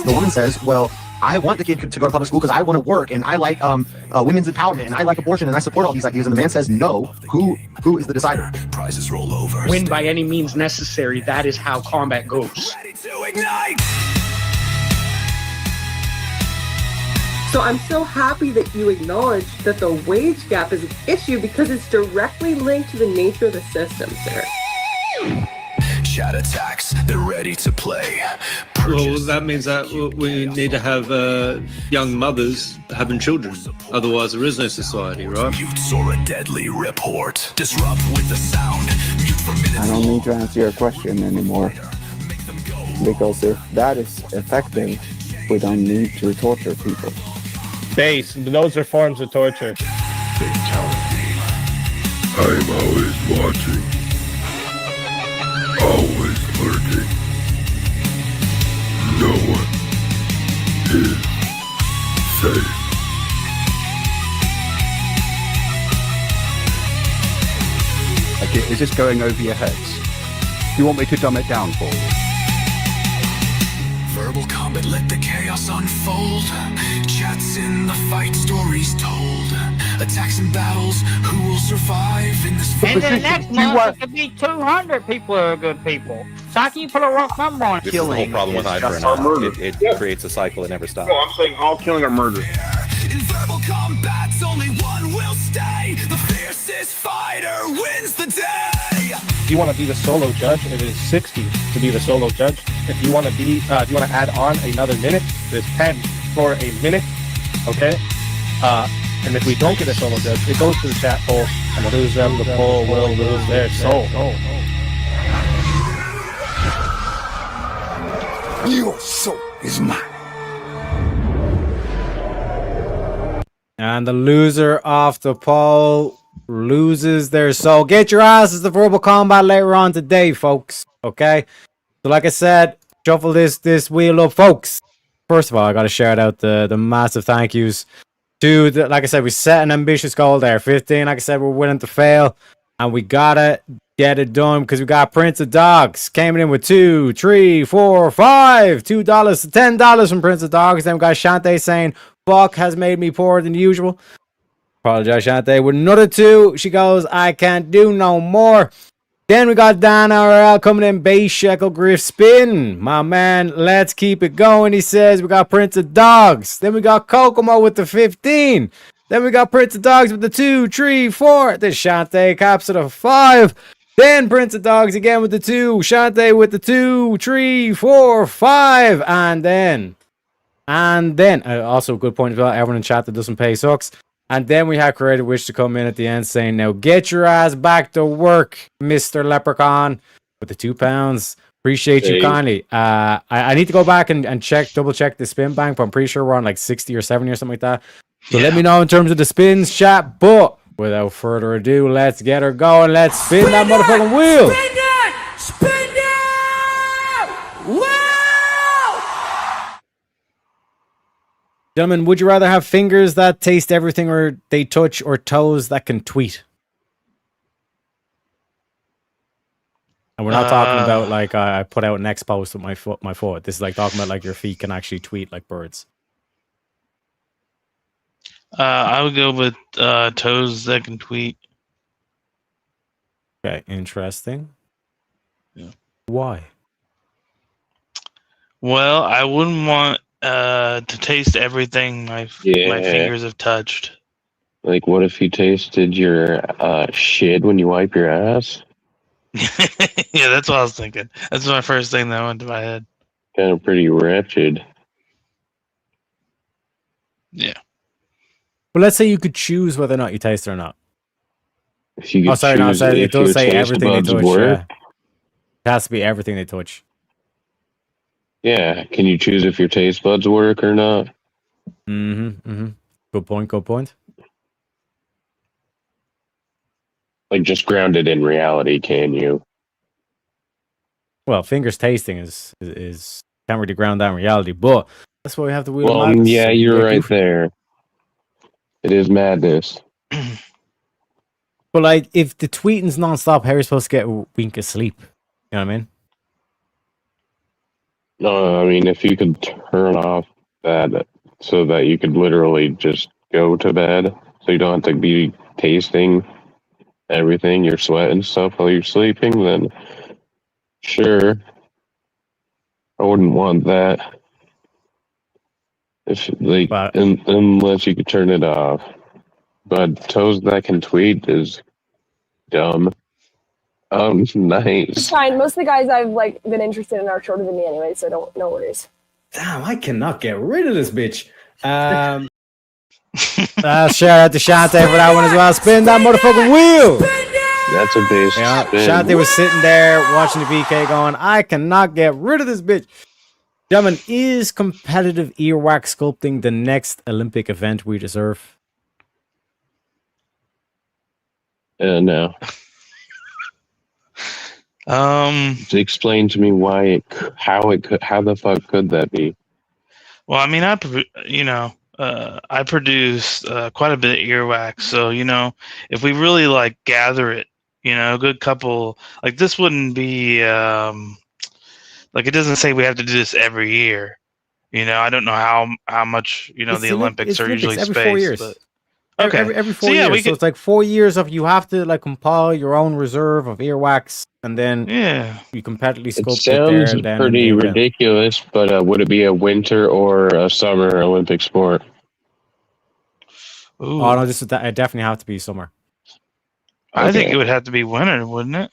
The woman says, well, I want the kid to go to public school because I want to work and I like women's empowerment and I like abortion and I support all these ideas. And the man says, no, who is the decider? Prizes roll over. Win by any means necessary. That is how combat goes. Ready to ignite. So I'm so happy that you acknowledge that the wage gap is an issue because it's directly linked to the nature of the system, sir. Chat attacks, they're ready to play. Well, that means that we need to have young mothers having children. Otherwise, there is no society, right? Mutes or a deadly report. Disrupt with the sound. Mute for minutes. I don't need to answer your question anymore. Because if that is effective, we don't need to torture people. Base, those are forms of torture. I'm always watching. Always lurking. No one is safe. Okay, is this going over your heads? Do you want me to dumb it down for you? Verbal combat, let the chaos unfold. Chats in the fight, stories told. Attacks and battles, who will survive in this fight? And the next month, it could be 200 people who are good people. So how can you put a rough number on it? This is the whole problem with Hydra now. It creates a cycle that never stops. No, I'm saying all killing are murder. In verbal combats, only one will stay. The fiercest fighter wins the day. If you want to be the solo judge, it is 60 to be the solo judge. If you want to be, if you want to add on another minute, it's 10 for a minute. Okay. And if we don't get a solo judge, it goes to the chat poll, and the loser of the poll will lose their soul. Your soul is mine. And the loser of the poll loses their soul. Get your asses to Verbal Combat later on today, folks. Okay? So like I said, shuffle this wheel up, folks. First of all, I got to shout out the massive thank yous to like I said, we set an ambitious goal there. 15, like I said, we're willing to fail. And we got to get it done because we got Prince of Dogs. Came in with 2, 3, 4, 5. $2 to $10 from Prince of Dogs. Then we got Shante saying, fuck has made me poorer than usual. Apologize, Shante. With another 2, she goes, I can't do no more. Then we got Dan RL coming in, base shekel grift spin. My man, let's keep it going. He says we got Prince of Dogs. Then we got Kokomo with the 15. Then we got Prince of Dogs with the 2, 3, 4. Then Shante caps at a 5. Then Prince of Dogs again with the 2. Shante with the 2, 3, 4, 5. And then also a good point as well. Everyone in chat that doesn't pay sucks. And then we had Creative Wish to come in at the end saying, now get your ass back to work, Mr. Leprechaun, with the £2. Appreciate you kindly. I need to go back and double check the spin bank, but I'm pretty sure we're on like 60 or 70 or something like that. So let me know in terms of the spins, chat. But without further ado, let's get her going. Let's spin that motherfucking wheel. Spin it! Wow! Gentlemen, would you rather have fingers that taste everything or they touch, or toes that can tweet? And we're not talking about like I put out an X post with my foot. This is like talking about like your feet can actually tweet like birds. I would go with toes that can tweet. Okay, interesting. Yeah. Why? Well, I wouldn't want to taste everything my fingers have touched. Like, what if you tasted your shit when you wipe your ass? Yeah, that's what I was thinking. That's my first thing that went to my head. Kind of pretty wretched. Yeah. But let's say you could choose whether or not you taste it or not. If you could choose it does say everything they touch. Work. Yeah. It has to be everything they touch. Yeah, can you choose if your taste buds work or not? Good point. Like, just grounded in reality, can you? Well, fingers tasting is can't really ground down reality, but that's why we have the wheel. Well, yeah, you're right there. It is madness. But like, if the tweeting's non-stop, how are you supposed to get a wink of sleep? You know what I mean? No, I mean, if you could turn off that so that you could literally just go to bed, so you don't have to be tasting everything, your sweat and stuff while you're sleeping, then sure. I wouldn't want that. If like, unless you could turn it off. But toes that can tweet is dumb. Oh, nice. It's fine. Most of the guys I've like been interested in are shorter than me anyway, so no worries. Damn, I cannot get rid of this bitch. Shout out to Shante for that one as well. Spin that motherfucking wheel. That's a base. Yeah, spin. Shante was sitting there watching the VK going, I cannot get rid of this bitch. Gentlemen, is competitive earwax sculpting the next Olympic event we deserve? No. Explain to me why how the fuck could that be? Well, I mean, I produce quite a bit of earwax, so if we really like gather it, a good couple, like this wouldn't be like, it doesn't say we have to do this every year. I don't know how much the Olympics are usually every spaced. 4 years. But, okay, every 4 years. So it's like 4 years of you have to like compile your own reserve of earwax, and then you competitively sculpt it there. Sounds And then pretty ridiculous, but would it be a winter or a summer Olympic sport? Ooh. Oh no, it definitely have to be summer. I think it would have to be winter, wouldn't it?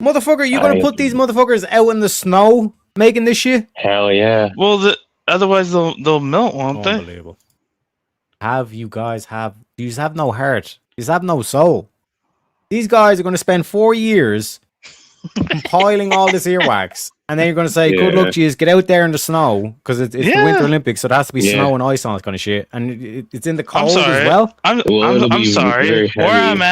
Motherfucker, you gonna put these motherfuckers out in the snow making this shit? Hell yeah. Well, otherwise they'll melt, won't they? Unbelievable. you guys have no heart? You have no soul. These guys are going to spend 4 years compiling all this earwax, and then you're going to say, "Good luck, geez, get out there in the snow," because it's the Winter Olympics, so there has to be snow and ice on this kind of shit, and it's in the cold as well. I'm sorry. Where I'm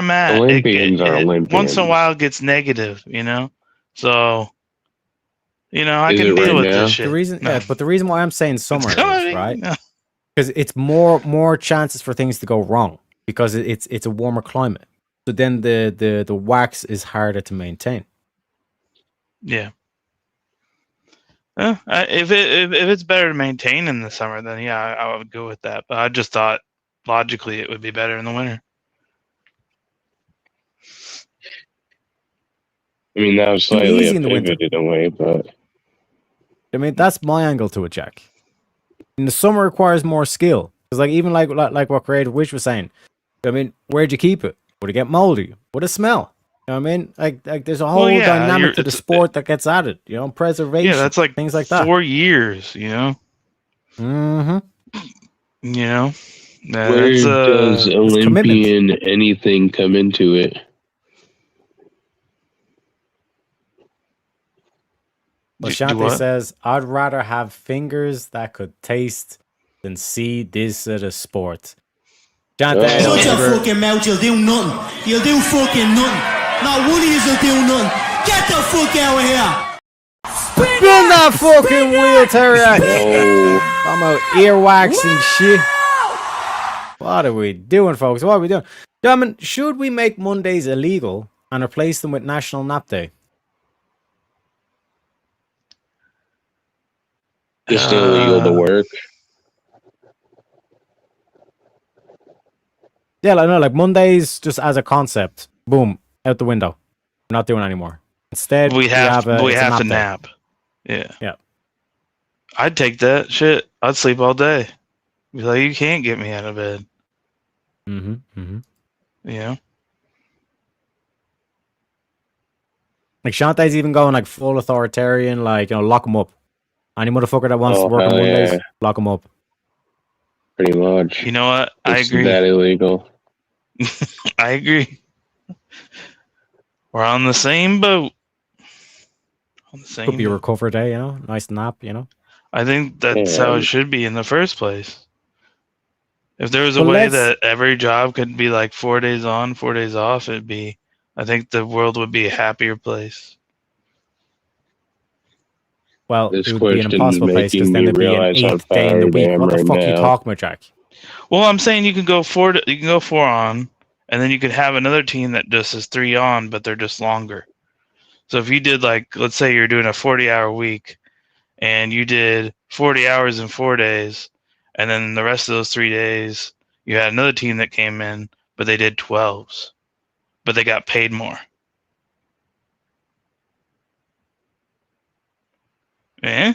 at, Olympians are Olympians. once in a while gets negative, you know. So, you know, I Is can it deal right with now? this shit. But the reason why I'm saying summer is coming, right, no. because it's more chances for things to go wrong because it's a warmer climate. So then the wax is harder to maintain. Yeah. If it's better to maintain in the summer, then yeah, I would go with that. But I just thought logically it would be better in the winter. I mean, that was slightly easy in the winter. pivoted away, but I mean, that's my angle to it, Jack. In the summer requires more skill. Because even like what Creative Wish was saying, I mean, where'd you keep it? Would it get moldy? Would it smell? You know what I mean? Like there's a whole dynamic to the sport that gets added, you know, preservation. Yeah, that's like things like that. 4 years, you know? Mm-hmm. You know? where does Olympian anything come into it? Well, Shante says, I'd rather have fingers that could taste than see this sort of sport. Shante, Shut your fucking mouth, you'll do nothing. You'll do fucking nothing. Not one of you will do nothing. Get the fuck out of here. Spin that fucking wheel, Terry. I'm out earwax and shit. What are we doing, folks? What are we doing? Gentlemen, should we make Mondays illegal and replace them with National Nap Day? Just illegal to work. Yeah, I know, like Mondays just as a concept. Boom, out the window. We're not doing it anymore. Instead, we have to day. nap. Yeah. Yeah. I'd take that shit. I'd sleep all day. Be like, you can't get me out of bed. Mm-hmm. You know? Like Shantae's even going like full authoritarian, like, you know, lock them up. Any motherfucker that wants to work on Mondays, lock them up. Pretty much. You know what? I agree. That illegal. I agree. We're on the same boat. On the same Could be a recover day, you know? Nice nap, you know? I think that's how it should be in the first place. If there was a way that every job could be like 4 days on, 4 days off, I think the world would be a happier place. Well, it would be an impossible place because then there'd be an 8th day in the week. What the fuck are you talking about, Jack? Well, I'm saying you can go 4 on, and then you could have another team that just is 3 on, but they're just longer. So if you did like, let's say you're doing a 40-hour week, and you did 40 hours in 4 days, and then the rest of those 3 days, you had another team that came in, but they did 12s, but they got paid more. Eh?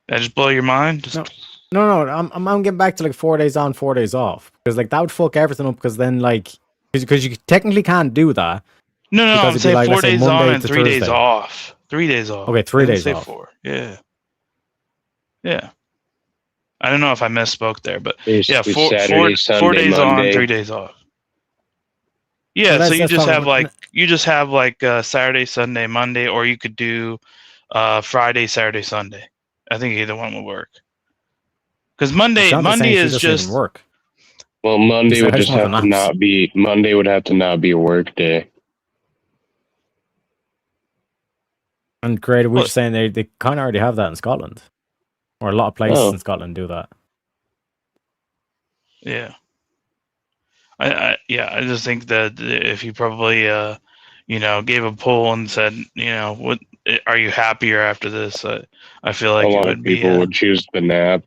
Did I just blow your mind? No. I'm getting back to like 4 days on, 4 days off because like that would fuck everything up. Because then like because you technically can't do that. No. I'm saying like, 4 days Monday on and 3 days Thursday. off. 3 days off. Okay, 3 days off. 4. Yeah. I don't know if I misspoke there, but Basically four Saturday, Sunday, 4 days Monday. on, 3 days off. Yeah, so you just have like Saturday, Sunday, Monday, or you could do Friday, Saturday, Sunday. I think either one will work. Because Monday is just work. Well, Monday would just have to not be. Monday would have to not be a work day. And Creative Wish saying they kind of already have that in Scotland, or a lot of places in Scotland do that. Yeah. I just think that if you probably gave a poll and said, what are you happier after this? I feel like a lot of people would choose the nap.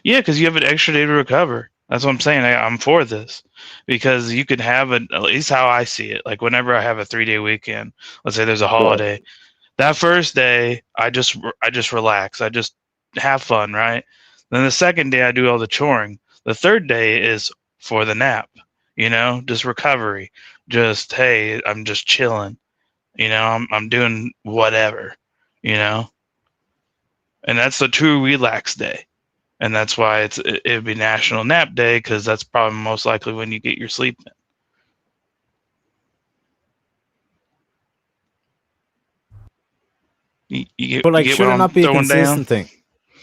Yeah, because you have an extra day to recover. That's what I'm saying. I'm for this because you could have at least how I see it. Like whenever I have a 3-day weekend, let's say there's a holiday, that first day I just relax. I just have fun, right? Then the second day I do all the choring. The third day is for the nap, just recovery. Just, hey, I'm just chilling. I'm doing whatever, and that's the true relax day, and that's why it'd be National Nap Day, because that's probably most likely when you get your sleep in. But like, should it not be a throwing consistent down? thing?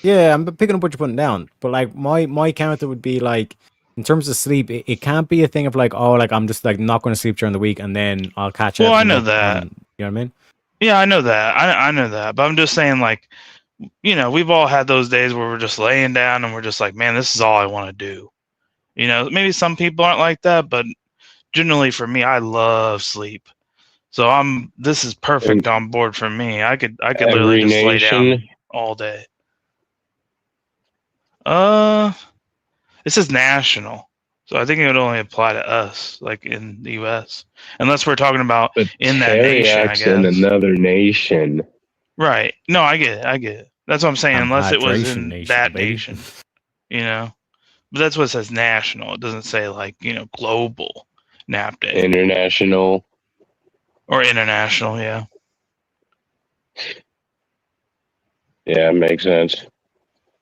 Yeah, I'm picking up what you're putting down. But like, my counter would be like, in terms of sleep, it can't be a thing of like, oh, like I'm just like not going to sleep during the week and then I'll catch Well, I everything know up that. on- you know what I mean? Yeah, I know that. I know that. But I'm just saying, like, you know, we've all had those days where we're just laying down and we're just like, man, this is all I want to do. You know, maybe some people aren't like that, but generally for me, I love sleep. So this is perfect on board for me. I could literally just lay down all day. This is national. So I think it would only apply to us, like in the US. Unless we're talking about in that nation, I guess. in another nation. Right. No, I get it. That's what I'm saying. Unless it was hydration in nation, that baby. nation. You know? But that's what it says national. It doesn't say like, you know, global nap day. International. Or international, yeah. Yeah, it makes sense.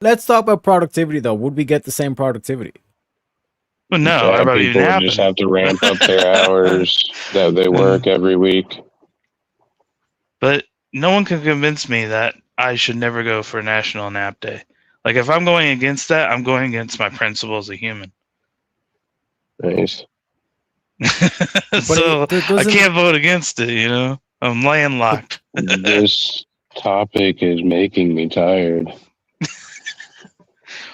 Let's talk about productivity though. Would we get the same productivity? But no, Yeah, everybody people would just have to ramp up their hours that they work every week. But no one can convince me that I should never go for National Nap Day. Like, if I'm going against that, I'm going against my principle as a human. Nice. So I can't vote against it, you know? I'm landlocked. This topic is making me tired.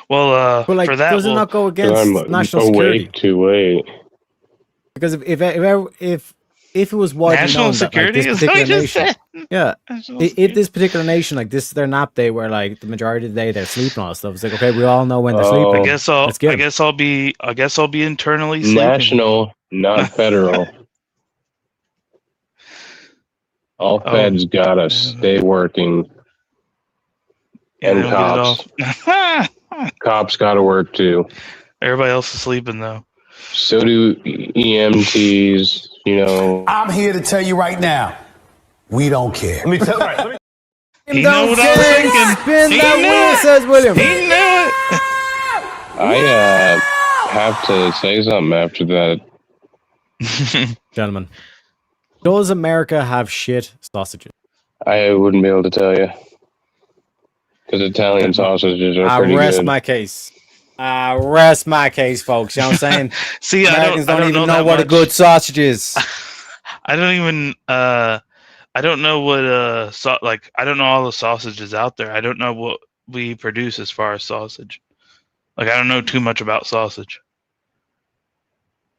Well, But like, for that, does it not go against I'm national awake security? too late. Because if it was widely National known security that like, is this what particular you just nation, said. yeah, National if this particular nation, like this is their nap day, where like the majority of the day they're sleeping and all that stuff. It's like, okay, we all know when they're sleeping. I guess I'll Let's get 'em. I guess I'll be internally sleeping. National, not federal. All feds gotta stay working. Yeah, And they don't get it cops. Cops gotta work too. Everybody else is sleeping though. So do EMTs, you know. I'm here to tell you right now, we don't care. Let me tell you. He know what I was thinking. Spin He that knew wheel, it. says William. He knew it. I have to say something after that. Gentlemen, does America have shit sausages? I wouldn't be able to tell you. Because Italian sausages are I pretty rest good. my case. I rest my case, folks. You know what I'm saying? See, Americans I don't even know know what a that good sausage is. I don't even I don't know what I don't know all the sausages out there. I don't know what we produce as far as sausage. Like, I don't know too much about sausage.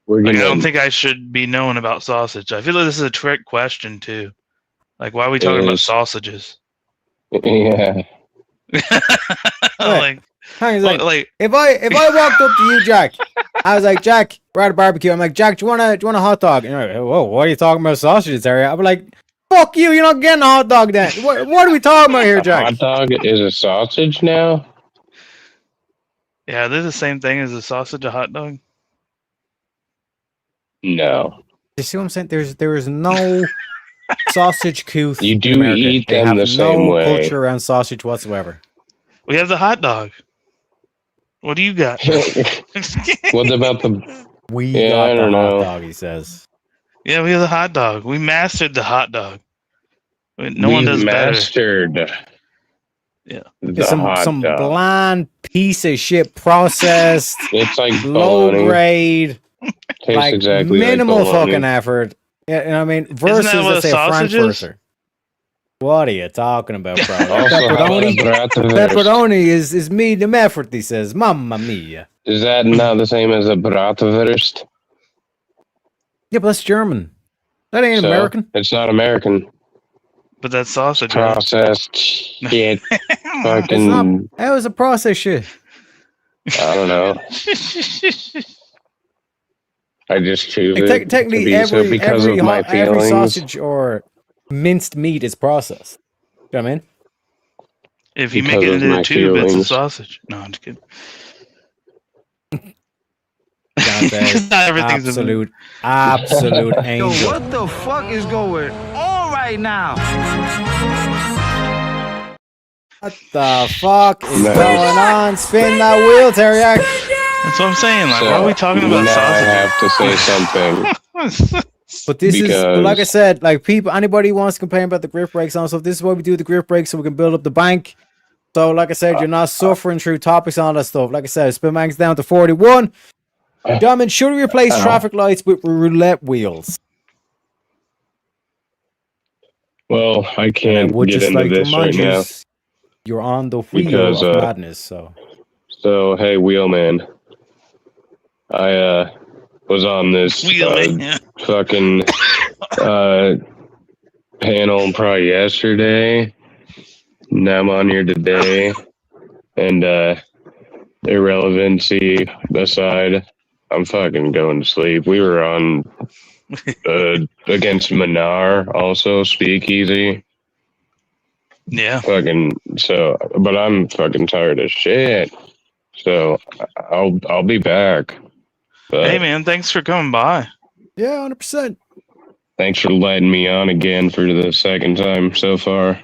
We're Like, I gonna- don't think I should be knowing about sausage. I feel like this is a trick question too. Like, why are we talking about is. sausages? Yeah. Like, Hang on a what, second. like, if I walked up to you, Jack, I was like, Jack, we're at a barbecue. I'm like, Jack, do you want a hot dog? And you're like, whoa, what are you talking about sausages area? I'm like, fuck you, you're not getting a hot dog then. What are we talking about here, A Jack? hot dog is a sausage now? yeah, they're the same thing as a sausage, a hot dog. No. You see what I'm saying? There is no sausage couth. You in do America. eat They them have the same no way. culture around sausage whatsoever. We have the hot dog. What do you got? What about the... We Yeah, got I the don't hot know. dog, he says. Yeah, we have the hot dog. We mastered the hot dog. No one We've does better. mastered Yeah. the some hot dog. bland piece of shit processed, It's like low bologna. grade, Tastes like exactly minimal like bologna. fucking effort. Yeah, you know what I mean? Versus, that what let's a say, a sausage is? Frankfurter. What are you talking about, bro? Also, Pepperoni? bratwurst. Pepperoni is medium effort, he says. Mamma mia. Is that not the same as a bratwurst? Yeah, but that's German. That ain't So, American. It's not American. But that's sausage. right? Processed shit. It's not. Fucking... That was a process shit. I don't know. I just choose Like, it to technically, be so because of my every feelings. sausage or minced meat is processed. You know what I mean? If you Because make it of into my a tube, it's a feelings. sausage. No, I'm just kidding. Dante, Not everything's absolute angel. What the fuck is going on right now? What the fuck is Nice. going on? Spin that wheel, Teriak. That's what I'm saying. Like, So, why are we talking about now I sausages? have to say something. But this is, but like I Because- said, like people, anybody who wants to complain about the grip brakes on stuff, this is why we do the grip brakes so we can build up the bank. So, like I said, you're not suffering through topics and all that stuff. Like I said, spin bank's down to 41. Gentlemen, should we replace traffic lights with roulette wheels? Well, I And can't I would get just into like to this right remind you, now. you're on the wheel Because, of madness. So, hey, Wheelman, I was on this Wheelman. fucking panel probably yesterday. Now I'm on here today, and irrelevancy aside, I'm fucking going to sleep. We were on against Minar, also Speakeasy. Yeah. Fucking so, but I'm fucking tired of shit. So I'll be back. But Hey, man, thanks for coming by. yeah, 100%. thanks for letting me on again for the second time so far.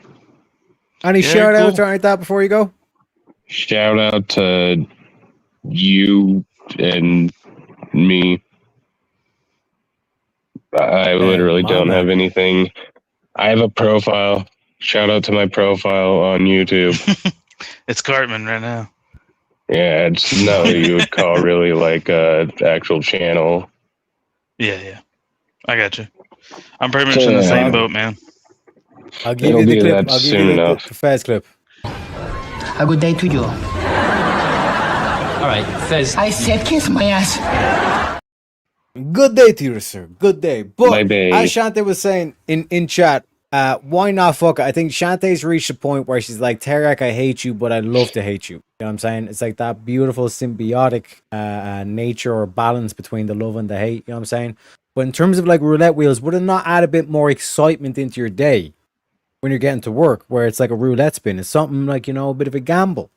Any Yeah, shout outs cool. or anything like that before you go? Shout out to you and me. I literally my don't man. have anything. I have a profile. Shout out to my profile on YouTube. It's Cartman right now. Yeah, it's not what you would call really like a actual channel. Yeah. I got you. I'm pretty much in the same boat, man. I'll give It'll you the be clip. that I'll give soon you enough. the Fez clip. A good day to you. All right, Fez. I said kiss my ass. Good day to you, sir. Good day. But My day. as Shante was saying in chat, why not fuck it? I think Shantae's reached a point where she's like, Tarek, I hate you, but I love to hate you. You know what I'm saying? It's like that beautiful symbiotic nature or balance between the love and the hate. You know what I'm saying? But in terms of like roulette wheels, would it not add a bit more excitement into your day when you're getting to work, where it's like a roulette spin? It's something like, you know, a bit of a gamble,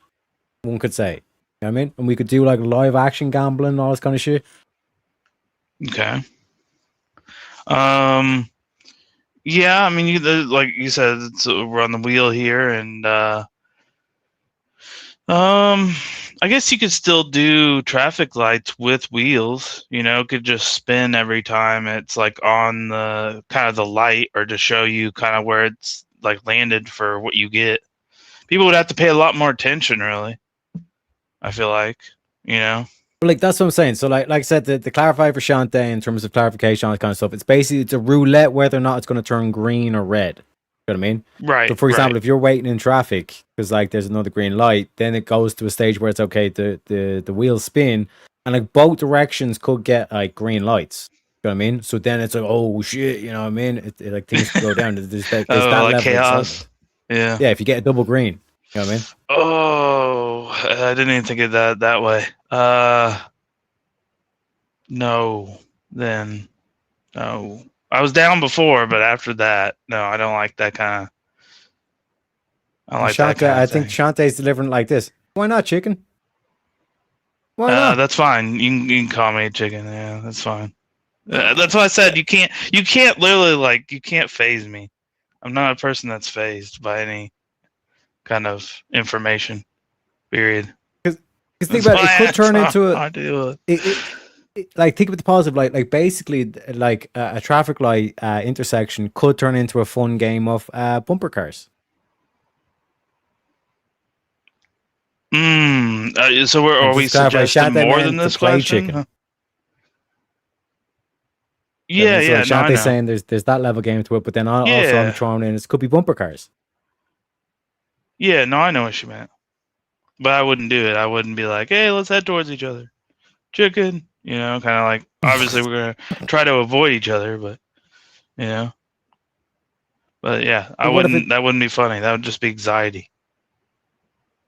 one could say. You know what I mean? And we could do like live action gambling and all this kind of shit. Okay. Yeah, I mean, like you said, we're on the wheel here, and I guess you could still do traffic lights with wheels. You know, could just spin every time it's like on the kind of the light, or to show you kind of where it's like landed for what you get. People would have to pay a lot more attention, really. I feel like, you know. Like that's what I'm saying. So like I said, to clarify for Shante in terms of clarification on that kind of stuff, it's basically it's a roulette whether or not it's going to turn green or red. You know what I mean? Right. So for example, right. if you're waiting in traffic because like there's another green light, then it goes to a stage where it's okay. The wheels spin, and like both directions could get like green lights. You know what I mean? So then it's like, oh shit, you know what I mean? It like things could go down. There's that like level of chaos. excitement. Yeah. Yeah, if you get a double green, you know what I mean? Oh, I didn't even think of that way. No, then no. I was down before, but after that, no, I don't like that kind of. I don't like that Shante, kind of I thing. think Shantae's delivering like this. Why not, chicken? Why not? That's fine. You can call me a chicken. Yeah, that's fine. That's why I said you can't literally like you can't phase me. I'm not a person that's phased by any kind of information. Period. Because think about it, it could turn into a. I do. Like think of the positive, like basically, like a traffic light intersection could turn into a fun game of bumper cars. So are we just clarify, suggesting Shante more meant than to this play question? chicken. Huh? Yeah, So yeah. like No, I Shantae's know. saying there's that level game to it, but then also Yeah. I'm throwing in it could be bumper cars. Yeah, no, I know what you meant. But I wouldn't do it. I wouldn't be like, hey, let's head towards each other. Chicken. You know, kind of like, obviously we're going to try to avoid each other, but, you know. But yeah, But what if that wouldn't be funny. That would just be anxiety.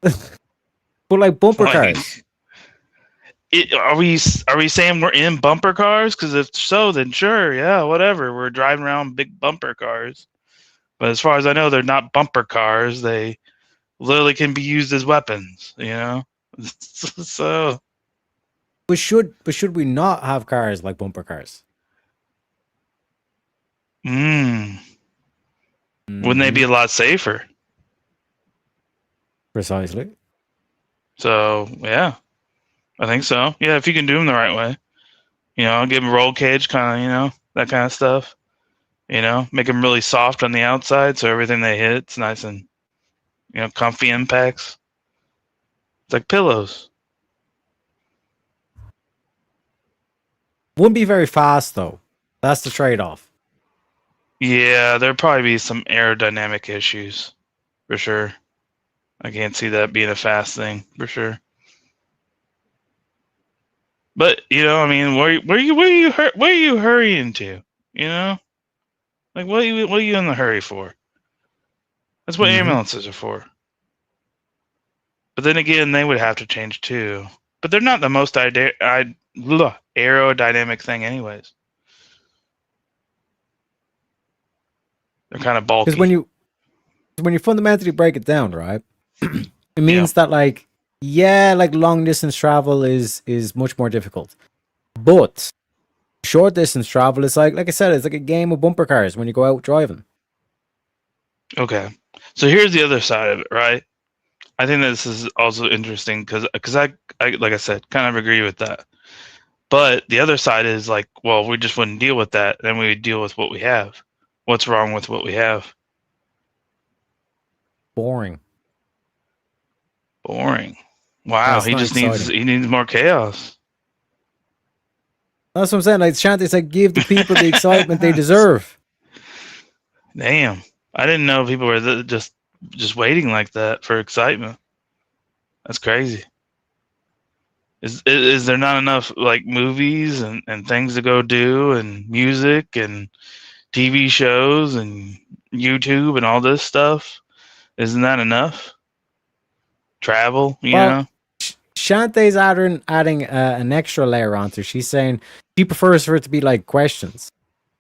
But like bumper Like, cars. Are we saying we're in bumper cars? Because if so, then sure, yeah, whatever. We're driving around big bumper cars. But as far as I know, they're not bumper cars. They literally can be used as weapons, you know? So But should we not have cars like bumper cars? wouldn't they be a lot safer? Precisely. So yeah, I think so. Yeah, if you can do them the right way, give them roll cage, kind of, that kind of stuff. Make them really soft on the outside, so everything they hit, it's nice and comfy impacts. It's like pillows. Wouldn't be very fast though. That's the trade-off. Yeah, there'd probably be some aerodynamic issues, for sure. I can't see that being a fast thing, for sure. But where are you hurrying to? Like what are you in the hurry for? That's what ambulances are for. But then again, they would have to change too. But they're not the most aerodynamic thing, anyways. They're kind of bulky. Because when you fundamentally break it down, right, it means that like long distance travel is much more difficult. But short distance travel is like I said, it's like a game of bumper cars when you go out driving. Okay, so here's the other side of it, right? I think this is also interesting because I like I said, kind of agree with that. But the other side is like, well, we just wouldn't deal with that. Then we would deal with what we have. What's wrong with what we have? Boring. Wow, he just needs more chaos. That's what I'm saying. Like Shantae's like, give the people the excitement they deserve. Damn, I didn't know people were just waiting like that for excitement. That's crazy. Is there not enough like movies and things to go do and music and TV shows and YouTube and all this stuff? Isn't that enough? Travel, you know? Shantae's adding an extra layer onto. She's saying she prefers for it to be like questions,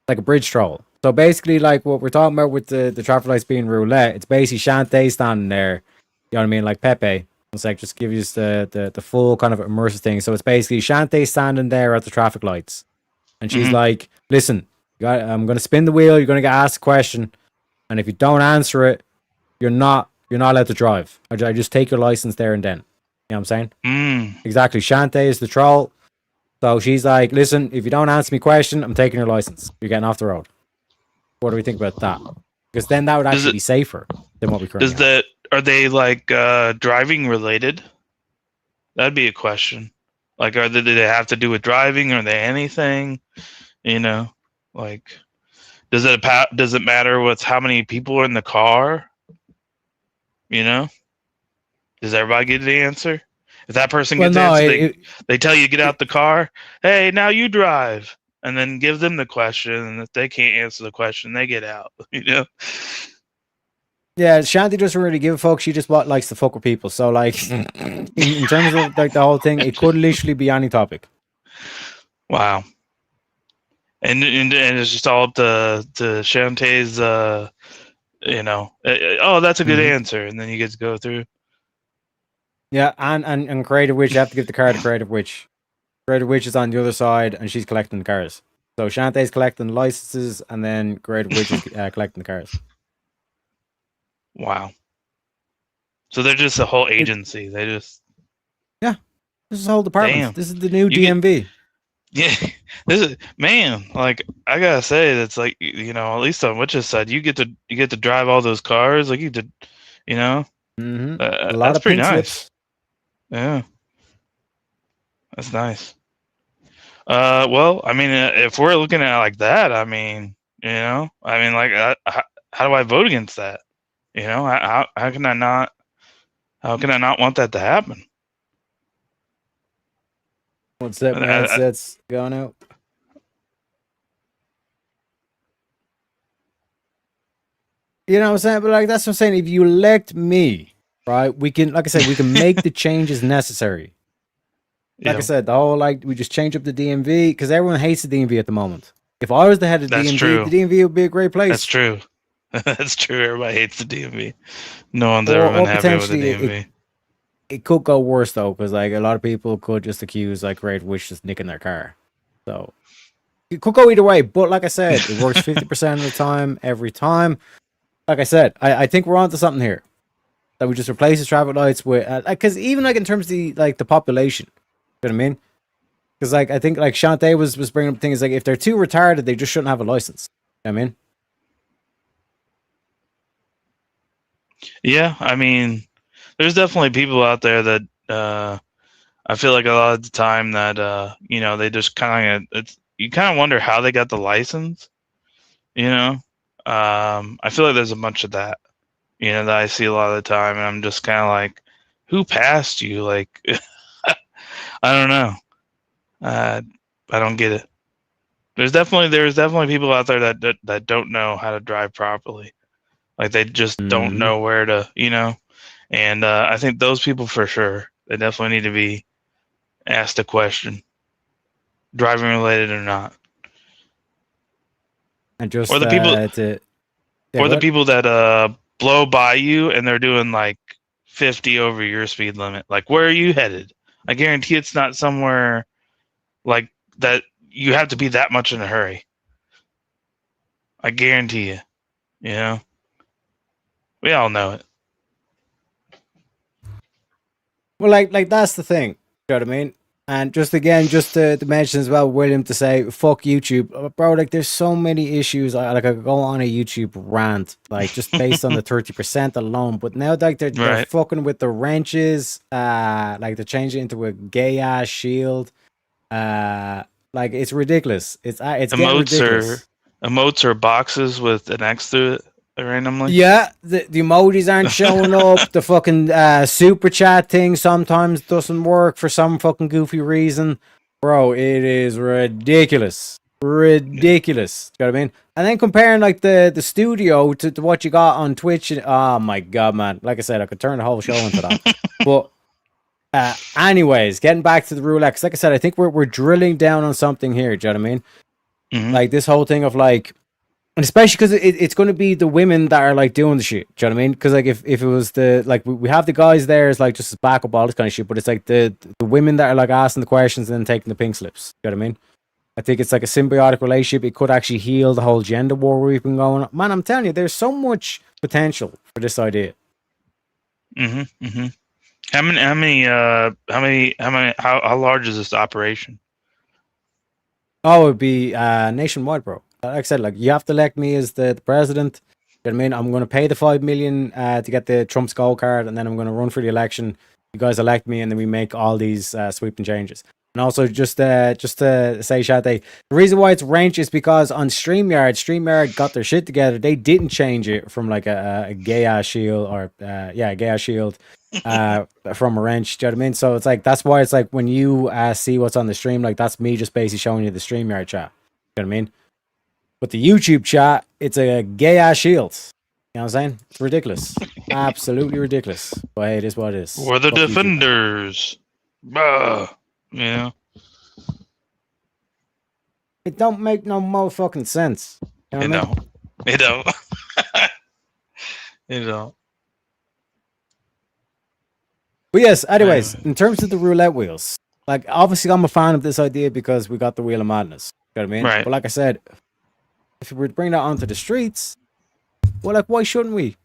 like a bridge troll. So basically, like what we're talking about with the traffic lights being roulette, it's basically Shantae standing there. You know what I mean? Like Pepe. It's like just give you the full kind of immersive thing. So it's basically Shantae standing there at the traffic lights, and she's like, "Listen, I'm going to spin the wheel. You're going to get asked a question, and if you don't answer it, you're not allowed to drive. I just take your license there and then." You know what I'm saying? Exactly. Shantae is the troll. So she's like, "Listen, if you don't answer me question, I'm taking your license. You're getting off the road." What do we think about that? Because then that would actually be safer than what we currently have. Are they like driving related? That'd be a question. Like, do they have to do with driving? Are they anything? Like, does it matter with how many people are in the car? Does everybody get the answer? If that person gets the answer, they tell you get out the car. Hey, now you drive, and then give them the question. And if they can't answer the question, they get out. Yeah, Shanti doesn't really give a fuck. She just likes to fuck with people. So, like, in terms of like the whole thing, it could literally be any topic. Wow. And it's just all up to Shantae's, oh, that's a good answer, and then you get to go through. Yeah, and Creative Witch, you have to give the car to Creative Witch. Creative Witch is on the other side, and she's collecting the cars. So Shantae's collecting the licenses, and then Creative Witch is collecting the cars. Wow. So they're just a whole agency. This is a whole department. Damn. This is the new DMV. This is, man, like I gotta say, that's like, at least on Witch's side, you get to drive all those cars. Like you did, A lot that's of pretty pink nice. slips. Yeah, that's nice. Well, I mean, if we're looking at it like that, I mean, like, how do I vote against that? How can I not? How can I not want that to happen? What's that? That's going out. You know what I'm saying? But like that's what I'm saying. If you elect me, right, we can, like I said, we can make the changes necessary. Like I said, the whole we just change up the DMV because everyone hates the DMV at the moment. If I was the head of the DMV, the DMV would be a great place. That's true. That's true. Everybody hates the DMV. No one's ever been happy with the DMV. It could go worse though, because like a lot of people could just accuse like Great Witch just nicking their car. So it could go either way. But like I said, it works 50% of the time, every time. Like I said, I think we're onto something here. that we just replace the traffic lights with, because even like in terms of the population, you know what I mean? Because like I think like Shantae was bringing up things like if they're too retarded, they just shouldn't have a license. You know what I mean? Yeah, I mean, there's definitely people out there that I feel like a lot of the time that you know, they just kind of you kind of wonder how they got the license. You know, I feel like there's a bunch of that. You know, that I see a lot of the time, and I'm just kind of like, who passed you? Like, I don't know. I don't get it. There's definitely people out there that don't know how to drive properly. Like they just don't know where to, you know. And I think those people for sure, they definitely need to be asked a question, driving related or not. And just or the people, or the people that blow by you and they're doing like 50 over your speed limit. Like, where are you headed? I guarantee it's not somewhere like that. You have to be that much in a hurry. I guarantee you. You know, we all know it. Well, like that's the thing. You know what I mean? And just again, just to mention as well, William, to say fuck YouTube, bro. Like, there's so many issues. I could go on a YouTube rant, like just based on the 30% alone. But now, like they're fucking with the wrenches. Like they're changing it into a gay ass shield. Like it's ridiculous. It's getting ridiculous. Emotes are boxes with an X through it randomly. Yeah, the emojis aren't showing up. The fucking super chat thing sometimes doesn't work for some fucking goofy reason. Bro, it is ridiculous. Ridiculous. You know what I mean? And then comparing like the studio to what you got on Twitch. Oh my god, man. Like I said, I could turn the whole show into that. But anyways, getting back to the roulette, 'cause like I said, I think we're drilling down on something here. Do you know what I mean? Like this whole thing of like, and especially because it's going to be the women that are like doing the shit. Do you know what I mean? Because like if it was the like we have the guys there as like just as backup, all this kind of shit, but it's like the women that are like asking the questions and then taking the pink slips. Do you know what I mean? I think it's like a symbiotic relationship. It could actually heal the whole gender war we've been going on. Man, I'm telling you, there's so much potential for this idea. How large is this operation? Oh, it'd be nationwide, bro. Like I said, like you have to elect me as the president. You know what I mean? I'm going to pay the $5 million to get the Trump skull card, and then I'm going to run for the election. You guys elect me, and then we make all these sweeping changes. And also, just to say, Shade, the reason why it's wrench is because on StreamYard got their shit together. They didn't change it from like a gay ass shield or a gay ass shield from a wrench. Do you know what I mean? So it's like that's why it's like when you see what's on the stream, like that's me just basically showing you the StreamYard chat. You know what I mean? But the YouTube chat, it's a gay ass shield. You know what I'm saying? It's ridiculous. Absolutely ridiculous. But hey, it is what it is. We're the defenders. Yeah. It don't make no motherfucking sense. You know what I mean? It don't. It don't. But yes, anyways, in terms of the roulette wheels, like obviously I'm a fan of this idea because we got the Wheel of Madness. You know what I mean? Right. But like I said, if we were to bring that onto the streets, well, like, why shouldn't we?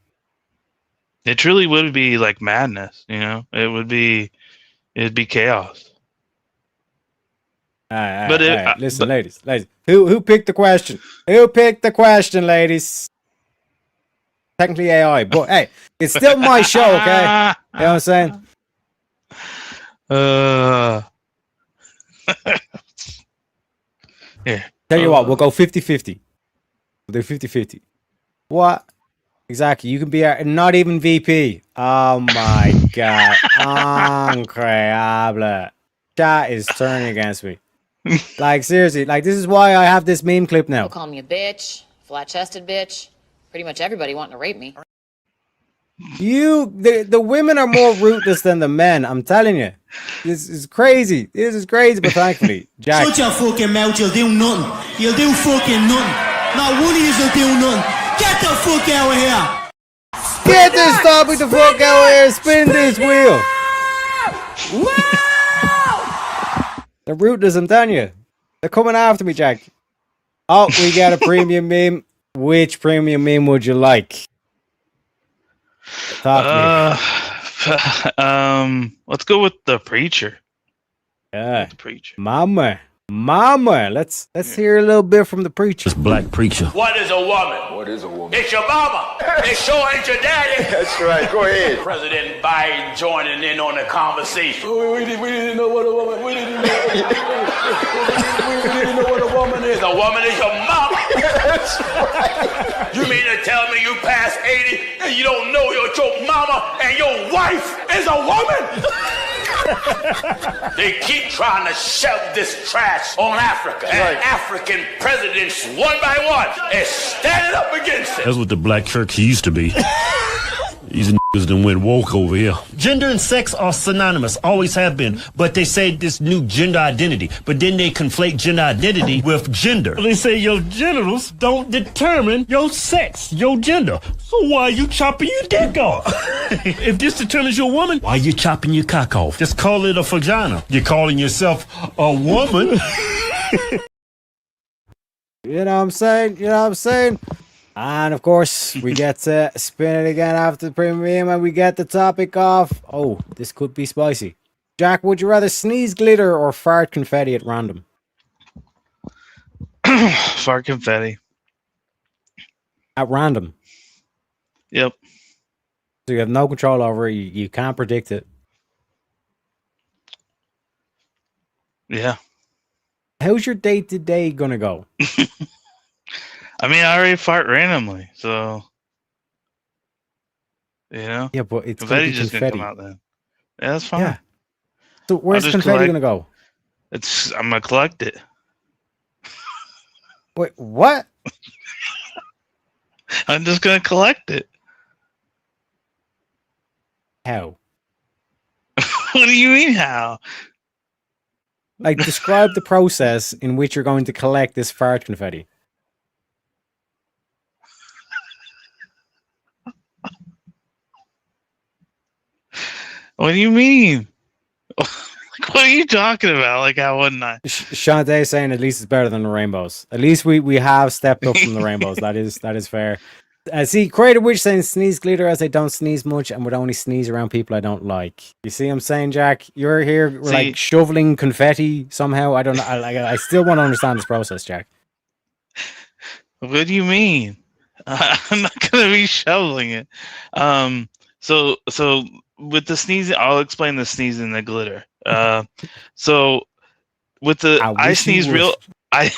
It truly would be like madness, you know? It'd be chaos. Listen, ladies, who picked the question? Who picked the question, ladies? Technically AI, but hey, it's still my show, okay? You know what I'm saying? Yeah. Tell you what, we'll go 50-50. We'll do 50-50. What? Exactly. You can be not even VP. Oh my god. Incredible. Chat is turning against me. Like seriously, like this is why I have this meme clip now. People call me a bitch, flat-chested bitch. Pretty much everybody wanting to rape me. The women are more ruthless than the men. I'm telling you, this is crazy. This is crazy, but thankfully, Jack. Shut your fucking mouth. You'll do nothing. You'll do fucking nothing. Not one of you will do nothing. Get the fuck out of here. Get this topic the fuck out of here. Spin this wheel. The ruthless, I'm telling you. They're coming after me, Jack. Oh, we got a premium meme. Which premium meme would you like? Talk to me. Let's go with the preacher. Yeah. The preacher. Mama. Let's hear a little bit from the preacher. Black preacher. What is a woman? What is a woman? It's your mama. It sure ain't your daddy. That's right. Go ahead. President Biden joining in on the conversation. We didn't know what a woman. We didn't know what a woman is. A woman is your mama. That's right. You mean to tell me you past 80 and you don't know your mama and your wife is a woman? They keep trying to shove this trash on Africa. And African presidents, one by one, is standing up against it. That's what the black church used to be. These niggas done went woke over here. Gender and sex are synonymous, always have been. But they say this new gender identity. But then they conflate gender identity with gender. They say your genitals don't determine your sex, your gender. So why are you chopping your dick off? If this determines your woman, why are you chopping your cock off? Just call it a vagina. You're calling yourself a woman. You know what I'm saying? And of course, we get to spin it again after the premium, and we get the topic off. Oh, this could be spicy. Jack, would you rather sneeze glitter or fart confetti at random? Fart confetti. At random? Yep. So you have no control over it. You can't predict it. Yeah. How's your day-to-day going to go? I mean, I already fart randomly, so you know. Yeah, but it's confetti's just confetti. gonna come out then. Yeah, that's fine. Yeah. So where's confetti gonna go? I'm gonna collect it. Wait, what? I'm just gonna collect it. How? What do you mean how? Like, describe the process in which you're going to collect this fart confetti. What do you mean? What are you talking about? Like, how wouldn't I? Shantae is saying at least it's better than the rainbows. At least we have stepped up from the rainbows. That is fair. See, Creative Witch saying sneeze glitter as I don't sneeze much and would only sneeze around people I don't like. You see what I'm saying, Jack? You're here like shoveling confetti somehow. I don't know. I still want to understand this process, Jack. What do you mean? I'm not gonna be shoveling it. So with the sneezing, I'll explain the sneezing and the glitter. So with the I sneeze real I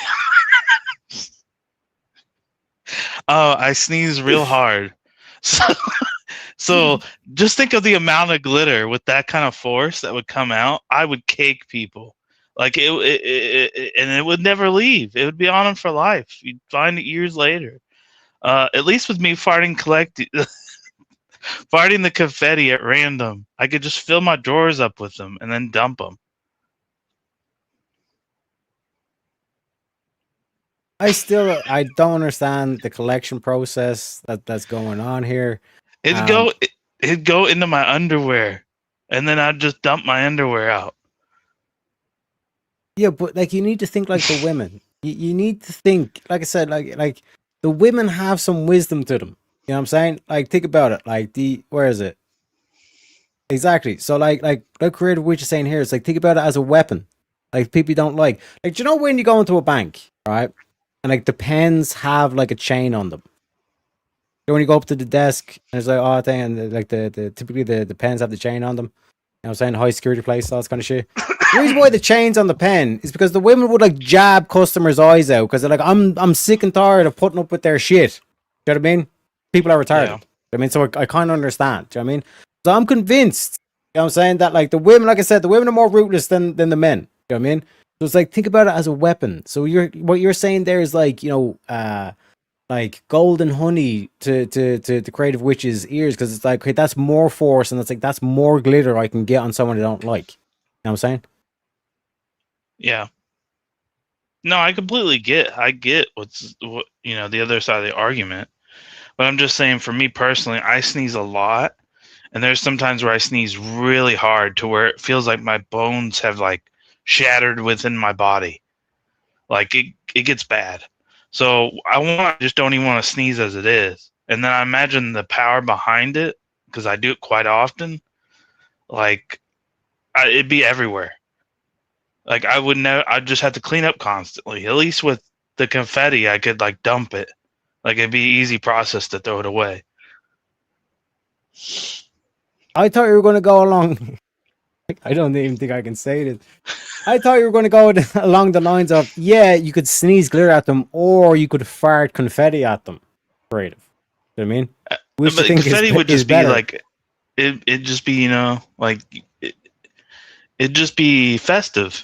I sneeze real hard. So just think of the amount of glitter with that kind of force that would come out. I would cake people. Like it and it would never leave. It would be on them for life. You'd find it years later. At least with me farting the confetti at random, I could just fill my drawers up with them and then dump them. I don't understand the collection process that's going on here. It'd go into my underwear, and then I'd just dump my underwear out. Yeah, but like you need to think like the women. You need to think, like I said, like the women have some wisdom to them. You know what I'm saying? Like, think about it. Like where is it? Exactly. So like Creative Witch is saying here, it's like think about it as a weapon. Like people you don't like. Like, do you know when you go into a bank, right? And like the pens have like a chain on them. So when you go up to the desk and it's like, oh thing, and like typically the pens have the chain on them. You know what I'm saying? High security place, all that kind of shit. The reason why the chain's on the pen is because the women would like jab customers' eyes out because they're like, I'm sick and tired of putting up with their shit. Do you know what I mean? People are retarded. Yeah. I mean, so I kind of understand. Do you know what I mean? So I'm convinced, you know what I'm saying, that like the women, like I said, the women are more ruthless than the men. You know what I mean? So it's like, think about it as a weapon. So what you're saying there is like, you know, like golden honey to the Creative Witch's ears, because it's like, okay, that's more force, and it's like that's more glitter I can get on someone I don't like. You know what I'm saying? Yeah. No, I completely get what you know, the other side of the argument. But I'm just saying, for me personally, I sneeze a lot, and there's sometimes where I sneeze really hard to where it feels like my bones have like shattered within my body. Like it gets bad. So I just don't even want to sneeze as it is. And then I imagine the power behind it because I do it quite often, like it'd be everywhere. Like I would never. I'd just have to clean up constantly. At least with the confetti, I could like dump it. Like it'd be easy process to throw it away. I thought you were going to go along. I don't even think I can say this. I thought you were going to go along the lines of, yeah, you could sneeze glitter at them, or you could fart confetti at them. Creative. You know what I mean? Which But you think confetti would just be better? like, it'd just be, like, it'd just be festive,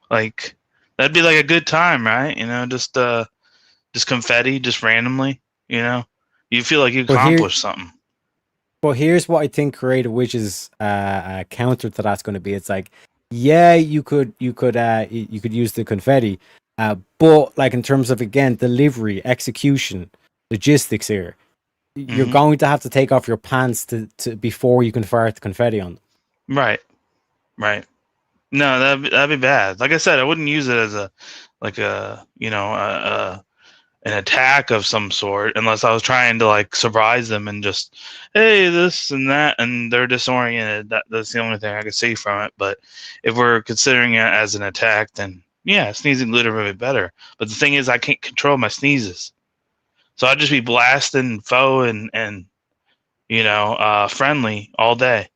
like that'd be like a good time, right? Just confetti, just randomly, you feel like you accomplished something. But here's what I think creative witches counter to that's going to be. It's like, yeah, you could use the confetti, but like in terms of, again, delivery, execution, logistics here, you're going to have to take off your pants to before you can fire the confetti on them. Right. No, that'd be bad. Like I said, I wouldn't use it as an attack of some sort unless I was trying to like surprise them and just, hey, this and that, and they're disoriented. That's the only thing I could see from it. But if we're considering it as an attack, then yeah, sneezing glitter would be better. But the thing is, I can't control my sneezes, so I'd just be blasting faux and friendly all day.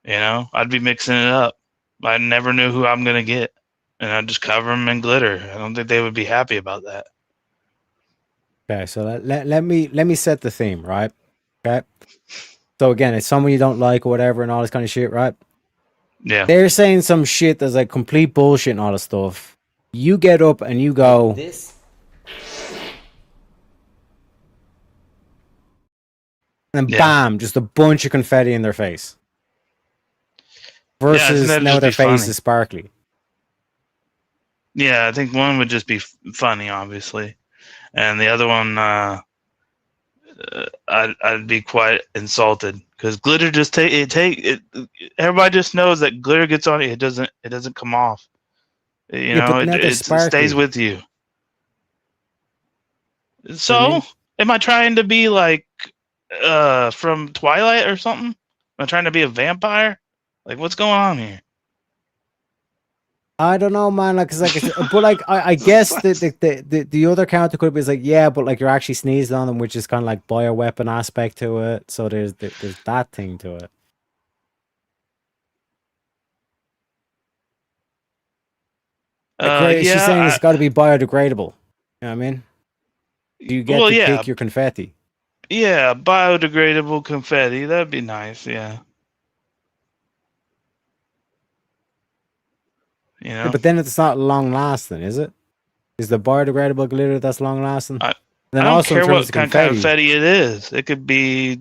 I'd be mixing it up. I never knew who I'm gonna get, and I'd just cover them in glitter. I don't think they would be happy about that. Okay, so let me set the theme, right? Okay. So again, it's someone you don't like or whatever and all this kind of shit, right? Yeah. They're saying some shit that's like complete bullshit and all this stuff. You get up and you go, This. and bam, just a bunch of confetti in their face. Versus now their face is sparkly. Yeah, I think one would just be funny, obviously, and the other one, I'd be quite insulted because glitter just everybody just knows that glitter gets on it. It doesn't come off. It stays with you. So, am I trying to be like from Twilight or something? Am I trying to be a vampire? Like, what's going on here? I don't know, man. Like, but like, I guess the other counter could be like, yeah, but like you're actually sneezing on them, which is kind of like bioweapon aspect to it. So there's that thing to it. She's saying it's got to be biodegradable. You know what I mean? You get to pick your confetti. Yeah, biodegradable confetti. That'd be nice. Yeah. Yeah, but then it's not long lasting, is it? Is the biodegradable glitter that's long lasting? I don't care what kind of confetti it is. It could be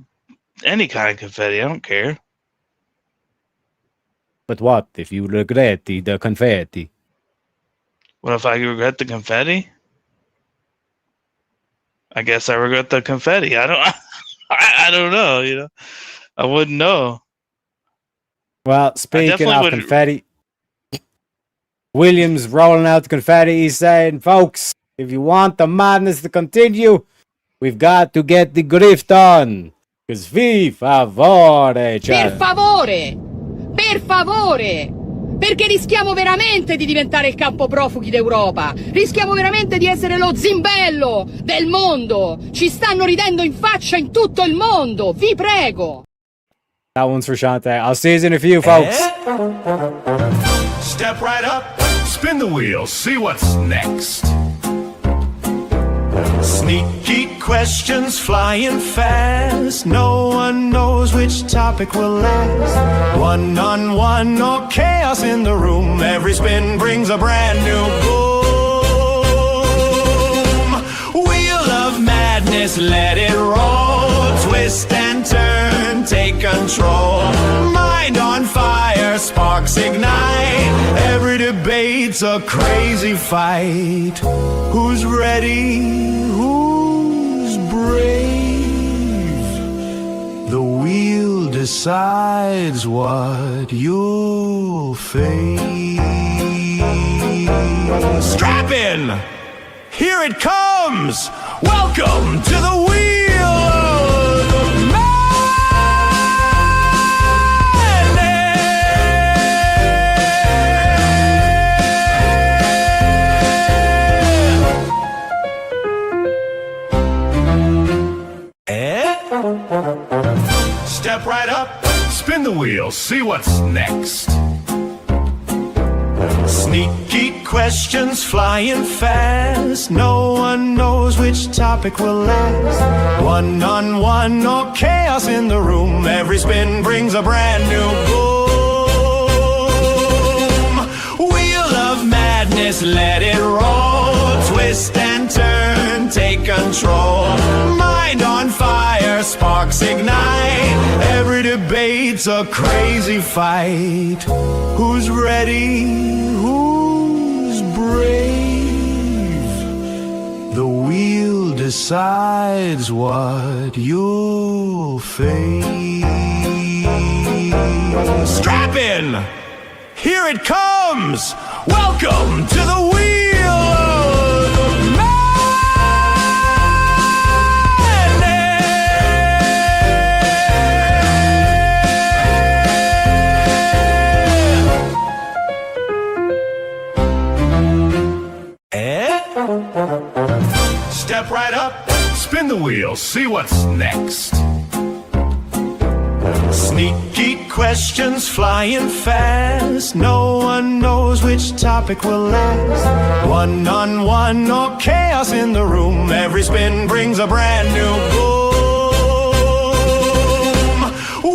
any kind of confetti. I don't care. But what if you regret the confetti? What if I regret the confetti? I guess I regret the confetti. I don't know. I wouldn't know. Well, speaking of confetti. Williams rolling out the confetti. He's saying, folks, if you want the madness to continue, we've got to get the Grift-A-Thon. Because vi favore, Per favore! Perché rischiamo veramente di diventare il campo profughi d'Europa. Rischiamo veramente di essere lo zimbello del mondo. Ci stanno ridendo in faccia in tutto il mondo. Vi prego. That one's for Shante. I'll see you in a few, folks. Step right up, spin the wheel, see what's next. Sneaky questions flying fast. No one knows which topic will last. One-on-one or chaos in the room. Every spin brings a brand new boom. Wheel of madness, let it roll. Twist and turn, take control. Mind on fire, sparks ignite. Every debate's a crazy fight. Who's ready? Who's brave? The wheel decides what you'll face. Strap in! Here it comes! Welcome to the Wheel of Madness! Step right up, spin the wheel, see what's next. Sneaky questions flying fast. No one knows which topic will last. One-on-one or chaos in the room. Every spin brings a brand new boom. Wheel of madness, let it roll. Twist and turn, take control. Mind on fire, sparks ignite. Every debate's a crazy fight. Who's ready? Who's brave? The wheel decides what you'll face. Strap in! Here it comes! Welcome to the wheel of Step right up, spin the wheel, see what's next. Sneaky questions flying fast. No one knows which topic will last. One-on-one or chaos in the room. Every spin brings a brand new boom.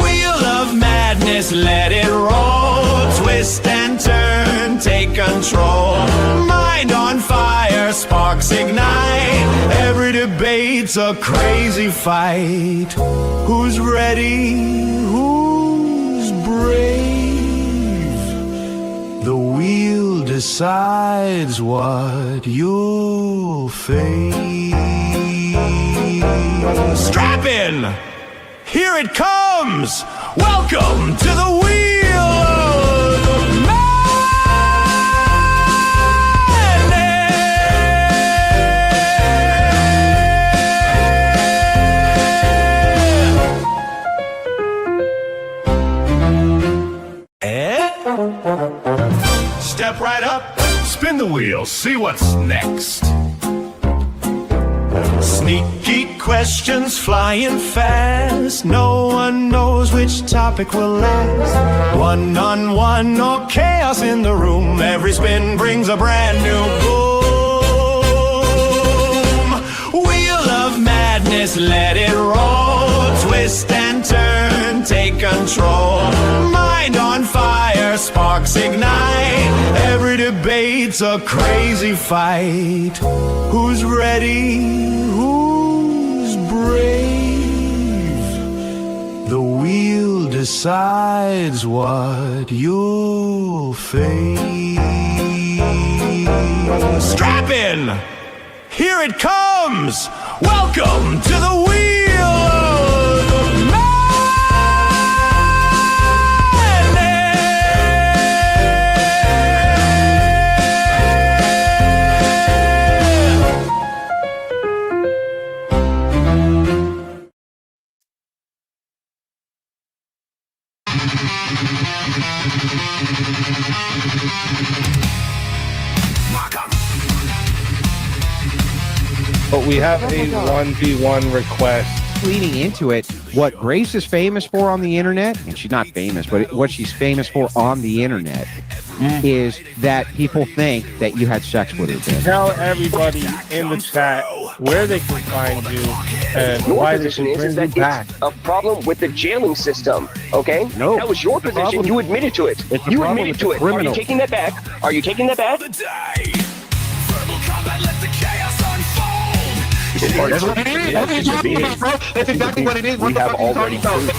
Wheel of madness, let it roll. Twist and turn, take control. Mind on fire, sparks ignite. Every debate's a crazy fight. Who's ready? Who's brave? The wheel decides what you'll face. Strap in! Here it comes! Welcome to the wheel of Step right up, spin the wheel, see what's next. Sneaky questions flying fast. No one knows which topic will last. One-on-one or chaos in the room. Every spin brings a brand new boom. Wheel of madness, let it roll. Twist and turn, take control. Mind on fire, sparks ignite. Every debate's a crazy fight. Who's ready? Who's brave? The wheel decides what you'll face. Strap in! Here it comes! Welcome to the wheel of But we have a 1v1 request. Leading into it, what Grace is famous for on the internet, and she's not famous, but what she's famous for on the internet is that people think that you had sex with her. Ben. Tell everybody in the chat where they can find you and why they should bring you back. A problem with the jailing system, okay? No. That was your position. You admitted to it. You admitted to it. Are you taking that back? Are you taking that back? That's what it is. That's exactly what it is. We have already proven.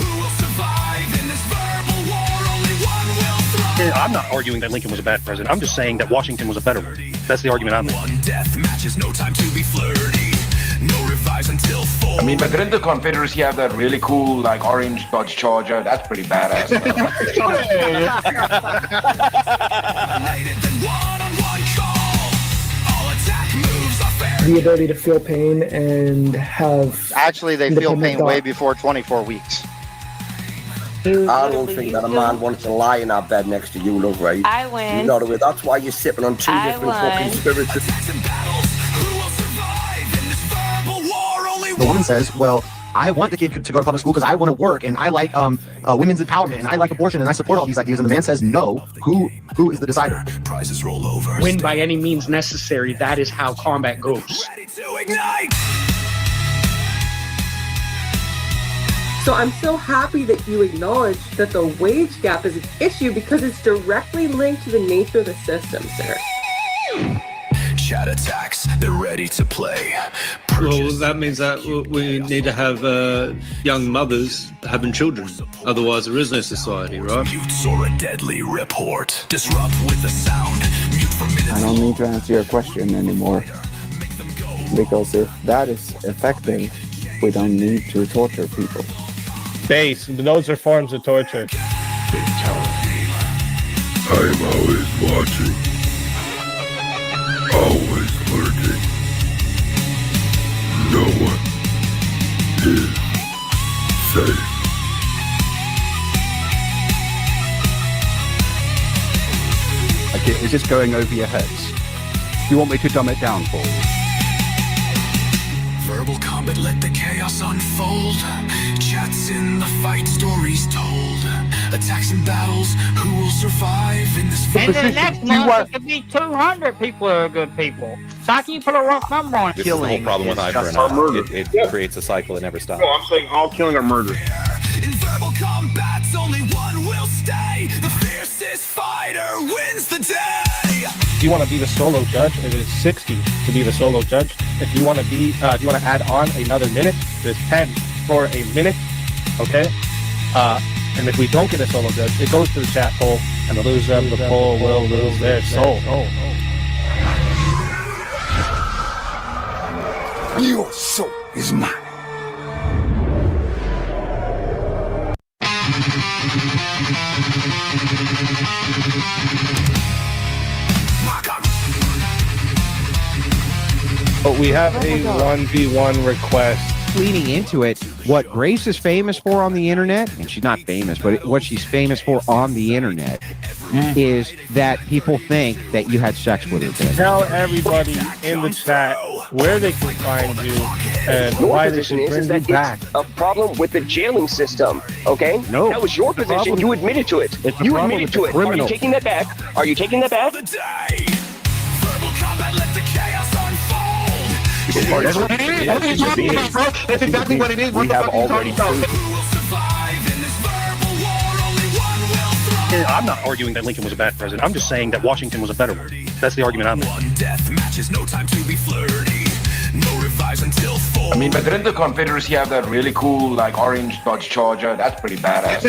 I'm not arguing that Lincoln was a bad president. I'm just saying that Washington was a better one. That's the argument I'm making. One death matches, no time to be flirty. No revives until 4. I mean, but didn't the Confederacy have that really cool, like, orange Dodge Charger? That's pretty badass. The ability to feel pain and have... Actually, they feel pain way before 24 weeks. I don't think that a man wants to lie in our bed next to you, look, right? I win. You know the way. That's why you're sipping on two different fucking spirits. The woman says, well, I want the kid to go to public school because I want to work and I like women's empowerment and I like abortion and I support all these ideas. And the man says no. Who is the decider? Prizes roll over. Win by any means necessary. That is how combat goes. Ready to ignite. So I'm so happy that you acknowledge that the wage gap is an issue because it's directly linked to the nature of the system, sir. Chat attacks, they're ready to play. Well, that means that we need to have young mothers having children. Otherwise, there is no society, right? Mutes or a deadly report. Disrupt with the sound. Mute for minutes. I don't need to answer your question anymore. Because if that is effective, we don't need to torture people. Base, those are forms of torture. I'm always watching. Always lurking. No one is safe. Okay, is this going over your heads? Do you want me to dumb it down for you? Verbal combat, let the chaos unfold. Chats in the fight, stories told. Attacks and battles, who will survive in this And then next month, it could be 200 people who are good people. So how can you put a rough number on it? This is the whole problem with Hyper. It creates a cycle that never stops. No, I'm saying all killing are murder. In verbal combats, only one will stay. The fiercest fighter wins the day. If you want to be the solo judge, it is 60 to be the solo judge. If you want to be, if you want to add on another minute, there's 10 for a minute. Okay. And if we don't get a solo judge, it goes to the chat poll, and the loser of the poll will lose their soul. Your soul is mine. But we have a 1v1 request. Leading into it, what Grace is famous for on the internet, and she's not famous, but what she's famous for on the internet is that people think that you had sex with her. Tell everybody in the chat where they can find you and Your why they position should is bring that you back. it's a problem with the jailing system, okay? No. That was your position. problem- You admitted to it. It's a You problem admitted with to the it. Are you criminal. taking that back? Are you taking that back? Verbal combat, let the chaos unfold. That's what it is. That's what you're talking about, bro. That's exactly what it is. What the fuck are you talking about? I'm not arguing that Lincoln was a bad president. I'm just saying that Washington was a better one. That's the argument I'm making. One death matches, no time to be flirty. No revives until 4. I mean, but didn't the Confederacy have that really cool, like, orange Dodge Charger? That's pretty badass.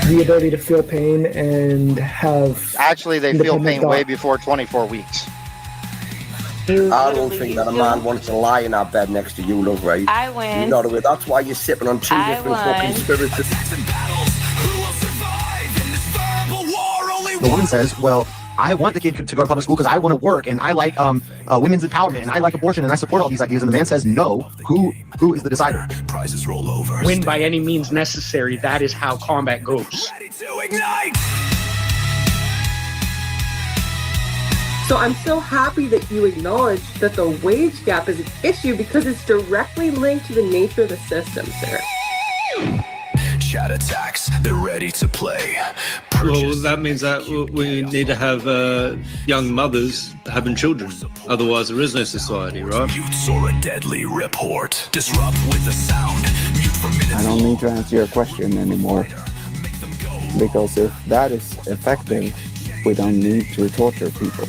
The ability to feel pain and have. Actually, they feel independent pain way thought. before 24 weeks. I don't think that a man wants to lie in our bed next to you, love, right? I win. You know the way. That's why you're sipping on two I different won. fucking spirits. The woman says, well, I want the kid to go to public school because I want to work and I like women's empowerment and I like abortion and I support all these ideas. And the man says no. Who is the decider? Prizes roll over. Win by any means necessary. That is how combat goes. Ready to ignite. So I'm so happy that you acknowledge that the wage gap is an issue because it's directly linked to the nature of the system, sir. Chat attacks, they're ready to play. Well, that means that we need to have young mothers having children. Otherwise, there is no society, right? Mutes or a deadly report. Disrupt with the sound. Mute for minutes. I don't need to answer your question anymore. Because if that is effective, we don't need to torture people.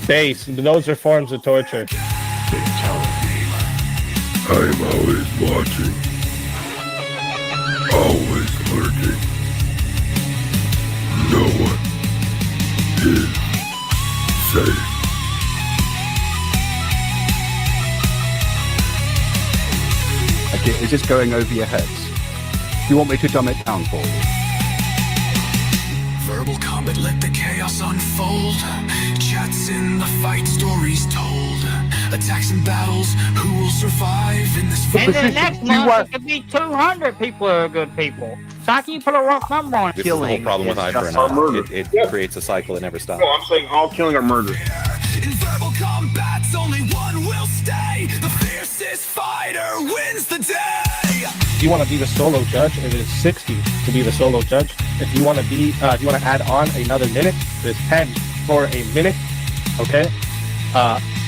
Base, those are forms of torture. I'm always watching. Always lurking. No one is safe. Okay, is this going over your heads? Do you want me to dumb it down for you? Verbal combat, let the chaos unfold. Chats in the fight, stories told. Attacks and battles, who will survive in this And then next month, it could be 200 people who are good people. So how can you put a rough number on it? This is the whole problem with hyper. It creates a cycle that never stops. No, I'm saying all killing are murder. In verbal combats, only one will stay. The fiercest fighter wins the day. If you want to be the solo judge, it is 60 to be the solo judge. If you want to be, if you want to add on another minute, it is 10 for a minute. Okay.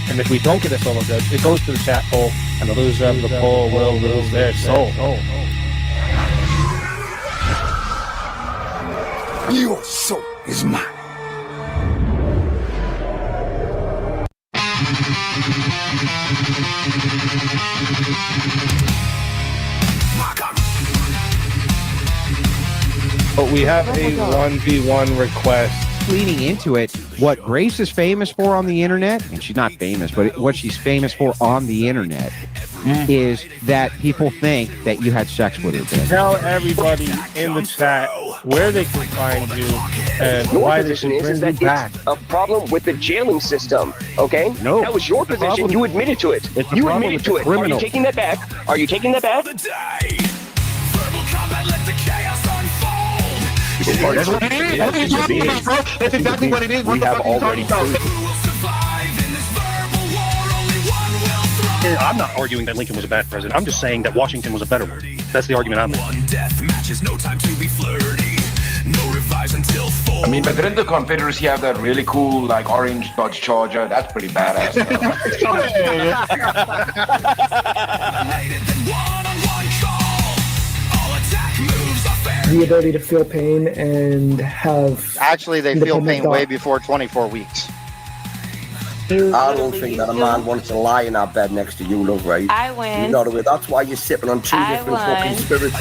And if we don't get a solo judge, it goes to the chat poll, and the loser of the poll will lose their soul. Your soul is mine. But we have a 1v1 request. Leading into it, what Grace is famous for on the internet, and she's not famous, but what she's famous for on the internet is that people think that you had sex with her. Tell everybody in the chat where they can find you and why they should bring you back. A problem with the jailing system, okay? No. That was your position. You admitted to it. You admitted to it. Are you taking that back? Are you taking that back? That's what it is. That's exactly what it is. What the fuck are you talking about? I'm not arguing that Lincoln was a bad president. I'm just saying that Washington was a better one. That's the argument I'm making. One death match is no time to be flirty. No revise until 4. I mean, but didn't the Confederacy have that really cool, like, orange Dodge Charger? That's pretty badass. The ability to feel pain and have... Actually, they feel pain way before 24 weeks. I don't think that a man wants to lie in our bed next to you, love, right? I win. You know the way. That's why you're sipping on two I different won. fucking spirits.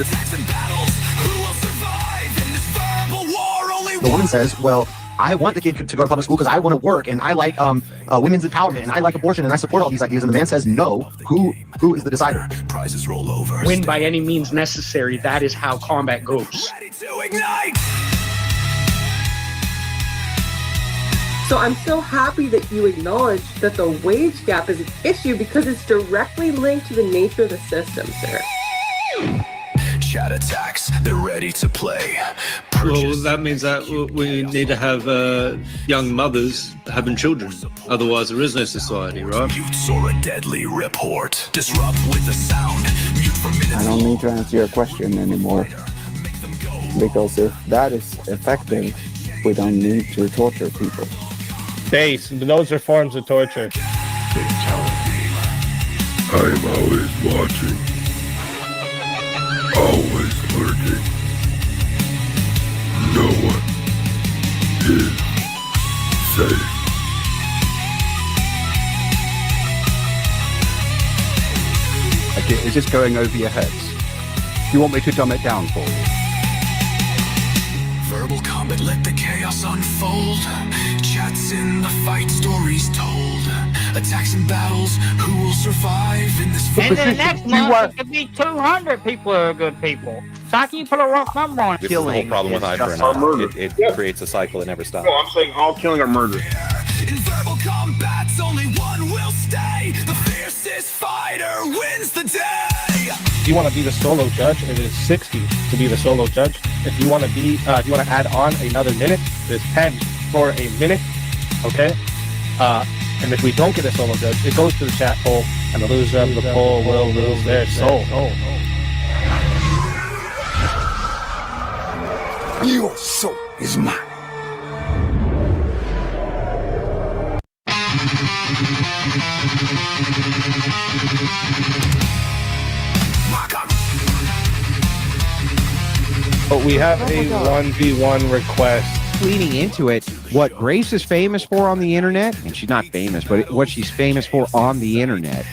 The woman says, well, I want the kid to go to public school because I want to work and I like women's empowerment and I like abortion and I support all these ideas. And the man says, no, who is the decider? Prizes roll over. Win by any means necessary. That is how combat goes. Ready to ignite. So I'm so happy that you acknowledge that the wage gap is an issue because it's directly linked to the nature of the system, sir. Chat attacks, they're ready to play. Well, that means that we need to have young mothers having children. Otherwise, there is no society, right? Mutes or a deadly report. Disrupt with the sound. Mute for minutes. I don't need to answer your question anymore. Because if that is effective, we don't need to torture people. Base, those are forms of torture. I'm always watching. Always lurking. No one is safe. Okay, is this going over your heads? Do you want me to dumb it down for you? Verbal combat, let the chaos unfold. Chats in the fight, stories told. Attacks and battles, who will survive in this fight? And then next month, it could be 200 people who are good people. So how can you put a rough number on it? This is the whole problem with hyper. It creates a cycle that never stops. No, I'm saying all killing are murder. In verbal combats, only one will stay. The fiercest fighter wins the day. If you want to be the solo judge, it is 60 to be the solo judge. If you want to be, if you want to add on another minute, it is 10 for a minute. Okay. And if we don't get a solo judge, it goes to the chat poll, and the loser of the poll will lose their soul. Your soul is mine. But we have a 1v1 request. Leading into it, what Grace is famous for on the internet, and she's not famous, but what she's famous for on the internet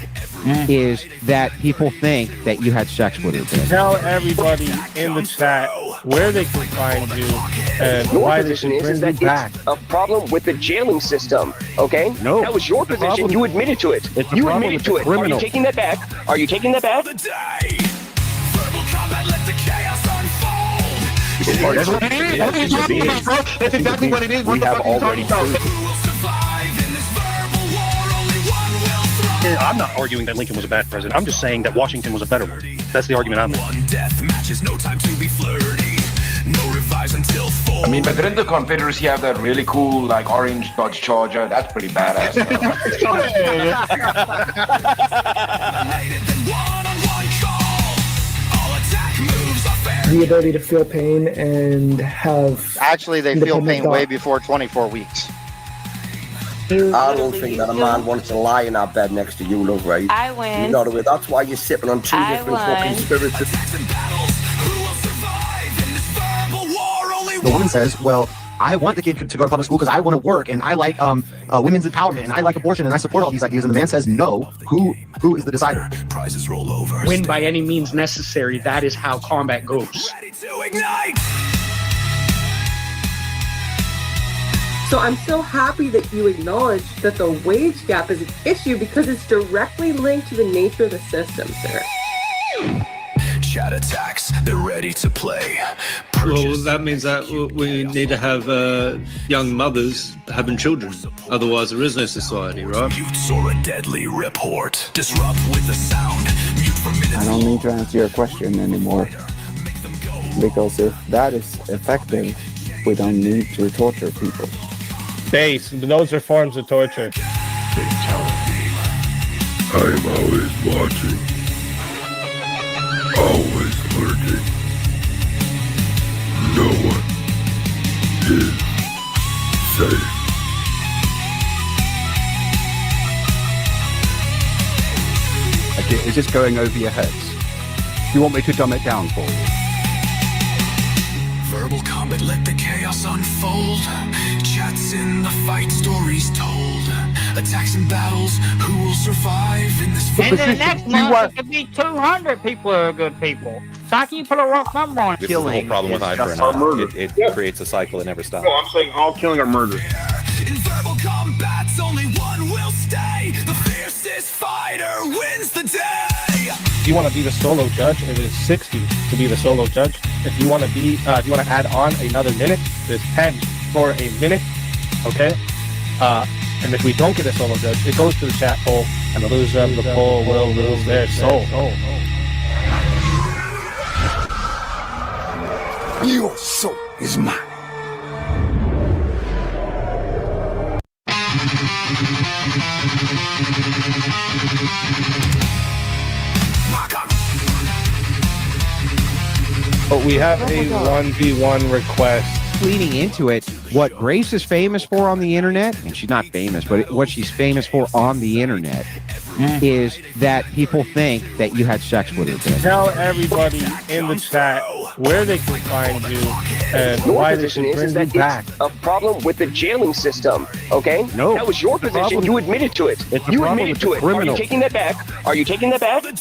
is that people think that you had sex with her. Tell everybody in the chat where they can find you and Your why they position should is bring that you back. it's a problem with the jailing system, okay? No. That was your position. problem- You admitted to it. It's a You problem admitted with to the it. Are you criminal. taking that back? Are you taking that back? Verbal combat, let the chaos unfold. That's what it is. That's exactly what it is. What the fuck are you talking about? Who will survive in this verbal war? Only one will thrive. I'm not arguing that Lincoln was a bad president. I'm just saying that Washington was a better one. That's the argument I'm making. Death matches, no time to be flirty. No revives until 4. I mean, but didn't the Confederacy have that really cool, like, orange Dodge Charger? That's pretty badass. The ability to feel pain and have. Actually, they feel pain way before 24 weeks. I don't think that a man wants to lie in our bed next to you, love, right? I win. You know the way. That's why you're sipping on two I different won. fucking spirits. The woman says, well, I want the kid to go to public school because I want to work and I like women's empowerment and I like abortion and I support all these ideas. And the man says, no. Who is the decider? Prizes roll over. Win by any means necessary. That is how combat goes. Ready to ignite. So I'm so happy that you acknowledge that the wage gap is an issue because it's directly linked to the nature of the system, sir. Chat attacks, they're ready to play. Well, that means that we need to have young mothers having children. Otherwise, there is no society, right? Mutes or a deadly report. Disrupt with the sound. Mute for minutes. I don't need to answer your question anymore. Because if that is effective, we don't need to torture people. Base. Those are forms of torture. I'm always watching. Always lurking. No one is safe. Okay, is this going over your heads? Do you want me to dumb it down for you? Verbal combat, let the chaos unfold. Chats in the fight, stories told. Attacks and battles, who will survive in this And then next month, it could be 200 people who are good people. So how can you put a rough number on it? This is the whole problem with hyper. It creates a cycle that never stops. No, I'm saying all killing are murderous. In verbal combats, only one will stay. The fiercest fighter wins the day. If you want to be the solo judge, it is 60 to be the solo judge. If you want to be, if you want to add on another minute, there's 10 for a minute. Okay. And if we don't get a solo judge, it goes to the chat poll, and the loser of the poll will lose their soul. Your soul is mine. But we have a 1v1 request. Leading into it, what Grace is famous for on the internet, and she's not famous, but what she's famous for on the internet is that people think that you had sex with her. Tell everybody in the chat where they can find you and Your why they position should is bring that you back. it's a problem with the jailing system, okay? No. That was your It's a position. problem- You admitted to it. It's a You problem admitted with to the it. Are criminal. you taking that back? Are you taking that back? Verbal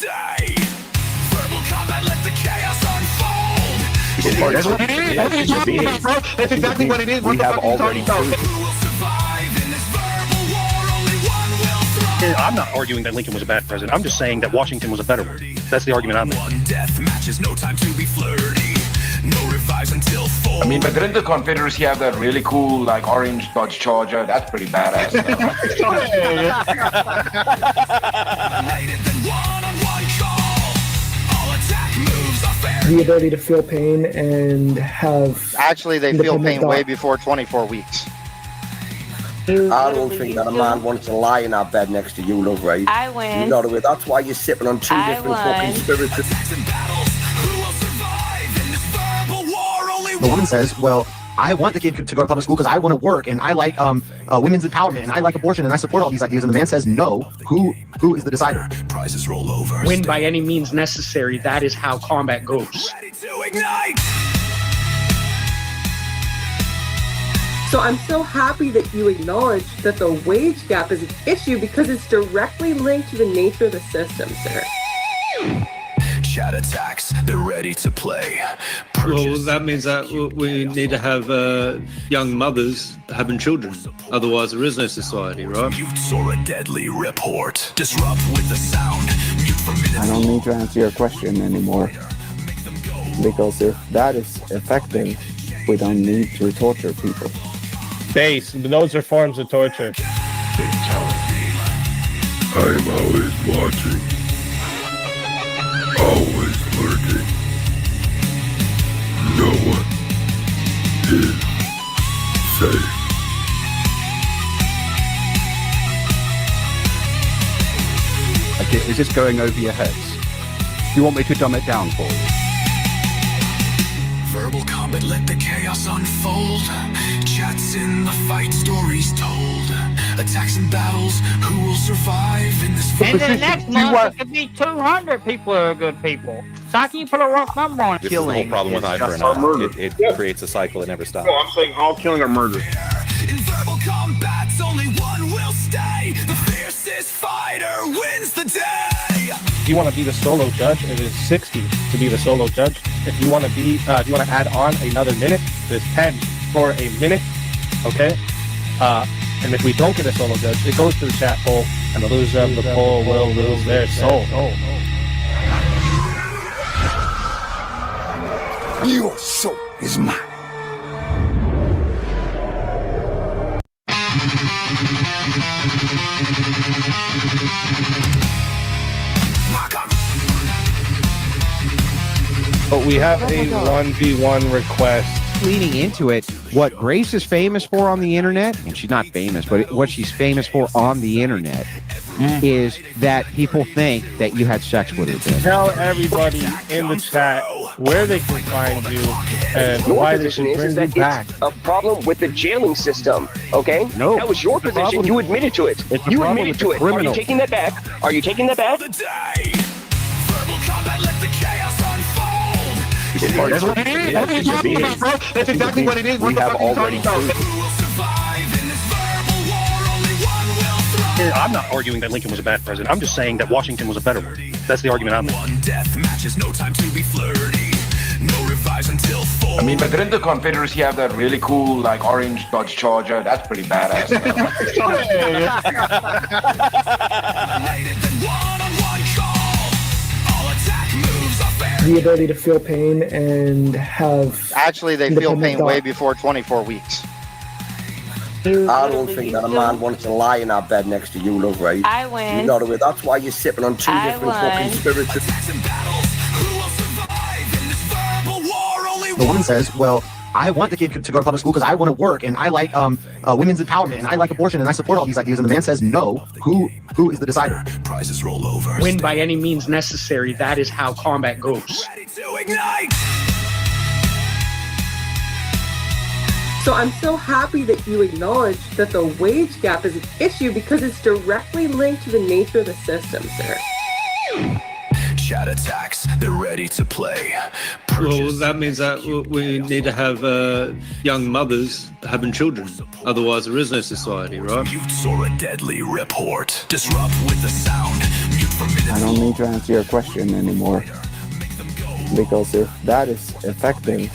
combat, let the chaos unfold. That's what it is. That's what you're talking about, bro. That's exactly what it is. What the fuck are you talking about? Who will survive in this verbal war? Only one will thrive. I'm not arguing that Lincoln was a bad president. I'm just saying that Washington was a better one. That's the argument I'm making. One death matches, no time to be flirty. No revives until 4. I mean, but didn't the Confederacy have that really cool, like, orange Dodge Charger? That's pretty badass. The ability to feel pain and have. Actually, they feel pain way before 24 weeks. I don't think that a man wants to lie in our bed next to you, love, right? I win. You know the way. That's why you're sipping on two I different fucking won. spirits. The woman says, well, I want the kid to go to public school because I want to work and I like women's empowerment and I like abortion and I support all these ideas. And the man says, no. Who is the decider? Prizes roll over. Win by any means necessary. That is how combat goes. Ready to ignite. So I'm so happy that you acknowledge that the wage gap is an issue because it's directly linked to the nature of the system, sir. Chat attacks, they're ready to play. Well, that means that we need to have young mothers having children. Otherwise, there is no society, right? Mutes or a deadly report. Disrupt with the sound. Mute for minutes. I don't need to answer your question anymore. Because if that is effective, we don't need to torture people. Base. Those are forms of torture. I'm always watching. Always lurking. No one is safe. Okay, is this going over your heads? Do you want me to dumb it down for you? Verbal combat, let the chaos unfold. Chats in the fight, stories told. Attacks and battles, who will survive in this And then next month, it could be 200 people who are good people. So how can you put a rough number on it? This is the whole problem with eye for an eye. It creates a cycle that never stops. No, I'm saying all killing are murder. In verbal combats, only one will stay. The fiercest fighter wins the day. If you want to be the solo judge, it is 60 to be the solo judge. If you want to be, if you want to add on another minute, there's 10 for a minute. Okay. And if we don't get a solo judge, it goes to the chat poll, and the loser of the poll will lose their soul. Your soul is mine. But we have a 1v1 request. Leading into it, what Grace is famous for on the internet, and she's not famous, but what she's famous for on the internet is that people think that you had sex with her. Tell everybody in the chat where they can find you and Your why they position should is bring you that back. it's a problem with the jailing system, okay? No. That was your position. You admitted to it. It's a You problem admitted with to the it. Are you criminal. taking that back? Are you taking that back? Verbal combat, let the chaos unfold. That's exactly what it is. We have already Who will survive in this verbal war? Only one will thrive. I'm not arguing that Lincoln was a bad president. I'm just saying that Washington was a better one. That's the argument I'm making. One death match is no time to be flirty. No revives until 4. I mean, but didn't the Confederacy have that really cool, like, orange Dodge Charger? That's pretty badass. The ability to feel pain and have. Actually, they feel independent pain thought. way before 24 weeks. I don't think that a man wants to lie in our bed next to you, love, right? I win. You know the way. That's why you're sipping on two I different won. fucking spirits. The woman says, well, I want the kid to go to public school because I want to work and I like women's empowerment and I like abortion and I support all these ideas. And the man says, no. Who is the decider? Prizes roll over. Win by any means necessary. That is how combat goes. Ready to ignite. So I'm so happy that you acknowledge that the wage gap is an issue because it's directly linked to the nature of the system, sir. Chat attacks, they're ready to play. Well, that means that we need to have young mothers having children. Otherwise, there is no society, right? Mutes or a deadly report. Disrupt with the sound. Mute for minutes. I don't need to answer your question anymore. Because if that is effective,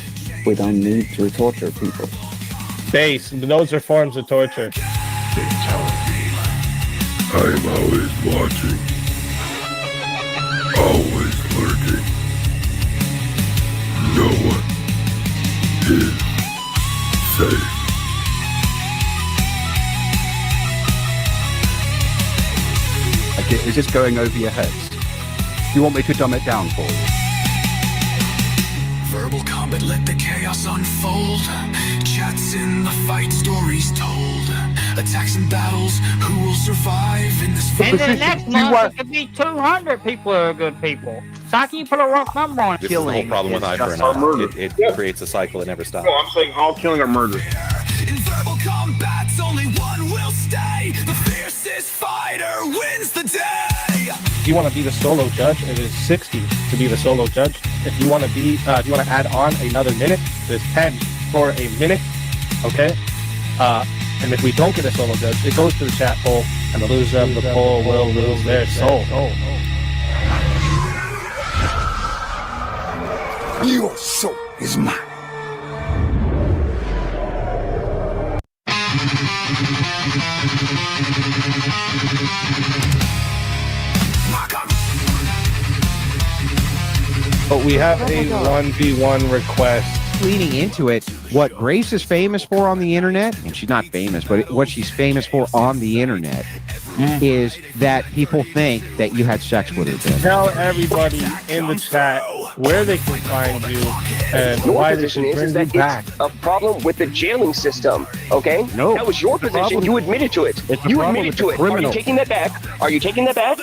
we don't need to torture people. Base, those are forms of torture. I'm always watching. Always lurking. No one is safe. Okay, is this going over your heads? Do you want me to dumb it down for you? Verbal combat, let the chaos unfold. Chats in the fight, stories told. Attacks and battles, who will survive in this And then next month, it could be 200 people who are good people. So how can you put a rough number on it? This is the whole problem with eye for an eye. It creates a cycle that never stops. No, I'm saying all killing are murder. In verbal combats, only one will stay. The fiercest fighter wins the day. If you want to be the solo judge, it is 60 to be the solo judge. If you want to be, if you want to add on another minute, there's 10 for a minute. Okay. And if we don't get a solo judge, it goes to the chat poll, and the loser of the poll will lose their soul. Your soul is mine. But we have a 1v1 request. Leading into it, what Grace is famous for on the internet, and she's not famous, but what she's famous for on the internet is that people think that you had sex with her. Ben. Tell everybody in the chat where they can find you and Your why they position should is bring you that back. it's a problem with the jailing system, okay? No. That was your It's a position. problem- You admitted to it. It's a You problem admitted with to the it. Are criminal. you taking that back? Are you taking that back?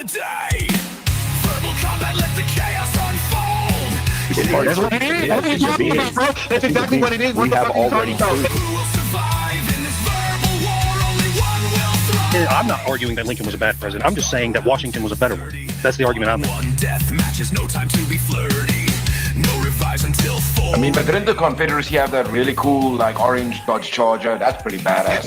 That's exactly what it is. We have already proven. I'm not arguing that Lincoln was a bad president. I'm just saying that Washington was a better one. That's the argument I'm making. One death matches, no time to be flirty. No revives until 4. I mean, but didn't the Confederacy have that really cool, like, orange Dodge Charger? That's pretty badass.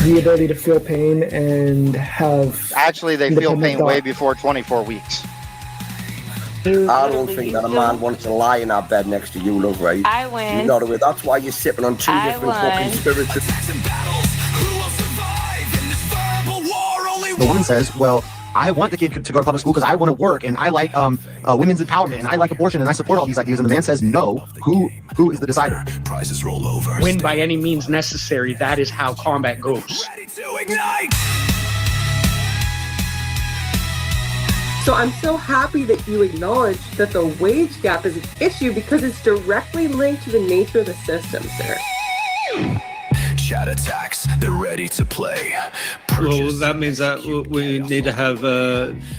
The ability to feel pain and have. Actually, they feel independent pain way thought. before 24 weeks. I don't think that a man wants to lie in our bed next to you, love, right? I win. You know the way. That's why you're sipping on two I different fucking won. spirits. The woman says, well, I want the kid to go to public school because I want to work and I like women's empowerment and I like abortion and I support all these ideas. And the man says, no. Who is the decider? Prizes roll over. Win by any means necessary. That is how combat goes. So I'm so happy that you acknowledge that the wage gap is an issue because it's directly linked to the nature of the system, sir. Chat attacks, they're ready to play. Well, that means that we need to have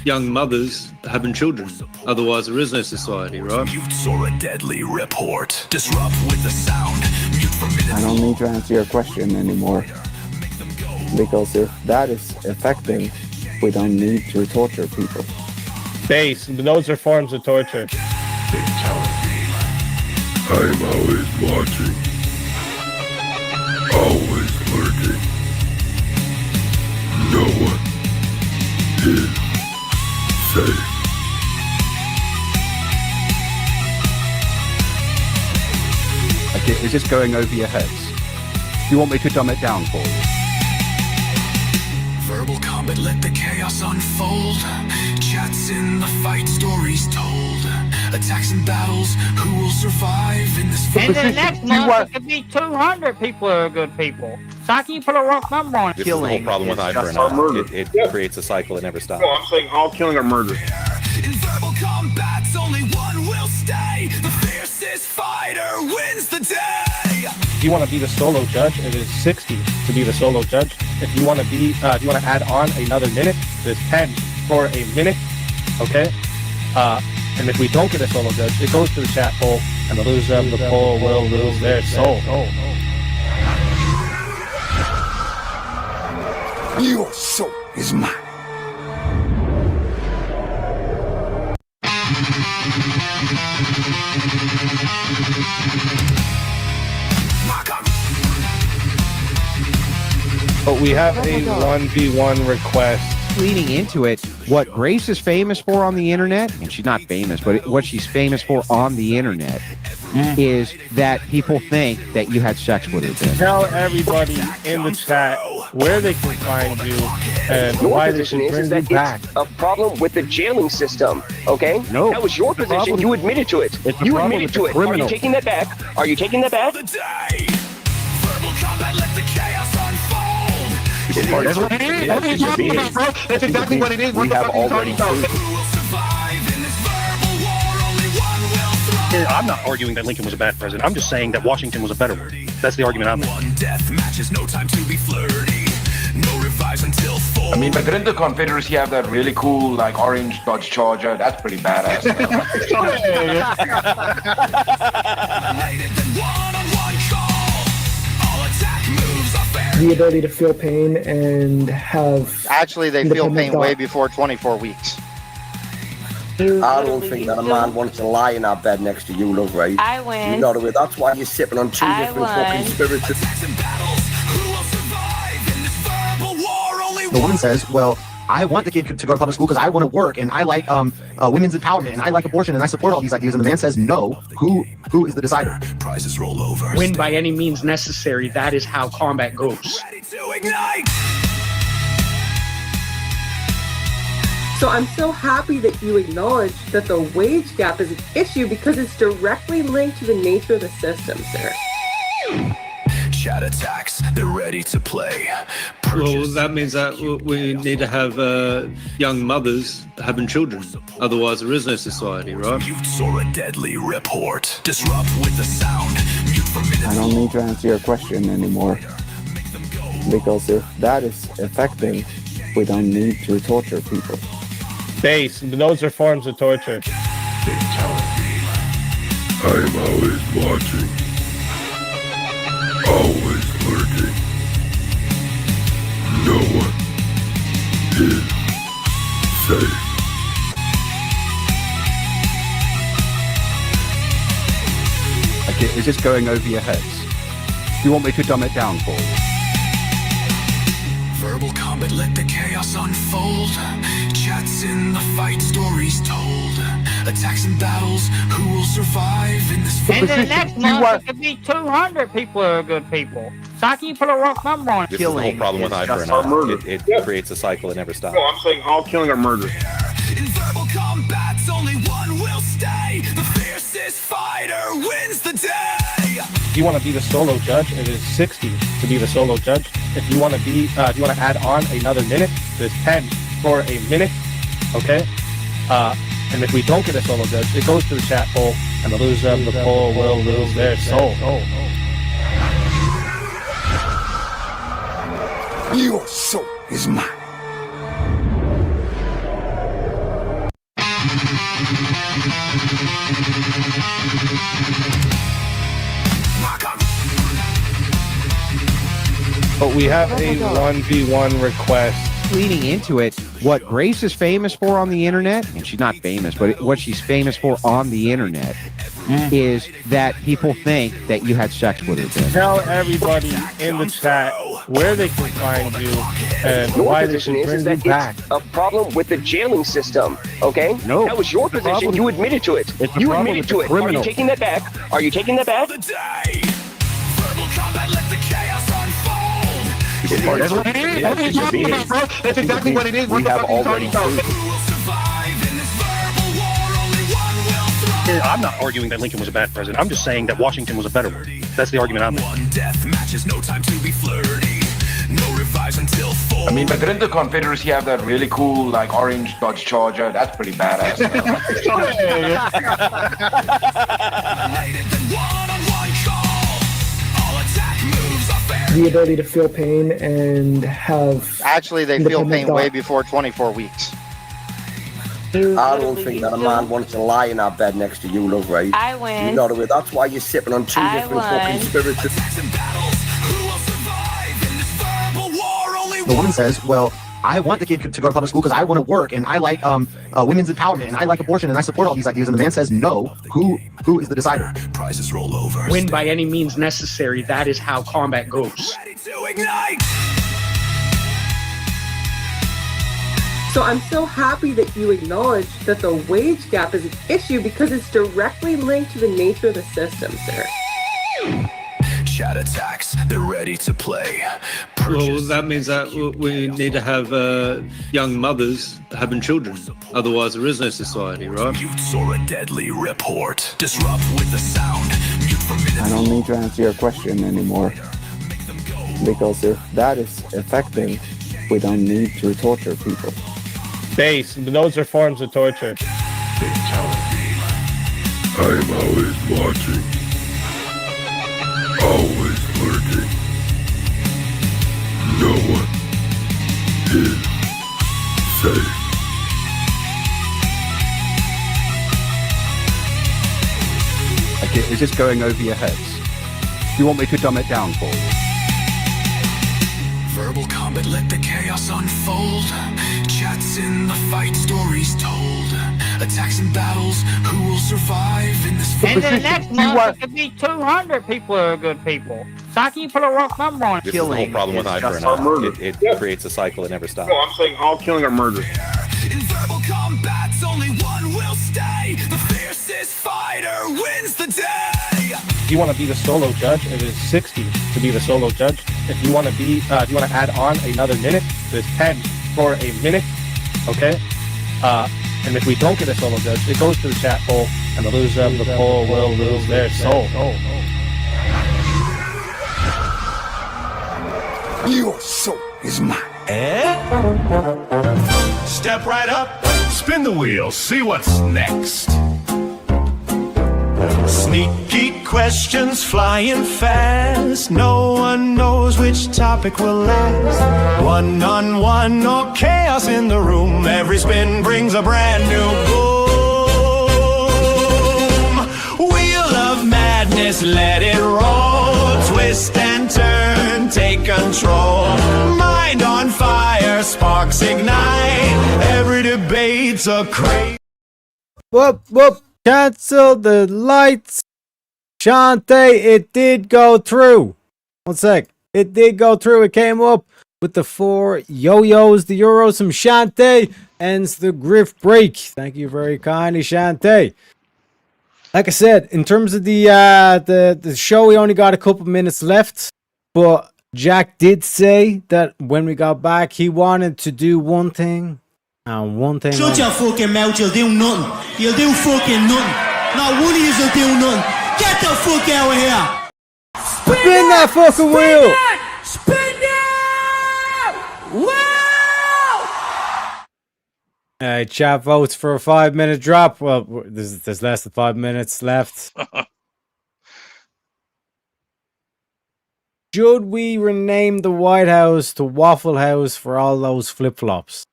young mothers having children. Otherwise, there is no society, right? Mutes or a deadly report. Disrupt with the sound. Mute for minutes. I don't need to answer your question anymore. Because if that is affecting, we don't need to torture people. Base, those are forms of torture. I'm always watching. Always lurking. No one is safe. Okay, is this going over your heads? Do you want me to dumb it down for you? Verbal combat, let the chaos unfold. Chats in the fight, stories told. Attacks and battles, who will survive in this And then fight? next month, it could be 200 people who are good people. So how can you put a rough number on it? This is the whole problem with Iverna. It creates a cycle that never stops. No, I'm saying all killing are murder. In verbal combats, only one will stay. The fiercest fighter wins the day. If you want to be the solo judge, it is 60 to be the solo judge. If you want to be, if you want to add on another minute, there's 10 for a minute. Okay. And if we don't get a solo judge, it goes to the chat poll, and the loser of the poll will lose their soul. Your soul is mine. But we have a 1v1 request. Leading into it, what Grace is famous for on the internet, and she's not famous, but what she's famous for on the internet is that people think that you had sex with her. Ben. Tell everybody in the chat where they can find you and Your why they position should is bring that you back. it's a problem with the jailing system, okay? No. That was your It's a position. problem- You admitted to it. It's a You problem admitted with to the it. Are you criminal. taking that back? Are you taking that back? Verbal combat, let the chaos unfold. That's exactly what it is. We have already proven. Who will survive in this verbal war? Only one will thrive. I'm not arguing that Lincoln was a bad president. I'm just saying that Washington was a better one. That's the argument I'm making. One death matches, no time to be flirty. No revives until 4. I mean, but didn't the Confederacy have that really cool, like, orange Dodge Charger? That's pretty badass. The ability to feel pain and have. Actually, they feel independent pain way thought. before 24 weeks. I don't think that a man wants to lie in our bed next to you, love, right? I win. You know the way. That's why you're sipping on two I different won. fucking spirits. The woman says, well, I want the kid to go to public school because I want to work and I like women's empowerment and I like abortion and I support all these ideas. And the man says, no. Who is the decider? Prizes roll over. Win by any means necessary. That is how combat goes. Ready to ignite. So I'm so happy that you acknowledge that the wage gap is an issue because it's directly linked to the nature of the system, sir. Chat attacks, they're ready to play. Well, that means that we need to have young mothers having children. Otherwise, there is no society, right? Mutes or a deadly report. Disrupt with the sound. Mute for minutes. I don't need to answer your question anymore. Because if that is affecting, we don't need to torture people. Base, those are forms of torture. I'm always watching. Always lurking. No one is safe. Okay, is this going over your heads? Do you want me to dumb it down for you? Verbal combat, let the chaos unfold. Chats in the fight, stories told. Attacks and battles, who will survive in this fight? And then next month, it could be 200 people who are good people. So how can you put a rough number on it? This is the whole problem with hyper. It creates a cycle that never stops. No, I'm saying all killing are murder. In verbal combats, only one will stay. The fiercest fighter wins the day. If you want to be the solo judge, it is 60 to be the solo judge. If you want to be, if you want to add on another minute, there's 10 for a minute. Okay. And if we don't get a solo judge, it goes to the chat poll, and the loser of the poll will lose their soul. Your soul is mine. But we have a 1v1 request. Leading into it, what Grace is famous for on the internet, and she's not famous, but what she's famous for on the internet is that people think that you had sex with her. Ben. Tell everybody in the chat where they can find you and why they should bring you back. It's a problem with the jailing system, okay? No. That was your position. You admitted to it. It's a You problem admitted with to the it. Are you criminal. taking that back? Are you taking that back? Verbal combat, let the chaos unfold. That's what it is. That's what you're talking about, bro. That's exactly what it is. What the fuck are you talking about? Who will survive in this verbal war? Only one will thrive. I'm not arguing that Lincoln was a bad president. I'm just saying that Washington was a better one. That's the argument I'm making. One death match is no time to be flirty. No revives until 4. I mean, but didn't the Confederacy have that really cool, like, orange Dodge Charger? That's pretty badass. The ability to feel pain and have. Actually, they feel independent pain way thought. before 24 weeks. I don't think that a man wants to lie in our bed next to you, love, right? I win. You know the way. That's why you're sipping on two I different fucking won. spirits. The woman says, well, I want the kid to go to public school because I want to work and I like women's empowerment and I like abortion and I support all these ideas. And the man says, no. Who is the decider? Prizes roll over. Win by any means necessary. That is how combat goes. Ready to ignite. So I'm so happy that you acknowledge that the wage gap is an issue because it's directly linked to the nature of the system, sir. Chat attacks, they're ready to play. Well, that means that we need to have young mothers having children. Otherwise, there is no society, right? Mutes or a deadly report. Disrupt with the sound. Mute for minutes. I don't need to answer your question anymore. Because if that is affecting, we don't need to torture people. Base, those are forms of torture. I'm always watching. Always lurking. No one is safe. Okay, is this going over your heads? Do you want me to dumb it down for you? Verbal combat, let the chaos unfold. Chats in the fight, stories told. Attacks and battles, who will survive in this fight? And then next month, it could be 200 people who are good people. So how can you put a rough number on it? This is the whole problem with hyper. It creates a cycle that never stops. No, I'm saying all killing are murder. In verbal combats, only one will stay. The fiercest fighter wins the day. If you want to be the solo judge, it is 60 to be the solo judge. If you want to be, if you want to add on another minute, there's 10 for a minute. Okay. And if we don't get a solo judge, it goes to the chat poll, and the loser of the poll will lose their soul. Your soul is mine. Step right up, spin the wheel, see what's next. Sneaky questions flying fast. No one knows which topic will last. One-on-one or chaos in the room. Every spin brings a brand new boom. Wheel of madness, let it roll. Twist and turn, take control. Mind on fire, sparks ignite. Every debate's a crazy. Whoop, whoop. Cancel the lights. Shante, it did go through. One sec. It did go through. It came up with the 4 yo-yos, the euros from Shante, ends the grift break. Thank you very kindly, Shante. Like I said, in terms of the show, we only got a couple minutes left, but Jack did say that when we got back, he wanted to do one thing. And one thing. Shut your fucking mouth, you'll do nothing. You'll do fucking nothing. Not one of you will do nothing. Get the fuck out of here. Spin that fucking wheel. Spin it. Wow. Chat votes for a 5-minute drop. Well, there's less than 5 minutes left. Should we rename the White House to Waffle House for all those flip-flops?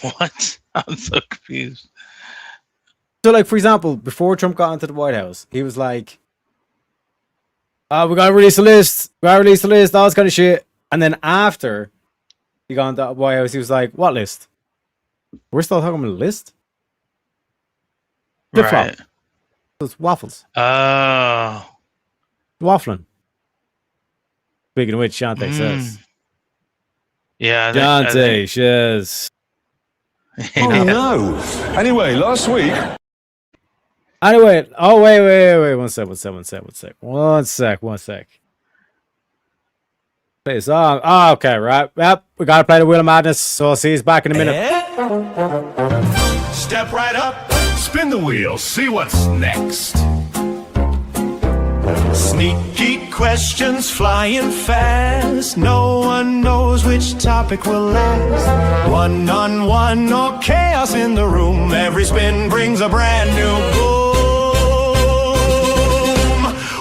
What? I'm so confused. So, like, for example, before Trump got into the White House, he was like, we gotta release a list. We gotta release a list, all this kind of shit. And then after he got into the White House, he was like, what list? We're still talking about a list? Flip-flop. Right. So it's waffles. Oh. Waffling. Speaking of which, Shante says. Yeah. Shante says. Oh no. Anyway, last week. Anyway, oh wait. One sec. Play a song. Oh, okay, right. Yep, we gotta play the Wheel of Madness, so I'll see you back in a minute. Step right up, spin the wheel, see what's next. Sneaky questions flying fast. No one knows which topic will last. One-on-one or chaos in the room. Every spin brings a brand new boom.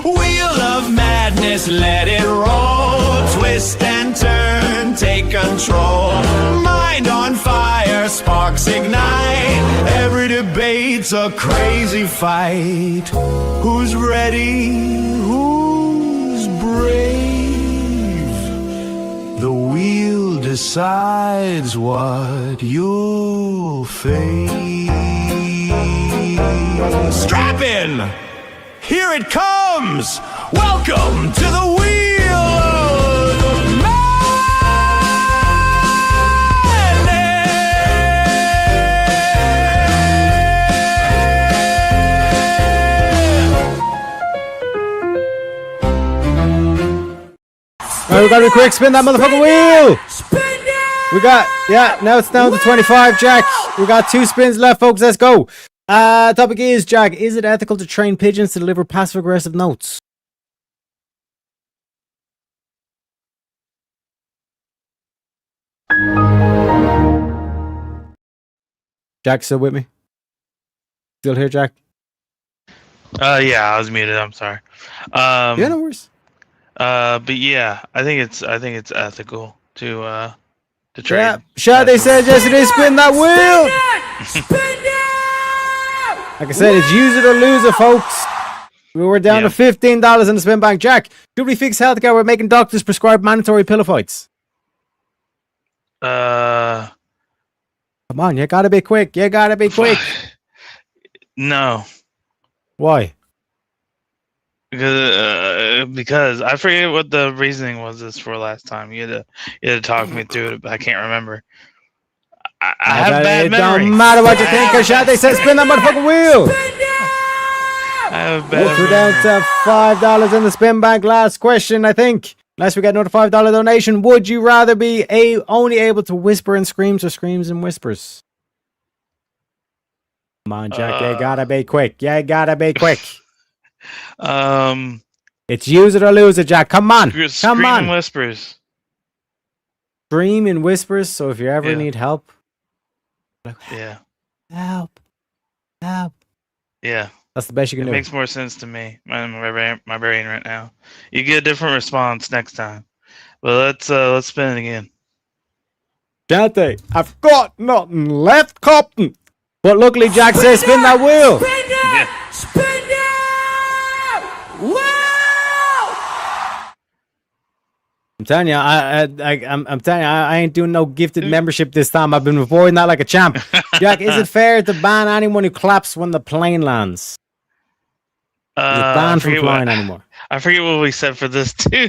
Wheel of madness, let it roll. Twist and turn, take control. Mind on fire, sparks ignite. Every debate's a crazy fight. Who's ready? Who's brave? The wheel decides what you'll face. Strap in! Here it comes! Welcome to the Wheel of Alright, we gotta be quick, spin that motherfucking wheel! We got, now it's down to 25, Jack. We got 2 spins left, folks, let's go. Topic is, Jack, is it ethical to train pigeons to deliver passive-aggressive notes? Jack, still with me? Still here, Jack? Yeah, I was muted. I'm sorry. Yeah, no worries. But yeah, I think it's ethical to trade. Yeah, Shad, they said yesterday, spin that wheel! Like I said, it's use it or lose it, folks. We were down to $15 in the spin bank. Jack, should we fix healthcare? We're making doctors prescribe mandatory pillow fights. Come on, you gotta be quick. No. Why? Because I forget what the reasoning was this for last time. You had to talk me through it, but I can't remember. I have bad It memory. don't matter what you think, Ashante says spin that motherfucking wheel. I have bad We're down to $5 in the spin bank. Last question, I think. Unless we get another $5 donation, would you rather be only able to whisper in screams or screams and whispers? Come on, Jack. You gotta be quick. You gotta be quick. It's use it or lose it, Jack. Come on. Come on. Whispers. Scream in whispers. So if you ever need help, Yeah. help. Yeah. That's the best you can do. It makes more sense to me. My brain right now. You get a different response next time. Well, let's spin it again. Jante, I've got nothing left, Captain. But luckily, Jack says spin that wheel. Yeah. I'm telling you, I'm telling you, I ain't doing no gifted membership this time. I've been avoiding that like a champ. Jack, is it fair to ban anyone who claps when the plane lands? Is it banned from flying anymore? I forget what we said for this too.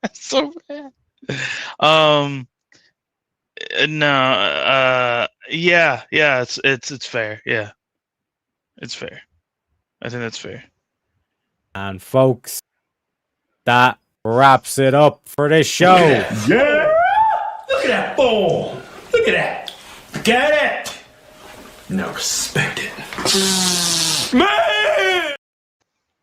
That's so bad. No. Yeah. It's fair. Yeah. It's fair. I think that's fair. And folks, that wraps it up for this show. Yeah! Look at that ball! Look at that! Got it! Now respect it.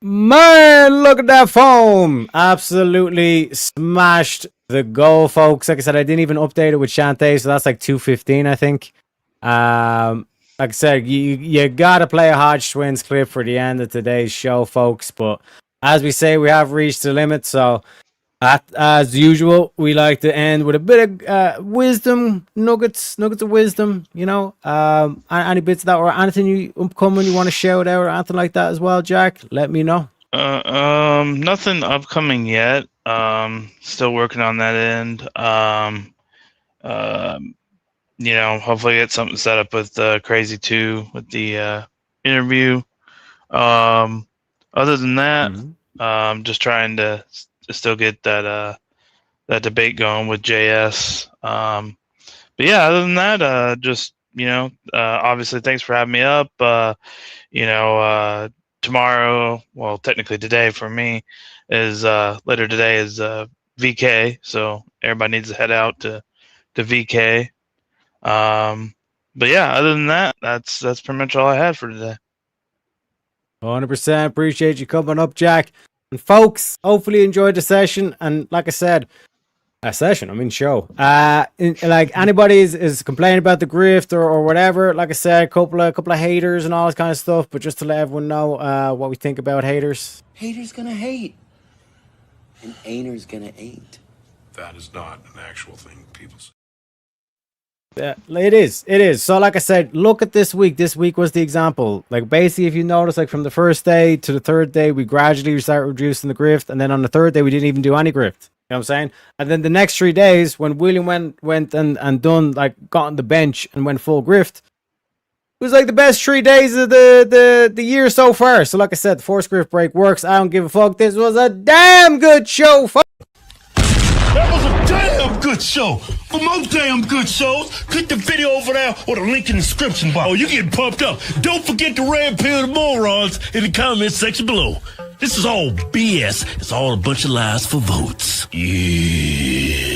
Man, look at that foam. Absolutely smashed the goal, folks. Like I said, I didn't even update it with Shantae, so that's like 215, I think. Like I said, you gotta play a Hodge Twins clip for the end of today's show, folks. But as we say, we have reached the limit. So, as usual, we like to end with a bit of wisdom, nuggets of wisdom. You know, any bits of that or anything you upcoming you want to shout out or anything like that as well, Jack? Let me know. Nothing upcoming yet. Still working on that end. You know, hopefully get something set up with Crazy 2 with the interview. Other than that, just trying to still get that debate going with JS. But yeah, other than that, just obviously thanks for having me up. Tomorrow, well, technically today for me is later today is VK, so everybody needs to head out to VK. But yeah, other than that, that's pretty much all I had for today. 100% appreciate you coming up, Jack. And folks, hopefully you enjoyed the session. And like I said, show. Like anybody is complaining about the grift or whatever. Like I said, a couple of haters and all this kind of stuff. But just to let everyone know what we think about haters. Haters gonna hate, and ain'ters gonna ain't. That is not an actual thing people say. Yeah, it is. So like I said, look at this week. This week was the example. Like basically, if you notice, like from the first day to the third day, we gradually started reducing the grift, and then on the third day, we didn't even do any grift. You know what I'm saying? And then the next 3 days, when William went and done like got on the bench and went full grift, it was like the best 3 days of the year so far. So like I said, the forced grift break works. I don't give a fuck. This was a damn good show, folks. That was a damn good show. For more damn good shows, click the video over there or the link in the description box. Oh, you getting pumped up. Don't forget the red pill morons in the comment section below. This is all BS. It's all a bunch of lies for votes. Yeah.